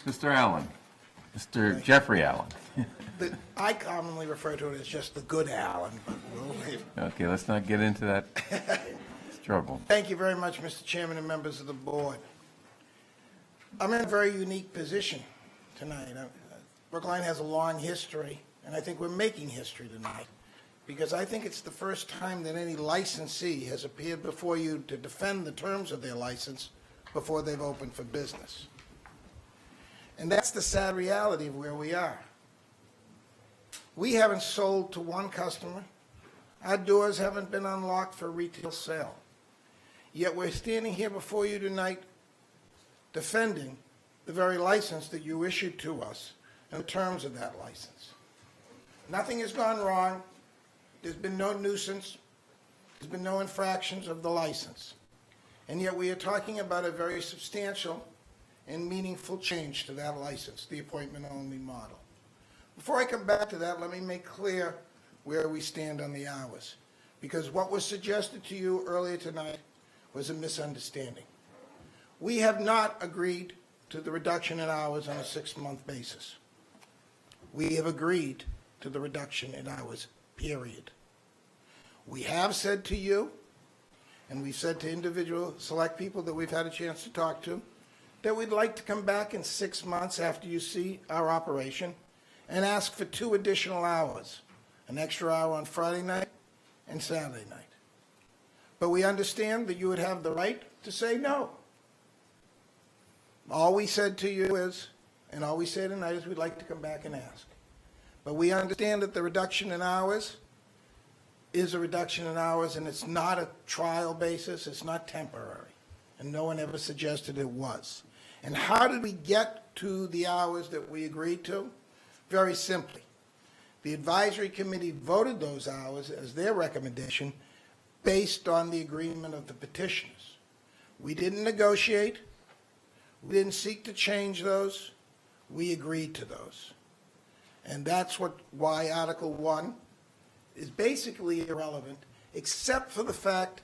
Mr. Allen, Mr. Jeffrey Allen. I commonly refer to it as just the good Allen, but we'll leave. Okay, let's not get into that struggle. Thank you very much, Mr. Chairman and members of the board. I'm in a very unique position tonight. Brookline has a long history, and I think we're making history tonight, because I think it's the first time that any licensee has appeared before you to defend the terms of their license before they've opened for business. And that's the sad reality of where we are. We haven't sold to one customer. Our doors haven't been unlocked for retail sale. Yet we're standing here before you tonight defending the very license that you issued to us and the terms of that license. Nothing has gone wrong. There's been no nuisance. There's been no infractions of the license. And yet we are talking about a very substantial and meaningful change to that license, the appointment-only model. Before I come back to that, let me make clear where we stand on the hours, because what was suggested to you earlier tonight was a misunderstanding. We have not agreed to the reduction in hours on a 6-month basis. We have agreed to the reduction in hours, period. We have said to you, and we've said to individual select people that we've had a chance to talk to, that we'd like to come back in 6 months after you see our operation and ask for 2 additional hours, an extra hour on Friday night and Saturday night. But we understand that you would have the right to say no. All we said to you is, and all we say tonight is, we'd like to come back and ask. But we understand that the reduction in hours is a reduction in hours, and it's not a trial basis, it's not temporary, and no one ever suggested it was. And how did we get to the hours that we agreed to? Very simply. The advisory committee voted those hours as their recommendation based on the agreement of the petitioners. We didn't negotiate. We didn't seek to change those. We agreed to those. And that's why Article 1 is basically irrelevant, except for the fact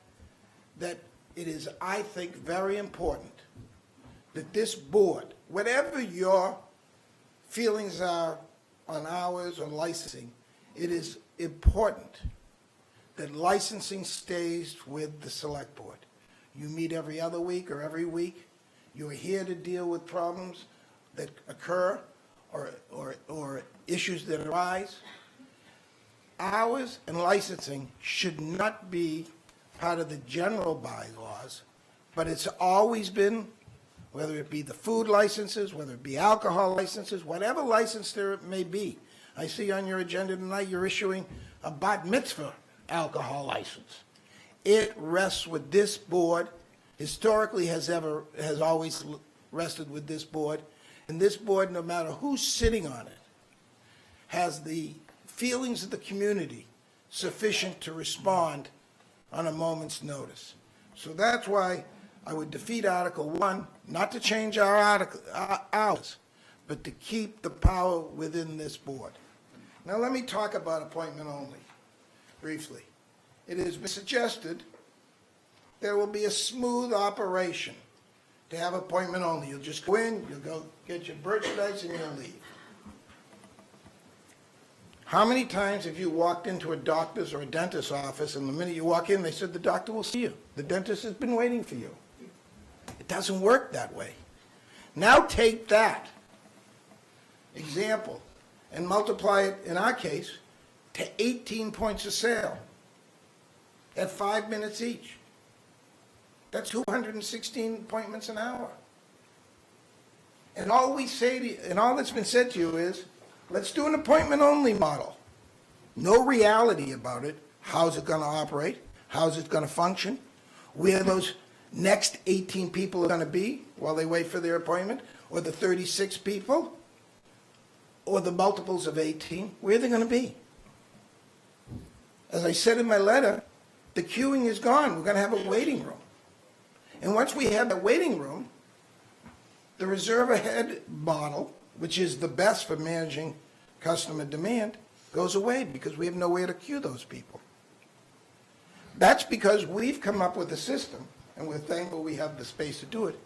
that it is, I think, very important that this board, whatever your feelings are on hours or licensing, it is important that licensing stays with the select board. You meet every other week or every week. You're here to deal with problems that occur or issues that arise. Hours and licensing should not be part of the general bylaws, but it's always been, whether it be the food licenses, whether it be alcohol licenses, whatever license there may be. I see on your agenda tonight you're issuing a bat mitzvah alcohol license. It rests with this board, historically has always rested with this board, and this board, no matter who's sitting on it, has the feelings of the community sufficient to respond on a moment's notice. So that's why I would defeat Article 1, not to change our hours, but to keep the power within this board. Now let me talk about appointment only, briefly. It has been suggested there will be a smooth operation to have appointment only. You'll just go in, you'll go get your merchandise, and you'll leave. How many times have you walked into a doctor's or a dentist's office, and the minute you walk in, they said, the doctor will see you. The dentist has been waiting for you. It doesn't work that way. Now take that example and multiply it, in our case, to 18 points of sale at 5 minutes each. That's 216 appointments an hour. And all we say to you, and all that's been said to you is, let's do an appointment-only model. No reality about it. How's it going to operate? How's it going to function? Where those next 18 people are going to be while they wait for their appointment? Or the 36 people? Or the multiples of 18? Where are they going to be? As I said in my letter, the queuing is gone. We're going to have a waiting room. And once we have the waiting room, the reserve ahead model, which is the best for managing customer demand, goes away because we have nowhere to queue those people. That's because we've come up with a system, and we're thankful we have the space to do it,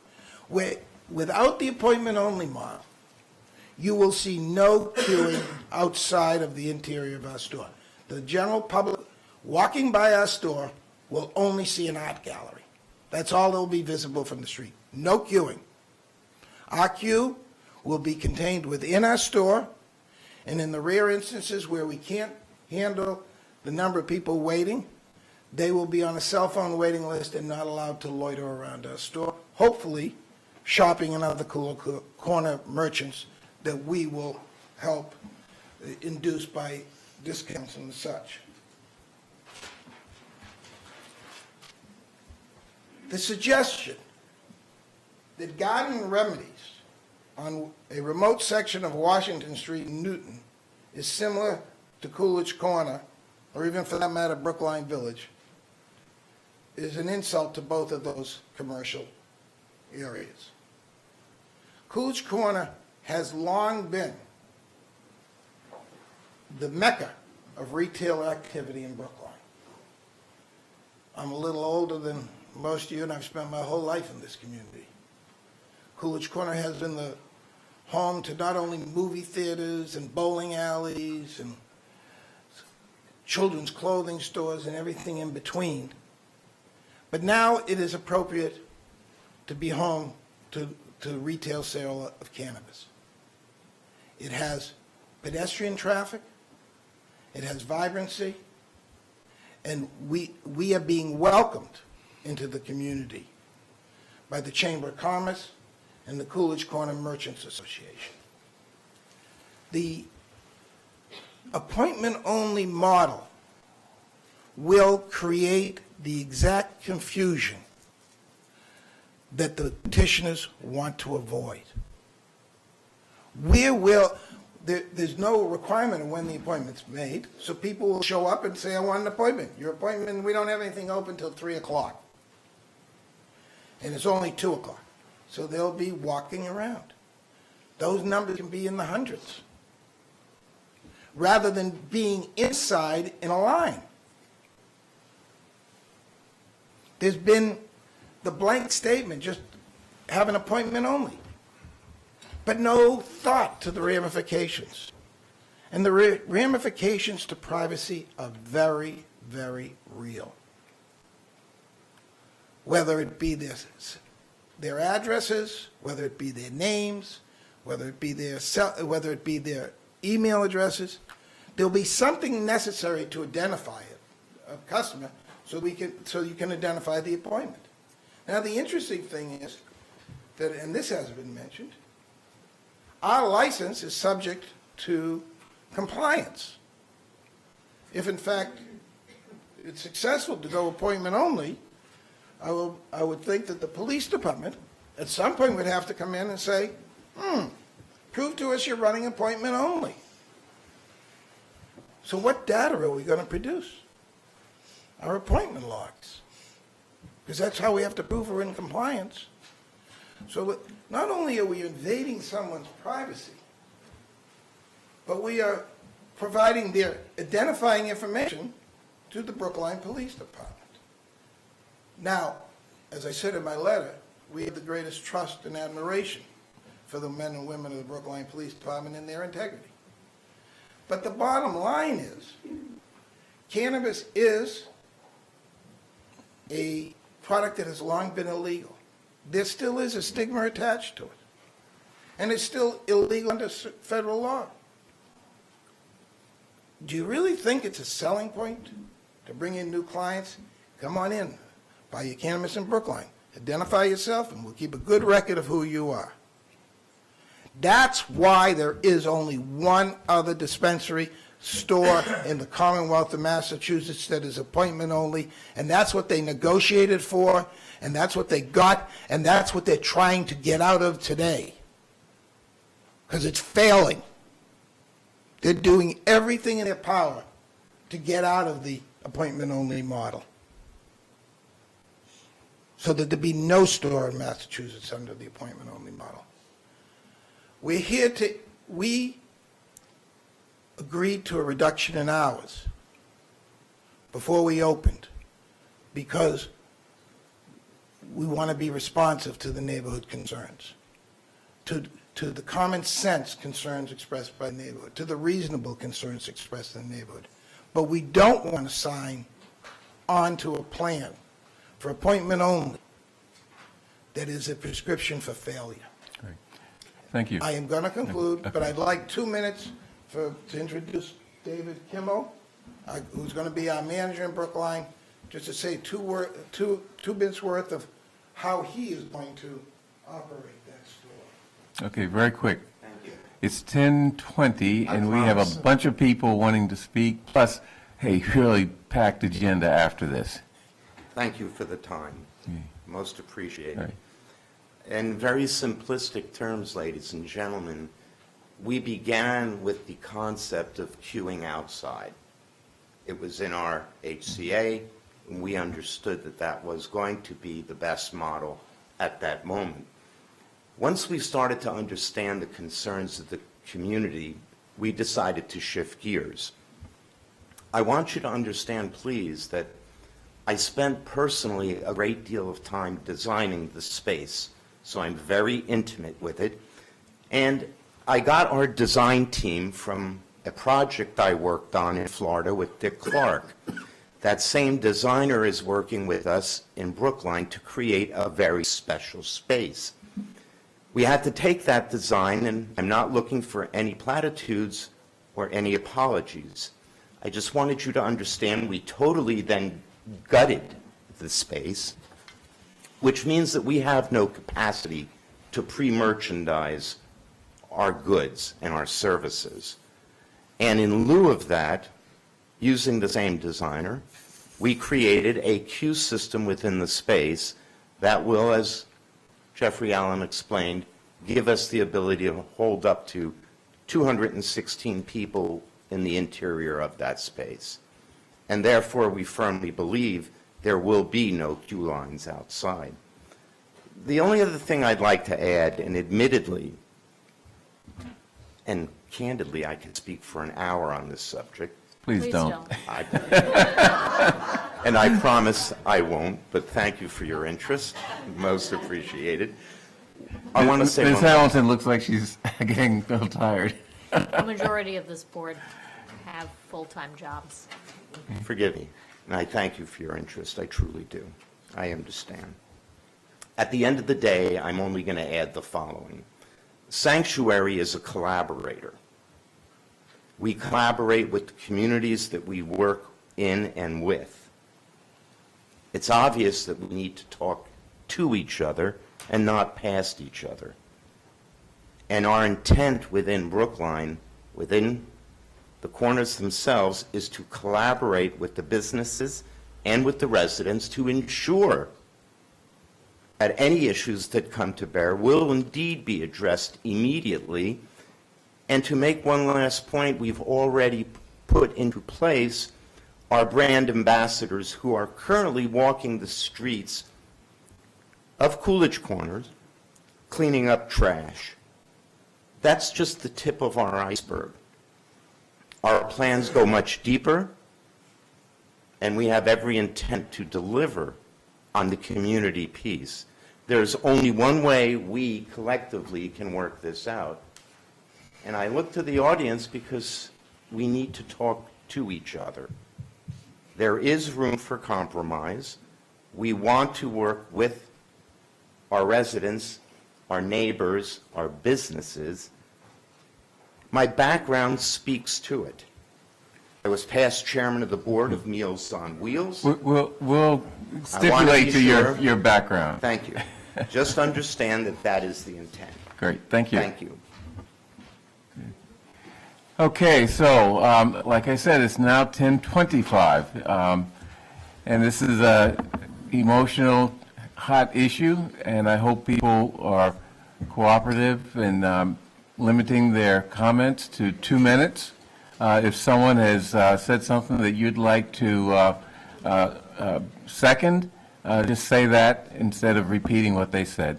where without the appointment-only model, you will see no queuing outside of the interior of our store. The general public walking by our store will only see an art gallery. That's all that will be visible from the street. No queuing. Our queue will be contained within our store, and in the rare instances where we can't handle the number of people waiting, they will be on a cell phone waiting list and not allowed to loiter around our store, hopefully shopping in other corner merchants that we will help induce by discounts and such. The suggestion that garden remedies on a remote section of Washington Street in Newton is similar to Coolidge Corner, or even for that matter, Brookline Village, is an insult to both of those commercial areas. Coolidge Corner has long been the mecca of retail activity in Brookline. I'm a little older than most of you, and I've spent my whole life in this community. Coolidge Corner has been the home to not only movie theaters and bowling alleys and children's clothing stores and everything in between, but now it is appropriate to be home to retail sale of cannabis. It has pedestrian traffic, it has vibrancy, and we are being welcomed into the community by the Chamber of Commerce and the Coolidge Corner Merchants Association. The appointment-only model will create the exact confusion that the petitioners want to avoid. There's no requirement of when the appointment's made, so people will show up and say, I want an appointment. Your appointment, we don't have anything open until 3 o'clock. And it's only 2 o'clock. So they'll be walking around. Those numbers can be in the hundreds, rather than being inside in a line. There's been the blank statement, just have an appointment only, but no thought to the ramifications. And the ramifications to privacy are very, very real. Whether it be their addresses, whether it be their names, whether it be their email addresses, there'll be something necessary to identify a customer so you can identify the appointment. Now, the interesting thing is that, and this hasn't been mentioned, our license is subject to compliance. If, in fact, it's successful to go appointment only, I would think that the police department at some point would have to come in and say, prove to us you're running appointment only. So what data are we going to produce? Our appointment logs. Because that's how we have to prove we're in compliance. So not only are we invading someone's privacy, but we are providing their identifying information to the Brookline Police Department. Now, as I said in my letter, we have the greatest trust and admiration for the men and women of the Brookline Police Department and their integrity. But the bottom line is, cannabis is a product that has long been illegal. There still is a stigma attached to it. And it's still illegal under federal law. Do you really think it's a selling point to bring in new clients? Come on in, buy your cannabis in Brookline. Identify yourself, and we'll keep a good record of who you are. That's why there is only one other dispensary store in the Commonwealth of Massachusetts that is appointment only, and that's what they negotiated for, and that's what they got, and that's what they're trying to get out of today. Because it's failing. They're doing everything in their power to get out of the appointment-only model, so that there be no store in Massachusetts under the appointment-only model. We agreed to a reduction in hours before we opened because we want to be responsive to the neighborhood concerns, to the common sense concerns expressed by the neighborhood, to the reasonable concerns expressed in the neighborhood. But we don't want to sign on to a plan for appointment only that is a prescription for failure. Great. Thank you. I am going to conclude, Okay. but I'd like 2 minutes to introduce David Kimmel, who's going to be our manager in Brookline, just to say two minutes worth of how he is going to operate that store. Okay, very quick. It's 10:20, and we have a bunch of people wanting to speak, plus a really packed agenda after this. Thank you for the time. Most appreciated. Right. In very simplistic terms, ladies and gentlemen, we began with the concept of queuing outside. It was in our HCA, and we understood that that was going to be the best model at that moment. Once we started to understand the concerns of the community, we decided to shift gears. I want you to understand, please, that I spent personally a great deal of time designing the space, so I'm very intimate with it. And I got our design team from a project I worked on in Florida with Dick Clark. That same designer is working with us in Brookline to create a very special space. We had to take that design, and I'm not looking for any platitudes or any apologies. I just wanted you to understand we totally then gutted the space, which means that we have no capacity to pre-merchandise our goods and our services. And in lieu of that, using the same designer, we created a queue system within the space that will, as Jeffrey Allen explained, give us the ability to hold up to 216 people in the interior of that space. And therefore, we firmly believe there will be no queue lines outside. The only other thing I'd like to add, and admittedly, and candidly, I could speak for an hour on this subject. Please don't. And I promise I won't, but thank you for your interest. Most appreciated. I want to say Ms. one- Hamilton looks like she's getting a little tired. The majority of this board have full-time jobs. Forgive me, and I thank you for your interest. I truly do. I understand. At the end of the day, I'm only going to add the following. Sanctuary is a collaborator. We collaborate with the communities that we work in and with. It's obvious that we need to talk to each other and not past each other. And our intent within Brookline, within the corners themselves, is to collaborate with the businesses and with the residents to ensure that any issues that come to bear will indeed be addressed immediately. And to make one last point, we've already put into place our brand ambassadors who are currently walking the streets of Coolidge Corners, cleaning up trash. That's just the tip of our iceberg. Our plans go much deeper, and we have every intent to deliver on the community piece. There's only one way we collectively can work this out. And I look to the audience because we need to talk to each other. There is room for compromise. We want to work with our residents, our neighbors, our businesses. My background speaks to it. I was past chairman of the board of Meals on Wheels. We'll stipulate to your background. Thank you. Just understand that that is the intent. Great, thank you. Thank you. Okay, so, like I said, it's now 10:25, and this is a emotional, hot issue, and I hope people are cooperative in limiting their comments to 2 minutes. If someone has said something that you'd like to second, just say that instead of repeating what they said.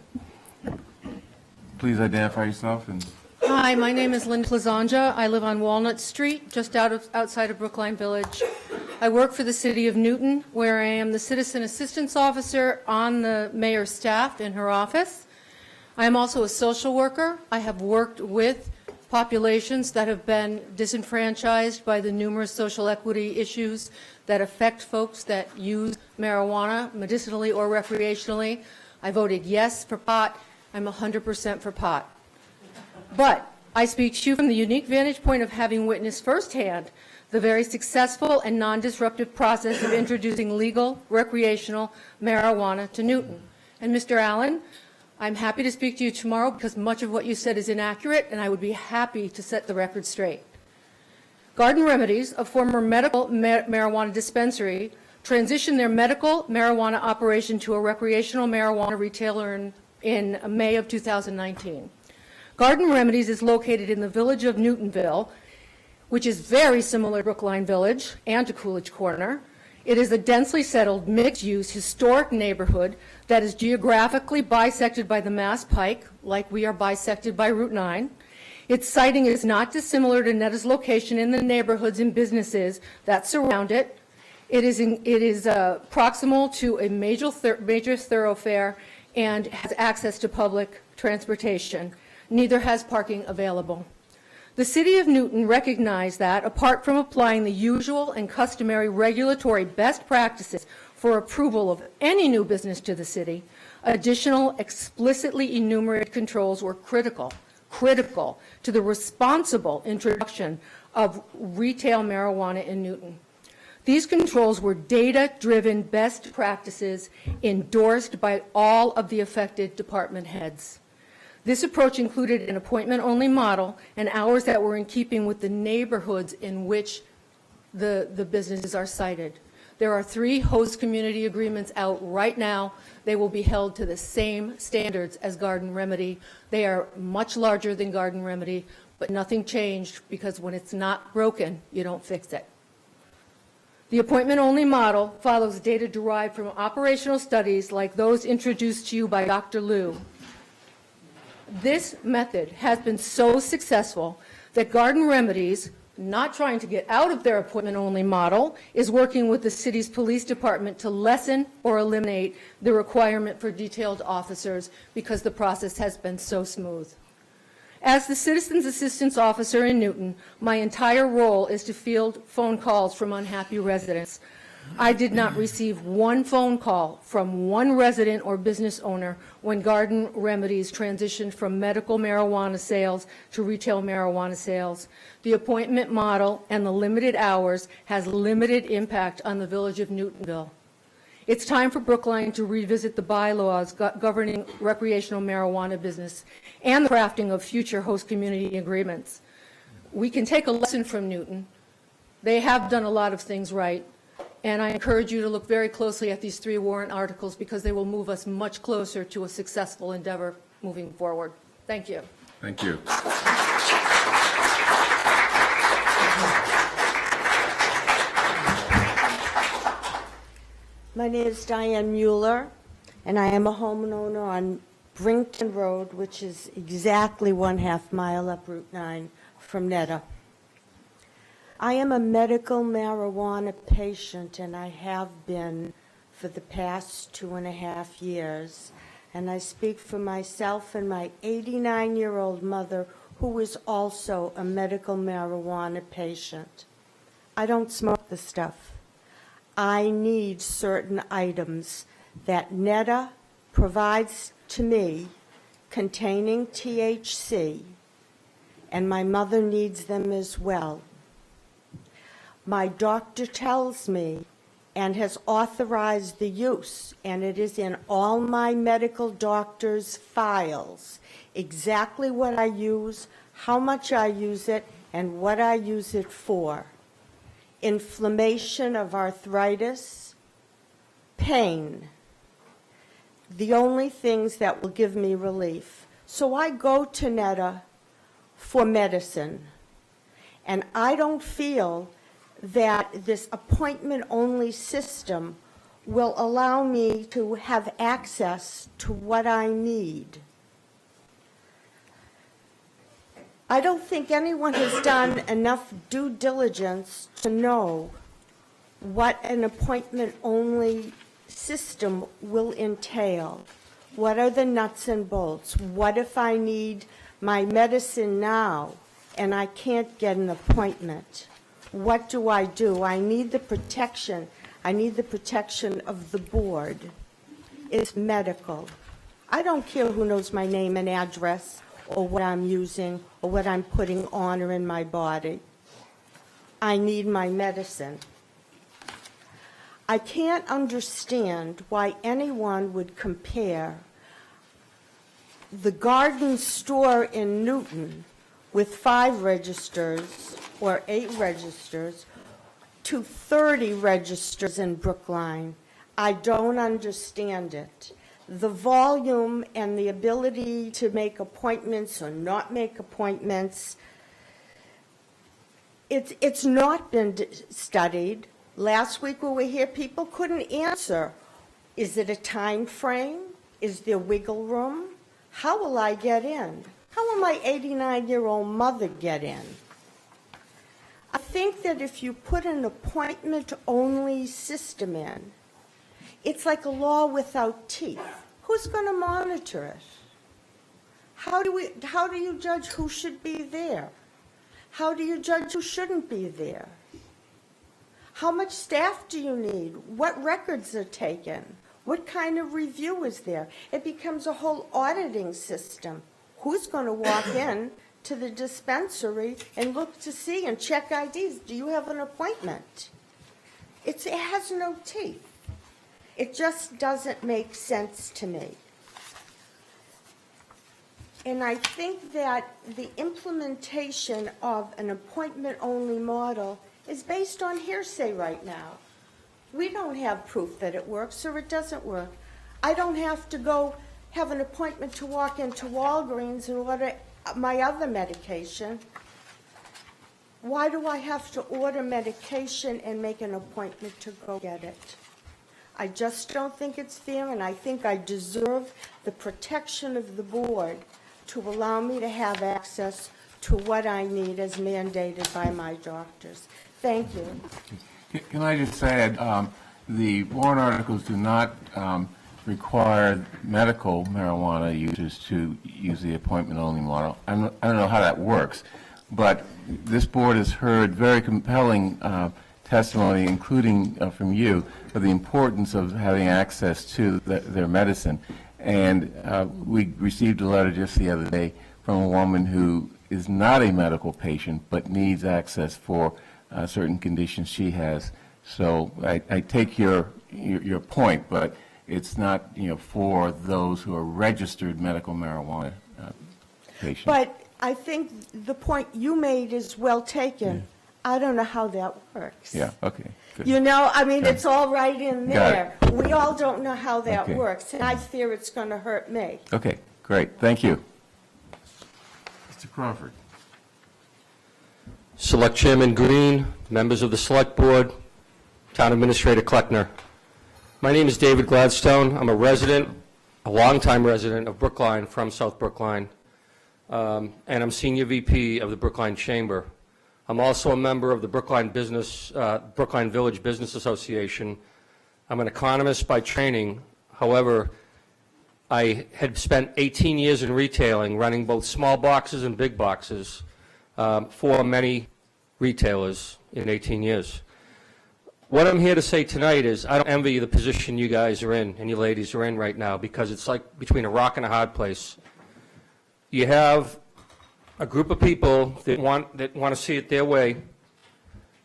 Please identify yourself and... Hi, my name is Lynn Plazanja. I live on Walnut Street, just outside of Brookline Village. I work for the City of Newton, where I am the Citizen Assistance Officer on the mayor's staff in her office. I am also a social worker. I have worked with populations that have been disenfranchised by the numerous social equity issues that affect folks that use marijuana medicinally or recreationally. I voted yes for pot. I'm 100% for pot. But I speak to you from the unique vantage point of having witnessed firsthand the very successful and non-disruptive process of introducing legal recreational marijuana to Newton. And Mr. Allen, I'm happy to speak to you tomorrow because much of what you said is inaccurate, and I would be happy to set the record straight. Garden Remedies, a former medical marijuana dispensary, transitioned their medical marijuana operation to a recreational marijuana retailer in May of 2019. Garden Remedies is located in the village of Newtonville, which is very similar to Brookline Village and to Coolidge Corner. It is a densely settled, mixed-use, historic neighborhood that is geographically bisected by the Mass Pike, like we are bisected by Route 9. Its siting is not dissimilar to Netta's location in the neighborhoods and businesses that surround it. It is proximal to a major thoroughfare and has access to public transportation. Neither has parking available. The City of Newton recognized that, apart from applying the usual and customary regulatory best practices for approval of any new business to the city, additional explicitly enumerated controls were critical to the responsible introduction of retail marijuana in Newton. These controls were data-driven best practices endorsed by all of the affected department heads. This approach included an appointment-only model and hours that were in keeping with the neighborhoods in which the businesses are sited. There are 3 host community agreements out right now. They will be held to the same standards as Garden Remedy. They are much larger than Garden Remedy, but nothing changed because when it's not broken, you don't fix it. The appointment-only model follows data derived from operational studies like those introduced to you by Dr. Liu. This method has been so successful that Garden Remedies, not trying to get out of their appointment-only model, is working with the city's police department to lessen or eliminate the requirement for detailed officers because the process has been so smooth. As the Citizens Assistance Officer in Newton, my entire role is to field phone calls from unhappy residents. I did not receive one phone call from one resident or business owner when Garden Remedies transitioned from medical marijuana sales to retail marijuana sales. The appointment model and the limited hours has limited impact on the village of Newtonville. It's time for Brookline to revisit the bylaws governing recreational marijuana business and the crafting of future host community agreements. We can take a lesson from Newton. They have done a lot of things right. And I encourage you to look very closely at these 3 warrant articles because they will move us much closer to a successful endeavor moving forward. Thank you. Thank you. My name is Diane Mueller, and I am a homeowner on Brinkton Road, which is exactly 1/2 mile up Route 9 from Netta. I am a medical marijuana patient, and I have been for the past 2.5 years. And I speak for myself and my 89-year-old mother, who is also a medical marijuana patient. I don't smoke the stuff. I need certain items that NEDA provides to me containing THC, and my mother needs them as well. My doctor tells me and has authorized the use, and it is in all my medical doctor's files, exactly what I use, how much I use it, and what I use it for. Inflammation of arthritis, pain, the only things that will give me relief. So I go to NEDA for medicine, and I don't feel that this appointment-only system will allow me to have access to what I need. I don't think anyone has done enough due diligence to know what an appointment-only system will entail. What are the nuts and bolts? What if I need my medicine now and I can't get an appointment? What do? I need the protection. I need the protection of the board. It's medical. I don't care who knows my name and address or what I'm using or what I'm putting on or in my body. I need my medicine. I can't understand why anyone would compare the garden store in Newton with 5 registers or 8 registers to 30 registers in Brookline. I don't understand it. The volume and the ability to make appointments or not make appointments, it's not been studied. Last week when we were here, people couldn't answer. Is it a time frame? Is there wiggle room? How will I get in? How will my 89-year-old mother get in? I think that if you put an appointment-only system in, it's like a law without teeth. Who's going to monitor it? How do you judge who should be there? How do you judge who shouldn't be there? How much staff do you need? What records are taken? What kind of review is there? It becomes a whole auditing system. Who's going to walk in to the dispensary and look to see and check IDs? Do you have an appointment? It has no teeth. It just doesn't make sense to me. And I think that the implementation of an appointment-only model is based on hearsay right now. We don't have proof that it works or it doesn't work. I don't have to go have an appointment to walk into Walgreens and order my other medication. Why do I have to order medication and make an appointment to go get it? I just don't think it's fair, and I think I deserve the protection of the board to allow me to have access to what I need as mandated by my doctors. Thank you. Can I just say, the warrant articles do not require medical marijuana users to use the appointment-only model. I don't know how that works, but this board has heard very compelling testimony, including from you, of the importance of having access to their medicine. And we received a letter just the other day from a woman who is not a medical patient but needs access for certain conditions she has. So I take your point, but it's not, for those who are registered medical marijuana patients. But I think the point you made is well taken. Yeah. I don't know how that works. Yeah, okay. Good. It's all right in there. We all don't know how that Okay. works, and I fear it's going to hurt me. Okay, great. Thank you. Mr. Crawford. Select Chairman Green, members of the Select Board, Town Administrator Kleckner. My name is David Gladstone. I'm a longtime resident of Brookline from South Brookline, and I'm Senior VP of the Brookline Chamber. I'm also a member of the Brookline Village Business Association. I'm an economist by training. However, I had spent 18 years in retailing, running both small boxes and big boxes for many retailers in 18 years. What I'm here to say tonight is I don't envy the position you guys are in and you ladies are in right now, because it's like between a rock and a hard place. You have a group of people that want to see it their way.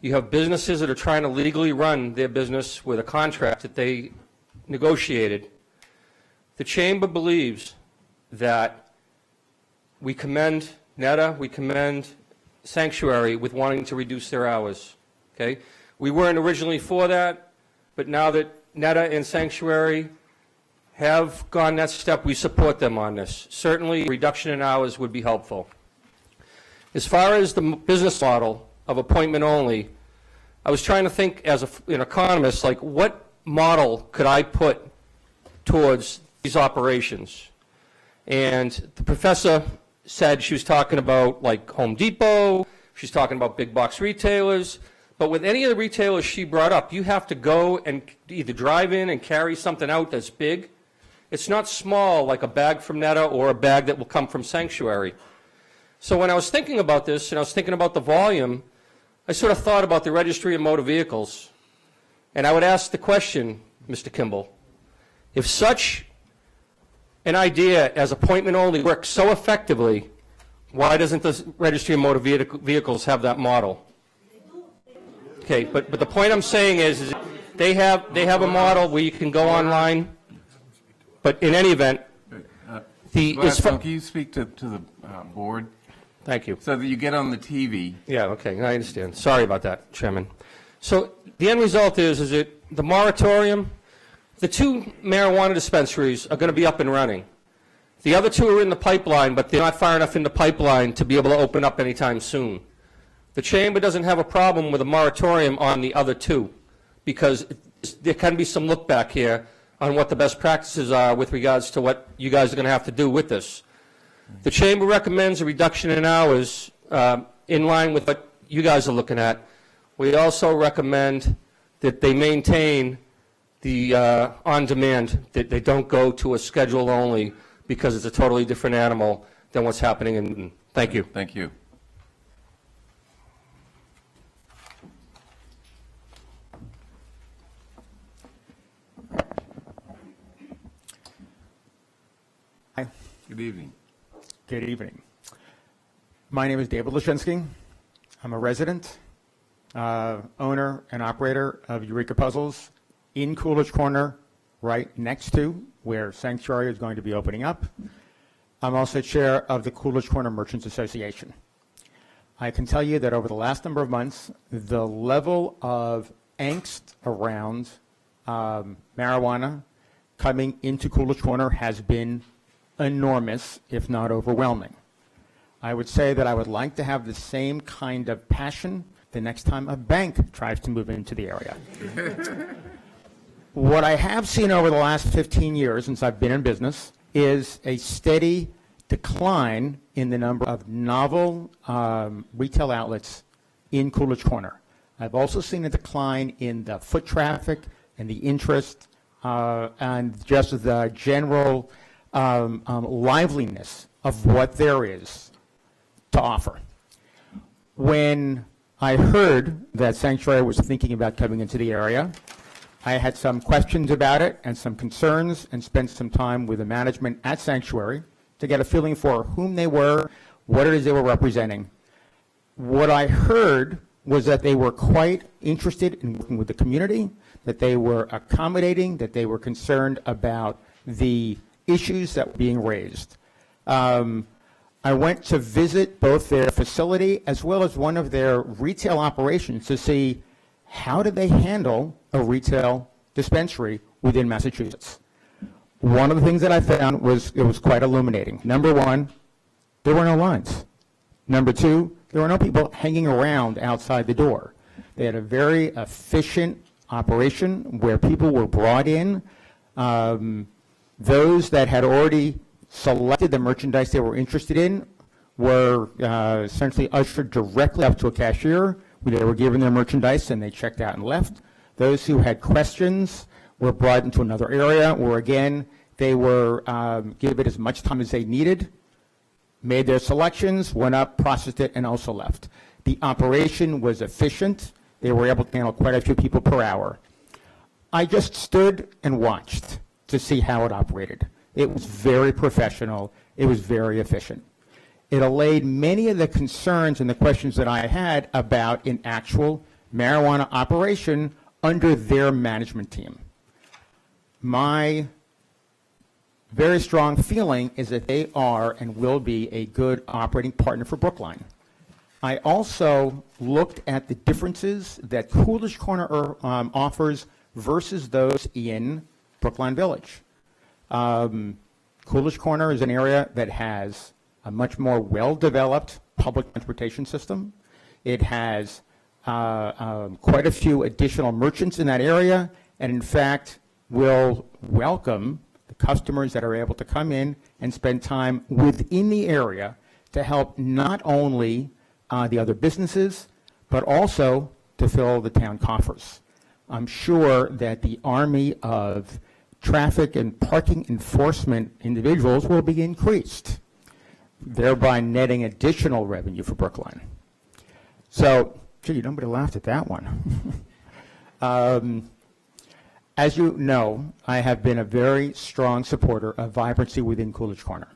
You have businesses that are trying to legally run their business with a contract that they negotiated. The Chamber believes that we commend NETA, we commend Sanctuary with wanting to reduce their hours, okay? We weren't originally for that, but now that NETA and Sanctuary have gone that step, we support them on this. Certainly, a reduction in hours would be helpful. As far as the business model of appointment only, I was trying to think as an economist, like what model could I put towards these operations? And the professor said she was talking about like Home Depot, she's talking about big box retailers, but with any of the retailers she brought up, you have to go and either drive in and carry something out that's big. It's not small like a bag from NETA or a bag that will come from Sanctuary. So when I was thinking about this and I was thinking about the volume, I sort of thought about the Registry of Motor Vehicles. And I would ask the question, Mr. Kimball, if such an idea as appointment only works so effectively, why doesn't the Registry of Motor Vehicles have that model? Okay, but the point I'm saying is they have a model where you can go online, but in any event, Gladstone, can you speak to the board? Thank you. So that you get on the TV. Yeah, okay, I understand. Sorry about that, Chairman. So the end result is that the moratorium, the 2 marijuana dispensaries are going to be up and running. The other 2 are in the pipeline, but they're not far enough in the pipeline to be able to open up anytime soon. The Chamber doesn't have a problem with a moratorium on the other 2, because there can be some look back here on what the best practices are with regards to what you guys are going to have to do with this. The Chamber recommends a reduction in hours in line with what you guys are looking at. We also recommend that they maintain the on-demand, that they don't go to a schedule only, because it's a totally different animal than what's happening in Newton. Thank you. Thank you. Hi. Good evening. Good evening. My name is David Lashinsky. I'm a resident, owner, and operator of Eureka Puzzles in Coolidge Corner, right next to where Sanctuary is going to be opening up. I'm also chair of the Coolidge Corner Merchants Association. I can tell you that over the last number of months, the level of angst around marijuana coming into Coolidge Corner has been enormous, if not overwhelming. I would say that I would like to have the same kind of passion the next time a bank tries to move into the area. What I have seen over the last 15 years since I've been in business is a steady decline in the number of novel retail outlets in Coolidge Corner. I've also seen a decline in the foot traffic and the interest and just the general liveliness of what there is to offer. When I heard that Sanctuary was thinking about coming into the area, I had some questions about it and some concerns, and spent some time with the management at Sanctuary to get a feeling for whom they were, what it is they were representing. What I heard was that they were quite interested in working with the community, that they were accommodating, that they were concerned about the issues that were being raised. I went to visit both their facility as well as one of their retail operations to see how do they handle a retail dispensary within Massachusetts. One of the things that I found was it was quite illuminating. Number one, there were no lines. Number two, there were no people hanging around outside the door. They had a very efficient operation where people were brought in. Those that had already selected the merchandise they were interested in were essentially ushered directly up to a cashier. They were given their merchandise and they checked out and left. Those who had questions were brought into another area where, again, They were given as much time as they needed, made their selections, went up, processed it, and also left. The operation was efficient. They were able to handle quite a few people per hour. I just stood and watched to see how it operated. It was very professional. It was very efficient. It allayed many of the concerns and the questions that I had about an actual marijuana operation under their management team. My very strong feeling is that they are and will be a good operating partner for Brookline. I also looked at the differences that Coolidge Corner offers versus those in Brookline Village. Coolidge Corner is an area that has a much more well-developed public transportation system. It has quite a few additional merchants in that area, and in fact will welcome the customers that are able to come in and spend time within the area to help not only the other businesses, but also to fill the town coffers. I'm sure that the army of traffic and parking enforcement individuals will be increased, thereby netting additional revenue for Brookline. So, gee, nobody laughed at that one. As you know, I have been a very strong supporter of vibrancy within Coolidge Corner.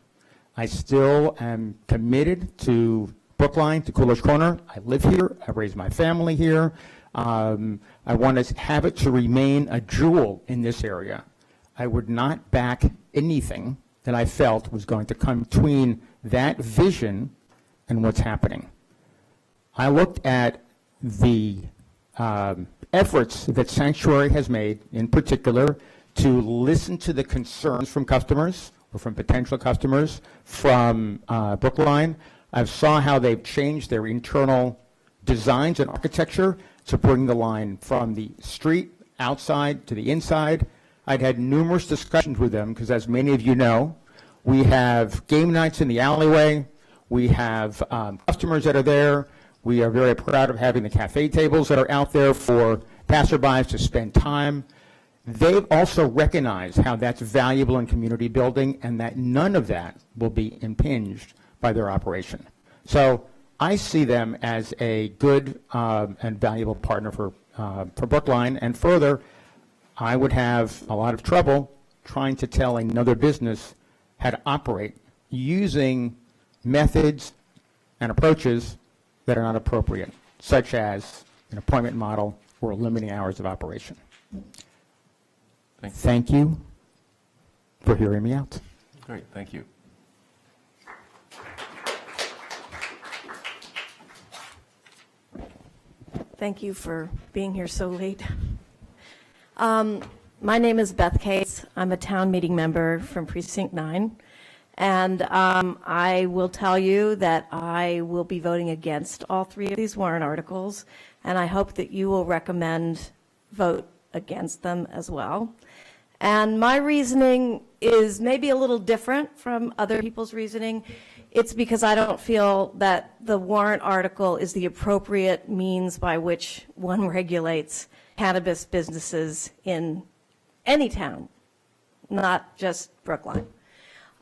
I still am committed to Brookline, to Coolidge Corner. I live here. I raised my family here. I want to have it to remain a jewel in this area. I would not back anything that I felt was going to come between that vision and what's happening. I looked at the efforts that Sanctuary has made, in particular, to listen to the concerns from customers or from potential customers from Brookline. I saw how they've changed their internal designs and architecture to bring the line from the street outside to the inside. I'd had numerous discussions with them because, as many of you know, we have game nights in the alleyway. We have customers that are there. We are very proud of having the cafe tables that are out there for passerbys to spend time. They've also recognized how that's valuable in community building and that none of that will be impinged by their operation. So I see them as a good and valuable partner for Brookline. And further, I would have a lot of trouble trying to tell another business how to operate using methods and approaches that are not appropriate, such as an appointment model or limiting hours of operation. Thank you for hearing me out. Great, thank you. Thank you for being here so late. My name is Beth Case. I'm a town meeting member from Precinct 9. And I will tell you that I will be voting against all three of these warrant articles. And I hope that you will vote against them as well. And my reasoning is maybe a little different from other people's reasoning. It's because I don't feel that the warrant article is the appropriate means by which one regulates cannabis businesses in any town, not just Brookline.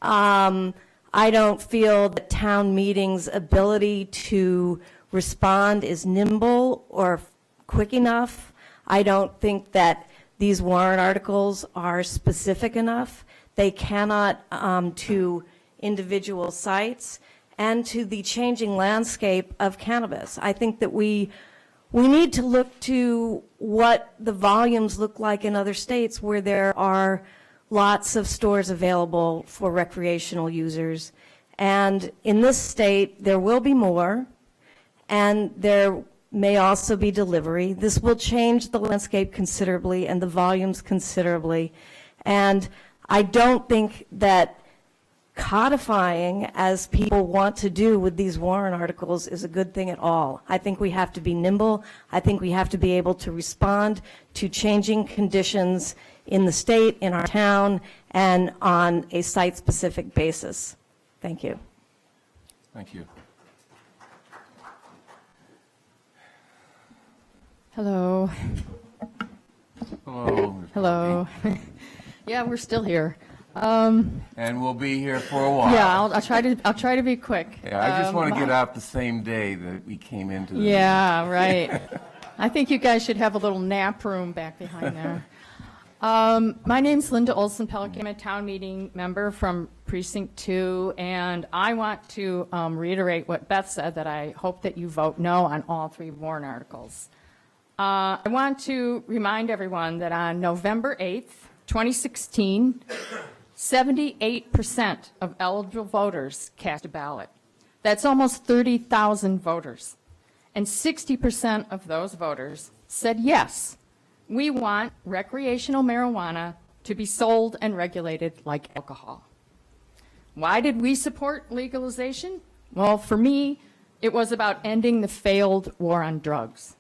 I don't feel that town meetings' ability to respond is nimble or quick enough. I don't think that these warrant articles are specific enough. They cannot, to individual sites and to the changing landscape of cannabis. I think that we need to look to what the volumes look like in other states where there are lots of stores available for recreational users. And in this state, there will be more, and there may also be delivery. This will change the landscape considerably and the volumes considerably. And I don't think that codifying, as people want to do with these warrant articles, is a good thing at all. I think we have to be nimble. I think we have to be able to respond to changing conditions in the state, in our town, and on a site-specific basis. Thank you. Thank you. Hello. Hello. Hello. Yeah, we're still here. And we'll be here for a while. Yeah, I'll try to be quick. Yeah, I just want to get out the same day that we came into the Yeah, right. I think you guys should have a little nap room back behind there. My name's Linda Olson Pelican. I'm a town meeting member from Precinct 2, and I want to reiterate what Beth said, that I hope that you vote no on all 3 warrant articles. I want to remind everyone that on November 8th, 2016, 78% of eligible voters cast a ballot. That's almost 30,000 voters. And 60% of those voters said yes, we want recreational marijuana to be sold and regulated like alcohol. Why did we support legalization? Well, for me, it was about ending the failed war on drugs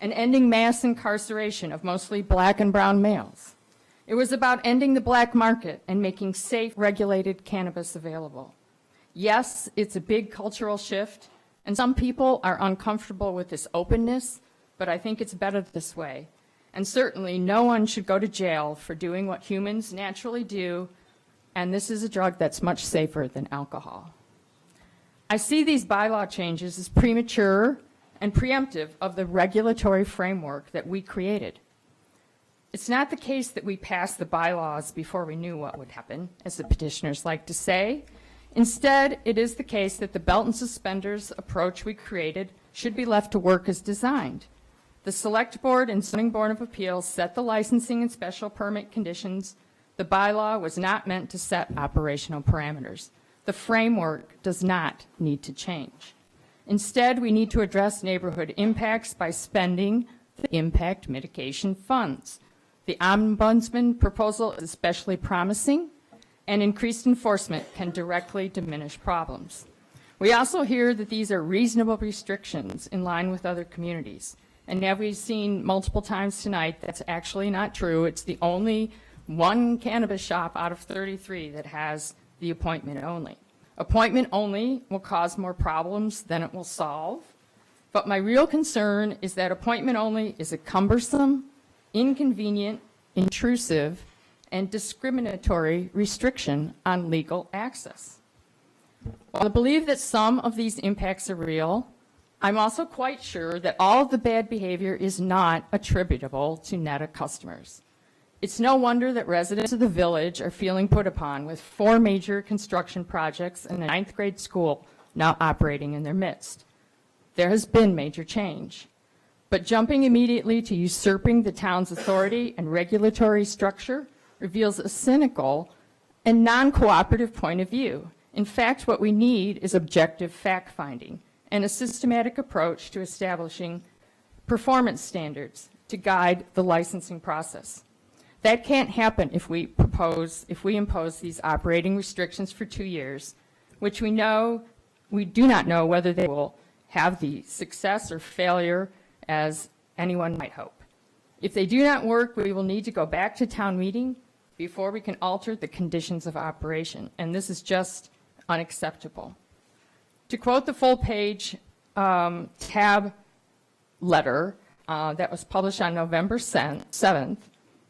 and ending mass incarceration of mostly black and brown males. It was about ending the black market and making safe, regulated cannabis available. Yes, it's a big cultural shift, and some people are uncomfortable with this openness, but I think it's better this way. And certainly, no one should go to jail for doing what humans naturally do, and this is a drug that's much safer than alcohol. I see these bylaw changes as premature and preemptive of the regulatory framework that we created. It's not the case that we passed the bylaws before we knew what would happen, as the petitioners like to say. Instead, it is the case that the belt and suspenders approach we created should be left to work as designed. The Select Board and Zoning Board of Appeals set the licensing and special permit conditions. The bylaw was not meant to set operational parameters. The framework does not need to change. Instead, we need to address neighborhood impacts by spending the impact mitigation funds. The Ombudsman proposal is especially promising, and increased enforcement can directly diminish problems. We also hear that these are reasonable restrictions in line with other communities. And now we've seen multiple times tonight that's actually not true. It's the only one cannabis shop out of 33 that has the appointment only. Appointment only will cause more problems than it will solve. But my real concern is that appointment only is a cumbersome, inconvenient, intrusive, and discriminatory restriction on legal access. While I believe that some of these impacts are real, I'm also quite sure that all of the bad behavior is not attributable to Netta customers. It's no wonder that residents of the village are feeling put upon with 4 major construction projects and a 9th grade school now operating in their midst. There has been major change. But jumping immediately to usurping the town's authority and regulatory structure reveals a cynical and non-cooperative point of view. In fact, what we need is objective fact-finding and a systematic approach to establishing performance standards to guide the licensing process. That can't happen if we impose these operating restrictions for 2 years, which we do not know whether they will have the success or failure as anyone might hope. If they do not work, we will need to go back to town meeting before we can alter the conditions of operation, and this is just unacceptable. To quote the full-page tab letter that was published on November 7th,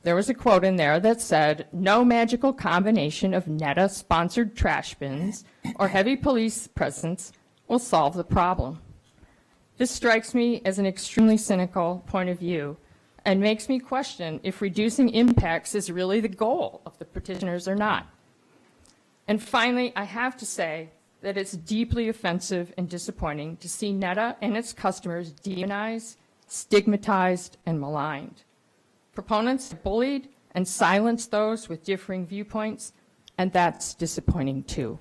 there was a quote in there that said, "No magical combination of Netta-sponsored trash bins or heavy police presence will solve the problem." This strikes me as an extremely cynical point of view and makes me question if reducing impacts is really the goal of the petitioners or not. And finally, I have to say that it's deeply offensive and disappointing to see Netta and its customers demonized, stigmatized, and maligned. Proponents bullied and silenced those with differing viewpoints, and that's disappointing too.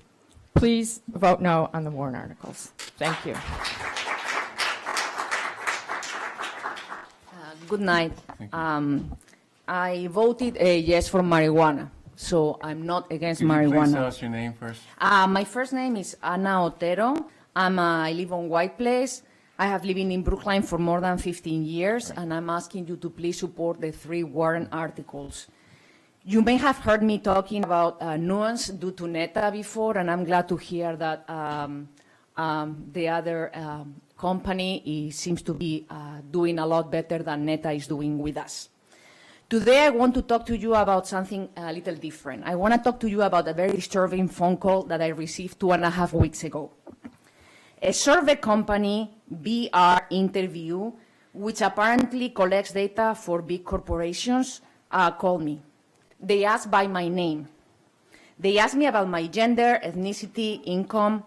Please vote no on the warrant articles. Thank you. Good night. I voted yes for marijuana, so I'm not against Could you please marijuana. tell us your name first? My first name is Ana Otero. I live on White Place. I have lived in Brookline for more than 15 years, and I'm asking you to please support the 3 warrant articles. You may have heard me talking about nuance due to Netta before, and I'm glad to hear that the other company seems to be doing a lot better than Netta is doing with us. Today, I want to talk to you about something a little different. I want to talk to you about a very disturbing phone call that I received 2.5 weeks ago. A survey company, BR Interview, which apparently collects data for big corporations, called me. They asked by my name. They asked me about my gender, ethnicity, income,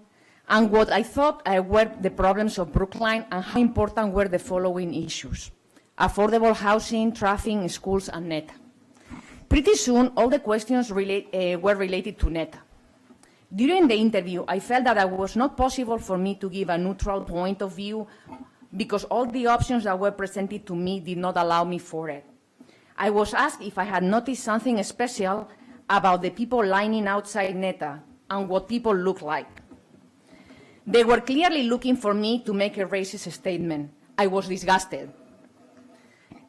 and what I thought were the problems of Brookline and how important were the following issues: affordable housing, traffic, schools, and NETA. Pretty soon, all the questions were related to NETA. During the interview, I felt that it was not possible for me to give a neutral point of view because all the options that were presented to me did not allow me for it. I was asked if I had noticed something special about the people lining outside NETA and what people look like. They were clearly looking for me to make a racist statement. I was disgusted.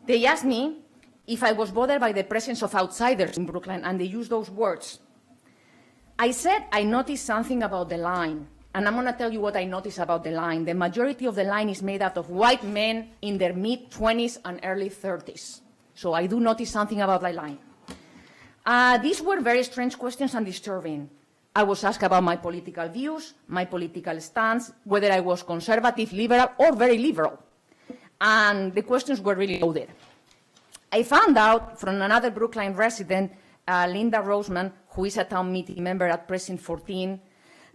They asked me if I was bothered by the presence of outsiders in Brookline, and they used those words. I said I noticed something about the line, and I'm going to tell you what I noticed about the line. The majority of the line is made out of white men in their mid-20s and early 30s. So I do notice something about the line. These were very strange questions and disturbing. I was asked about my political views, my political stance, whether I was conservative, liberal, or very liberal. And the questions were really loaded. I found out from another Brookline resident, Linda Roseman, who is a town meeting member at Precinct 14,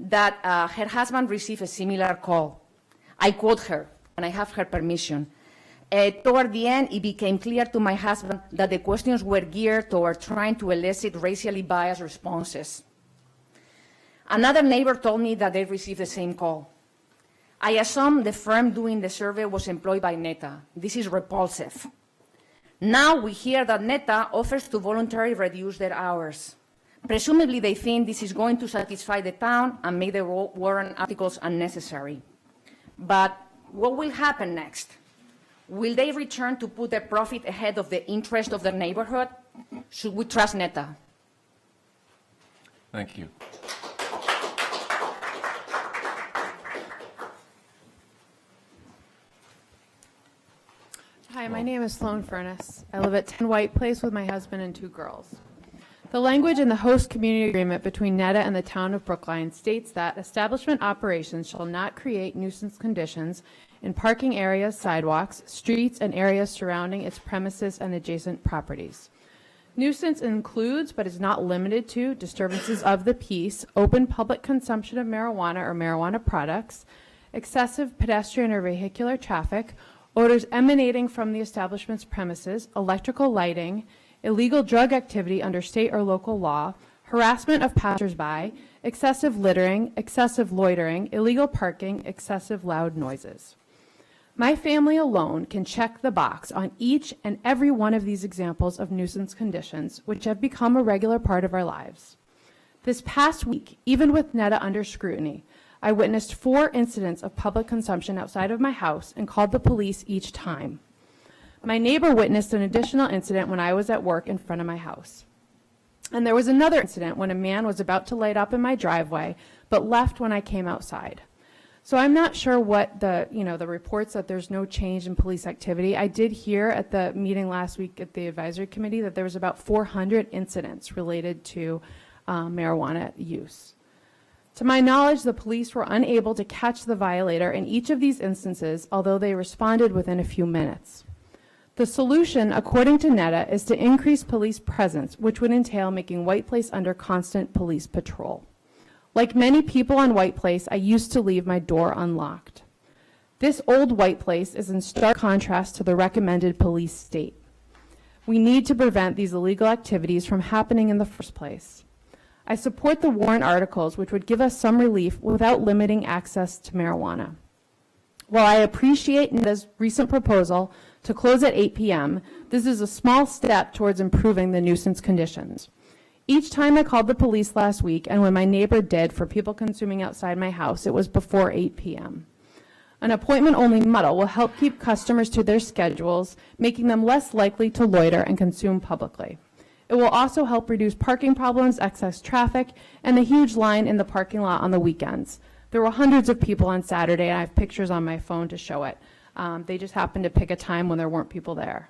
that her husband received a similar call. I quote her, and I have her permission. Toward the end, it became clear to my husband that the questions were geared toward trying to elicit racially biased responses. Another neighbor told me that they received the same call. I assume the firm doing the survey was employed by NETA. This is repulsive. Now we hear that NETA offers to voluntarily reduce their hours. Presumably they think this is going to satisfy the town and make the warrant articles unnecessary. But what will happen next? Will they return to put their profit ahead of the interest of their neighborhood? Should we trust NETA? Thank you. Hi, my name is Sloan Furness. I live at 10 White Place with my husband and 2 girls. The language in the host community agreement between NETA and the town of Brookline states that establishment operations shall not create nuisance conditions in parking areas, sidewalks, streets, and areas surrounding its premises and adjacent properties. Nuisance includes, but is not limited to, disturbances of the peace, open public consumption of marijuana or marijuana products, excessive pedestrian or vehicular traffic, odors emanating from the establishment's premises, electrical lighting, illegal drug activity under state or local law, harassment of passersby, excessive littering, excessive loitering, illegal parking, excessive loud noises. My family alone can check the box on each and every one of these examples of nuisance conditions, which have become a regular part of our lives. This past week, even with NETA under scrutiny, I witnessed 4 incidents of public consumption outside of my house and called the police each time. My neighbor witnessed an additional incident when I was at work in front of my house. And there was another incident when a man was about to light up in my driveway, but left when I came outside. So I'm not sure what the reports that there's no change in police activity. I did hear at the meeting last week at the advisory committee that there was about 400 incidents related to marijuana use. To my knowledge, the police were unable to catch the violator in each of these instances, although they responded within a few minutes. The solution, according to NETA, is to increase police presence, which would entail making White Place under constant police patrol. Like many people on White Place, I used to leave my door unlocked. This old White Place is in stark contrast to the recommended police state. We need to prevent these illegal activities from happening in the first place. I support the warrant articles, which would give us some relief without limiting access to marijuana. While I appreciate NETA's recent proposal to close at 8 p.m., this is a small step towards improving the nuisance conditions. Each time I called the police last week, and when my neighbor did for people consuming outside my house, it was before 8 p.m. An appointment-only model will help keep customers to their schedules, making them less likely to loiter and consume publicly. It will also help reduce parking problems, excess traffic, and the huge line in the parking lot on the weekends. There were hundreds of people on Saturday, and I have pictures on my phone to show it. They just happened to pick a time when there weren't people there.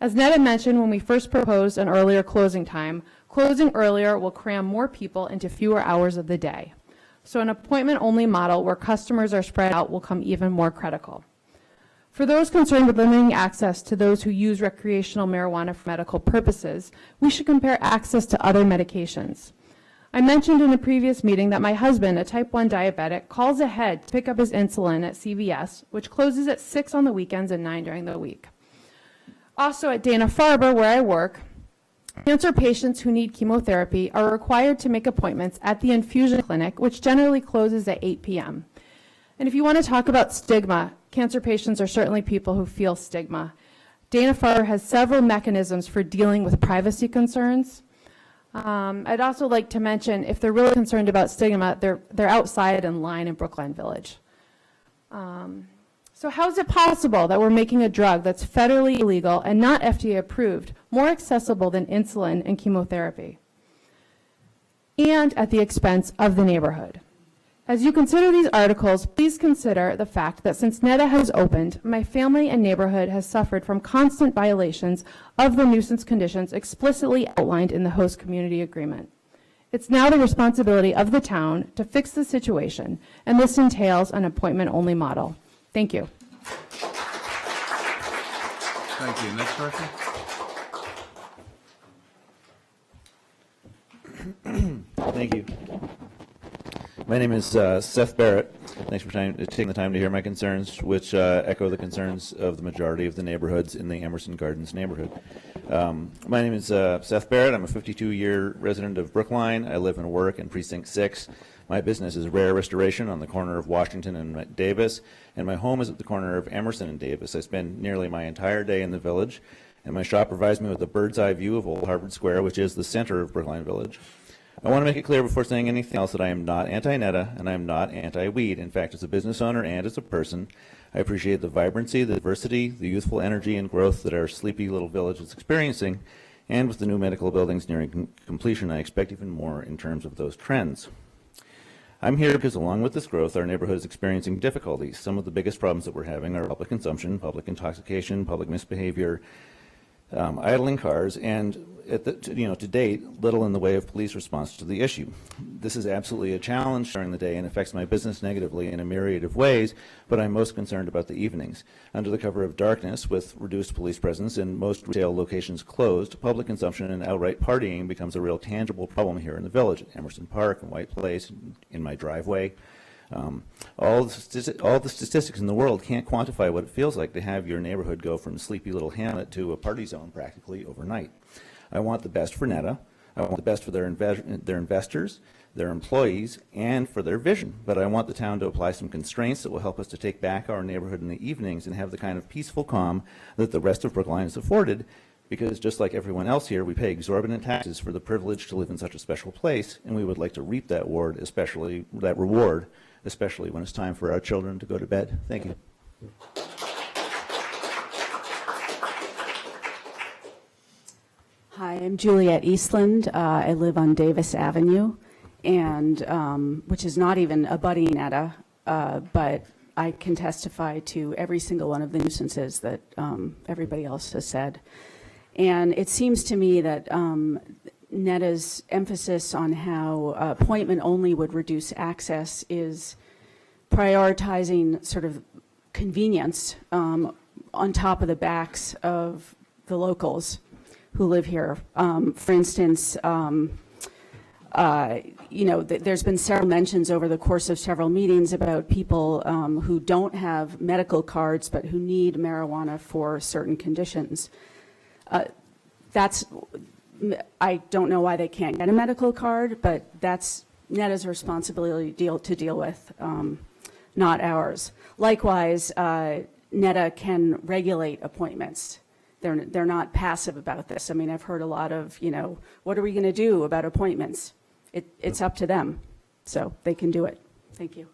As Netta mentioned when we first proposed an earlier closing time, closing earlier will cram more people into fewer hours of the day. So an appointment-only model where customers are spread out will come even more critical. For those concerned with limiting access to those who use recreational marijuana for medical purposes, we should compare access to other medications. I mentioned in a previous meeting that my husband, a type 1 diabetic, calls ahead to pick up his insulin at CVS, which closes at 6 on the weekends and 9 during the week. Also at Dana-Farber, where I work, cancer patients who need chemotherapy are required to make appointments at the infusion clinic, which generally closes at 8 p.m. And if you want to talk about stigma, cancer patients are certainly people who feel stigma. Dana-Farber has several mechanisms for dealing with privacy concerns. I'd also like to mention, if they're really concerned about stigma, they're outside in line in Brookline Village. So how is it possible that we're making a drug that's federally illegal and not FDA approved more accessible than insulin and chemotherapy, and at the expense of the neighborhood? As you consider these articles, please consider the fact that since NEDA has opened, my family and neighborhood has suffered from constant violations of the nuisance conditions explicitly outlined in the host community agreement. It's now the responsibility of the town to fix the situation, and this entails an appointment-only model. Thank you. Thank you. Next person. Thank you. My name is Seth Barrett. Thanks for taking the time to hear my concerns, which echo the concerns of the majority of the neighborhoods in the Emerson Gardens neighborhood. My name is Seth Barrett. I'm a 52-year resident of Brookline. I live and work in Precinct 6. My business is Rare Restoration on the corner of Washington and Davis, and my home is at the corner of Emerson and Davis. I spend nearly my entire day in the village, and my shop provides me with a bird's eye view of Old Harvard Square, which is the center of Brookline Village. I want to make it clear before saying anything else that I am not anti-NEDA and I am not anti-weed. In fact, as a business owner and as a person, I appreciate the vibrancy, the diversity, the youthful energy and growth that our sleepy little village is experiencing, and with the new medical buildings nearing completion, I expect even more in terms of those trends. I'm here because along with this growth, our neighborhood is experiencing difficulties. Some of the biggest problems that we're having are public consumption, public intoxication, public misbehavior, idling cars, and to date, little in the way of police response to the issue. This is absolutely a challenge during the day and affects my business negatively in a myriad of ways, but I'm most concerned about the evenings. Under the cover of darkness, with reduced police presence and most retail locations closed, public consumption and outright partying becomes a real tangible problem here in the village, at Emerson Park and White Place, in my driveway. All the statistics in the world can't quantify what it feels like to have your neighborhood go from sleepy little hamlet to a party zone practically overnight. I want the best for NEDA. I want the best for their investors, their employees, and for their vision. But I want the town to apply some constraints that will help us to take back our neighborhood in the evenings and have the kind of peaceful calm that the rest of Brookline is afforded, because just like everyone else here, we pay exorbitant taxes for the privilege to live in such a special place, and we would like to reap that reward, especially when it's time for our children to go to bed. Thank you. Hi, I'm Juliet Eastland. I live on Davis Avenue, and which is not even abutting NEDA, but I can testify to every single one of the nuisances that everybody else has said. And it seems to me that NEDA's emphasis on how appointment only would reduce access is prioritizing sort of convenience on top of the backs of the locals who live here. For instance, there's been several mentions over the course of several meetings about people who don't have medical cards but who need marijuana for certain conditions. I don't know why they can't get a medical card, but that's NEDA's responsibility to deal with, not ours. Likewise, NEDA can regulate appointments. They're not passive about this. I mean, I've heard a lot of, what are we going to do about appointments? It's up to them, so they can do it. Thank you.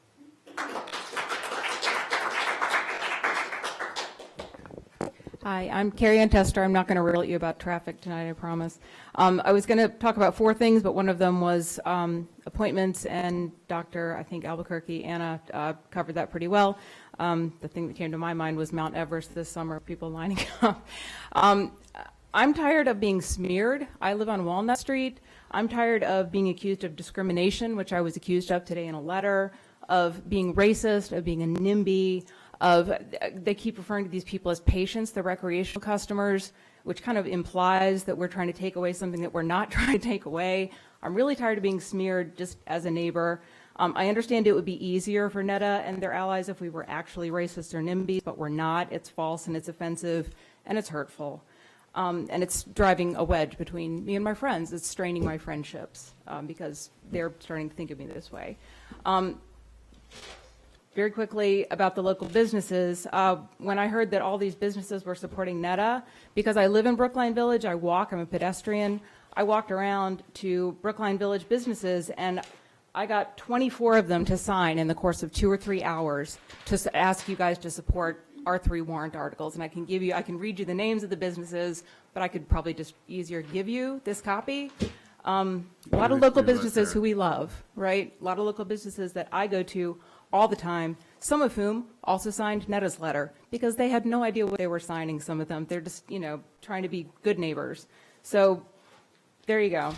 Hi, I'm Carrie Ann Tester. I'm not going to riddle you about traffic tonight, I promise. I was going to talk about 4 things, but one of them was appointments, and Dr. I think Albuquerque, Anna, covered that pretty well. The thing that came to my mind was Mount Everest this summer, people lining up. I'm tired of being smeared. I live on Walnut Street. I'm tired of being accused of discrimination, which I was accused of today in a letter, of being racist, of being a NIMBY, they keep referring to these people as patients, the recreational customers, which kind of implies that we're trying to take away something that we're not trying to take away. I'm really tired of being smeared just as a neighbor. I understand it would be easier for NETA and their allies if we were actually racist or NIMBYs, but we're not. It's false and it's offensive and it's hurtful. And it's driving a wedge between me and my friends. It's straining my friendships because they're starting to think of me this way. Very quickly about the local businesses, when I heard that all these businesses were supporting NETA, because I live in Brookline Village, I'm a pedestrian, I walked around to Brookline Village businesses and I got 24 of them to sign in the course of 2 or 3 hours to ask you guys to support our 3 warrant articles. And I can read you the names of the businesses, but I could probably just easier give you this copy. A lot of local businesses who we love, right? A lot of local businesses that I go to all the time, some of whom also signed NETA's letter because they had no idea what they were signing, some of them. They're just, trying to be good neighbors. So there you go.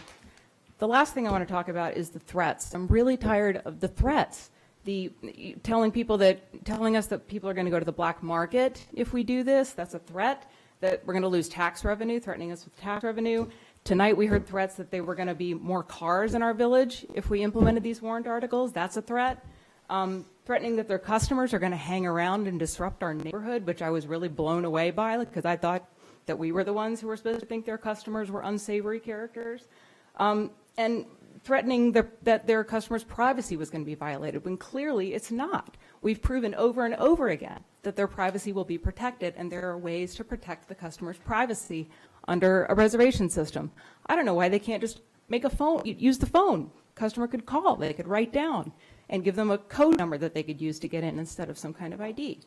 The last thing I want to talk about is the threats. I'm really tired of the threats. Telling us that people are going to go to the black market if we do this, that's a threat. That we're going to lose tax revenue, threatening us with tax revenue. Tonight we heard threats that there were going to be more cars in our village if we implemented these warrant articles. That's a threat. Threatening that their customers are going to hang around and disrupt our neighborhood, which I was really blown away by because I thought that we were the ones who were supposed to think their customers were unsavory characters. And threatening that their customers' privacy was going to be violated when clearly it's not. We've proven over and over again that their privacy will be protected, and there are ways to protect the customer's privacy under a reservation system. I don't know why they can't just make a phone, use the phone. Customer could call, they could write down and give them a code number that they could use to get in instead of some kind of ID.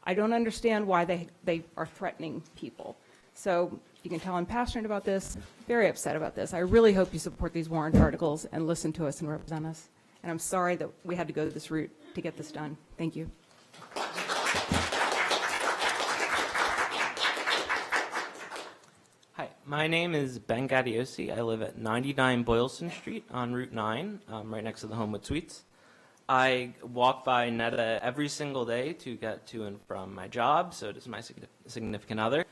I don't understand why they are threatening people. So you can tell I'm passionate about this, very upset about this. I really hope you support these warrant articles and listen to us and represent us. And I'm sorry that we had to go this route to get this done. Thank you. Hi, my name is Ben Gaddiosi. I live at 99 Boylston Street on Route 9, right next to the Homewood Suites. I walk by NETA every single day to get to and from my job, so does my significant other.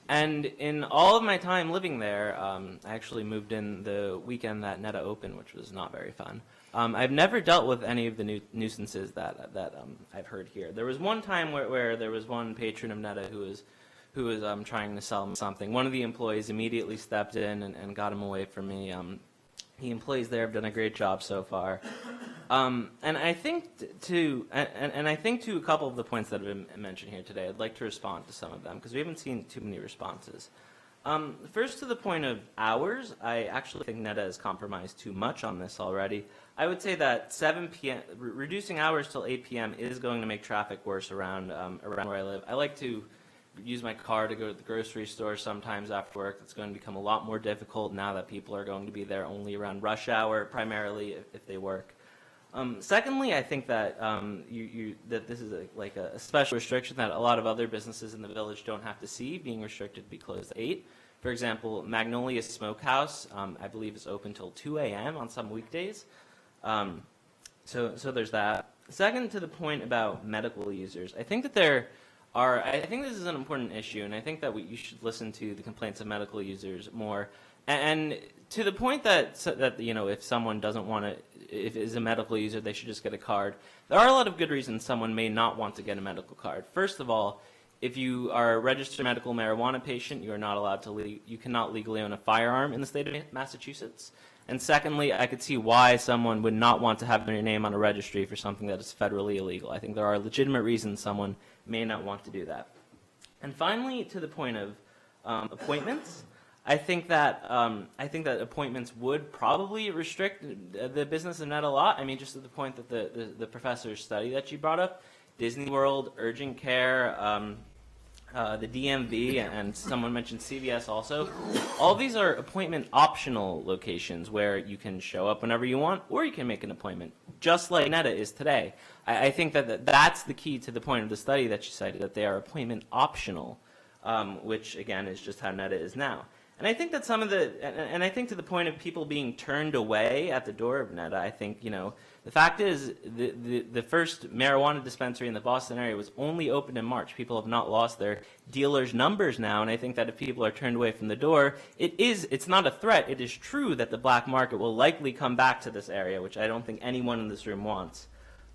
And in all of my time living there, I actually moved in the weekend that NETA opened, which was not very fun. I've never dealt with any of the nuisances that I've heard here. There was one time where there was one patron of NETA who was trying to sell me something. One of the employees immediately stepped in and got him away from me. The employees there have done a great job so far. And I think to a couple of the points that have been mentioned here today, I'd like to respond to some of them because we haven't seen too many responses. First, to the point of hours, I actually think NETA has compromised too much on this already. I would say that 7 p.m. reducing hours till 8 p.m. is going to make traffic worse around where I live. I like to use my car to go to the grocery store sometimes after work. It's going to become a lot more difficult now that people are going to be there only around rush hour, primarily if they work. Secondly, I think that that this is a special restriction that a lot of other businesses in the village don't have to see, being restricted to be closed at 8. For example, Magnolia Smokehouse, I believe, is open till 2 a.m. on some weekdays. So there's that. Second, to the point about medical users, I think that I think this is an important issue, and I think that you should listen to the complaints of medical users more. And to the point that if someone doesn't want to, if is a medical user, they should just get a card. There are a lot of good reasons someone may not want to get a medical card. First of all, if you are a registered medical marijuana patient, you are not allowed to you cannot legally own a firearm in the state of Massachusetts. And secondly, I could see why someone would not want to have their name on a registry for something that is federally illegal. I think there are legitimate reasons someone may not want to do that. And finally, to the point of appointments, I think that appointments would probably restrict the business of NETA a lot. I mean, just to the point that the professor's study that you brought up, Disney World, urgent care, the DMV, and someone mentioned CVS also. All these are appointment optional locations where you can show up whenever you want, or you can make an appointment, just like Netta is today. I think that that's the key to the point of the study that you cited, that they are appointment optional, which again is just how Netta is now. And I think that some of and I think to the point of people being turned away at the door of Netta, I think, the fact is the first marijuana dispensary in the Boston area was only opened in March. People have not lost their dealers' numbers now, and I think that if people are turned away from the door, it's not a threat. It is true that the black market will likely come back to this area, which I don't think anyone in this room wants.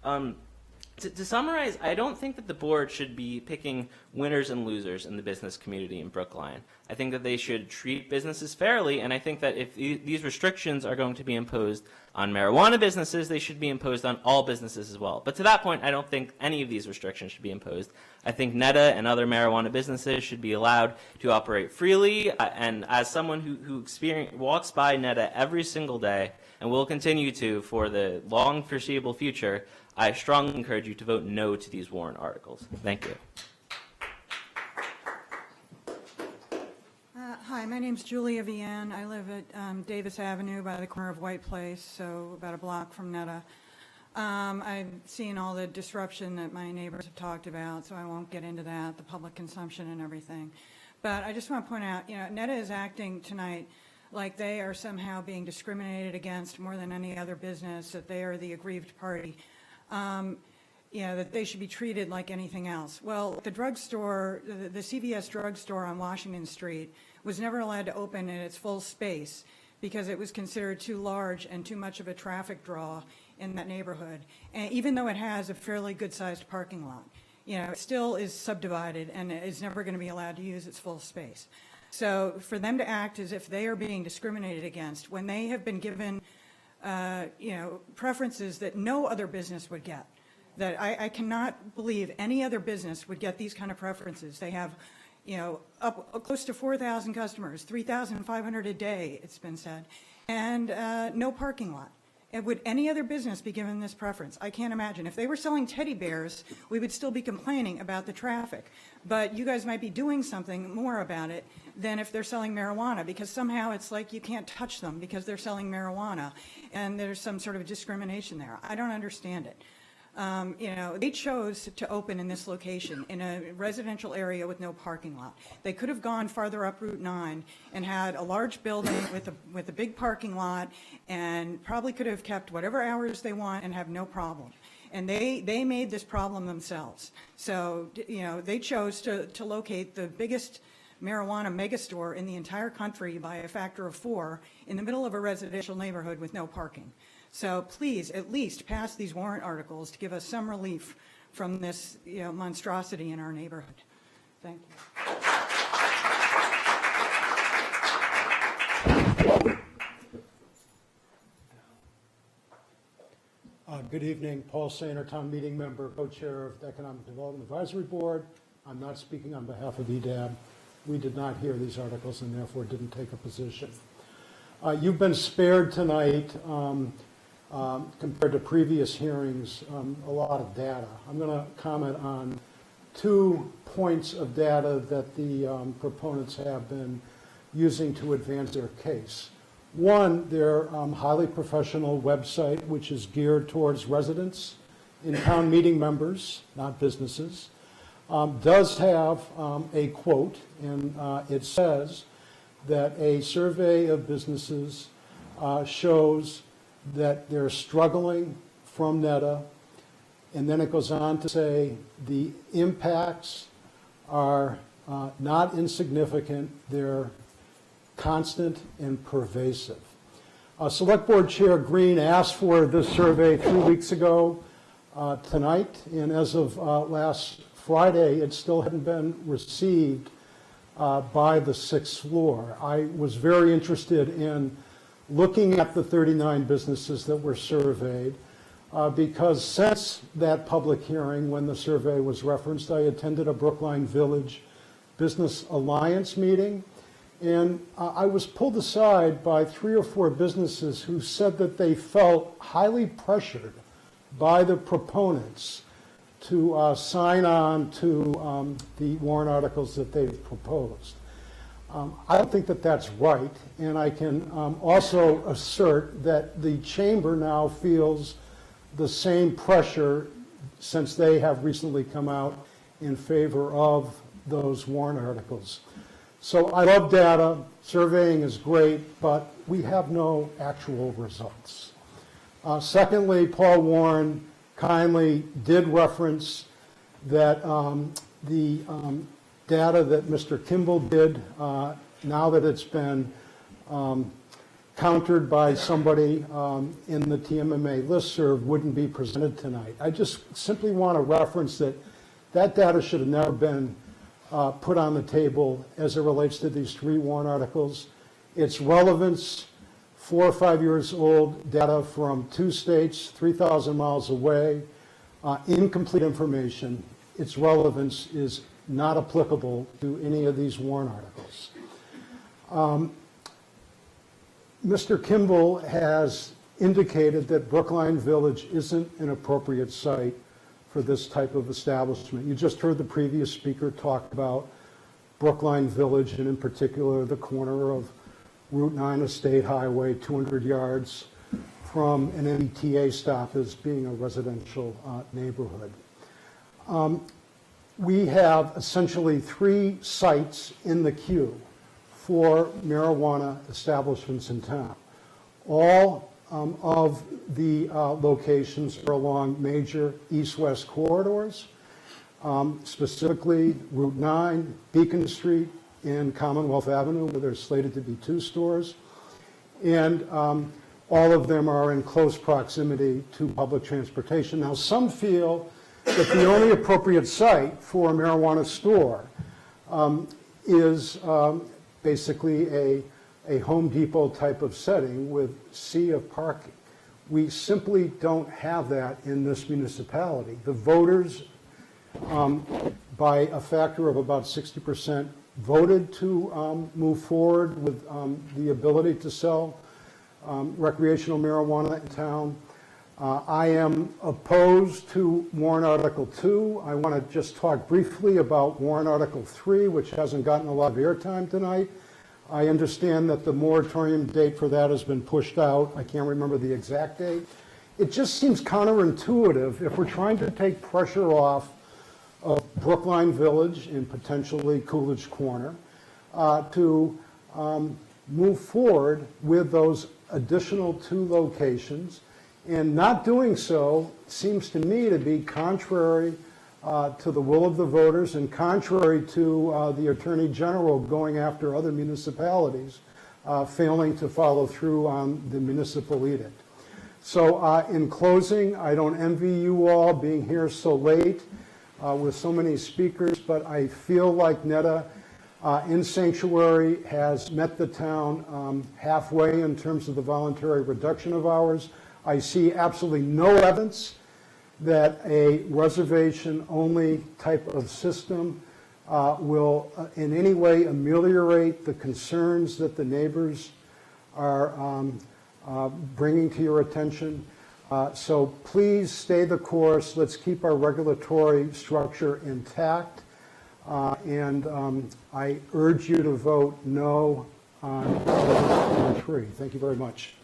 To summarize, I don't think that the board should be picking winners and losers in the business community in Brookline. I think that they should treat businesses fairly, and I think that if these restrictions are going to be imposed on marijuana businesses, they should be imposed on all businesses as well. But to that point, I don't think any of these restrictions should be imposed. I think Netta and other marijuana businesses should be allowed to operate freely, and as someone who walks by Netta every single day and will continue to for the long foreseeable future, I strongly encourage you to vote no to these warrant articles. Thank you. Hi, my name's Julia Vienne. I live at Davis Avenue by the corner of White Place, so about a block from Netta. I've seen all the disruption that my neighbors have talked about, so I won't get into that, the public consumption and everything. But I just want to point out, Netta is acting tonight like they are somehow being discriminated against more than any other business, that they are the aggrieved party. That they should be treated like anything else. Well, the drugstore, the CVS drugstore on Washington Street was never allowed to open in its full space because it was considered too large and too much of a traffic draw in that neighborhood. And even though it has a fairly good-sized parking lot, it still is subdivided and is never going to be allowed to use its full space. So for them to act as if they are being discriminated against when they have been given preferences that no other business would get. That I cannot believe any other business would get these kind of preferences. They have, up close to 4,000 customers, 3,500 a day, it's been said, and no parking lot. And would any other business be given this preference? I can't imagine. If they were selling teddy bears, we would still be complaining about the traffic. But you guys might be doing something more about it than if they're selling marijuana, because somehow it's like you can't touch them because they're selling marijuana, and there's some sort of discrimination there. I don't understand it. They chose to open in this location in a residential area with no parking lot. They could have gone farther up Route 9 and had a large building with a big parking lot, and probably could have kept whatever hours they want and have no problem. And they made this problem themselves. So, they chose to locate the biggest marijuana megastore in the entire country by a factor of 4 in the middle of a residential neighborhood with no parking. So please, at least pass these warrant articles to give us some relief from this monstrosity in our neighborhood. Thank you. Good evening. Paul Sainer, town meeting member, co-chair of the Economic Development Advisory Board. I'm not speaking on behalf of EDAB. We did not hear these articles and therefore didn't take a position. You've been spared tonight, compared to previous hearings, a lot of data. I'm going to comment on 2 points of data that the proponents have been using to advance their case. One, their highly professional website, which is geared towards residents and town meeting members, not businesses, does have a quote, and it says that a survey of businesses shows that they're struggling from Netta, and then it goes on to say the impacts are not insignificant, they're constant and pervasive. Select Board Chair Green asked for this survey 3 weeks ago tonight, and as of last Friday, it still hadn't been received by the 6th floor. I was very interested in looking at the 39 businesses that were surveyed, because since that public hearing when the survey was referenced, I attended a Brookline Village Business Alliance meeting, and I was pulled aside by 3 or 4 businesses who said that they felt highly pressured by the proponents to sign on to the warrant articles that they've proposed. I don't think that that's right, and I can also assert that the chamber now feels the same pressure since they have recently come out in favor of those warrant articles. So I love data, surveying is great, but we have no actual results. Secondly, Paul Warren kindly did reference that the data that Mr. Kimball did, now that it's been countered by somebody in the TMMA listserv, wouldn't be presented tonight. I just simply want to reference that that data should have never been put on the table as it relates to these 3 warrant articles. Its relevance, 4 or 5 years old data from 2 states, 3,000 miles away, incomplete information. Its relevance is not applicable to any of these warrant articles. Mr. Kimball has indicated that Brookline Village isn't an appropriate site for this type of establishment. You just heard the previous speaker talk about Brookline Village, and in particular the corner of Route 9 State Highway, 200 yards from an MBTA stop, as being a residential neighborhood. We have essentially 3 sites in the queue for marijuana establishments in town. All of the locations are along major east-west corridors, specifically Route 9, Beacon Street, and Commonwealth Avenue, where there's slated to be 2 stores. And all of them are in close proximity to public transportation. Now, some feel that the only appropriate site for a marijuana store is basically a Home Depot type of setting with sea of parking. We simply don't have that in this municipality. The voters, by a factor of about 60%, voted to move forward with the ability to sell recreational marijuana in town. I am opposed to warrant Article 2. I want to just talk briefly about warrant Article 3, which hasn't gotten a lot of airtime tonight. I understand that the moratorium date for that has been pushed out. I can't remember the exact date. It just seems counterintuitive if we're trying to take pressure off of Brookline Village and potentially Coolidge Corner to move forward with those additional 2 locations. And not doing so seems to me to be contrary to the will of the voters and contrary to the Attorney General going after other municipalities, failing to follow through on the municipal edict. So in closing, I don't envy you all being here so late with so many speakers, but I feel like NETA in Sanctuary has met the town halfway in terms of the voluntary reduction of hours. I see absolutely no evidence that a reservation-only type of system will in any way ameliorate the concerns that the neighbors are bringing to your attention. So please stay the course. Let's keep our regulatory structure intact. And I urge you to vote no on Article number 3. Thank you very much.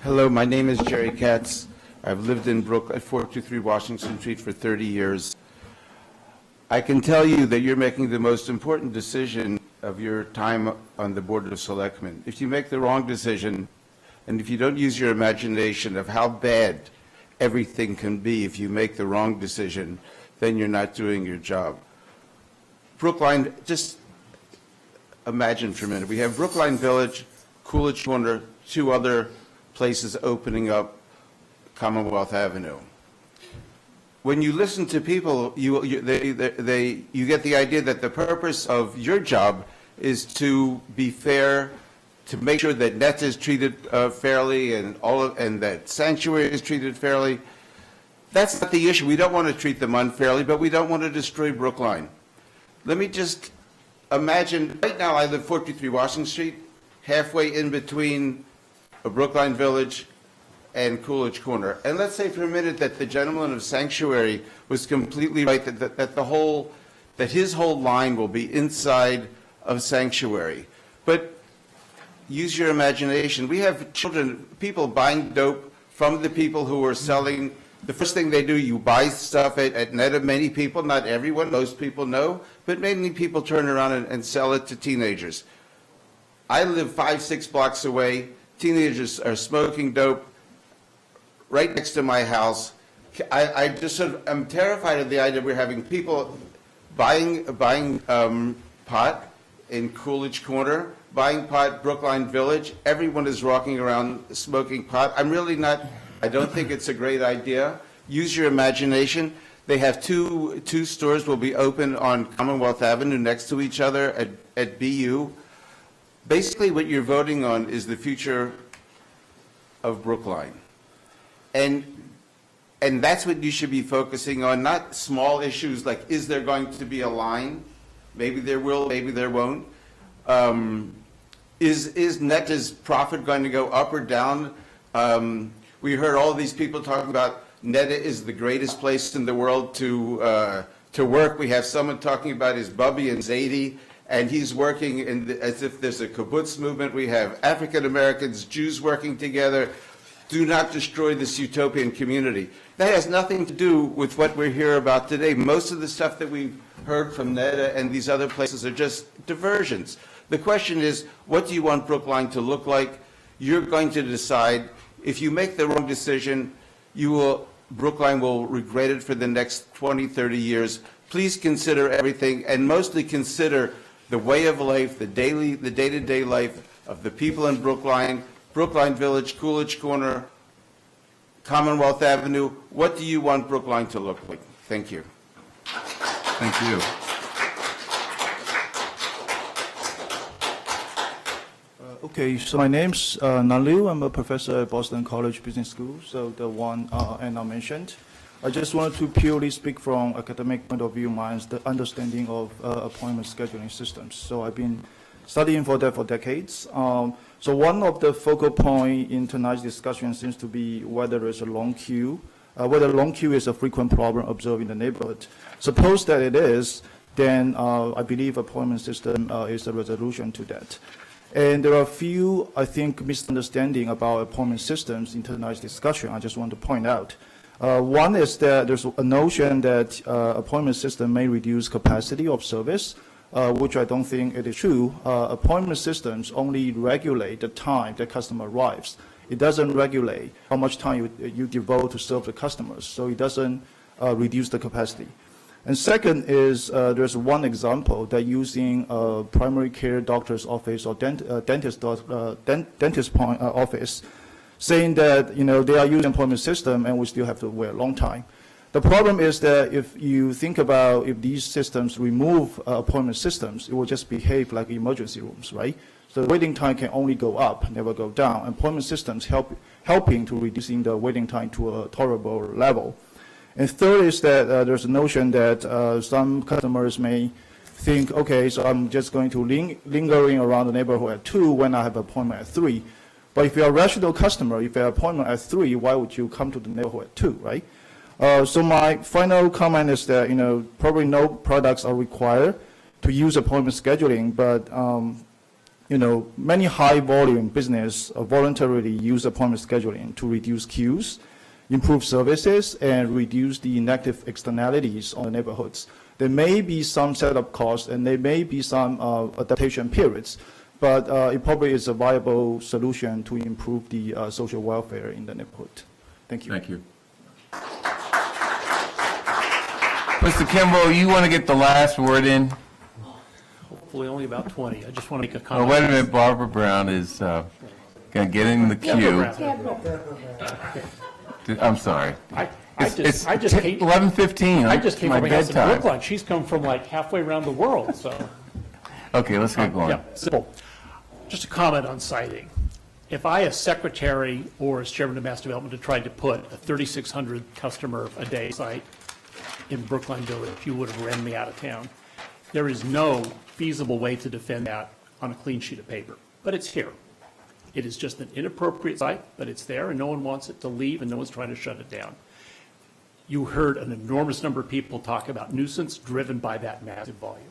Hello, my name is Jerry Katz. I've lived in Brooklyn, 423 Washington Street for 30 years. I can tell you that you're making the most important decision of your time on the Board of Selectmen. If you make the wrong decision, and if you don't use your imagination of how bad everything can be if you make the wrong decision, then you're not doing your job. Brookline, just imagine for a minute. We have Brookline Village, Coolidge Corner, 2 other places opening up Commonwealth Avenue. When you listen to people, you get the idea that the purpose of your job is to be fair, to make sure that NETA is treated fairly and that Sanctuary is treated fairly. That's not the issue. We don't want to treat them unfairly, but we don't want to destroy Brookline. Let me just imagine, right now I live 423 Washington Street. halfway in between Brookline Village and Coolidge Corner. And let's say for a minute that the gentleman of Sanctuary was completely right, that his whole line will be inside of Sanctuary. But use your imagination. We have children, people buying dope from the people who are selling. The first thing they do, you buy stuff at Netta. Many people, not everyone, most people know, but many people turn around and sell it to teenagers. I live 5-6 blocks away. Teenagers are smoking dope right next to my house. I just sort of am terrified of the idea we're having people buying pot in Coolidge Corner, buying pot Brookline Village. Everyone is walking around smoking pot. I don't think it's a great idea. Use your imagination. They have two stores will be open on Commonwealth Avenue next to each other at BU. Basically, what you're voting on is the future of Brookline. And that's what you should be focusing on, not small issues like, is there going to be a line? Maybe there will, maybe there won't. Is Netta's profit going to go up or down? We heard all these people talking about Netta is the greatest place in the world to work. We have someone talking about his Bubby and Zadie, and he's working as if there's a kibbutz movement. We have African Americans, Jews working together. Do not destroy this utopian community. That has nothing to do with what we're here about today. Most of the stuff that we've heard from Netta and these other places are just diversions. The question is, what do you want Brookline to look like? You're going to decide. If you make the wrong decision, Brookline will regret it for the next 20, 30 years. Please consider everything, and mostly consider the way of life, the day-to-day life of the people in Brookline, Brookline Village, Coolidge Corner, Commonwealth Avenue. What do you want Brookline to look like? Thank you. Thank you. Okay, so my name's Nan Liu. I'm a professor at Boston College Business School, so the one Anna mentioned. I just wanted to purely speak from academic point of view, my understanding of appointment scheduling systems. So I've been studying for that for decades. So one of the focal point in tonight's discussion seems to be whether there's a long queue, whether long queue is a frequent problem observed in the neighborhood. Suppose that it is, then I believe appointment system is the resolution to that. And there are a few, I think, misunderstanding about appointment systems in tonight's discussion I just want to point out. One is that there's a notion that appointment system may reduce capacity of service, which I don't think it is true. Appointment systems only regulate the time the customer arrives. It doesn't regulate how much time you devote to serve the customers, so it doesn't reduce the capacity. And second is there's one example that using a primary care doctor's office or dentist office, saying that they are using appointment system and we still have to wait a long time. The problem is that if you think about if these systems remove appointment systems, it will just behave like emergency rooms, right? So the waiting time can only go up, never go down. Appointment systems helping to reducing the waiting time to a tolerable level. And third is that there's a notion that some customers may think, okay, so I'm just going to lingering around the neighborhood at 2 when I have an appointment at 3. But if you're a rational customer, if you have an appointment at 3, why would you come to the neighborhood at 2, right? So my final comment is that, probably no products are required to use appointment scheduling, but, many high volume business voluntarily use appointment scheduling to reduce queues, improve services, and reduce the negative externalities on the neighborhoods. There may be some setup costs and there may be some adaptation periods, but it probably is a viable solution to improve the social welfare in the neighborhood. Thank you. Thank you. Mr. Kimball, you want to get the last word in? Hopefully only about 20. I just want to make a Oh, comment. wait a minute, Barbara Brown is going to get in the queue. I'm sorry. I just hate 11:15. I just came my from my house in bedtime. Brookline. She's come from like halfway around the world, so. Okay, let's get going. Yeah, simple. Just a comment on siting. If I, as secretary or as chairman of mass development, tried to put a 3,600 customer a day site in Brookline Village, you would have ran me out of town. There is no feasible way to defend that on a clean sheet of paper. but it's here. It is just an inappropriate site, but it's there, and no one wants it to leave, and no one's trying to shut it down. You heard an enormous number of people talk about nuisance driven by that massive volume.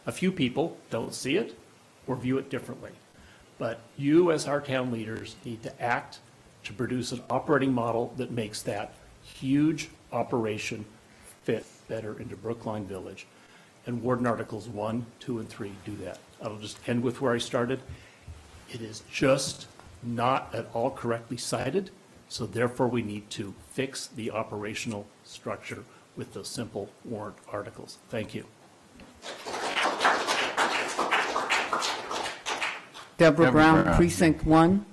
A few people don't see it or view it differently. But you, as our town leaders, need to act to produce an operating model that makes that huge operation fit better into Brookline Village. And Warden Articles 1, 2, and 3 do that. I'll just end with where I started. It is just not at all correctly cited, so therefore we need to fix the operational structure with those simple warrant articles. Thank you. Deborah Brown, Precinct 1.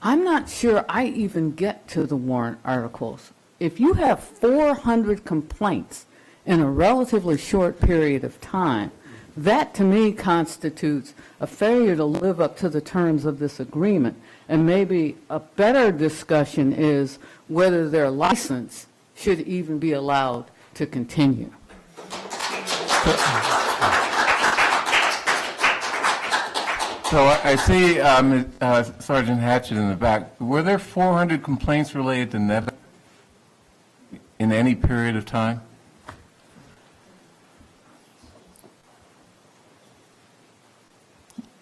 I'm not sure I even get to the warrant articles. If you have 400 complaints in a relatively short period of time, that to me constitutes a failure to live up to the terms of this agreement. And maybe a better discussion is whether their license should even be allowed to continue. So I see Sergeant Hatchett in the back. Were there 400 complaints related to NETA in any period of time?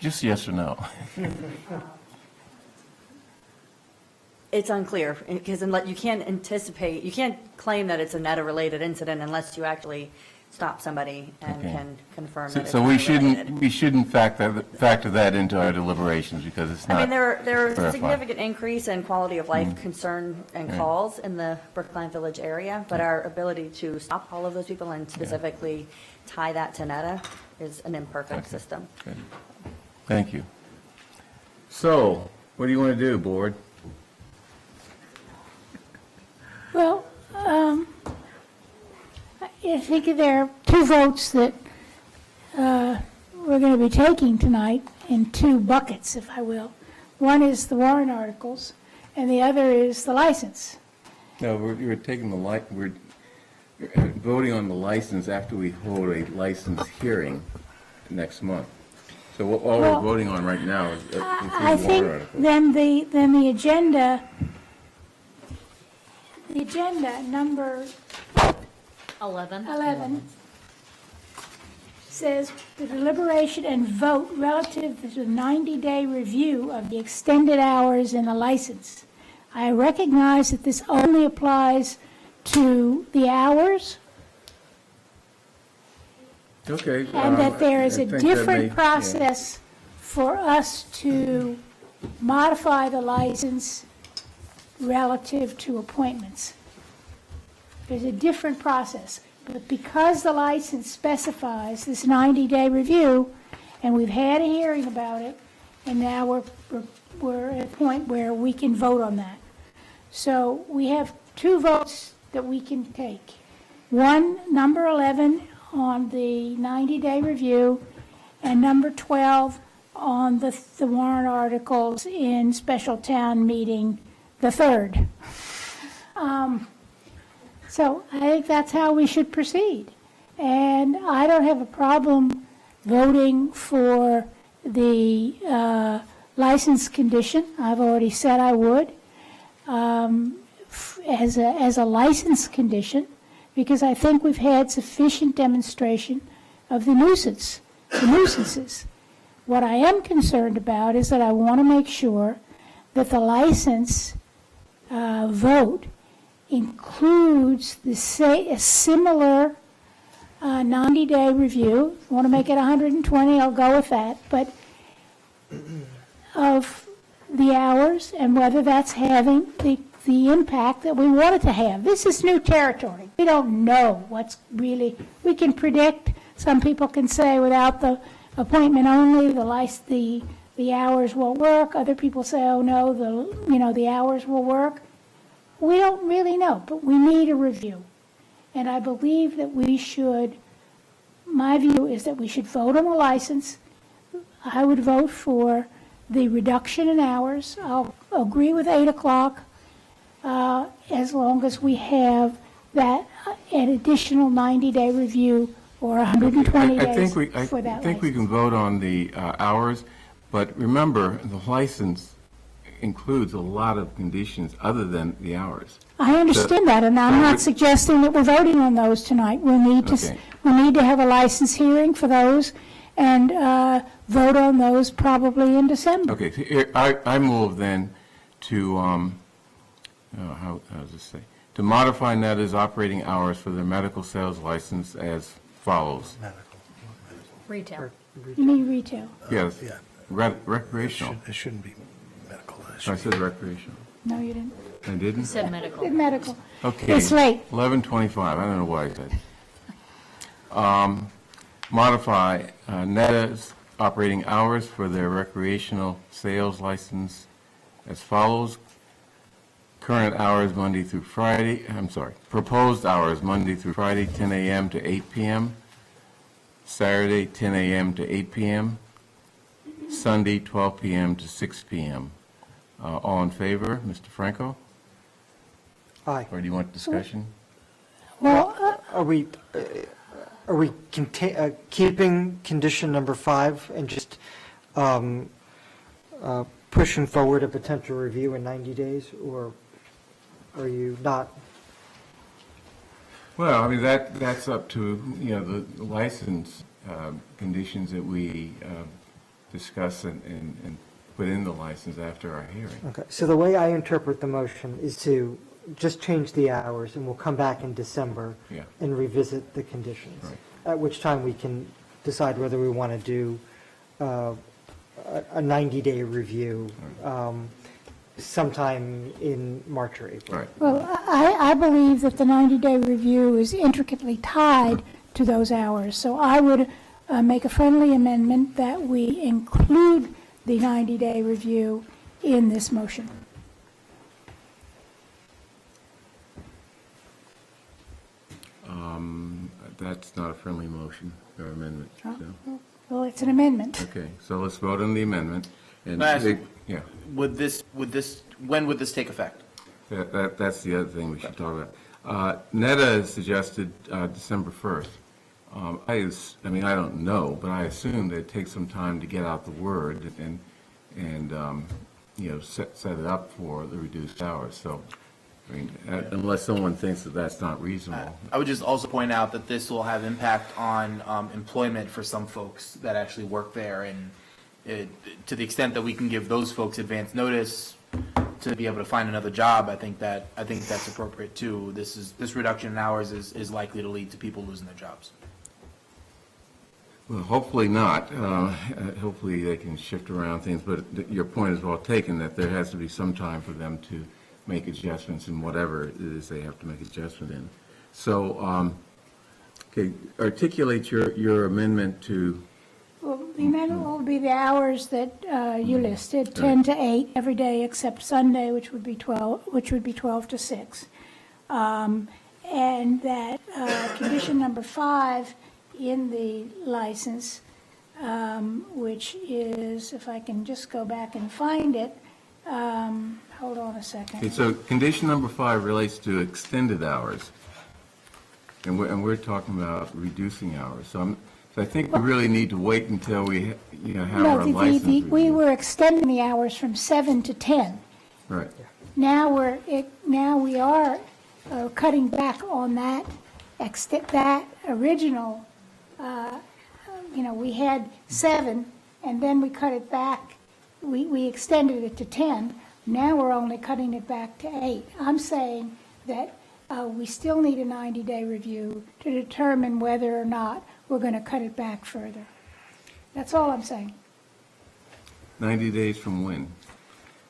Just yes or no? It's unclear, because you can't anticipate, you can't claim that it's a NETA-related incident unless you actually stop somebody and can confirm that it's So we NETA-related. shouldn't factor that into our deliberations because it's not. I mean, there are verified. significant increase in quality of life concern and calls in the Brookline Village area, but our ability to stop all of those people and specifically tie that to NETA is an imperfect system. Good. Thank you. So, what do you want to do, board? Well, I think there are two votes that we're going to be taking tonight in two buckets, if I will. One is the warrant articles, and the other is the license. No, we're taking we're voting on the license after we hold a license hearing next month. So all we're voting on right now is I think then the agenda number 11 says the deliberation and vote relative to the 90-day review of the extended hours in the license. I recognize that this only applies to the hours. Okay. And that there is a different process for us to modify the license relative to appointments. There's a different process. But because the license specifies this 90-day review, and we've had a hearing about it, and now we're at a point where we can vote on that. So we have two votes that we can take. One, number 11 on the 90-day review, and number 12 on the warrant articles in special town meeting the 3rd. So I think that's how we should proceed. And I don't have a problem voting for the license condition. I've already said I would, as a license condition, because I think we've had sufficient demonstration of the nuisances. What I am concerned about is that I want to make sure that the license vote includes a similar 90-day review. If you want to make it 120, I'll go with that, but of the hours and whether that's having the impact that we want it to have. This is new territory. We don't know what's really, we can predict. Some people can say without the appointment only, the hours will work. Other people say, oh no, the hours will work. We don't really know, but we need a review. And I believe that we should, my view is that we should vote on the license. I would vote for the reduction in hours. I'll agree with 8 o'clock as long as we have that an additional 90-day review or 120 days for that I think we can vote on the hours, But remember, the license includes a lot of conditions other than the hours. I understand that, and I'm not suggesting that we're voting on those tonight. We need to, Okay. we need to have a license hearing for those and vote on those probably in December. Okay, so here, I move then to, how does this say? To modify NETA's operating hours for their medical sales license as follows. Retail. You mean retail? Yes, recreational. It shouldn't be medical. I said recreational. No, you didn't. I didn't? You said medical. Medical. Okay. It's late. 11:25, I don't know why I said. Modify NETA's operating hours for their recreational sales license as follows. Current hours Monday through Friday, proposed hours Monday through Friday, 10 a.m. to 8 p.m., Saturday, 10 a.m. to 8 p.m., Sunday, 12 p.m. to 6 p.m. All in favor, Mr. Franco? Aye. Or do you want discussion? Well, Are we keeping condition number 5 and just pushing forward a potential review in 90 days, or are you not? Well, I mean, that's up to, the license conditions that we discuss and put in the license after our hearing. Okay, so the way I interpret the motion is to just change the hours, and we'll come back in December Yeah. and revisit the conditions. Right. At which time we can decide whether we want to do a 90-day review sometime in March or April. Right. well, I believe that the 90-day review is intricately tied to those hours. So I would make a friendly amendment that we include the 90-day review in this motion. That's not a friendly motion or amendment. So. Well, it's an amendment. Okay, so let's vote on the amendment. And Can I ask- yeah, when would this take effect? that's the other thing we should talk about. NETA has suggested December 1st. I mean, I don't know, but I assume that it takes some time to get out the word and set it up for the reduced hours. So, I mean, unless someone thinks that that's not reasonable. I would just also point out that this will have impact on employment for some folks that actually work there, and to the extent that we can give those folks advance notice to be able to find another job, I think that's appropriate too. This reduction in hours is likely to lead to people losing their jobs. Well, hopefully not. Hopefully they can shift around things, but your point is well taken, that there has to be some time for them to make adjustments in whatever it is they have to make adjustment in. So, okay, articulate your amendment to, Well, the amendment will be the hours that you listed, 10 to 8 every day except Sunday, which would be 12 to 6. And that condition number 5 in the license, which is, if I can just go back and find it, hold on a second. okay, so condition number 5 relates to extended hours. And we're talking about reducing hours. So I think we really need to wait until we, have our license we review. were extending the hours from 7 to 10. Right. Now we are cutting back on that original, we had 7, and then we cut it back, we extended it to 10. Now we're only cutting it back to 8. I'm saying that we still need a 90-day review to determine whether or not we're going to cut it back further. That's all I'm saying, 90 days from when?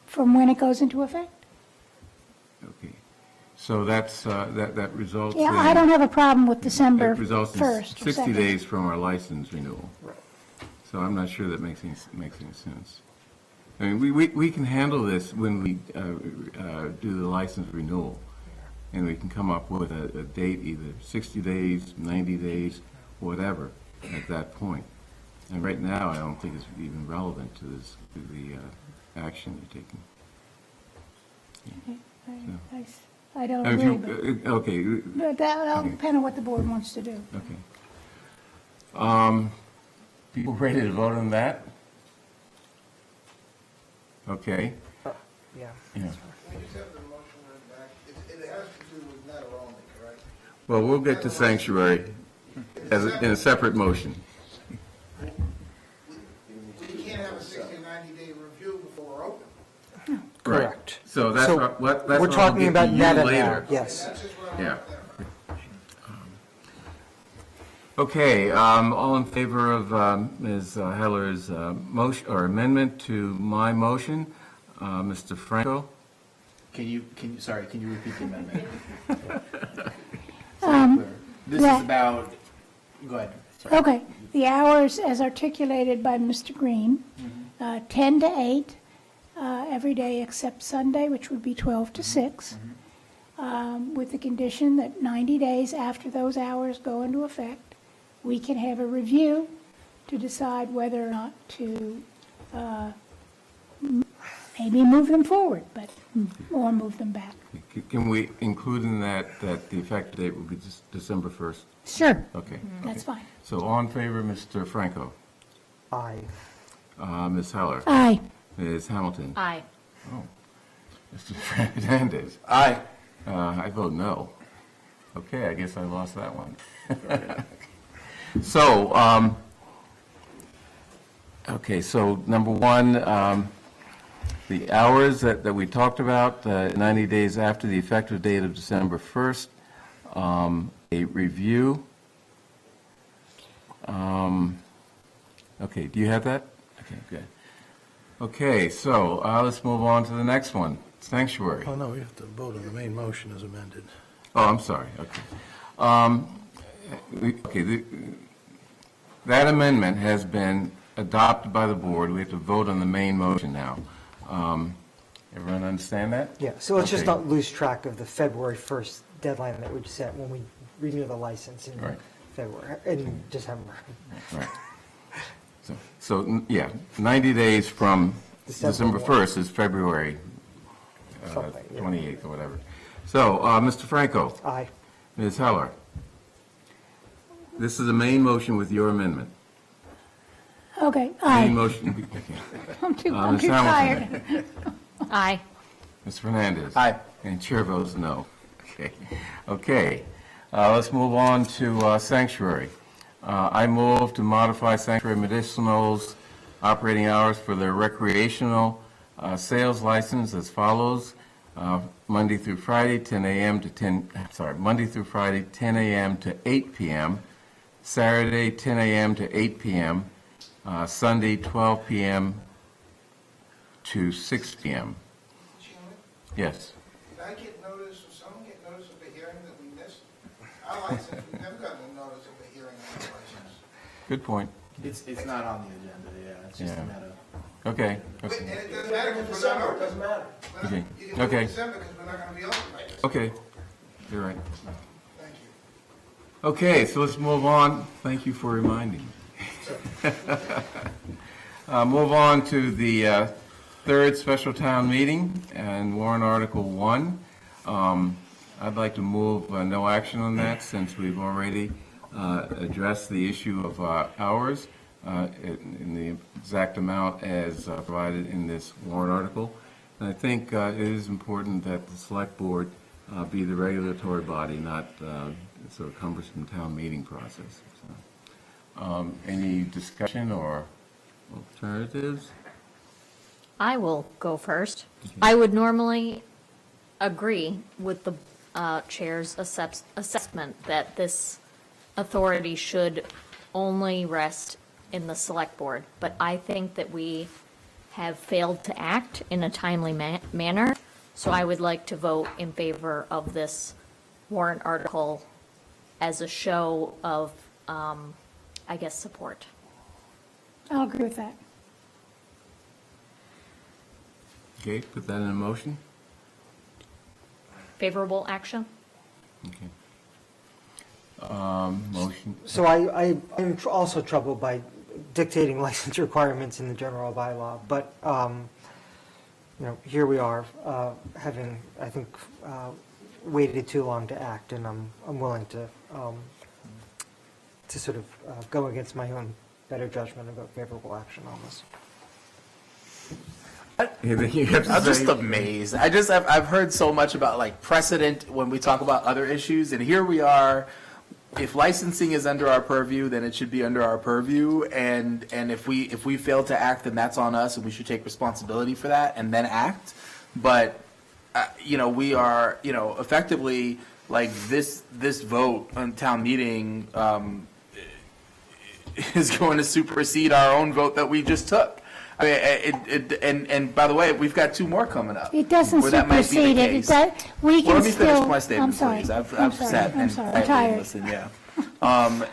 from when it goes into effect. Okay. So that's, that results in... Yeah, I don't have a problem with December It results in 1st or 60 2nd. days from our license renewal. So I'm not sure that makes any sense. I mean, we can handle this when we do the license renewal, and we can come up with a date, either 60 days, 90 days, whatever, at that point. And right now, I don't think it's even relevant to the action you're taking. I don't I mean, agree, if but you- okay. but that'll Okay. depend on what the board wants to do. Okay. People ready to vote on that? Okay. Yeah. Yeah. It has to do with Netta only, correct? Well, we'll get to sanctuary in a separate motion. We can't have a 60 or 90-day review before we're open. Correct. So that's So what we're we'll talking get about to you Netta now, later. yes. Yeah. Okay, all in favor of Ms. Heller's motion or amendment to my motion? Mr. Franco? Can you repeat the amendment? This that- is about, go ahead. Sorry. Okay, the hours as articulated by Mr. Green, 10 to 8, every day except Sunday, which would be 12 to 6, with the condition that 90 days after those hours go into effect, we can have a review to decide whether or not to maybe move them forward, but or move them back. Can we include in that the effective date will be December 1st? Sure. Okay. That's okay. fine. So all in favor, Mr. Franco? Aye. Ms. Heller? Aye. Ms. Hamilton? Aye. Oh. Mr. Fernandez? Aye. I vote no. Okay, I guess I lost that one. So, okay, so number one, the hours that we talked about, 90 days after the effective date of December 1st, a review. Okay, do you have that? Okay, good. Okay, so let's move on to the next one, sanctuary. Oh, no, we have to vote on the main motion as amended. Oh, I'm sorry, okay. That amendment has been adopted by the board. We have to vote on the main motion now. Everyone understand that? Yeah, so let's just Okay. not lose track of the February 1st deadline that we set when we renew the license in Right. February, in December. Right. So, yeah, 90 days from December 1st is February Something, yeah. 28th or whatever. So, Mr. Franco? Aye. Ms. Heller? This is the main motion with your amendment. Okay, aye. Main motion. I'm too Ms. Hamilton? tired. Aye. Mr. Fernandez? Aye. And chair votes no. Okay. Okay. Let's move on to sanctuary. I move to modify sanctuary medicinals operating hours for their recreational sales license as follows. Monday through Friday, 10 a.m. to 10, sorry, Monday through Friday, 10 a.m. to 8 p.m. Saturday, 10 a.m. to 8 p.m. Sunday, 12 p.m. to 6 p.m. Yes. Did I get notice, or someone get notice of a hearing that we missed? Our license, we've never gotten a notice of a hearing on our license. Good point. It's not on the agenda, yeah, it's just Yeah. a matter. Okay. And Okay. it doesn't matter because we're not, it doesn't matter. Okay. You can do it Okay. in December because we're not going to be open like this. Okay. You're right. Thank you. Okay, so let's move on. Thank you for reminding me. Move on to the third special town meeting and warrant Article 1. I'd like to move no action on that since we've already addressed the issue of hours in the exact amount as provided in this warrant article. And I think it is important that the select board be the regulatory body, not sort of cumbersome town meeting process. So, any discussion or alternatives? I will go first. I would normally agree with the chair's assessment that this authority should only rest in the select board, but I think that we have failed to act in a timely manner, so I would like to vote in favor of this warrant article as a show of, I guess, support. I'll agree with that. Okay, put that in a motion. Favorable action? Okay. Motion. So I'm also troubled by dictating license requirements in the general bylaw, but, here we are, having, I think, waited too long to act, and I'm willing to sort of go against my own better judgment and vote favorable action on this. You have to I'm just say- amazed. I've heard so much about like precedent when we talk about other issues, and here we are. If licensing is under our purview, then it should be under our purview, and if we fail to act, then that's on us, and we should take responsibility for that and then act. But we are effectively like this vote on town meeting is going to supersede our own vote that we just took. I mean, and by the way, we've got 2 more coming up. It doesn't where that might be the supersede it. case. We can Well, let me still. finish my statement, I'm sorry. please. I've I'm sorry. sat I'm and sorry. I'm quietly tired. listened, yeah.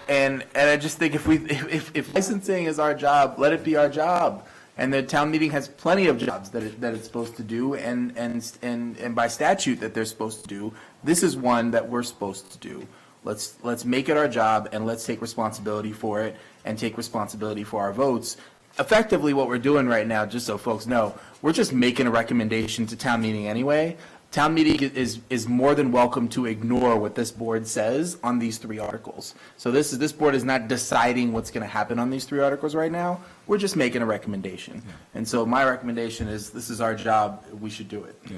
And I just think if licensing is our job, let it be our job. And the town meeting has plenty of jobs that it's supposed to do, and by statute that they're supposed to do. This is one that we're supposed to do. Let's make it our job, and let's take responsibility for it, and take responsibility for our votes. Effectively, what we're doing right now, just so folks know, we're just making a recommendation to town meeting anyway. Town meeting is more than welcome to ignore what this board says on these 3 articles. So this board is not deciding what's going to happen on these 3 articles right now. We're just making a recommendation. And so my recommendation is this is our job. We should do it. Yeah.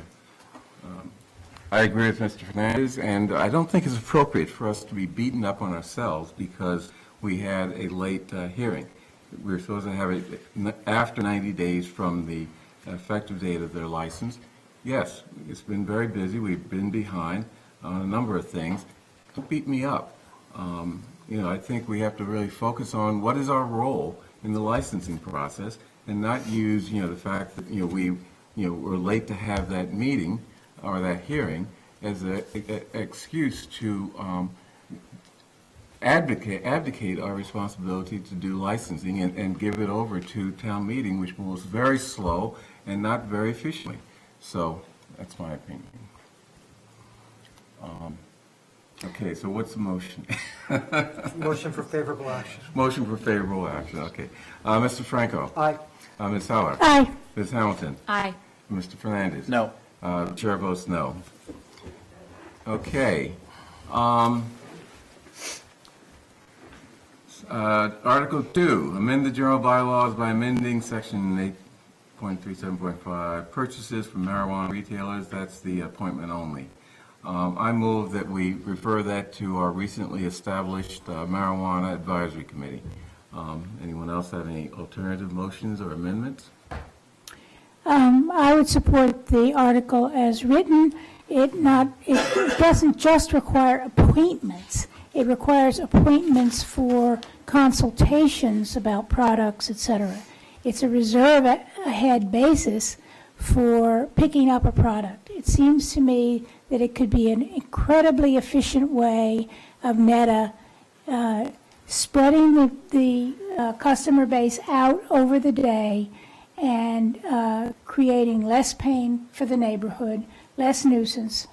I agree with Mr. Fernandez, and I don't think it's appropriate for us to be beaten up on ourselves because we had a late hearing. We were supposed to have it after 90 days from the effective date of their license. Yes, it's been very busy. We've been behind on a number of things. Don't beat me up. I think we have to really focus on what is our role in the licensing process and not use, the fact that, we're late to have that meeting or that hearing as an excuse to abdicate our responsibility to do licensing and give it over to town meeting, which moves very slow and not very efficiently. So that's my opinion. Okay, so what's the motion? Motion for favorable action. Motion for favorable action, okay. Mr. Franco? Aye. Ms. Heller? Aye. Ms. Hamilton? Aye. Mr. Fernandez? No. The chair votes no. Okay. Article 2, amend the general bylaws by amending section 8.37.5, purchases from marijuana retailers. That's the appointment only. I move that we refer that to our recently established marijuana advisory committee. Anyone else have any alternative motions or amendments? I would support the article as written. It doesn't just require appointments. It requires appointments for consultations about products, et cetera. It's a reserve ahead basis for picking up a product. It seems to me that it could be an incredibly efficient way of NETA spreading the customer base out over the day and creating less pain for the neighborhood, less nuisance.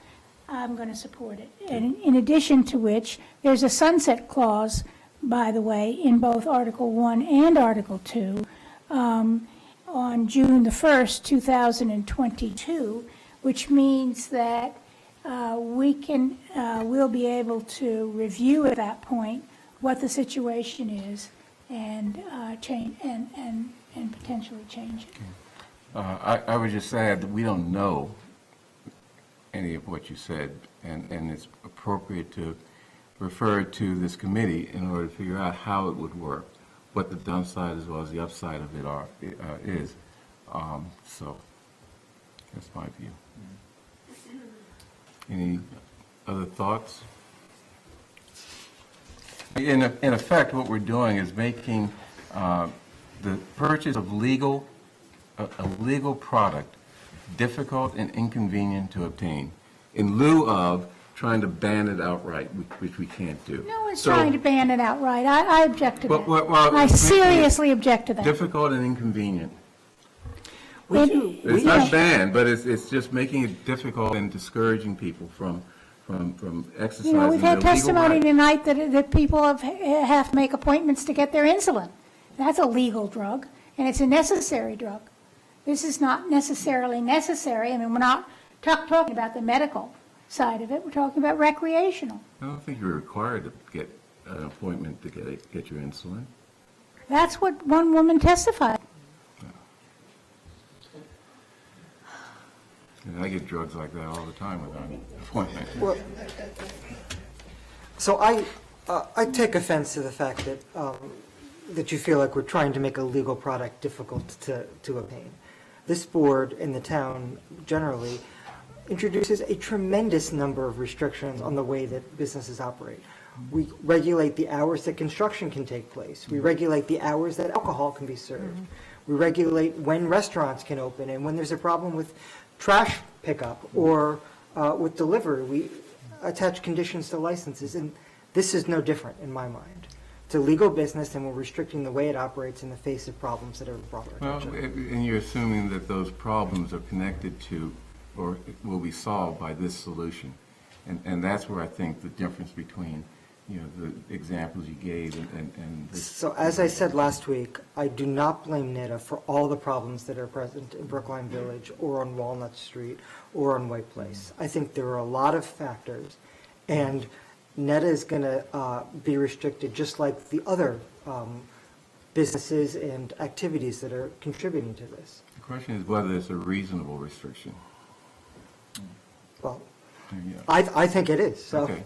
I'm going to support it. And in addition to which, there's a sunset clause, by the way, in both Article 1 and Article 2 on June the 1st, 2022, which means that we'll be able to review at that point what the situation is and change and potentially change it. I would just add that we don't know any of what you said, and it's appropriate to refer to this committee in order to figure out how it would work, what the downside as well as the upside of it is. So that's my view. Any other thoughts? In effect, what we're doing is making the purchase of a legal product difficult and inconvenient to obtain, in lieu of trying to ban it outright, which we can't do. No one's trying to ban it outright. I object to that. Well, I seriously object to that. Difficult and inconvenient. It's not banned, but it's just making it difficult and discouraging people from exercising their legal right. We've had testimony tonight that people have to make appointments to get their insulin. That's a legal drug, and it's a necessary drug. This is not necessarily necessary. I mean, we're not talking about the medical side of it. We're talking about recreational. I don't think you're required to get an appointment to get your insulin. That's what one woman testified. get drugs like that all the time without an appointment. Well, so I take offense to the fact that, that you feel like we're trying to make a legal product difficult to obtain. This board and the town generally introduces a tremendous number of restrictions on the way that businesses operate. We regulate the hours that construction can take place. We regulate the hours that alcohol can be served. We regulate when restaurants can open, and when there's a problem with trash pickup or with delivery, we attach conditions to licenses, and this is no different in my mind. It's a legal business, and we're restricting the way it operates in the face of problems that are brought to our Well, attention. and you're assuming that those problems are connected to or will be solved by this solution. And that's where I think the difference between, the examples you gave and this. So as I said last week, I do not blame NITA for all the problems that are present in Brookline Village or on Walnut Street or on White Place. I think there are a lot of factors, and NETA is going to be restricted just like the other businesses and activities that are contributing to this. The question is whether it's a reasonable restriction. Well, Yeah. I think it is, so. Okay.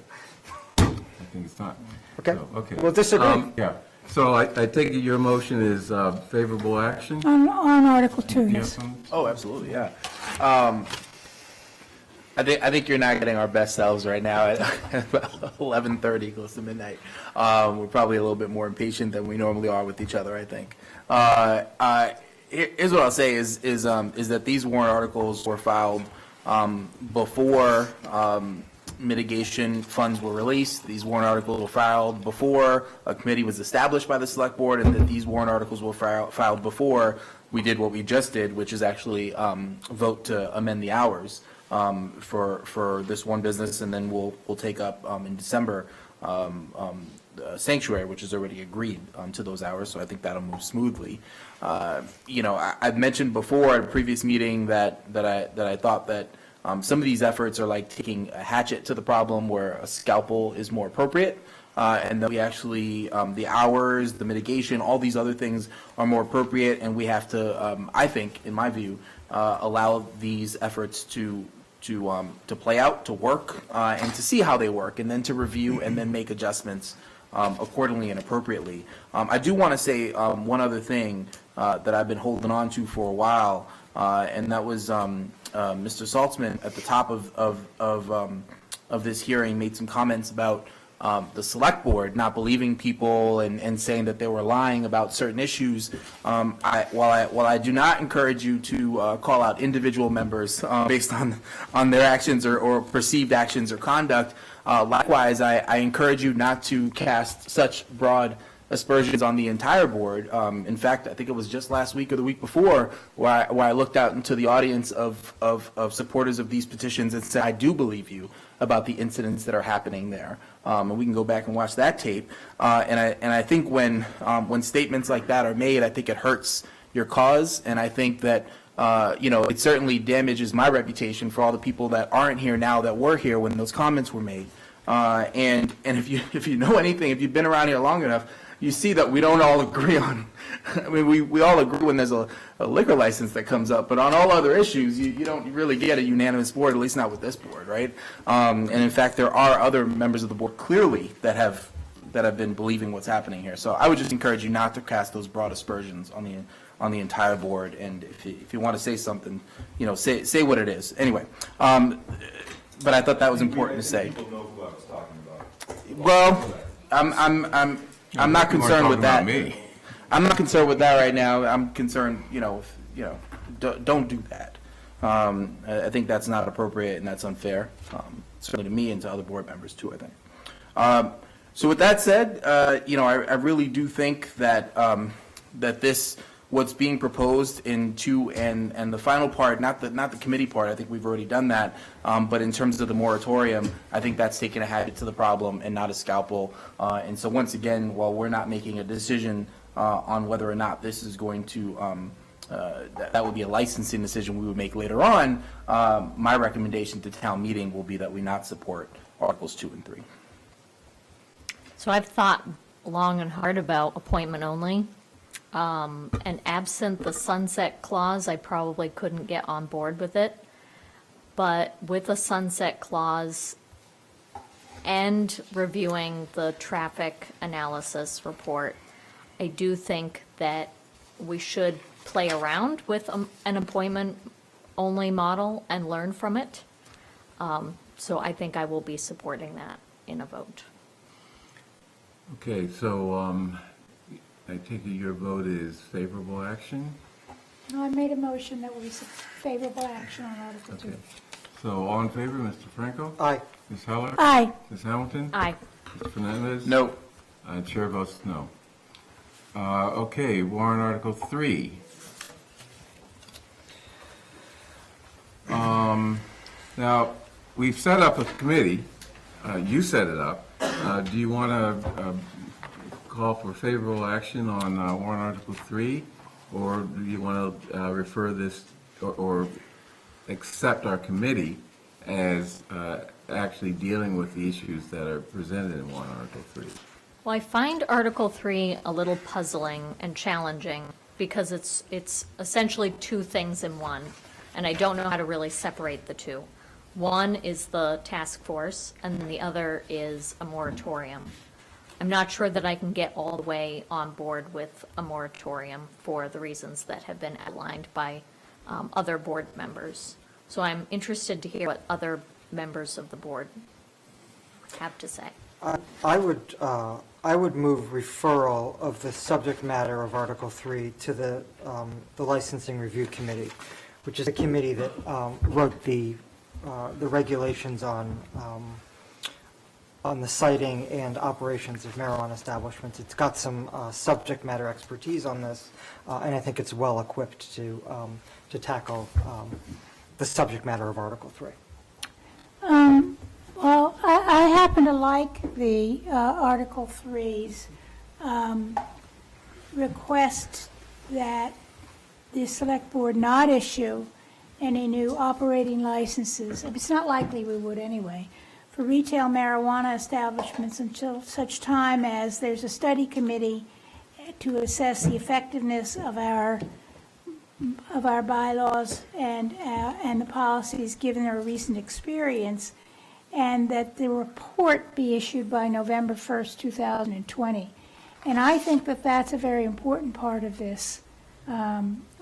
I think it's not. Okay. So, okay. We'll disagree. Yeah. So I take it your motion is favorable action? On Article 2, Yes. yes. Oh, absolutely, yeah. I think you're not getting our best selves right now at 11:30, close to midnight. We're probably a little bit more impatient than we normally are with each other, I think. Here's what I'll say is that these warrant articles were filed before mitigation funds were released. These warrant articles were filed before a committee was established by the select board, and that these warrant articles were filed before we did what we just did, which is actually vote to amend the hours for this one business, and then we'll take up in December Sanctuary, which is already agreed to those hours, so I think that'll move smoothly. I've mentioned before at a previous meeting that I thought that some of these efforts are like taking a hatchet to the problem where a scalpel is more appropriate, and that we actually, the hours, the mitigation, all these other things are more appropriate, and we have to, I think, in my view, allow these efforts to play out, to work, and to see how they work, and then to review and then make adjustments accordingly and appropriately. I do want to say one other thing that I've been holding on to for a while, and that was Mr. Saltzman at the top of this hearing made some comments about the select board not believing people and saying that they were lying about certain issues. While I do not encourage you to call out individual members based on their actions or perceived actions or conduct, likewise, I encourage you not to cast such broad aspersions on the entire board. In fact, I think it was just last week or the week before where I looked out into the audience of supporters of these petitions and said, I do believe you about the incidents that are happening there. And we can go back and watch that tape. And I think when statements like that are made, I think it hurts your cause. And I think that it certainly damages my reputation for all the people that aren't here now that were here when those comments were made. And if you know anything, if you've been around here long enough, you see that we don't all agree on, I mean, we all agree when there's a liquor license that comes up, but on all other issues, you don't really get a unanimous board, at least not with this board, right? And in fact, there are other members of the board clearly that have been believing what's happening here. So I would just encourage you not to cast those broad aspersions on the entire board, and if you want to say something, say what it is. Anyway, but I thought that was important to say. People know who I was talking about. Well, I'm not concerned with that. I'm not concerned with that right now. I'm concerned, don't do that. I think that's not appropriate and that's unfair, certainly to me and to other board members too, I think. So with that said, I really do think that this, what's being proposed and the final part, not the committee part, I think we've already done that, but in terms of the moratorium, I think that's taken a hatchet to the problem and not a scalpel. And so once again, while we're not making a decision on whether or not this is going to, that would be a licensing decision we would make later on, my recommendation to town meeting will be that we not support Articles 2 and 3. So I've thought long and hard about appointment only. And absent the sunset clause, I probably couldn't get on board with it. but with a sunset clause and reviewing the traffic analysis report, I do think that we should play around with an appointment-only model and learn from it. So I think I will be supporting that in a vote. Okay, so I take it your vote is favorable action? No, I made a motion that we favorable action on Article 2. Okay. So all in favor, Mr. Franco? Aye. Ms. Heller? Aye. Ms. Hamilton? Aye. Mr. Fernandez? No. Chair votes no. Okay, warrant Article 3. Now, we've set up a committee. You set it up. Do you want to call for favorable action on warrant Article 3? Or do you want to refer this or accept our committee as actually dealing with the issues that are presented in warrant Article 3? Well, I find Article 3 a little puzzling and challenging because it's essentially two things in one, and I don't know how to really separate the two. One is the task force, and the other is a moratorium. I'm not sure that I can get all the way on board with a moratorium for the reasons that have been outlined by other board members. So I'm interested to hear what other members of the board have to say. I would move referral of the subject matter of Article 3 to the Licensing Review Committee, which is a committee that wrote the regulations on the siting and operations of marijuana establishments. It's got some subject matter expertise on this, and I think it's well equipped to tackle the subject matter of Article 3. Well, I happen to like the Article 3's request that the Select Board not issue any new operating licenses. It's not likely we would anyway, for retail marijuana establishments until such time as there's a study committee to assess the effectiveness of our bylaws and the policies given our recent experience, and that the report be issued by November 1st, 2020. And I think that that's a very important part of this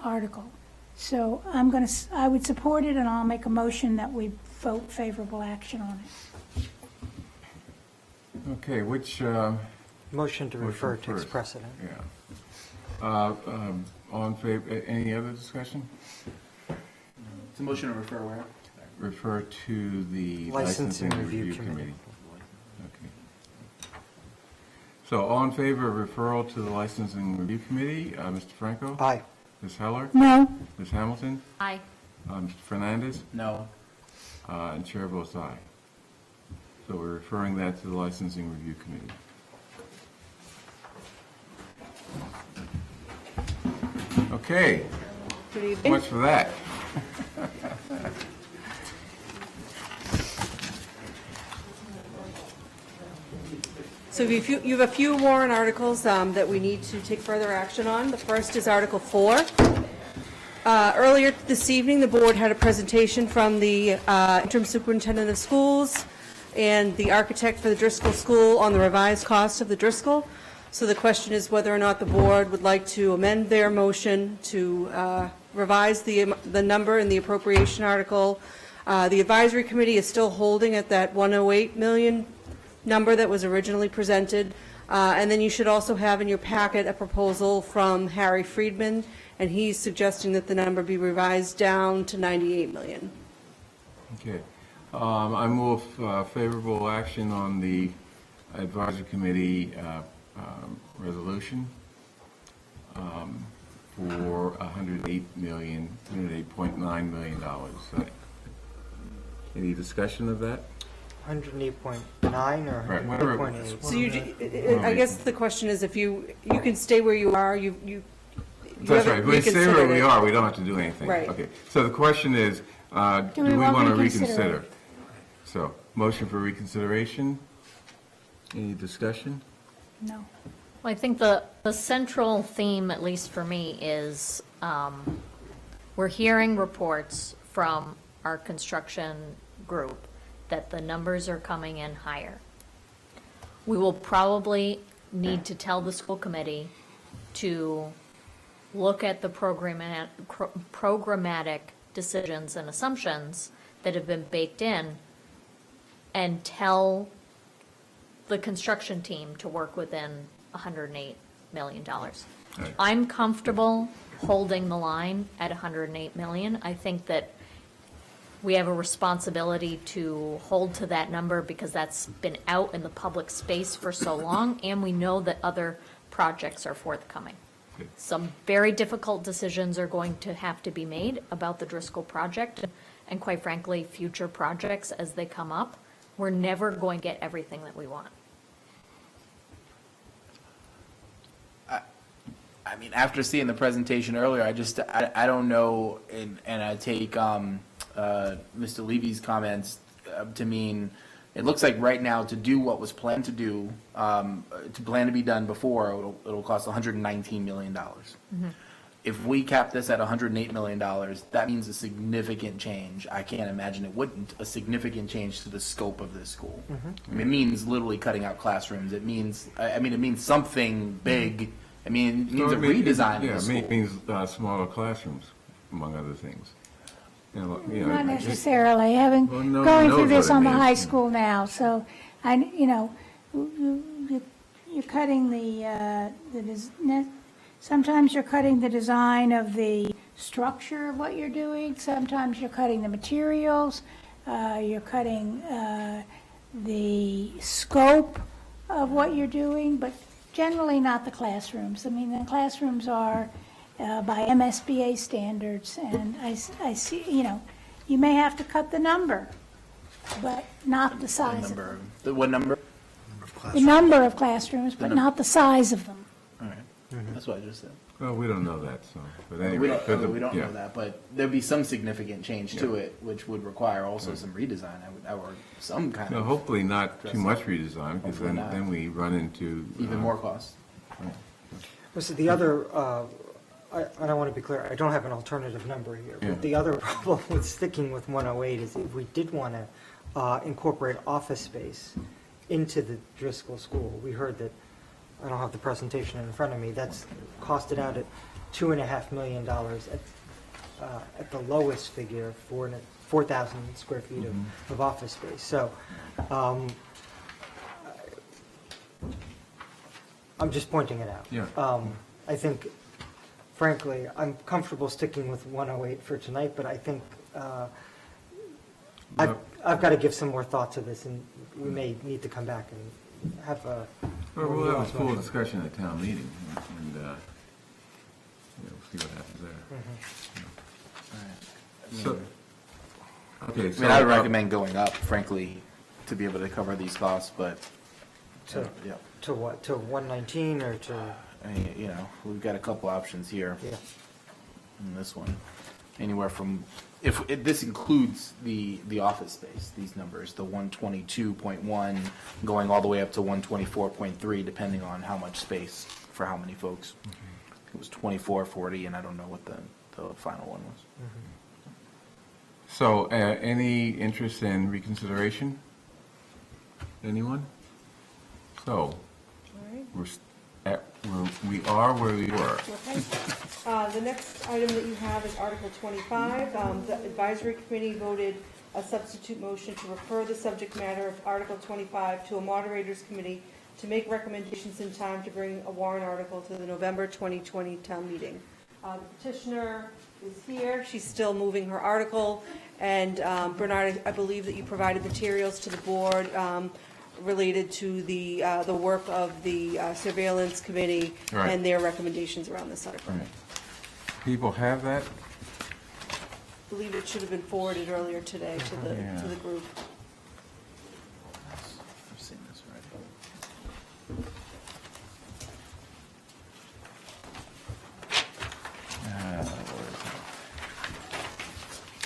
article. So I would support it, and I'll make a motion that we vote favorable action on it. Okay, which... Motion to refer takes precedent. Yeah. All in favor, any other discussion? It's a motion to refer where? Refer to the Licensing Review Committee. Okay. So all in favor of referral to the Licensing Review Committee, Mr. Franco? Aye. Ms. Heller? No. Ms. Hamilton? Aye. Mr. Fernandez? No. And Chair votes aye. So we're referring that to the Licensing Review Committee. Okay. Good evening. Much for that. So you have a few warrant articles that we need to take further action on. The first is Article 4. Earlier this evening, the board had a presentation from the interim superintendent of schools and the architect for the Driscoll School on the revised cost of the Driscoll. So the question is whether or not the board would like to amend their motion to revise the number in the appropriation article. The advisory committee is still holding at that 108 million number that was originally presented. And then you should also have in your packet a proposal from Harry Friedman, and he's suggesting that the number be revised down to 98 million. Okay. I move favorable action on the advisory committee resolution for $108.9 million. Any discussion of that? 108.9 or Right, whatever. 108.8? So I guess the question is if you can stay where you are, That's right. If we stay where we are, we don't have to do anything. Right. Okay. So the question is, do we want to reconsider? So, motion for reconsideration. Any discussion? No. Well, I think the central theme, at least for me, is we're hearing reports from our construction group that the numbers are coming in higher. We will probably need to tell the school committee to look at the programmatic decisions and assumptions that have been baked in and tell the construction team to work within $108 million. I'm comfortable holding the line at $108 million. I think that we have a responsibility to hold to that number because that's been out in the public space for so long, and we know that other projects are forthcoming. Some very difficult decisions are going to have to be made about the Driscoll project, and quite frankly, future projects as they come up. We're never going to get everything that we want. I mean, after seeing the presentation earlier, I don't know, and I take Mr. Levy's comments to mean, it looks like right now to do what was planned to do, to be done before, it'll cost $119 million. If we cap this at $108 million, that means a significant change. I can't imagine it wouldn't, a significant change to the scope of this school. I mean, it means literally cutting out classrooms. It means, it means something big. I mean, it means a redesign of the school. Yeah, it means smaller classrooms, among other things. Not necessarily, going knows through this what it on the means. high school now, so, you're cutting sometimes you're cutting the design of the structure of what you're doing, sometimes you're cutting the materials, you're cutting the scope of what you're doing, but generally not the classrooms. I mean, the classrooms are by MSBA standards, and I see, you may have to cut the number, but not the size of them. What number? The number of classrooms, but not the size of them. All right, that's what I just said. Well, we don't know that, so, but We anyway. don't, know that, but there'd be some significant change to it, which would require also some redesign, or some kind No, of. hopefully not too much redesign, because Hopefully not. then we run into. Even more costs. Well, so the other, I don't want to be clear, I don't have an alternative number here, Yeah. but the other problem with sticking with 108 is if we did want to incorporate office space into the Driscoll School, we heard that, I don't have the presentation in front of me, that's costed out at $2.5 million at the lowest figure for 4,000 square feet of office space. So I'm just pointing it out. Yeah. I think, frankly, I'm comfortable sticking with 108 for tonight, but I think I've got to give some more thought to this, and we may need to come back and have a. Well, we'll have a full discussion at town meeting, and, see what happens there. So, okay, I so. mean, I would recommend going up, frankly, to be able to cover these costs, but, yeah. To what, to 119 or to? I mean, we've got a couple options here. Yeah. In this one, anywhere from, if this includes the office space, these numbers, the 122.1 going all the way up to 124.3, depending on how much space for how many folks. It was 24, 40, and I don't know what the final one was. So, any interest in reconsideration? Anyone? So, we are where we were. Okay. The next item that you have is Article 25. The advisory committee voted a substitute motion to refer the subject matter of Article 25 to a moderators committee to make recommendations in time to bring a warrant article to the November 2020 town meeting. The petitioner is here. She's still moving her article. And Bernard, I believe that you provided materials to the board related to the work of the surveillance committee Right. and their recommendations around this article. Right. People have that? I believe it should have been forwarded earlier today to the group. I've seen this already.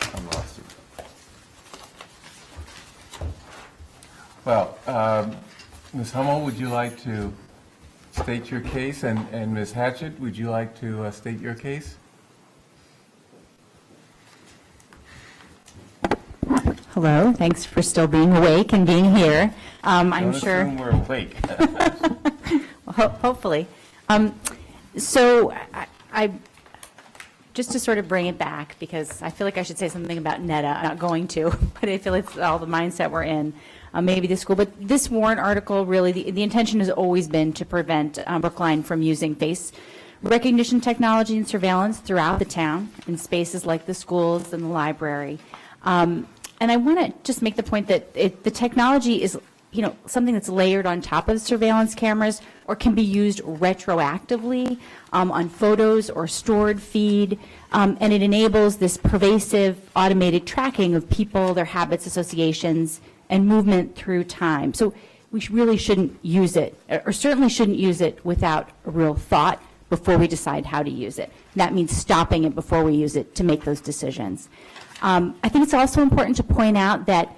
I lost it. Well, Ms. Hummel, would you like to state your case? And Ms. Hatchett, would you like to state your case? Hello, thanks for still being awake and being here. I'm Don't sure. assume we're awake. Hopefully. So I just to sort of bring it back, because I feel like I should say something about NETA. I'm not going to, but I feel it's all the mindset we're in. Maybe the school, but this warrant article, really, the intention has always been to prevent Brookline from using face recognition technology and surveillance throughout the town in spaces like the schools and the library. And I want to just make the point that the technology is, something that's layered on top of surveillance cameras or can be used retroactively on photos or stored feed, and it enables this pervasive automated tracking of people, their habits, associations, and movement through time. So we really shouldn't use it, or certainly shouldn't use it without a real thought before we decide how to use it. That means stopping it before we use it to make those decisions. I think it's also important to point out that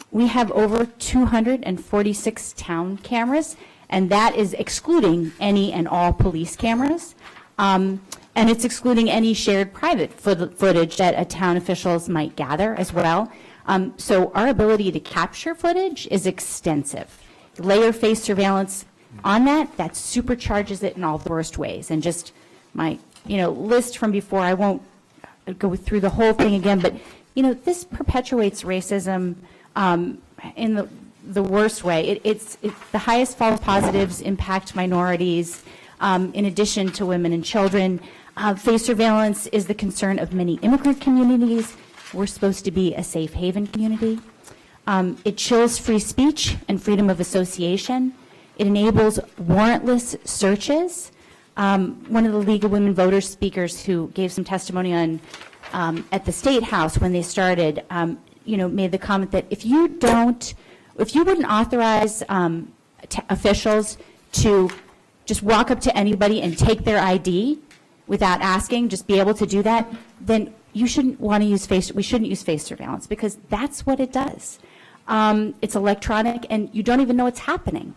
we have over 246 town cameras, and that is excluding any and all police cameras. And it's excluding any shared private footage that town officials might gather as well. So our ability to capture footage is extensive. Layer face surveillance on that supercharges it in all the worst ways. And just my list from before, I won't go through the whole thing again, but this perpetuates racism in the worst way. It's the highest false positives impact minorities in addition to women and children. Face surveillance is the concern of many immigrant communities. We're supposed to be a safe haven community. It chills free speech and freedom of association. It enables warrantless searches. One of the League of Women Voters speakers who gave some testimony on at the State House when they started, made the comment that if you wouldn't authorize officials to just walk up to anybody and take their ID without asking, just be able to do that, then we shouldn't use face surveillance, because that's what it does. It's electronic, and you don't even know it's happening.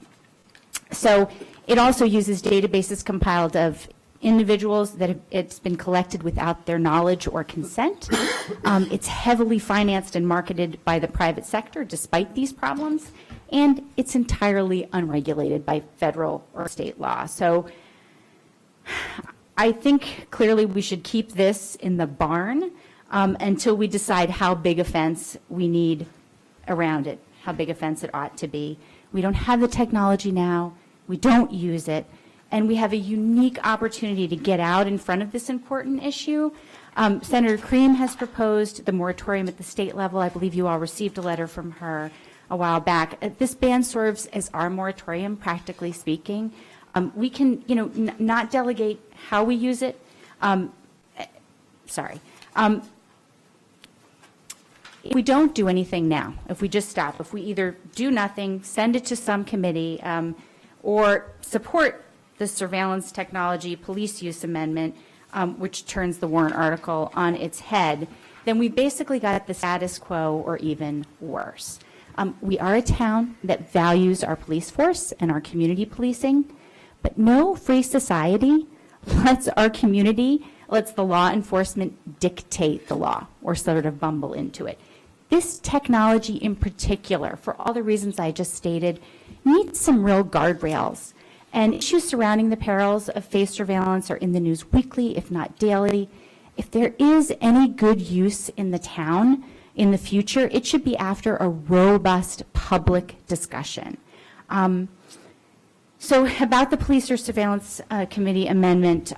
So it also uses databases compiled of individuals that it's been collected without their knowledge or consent. It's heavily financed and marketed by the private sector despite these problems, and it's entirely unregulated by federal or state law. So I think clearly we should keep this in the barn until we decide how big a fence we need around it, how big a fence it ought to be. We don't have the technology now. We don't use it. And we have a unique opportunity to get out in front of this important issue. Senator Cream has proposed the moratorium at the state level. I believe you all received a letter from her a while back. This ban serves as our moratorium, practically speaking. We can, not delegate how we use it. If we don't do anything now, if we just stop, if we either do nothing, send it to some committee, or support the surveillance technology police use amendment, which turns the warrant article on its head, then we basically got the status quo or even worse. We are a town that values our police force and our community policing, but no free society lets the law enforcement dictate the law or sort of bumble into it. This technology in particular, for all the reasons I just stated, needs some real guardrails. And issues surrounding the perils of face surveillance are in the news weekly, if not daily. If there is any good use in the town in the future, it should be after a robust public discussion. So about the police or surveillance committee amendment,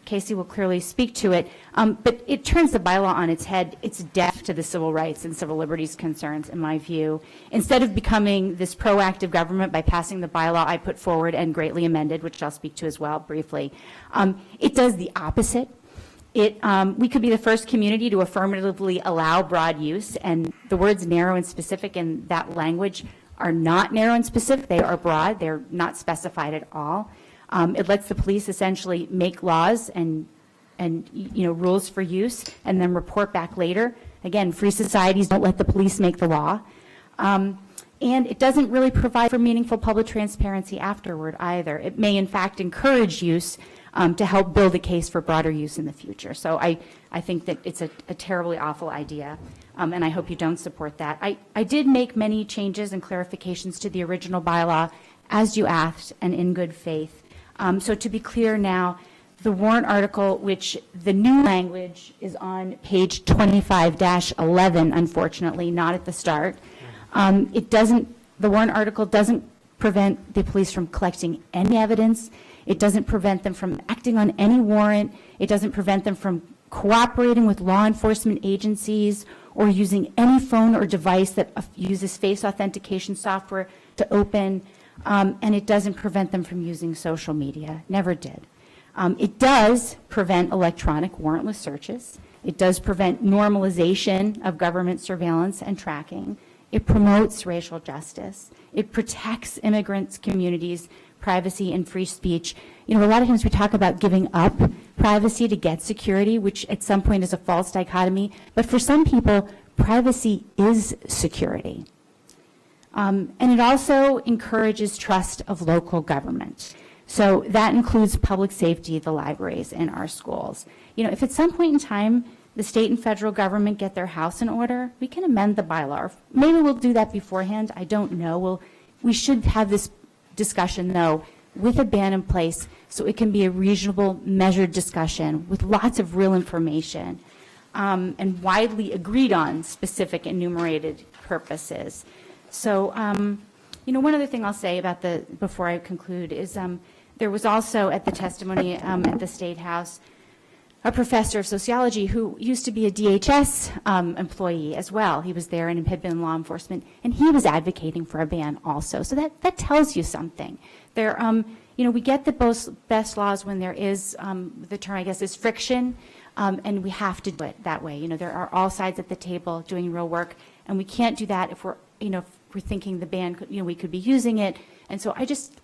Casey will clearly speak to it, but it turns the bylaw on its head. It's deaf to the civil rights and civil liberties concerns, in my view. Instead of becoming this proactive government by passing the bylaw I put forward and greatly amended, which I'll speak to as well briefly, it does the opposite. We could be the first community to affirmatively allow broad use, and the words narrow and specific in that language are not narrow and specific. They are broad. They're not specified at all. It lets the police essentially make laws and rules for use and then report back later. Again, free societies don't let the police make the law. And it doesn't really provide for meaningful public transparency afterward either. It may, in fact, encourage use to help build a case for broader use in the future. So I think that it's a terribly awful idea, and I hope you don't support that. I did make many changes and clarifications to the original bylaw, as you asked, and in good faith. So to be clear now, the warrant article, which the new language is on page 25-11, unfortunately, not at the start. The warrant article doesn't prevent the police from collecting any evidence. It doesn't prevent them from acting on any warrant. It doesn't prevent them from cooperating with law enforcement agencies or using any phone or device that uses face authentication software to open. And it doesn't prevent them from using social media. Never did. It does prevent electronic warrantless searches. It does prevent normalization of government surveillance and tracking. It promotes racial justice. It protects immigrants' communities' privacy and free speech. You know, a lot of times we talk about giving up privacy to get security, which at some point is a false dichotomy. But for some people, privacy is security. And it also encourages trust of local government. So that includes public safety, the libraries, and our schools. You know, if at some point in time the state and federal government get their house in order, we can amend the bylaw. Maybe we'll do that beforehand. I don't know. We should have this discussion, though, with a ban in place so it can be a reasonable, measured discussion with lots of real information and widely agreed on specific enumerated purposes. So, you know, one other thing I'll say about before I conclude is there was also at the testimony at the State House a professor of sociology who used to be a DHS employee as well. He was there and had been in law enforcement, and he was advocating for a ban also. So that tells you something. There, you know, we get the best laws when there is, the term I guess is friction, and we have to do it that way. You know, there are all sides at the table doing real work, and we can't do that if we're, you know, if we're thinking the ban, you know, we could be using it. And so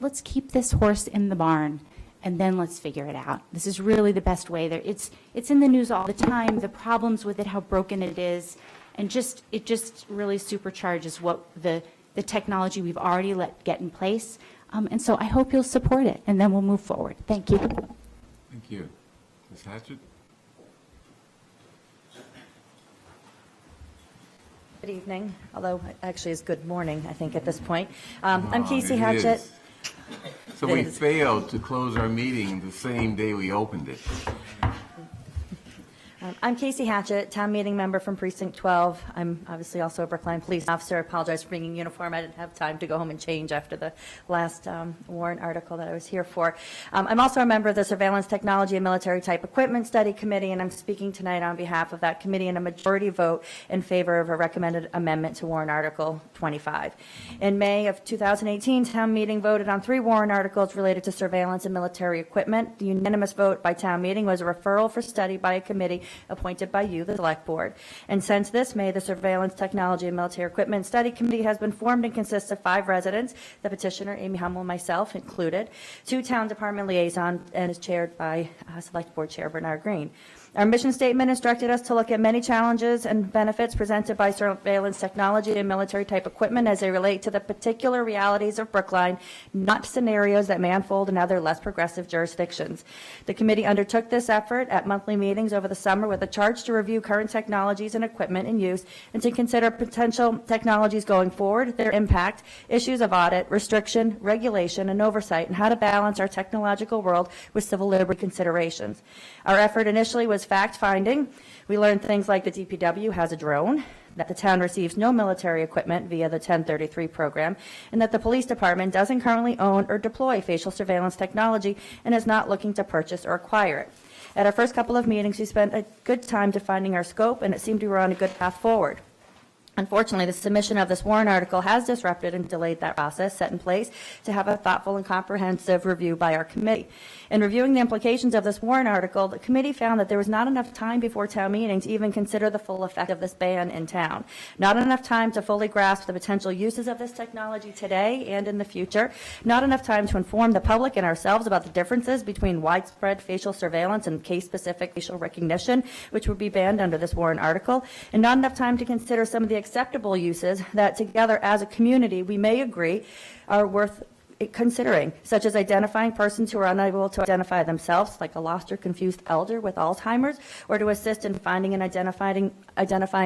let's keep this horse in the barn, and then let's figure it out. This is really the best way. It's in the news all the time, the problems with it, how broken it is, and it just really supercharges what the technology we've already let get in place. And so I hope you'll support it, and then we'll move forward. Thank you. Thank you. Ms. Hatchett? Good evening, although actually it's good morning, I think, at this point. I'm Casey Hatchett. So we failed to close our meeting the same day we opened it. I'm Casey Hatchett, town meeting member from Precinct 12. I'm obviously also a Brookline police officer. I apologize for being in uniform. I didn't have time to go home and change after the last warrant article that I was here for. I'm also a member of the Surveillance Technology and Military Type Equipment Study Committee, and I'm speaking tonight on behalf of that committee in a majority vote in favor of a recommended amendment to warrant article 25. In May of 2018, town meeting voted on 3 warrant articles related to surveillance and military equipment. The unanimous vote by town meeting was a referral for study by a committee appointed by you, the Select Board. And since this May, the Surveillance Technology and Military Equipment Study Committee has been formed and consists of 5 residents, the petitioner, Amy Hummel, and myself included, 2 town department liaisons, and is chaired by Select Board Chair Bernard Green. Our mission statement instructed us to look at many challenges and benefits presented by surveillance technology and military type equipment as they relate to the particular realities of Brookline, not scenarios that may unfold in other less progressive jurisdictions. The committee undertook this effort at monthly meetings over the summer with a charge to review current technologies and equipment in use and to consider potential technologies going forward, their impact, issues of audit, restriction, regulation, and oversight, and how to balance our technological world with civil liberty considerations. Our effort initially was fact-finding. We learned things like the DPW has a drone, that the town receives no military equipment via the 1033 program, and that the police department doesn't currently own or deploy facial surveillance technology and is not looking to purchase or acquire it. At our first couple of meetings, we spent a good time defining our scope, and it seemed we were on a good path forward. Unfortunately, the submission of this warrant article has disrupted and delayed that process set in place to have a thoughtful and comprehensive review by our committee. In reviewing the implications of this warrant article, the committee found that there was not enough time before town meeting to even consider the full effect of this ban in town. Not enough time to fully grasp the potential uses of this technology today and in the future. Not enough time to inform the public and ourselves about the differences between widespread facial surveillance and case-specific facial recognition, which would be banned under this warrant article. And not enough time to consider some of the acceptable uses that together as a community we may agree are worth considering, such as identifying persons who are unable to identify themselves, like a lost or confused elder with Alzheimer's, or to assist in finding and identifying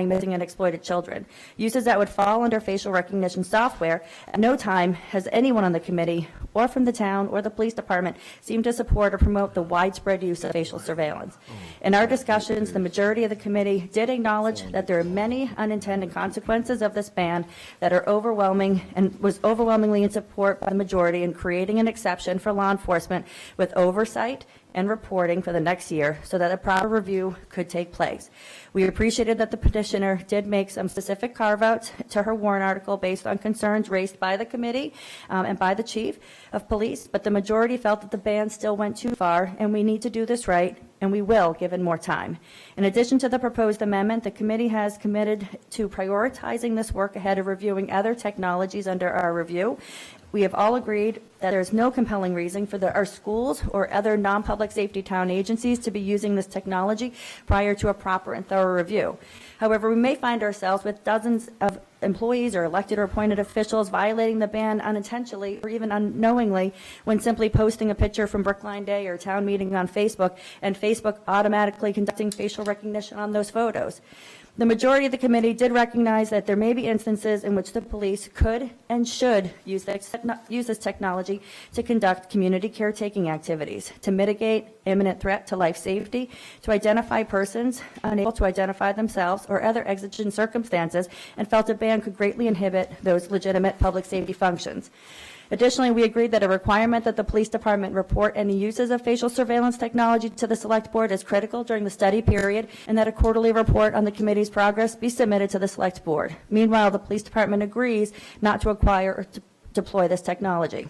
missing and exploited children. Uses that would fall under facial recognition software. At no time has anyone on the committee or from the town or the police department seemed to support or promote the widespread use of facial surveillance. In our discussions, the majority of the committee did acknowledge that there are many unintended consequences of this ban that are overwhelming and was overwhelmingly in support by the majority in creating an exception for law enforcement with oversight and reporting for the next year so that a proper review could take place. We appreciated that the petitioner did make some specific carve-outs to her warrant article based on concerns raised by the committee and by the chief of police, but the majority felt that the ban still went too far, and we need to do this right, and we will, given more time. In addition to the proposed amendment, the committee has committed to prioritizing this work ahead of reviewing other technologies under our review. We have all agreed that there is no compelling reason for our schools or other non-public safety town agencies to be using this technology prior to a proper and thorough review. However, we may find ourselves with dozens of employees or elected or appointed officials violating the ban unintentionally or even unknowingly when simply posting a picture from Brookline Day or town meeting on Facebook and Facebook automatically conducting facial recognition on those photos. The majority of the committee did recognize that there may be instances in which the police could and should use this technology to conduct community caretaking activities, to mitigate imminent threat to life safety, to identify persons unable to identify themselves or other exigent circumstances, and felt a ban could greatly inhibit those legitimate public safety functions. Additionally, we agreed that a requirement that the police department report any uses of facial surveillance technology to the select board is critical during the study period, and that a quarterly report on the committee's progress be submitted to the select board. Meanwhile, the police department agrees not to acquire or to deploy this technology.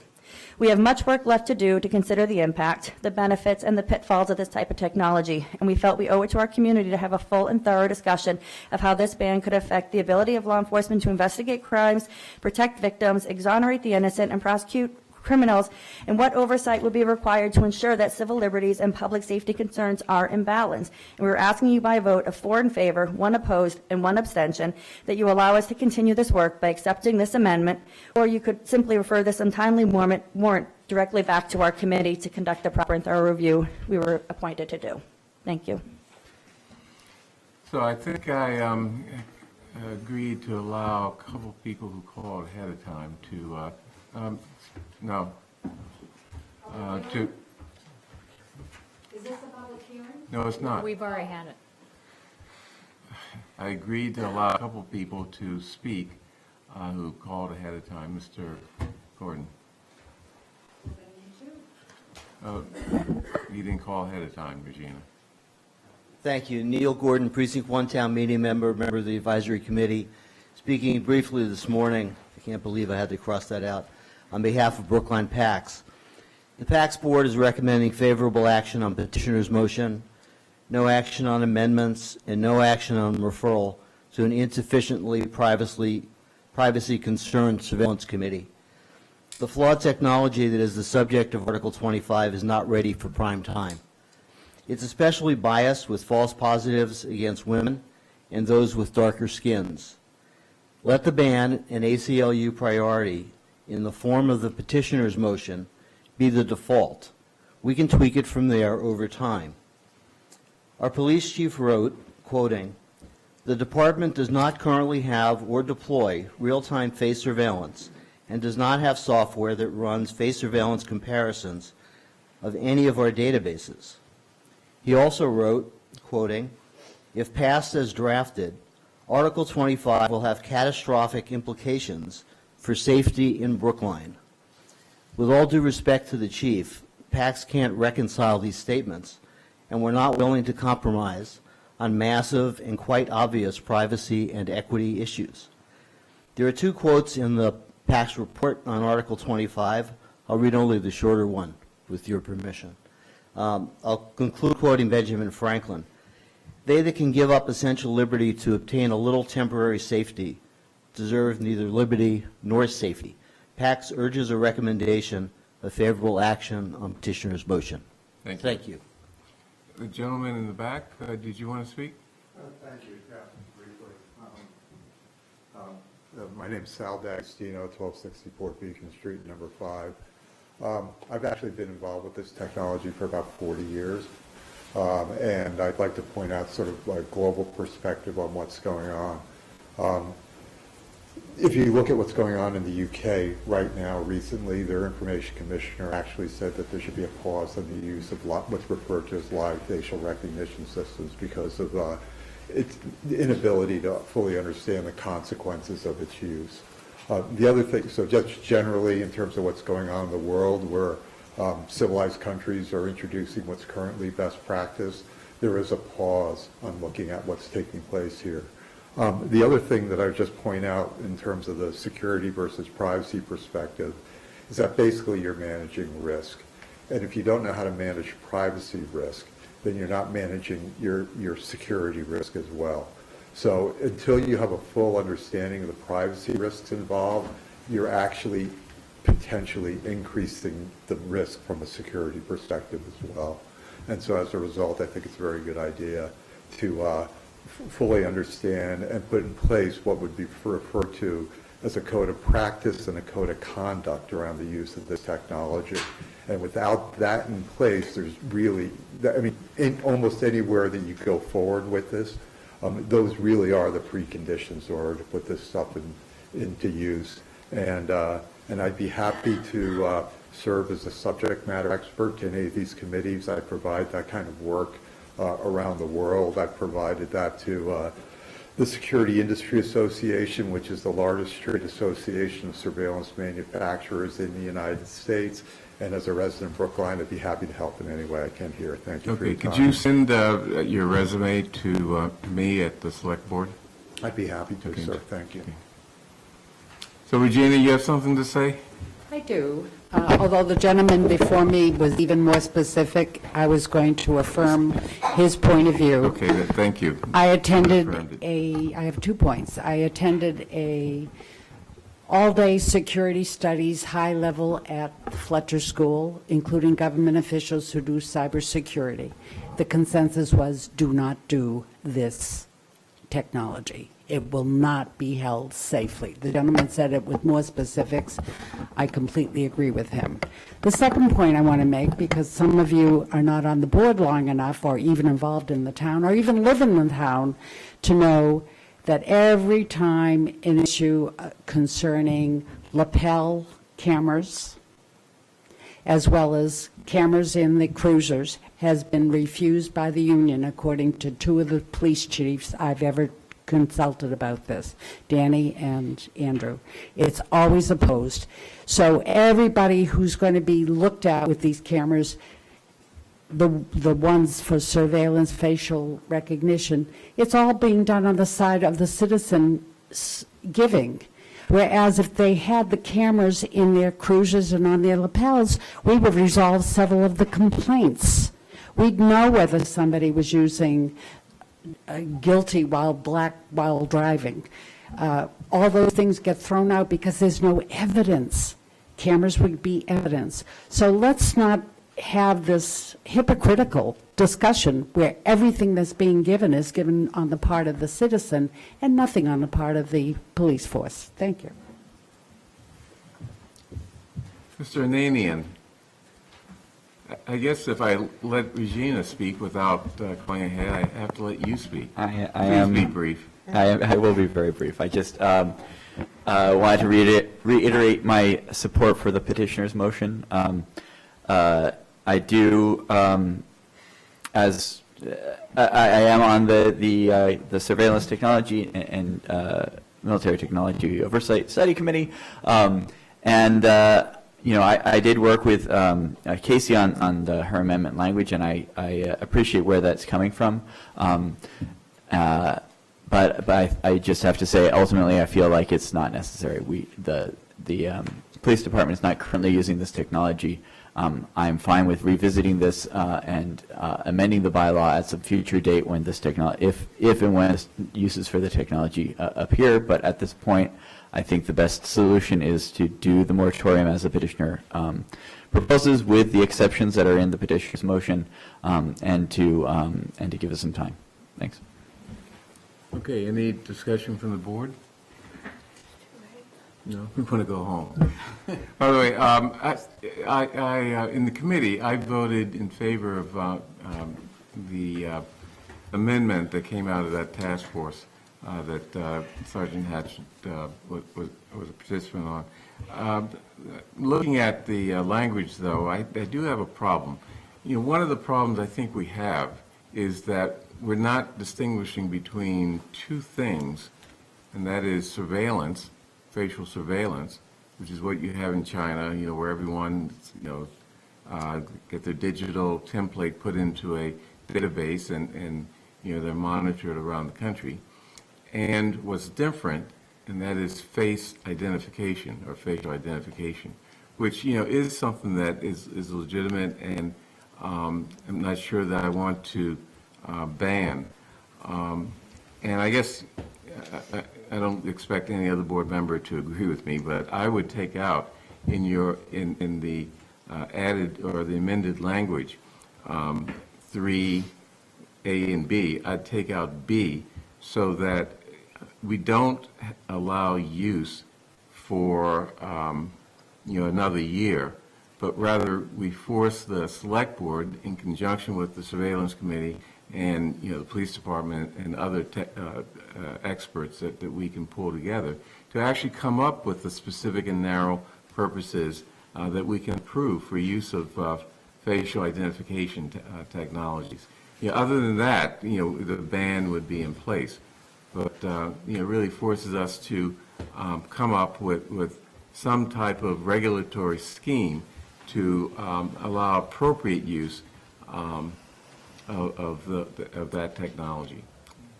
We have much work left to do to consider the impact, the benefits, and the pitfalls of this type of technology, and we felt we owe it to our community to have a full and thorough discussion of how this ban could affect the ability of law enforcement to investigate crimes, protect victims, exonerate the innocent, and prosecute criminals, and what oversight would be required to ensure that civil liberties and public safety concerns are in balance. And we're asking you by a vote of 4 in favor, 1 opposed, and 1 abstention that you allow us to continue this work by accepting this amendment, or you could simply refer this untimely warrant directly back to our committee to conduct the proper and thorough review we were appointed to do. Thank you. So I think I agreed to allow a couple people who called ahead of time to no. Is this a public hearing? No, it's not. We've already had it. I agreed to allow a couple people to speak who called ahead of time. Mr. Gordon. You didn't call ahead of time, Regina. Thank you. Neil Gordon, Precinct 1 Town Meeting member of the Advisory Committee. Speaking briefly this morning, I can't believe I had to cross that out, on behalf of Brookline PACS. The PACS Board is recommending favorable action on petitioner's motion, no action on amendments, and no action on referral to an insufficiently privacy-concerned surveillance committee. The flawed technology that is the subject of Article 25 is not ready for prime time. It's especially biased with false positives against women and those with darker skins. Let the ban, an ACLU priority, in the form of the petitioner's motion, be the default. We can tweak it from there over time. Our police chief wrote, quoting, "The department does not currently have or deploy real-time face surveillance and does not have software that runs face surveillance comparisons of any of our databases." He also wrote, quoting, "If passed as drafted, Article 25 will have catastrophic implications for safety in Brookline. With all due respect to the chief, PACS can't reconcile these statements, and we're not willing to compromise on massive and quite obvious privacy and equity issues." There are 2 quotes in the PACS report on Article 25. I'll read only the shorter one, with your permission. I'll conclude quoting Benjamin Franklin. "They that can give up essential liberty to obtain a little temporary safety deserve neither liberty nor safety." PACS urges a recommendation of favorable action on petitioner's motion. Thank you. The gentleman in the back, did you want to speak? Thank you. Yeah, briefly. My name is Sal D'Agostino, 1264 Beacon Street, number 5. I've actually been involved with this technology for about 40 years, and I'd like to point out sort of a global perspective on what's going on. If you look at what's going on in the UK right now, recently, their information commissioner actually said that there should be a pause on the use of what's referred to as live facial recognition systems because of its inability to fully understand the consequences of its use. The other thing, so just generally in terms of what's going on in the world where civilized countries are introducing what's currently best practice, there is a pause on looking at what's taking place here. The other thing that I would just point out in terms of the security versus privacy perspective is that basically you're managing risk. And if you don't know how to manage privacy risk, then you're not managing your security risk as well. So until you have a full understanding of the privacy risks involved, you're actually potentially increasing the risk from a security perspective as well. And so as a result, I think it's a very good idea to fully understand and put in place what would be referred to as a code of practice and a code of conduct around the use of this technology. And without that in place, there's really, I mean, in almost anywhere that you go forward with this, those really are the preconditions in order to put this stuff into use. And I'd be happy to serve as a subject matter expert to any of these committees. I provide that kind of work around the world. I've provided that to the Security Industry Association, which is the largest trade association of surveillance manufacturers in the United States. And as a resident of Brookline, I'd be happy to help in any way I can here. Thank you for your time. Could you send your resume to me at the Select Board? I'd be happy to, sir. Thank you. So, Regina, you have something to say? I do. Although the gentleman before me was even more specific, I was going to affirm his point of view. Okay, then, thank you. I have 2 points. I attended a all-day security studies high level at Fletcher School, including government officials who do cybersecurity. The consensus was, do not do this technology. It will not be held safely. The gentleman said it with more specifics. I completely agree with him. The second point I want to make, because some of you are not on the board long enough or even involved in the town or even live in the town to know that every time an issue concerning lapel cameras, as well as cameras in the cruisers, has been refused by the union, according to 2 of the police chiefs I've ever consulted about this, Danny and Andrew. It's always opposed. So everybody who's going to be looked at with these cameras, the ones for surveillance, facial recognition, it's all being done on the side of the citizen giving. Whereas if they had the cameras in their cruisers and on their lapels, we would resolve several of the complaints. We'd know whether somebody was using guilty while driving. All those things get thrown out because there's no evidence. Cameras would be evidence. So let's not have this hypocritical discussion where everything that's being given is given on the part of the citizen and nothing on the part of the police force. Thank you. Mr. Ananian, I guess if I let Regina speak without going ahead, I have to let you speak. Please be brief. I will be very brief. I just wanted to reiterate my support for the petitioner's motion. I do, as I am on the surveillance technology and military technology oversight study committee, and you know, I did work with Casey on her amendment language, and I appreciate where that's coming from. But I just have to say, ultimately, I feel like it's not necessary. The police department is not currently using this technology. I'm fine with revisiting this and amending the bylaw at some future date when this technology, if and when uses for the technology appear. But at this point, I think the best solution is to do the moratorium as the petitioner proposes, with the exceptions that are in the petitioner's motion, and to give us some time. Thanks. Okay. Any discussion from the board? No, we want to go home. By the way, in the committee, I voted in favor of the amendment that came out of that task force that Sergeant Hatch was a participant on. Looking at the language, though, I do have a problem. You know, one of the problems I think we have is that we're not distinguishing between two things, and that is surveillance, facial surveillance, which is what you have in China, you know, where everyone, you know, get their digital template put into a database and you know, they're monitored around the country. And what's different, and that is face identification or facial identification, which, you know, is something that is legitimate, and I'm not sure that I want to ban. And I guess I don't expect any other board member to agree with me, but I would take out in the added or the amended language 3A and B, I'd take out B so that we don't allow use for you know, another year, but rather we force the select board in conjunction with the surveillance committee and, you know, the police department and other experts that we can pull together to actually come up with the specific and narrow purposes that we can approve for use of facial identification technologies. You know, other than that, you know, the ban would be in place, but you know, really forces us to come up with some type of regulatory scheme to allow appropriate use of that technology.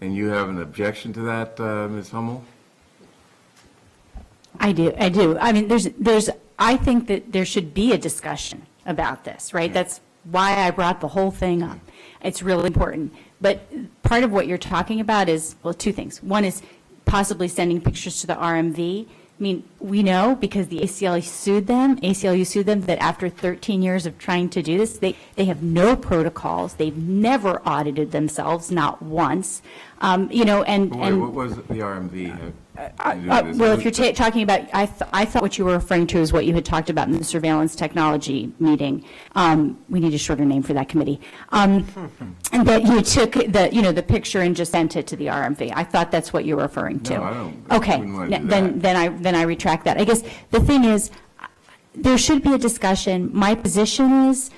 And you have an objection to that, Ms. Hummel? I do. I mean, I think that there should be a discussion about this, right? That's why I brought the whole thing up. It's really important. But part of what you're talking about is, well, two things. One is possibly sending pictures to the RMV. I mean, we know because the ACLU sued them, that after 13 years of trying to do this, they have no protocols. They've never audited themselves, not once. You know, and what was the RMV? well, if you're talking about, I thought what you were referring to is what you had talked about in the surveillance technology meeting. We need a shorter name for that committee. And that you took the picture and just sent it to the RMV. I thought that's what you were referring to. No, I don't. Okay, then I retract that. I guess the thing is, there should be a discussion. My position is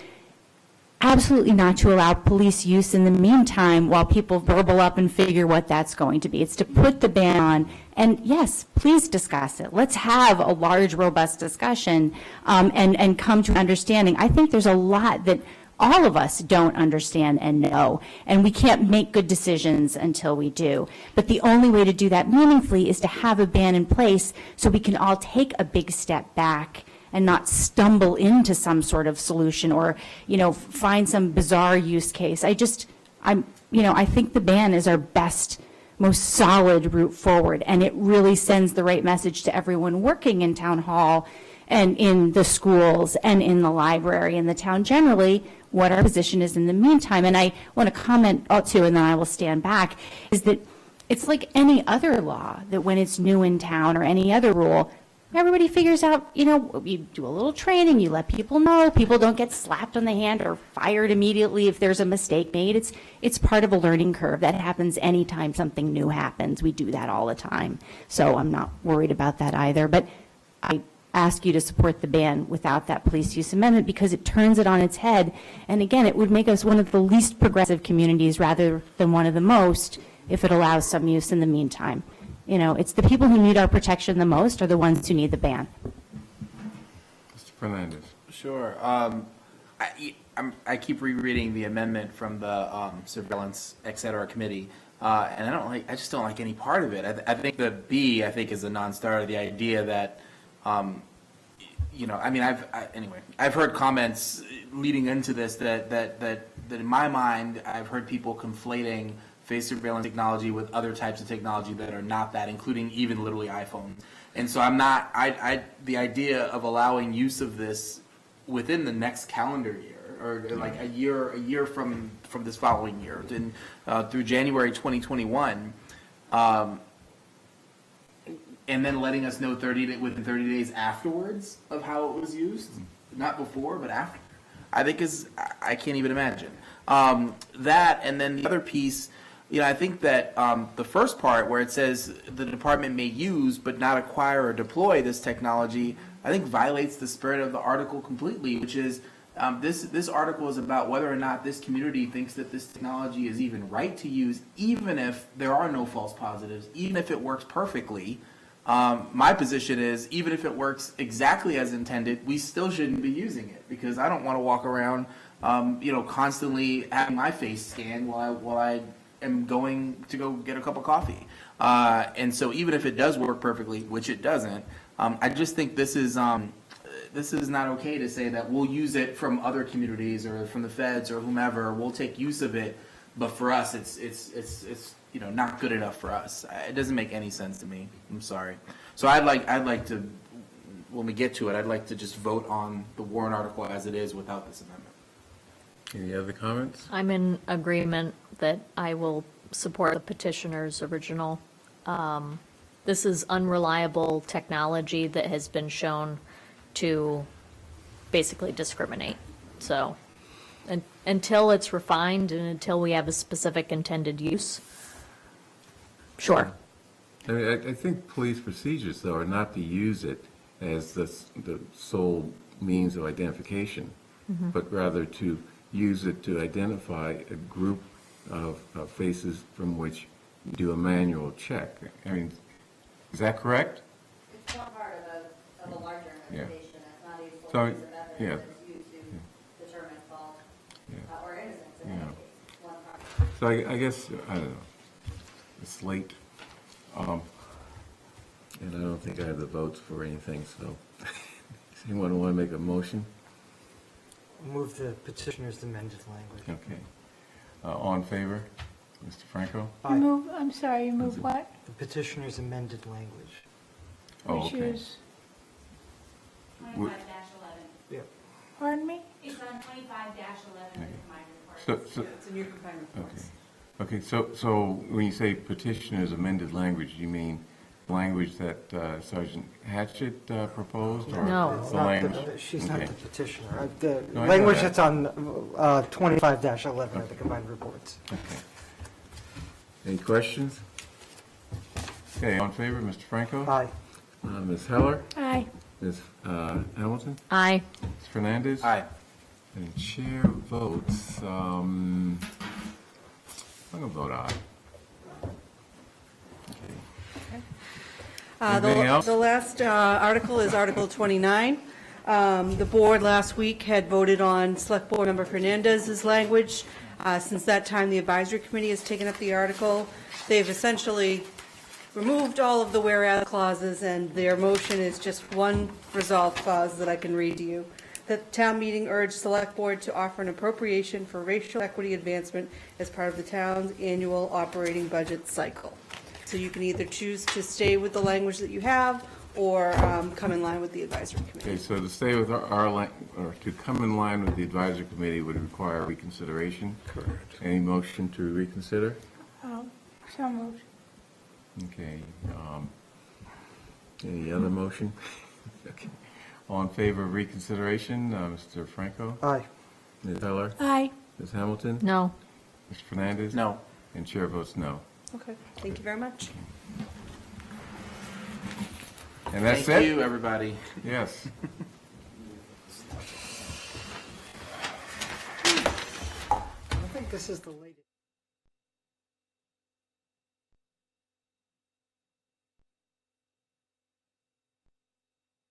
absolutely not to allow police use in the meantime while people burble up and figure what that's going to be. It's to put the ban on, and yes, please discuss it. Let's have a large, robust discussion and come to an understanding. I think there's a lot that all of us don't understand and know, and we can't make good decisions until we do. But the only way to do that meaningfully is to have a ban in place so we can all take a big step back and not stumble into some sort of solution or, you know, find some bizarre use case. I think the ban is our best, most solid route forward, and it really sends the right message to everyone working in town hall and in the schools and in the library and the town generally, what our position is in the meantime. And I want to comment too, and then I will stand back, is that it's like any other law that when it's new in town or any other rule, everybody figures out, you know, you do a little training, you let people know, people don't get slapped on the hand or fired immediately if there's a mistake made. It's part of a learning curve. That happens anytime something new happens. We do that all the time. So I'm not worried about that either. But I ask you to support the ban without that police use amendment because it turns it on its head. And again, it would make us one of the least progressive communities rather than one of the most if it allows some use in the meantime. You know, it's the people who need our protection the most are the ones who need the ban. Mr. Fernandez. Sure. I keep rereading the amendment from the surveillance, et cetera, committee, and I just don't like any part of it. I think the B, is a non-starter. The idea that, you know, I mean, I've heard comments leading into this that in my mind, I've heard people conflating face surveillance technology with other types of technology that are not that, including even literally iPhones. And so the idea of allowing use of this within the next calendar year, or like a year from this following year, through January 2021, and then letting us know within 30 days afterwards of how it was used, not before, but after, I think I can't even imagine. That, and then the other piece, I think that the first part where it says the department may use but not acquire or deploy this technology, I think violates the spirit of the article completely, which is this article is about whether or not this community thinks that this technology is even right to use, even if there are no false positives, even if it works perfectly. My position is, even if it works exactly as intended, we still shouldn't be using it, because I don't want to walk around, constantly having my face scanned while I am going to go get a cup of coffee. And so even if it does work perfectly, which it doesn't, I just think this is not okay to say that we'll use it from other communities or from the feds or whomever. We'll take use of it, but for us, it's not good enough for us. It doesn't make any sense to me. I'm sorry. So I'd like to, when we get to it, I'd like to just vote on the warrant article as it is without this amendment. Any other comments? I'm in agreement that I will support the petitioner's original. This is unreliable technology that has been shown to basically discriminate. So until it's refined and until we have a specific intended use, sure. I mean, I think police procedures, though, are not to use it as the sole means of identification, but rather to use it to identify a group of faces from which you do a manual check. I mean, is that correct? It's one part of a larger investigation. It's not a useful So, piece of evidence yeah. that's used to determine fault or innocence in Yeah. any case. One part. So I guess, I don't know, it's late, and I don't think I have the votes for anything, so does anyone want to make a motion? Move the petitioner's amended language. Okay. All in favor? Mr. Franco? You move, I'm sorry, you move what? The petitioner's amended language. Oh, Which okay. is, 25-11. Yeah. pardon me? It's on 25-11 of the combined report. So, It's in your combined reports. okay, so when you say petitioner's amended language, you mean language that Sergeant Hatchett proposed? Or No. It's the not language? she's Okay. not the petitioner. The No, I know language that. that's on 25-11 of the combined reports. Okay. Any questions? Okay, all in favor, Mr. Franco? Aye. Ms. Heller? Aye. Ms. Hamilton? Aye. Ms. Fernandez? Aye. And chair votes, I'm going to vote aye. Okay. Anything else? The last article is Article 29. The board last week had voted on Select Board Member Fernandez's language. Since that time, the advisory committee has taken up the article. They've essentially removed all of the whereas clauses, and their motion is just one resolve clause that I can read to you. That the town meeting urged Select Board to offer an appropriation for racial equity advancement as part of the town's annual operating budget cycle. So you can either choose to stay with the language that you have, or come in line with the advisory committee. Okay, so to stay with or to come in line with the advisory committee would require reconsideration? Correct. Any motion to reconsider? So moved. Okay. Any other motion? Okay. All in favor of reconsideration, Mr. Franco? Aye. Ms. Heller? Aye. Ms. Hamilton? No. Mr. Fernandez? No. And chair votes no. Okay, thank you very much. And that's it? Thank you, everybody. Yes. I think this is the latest.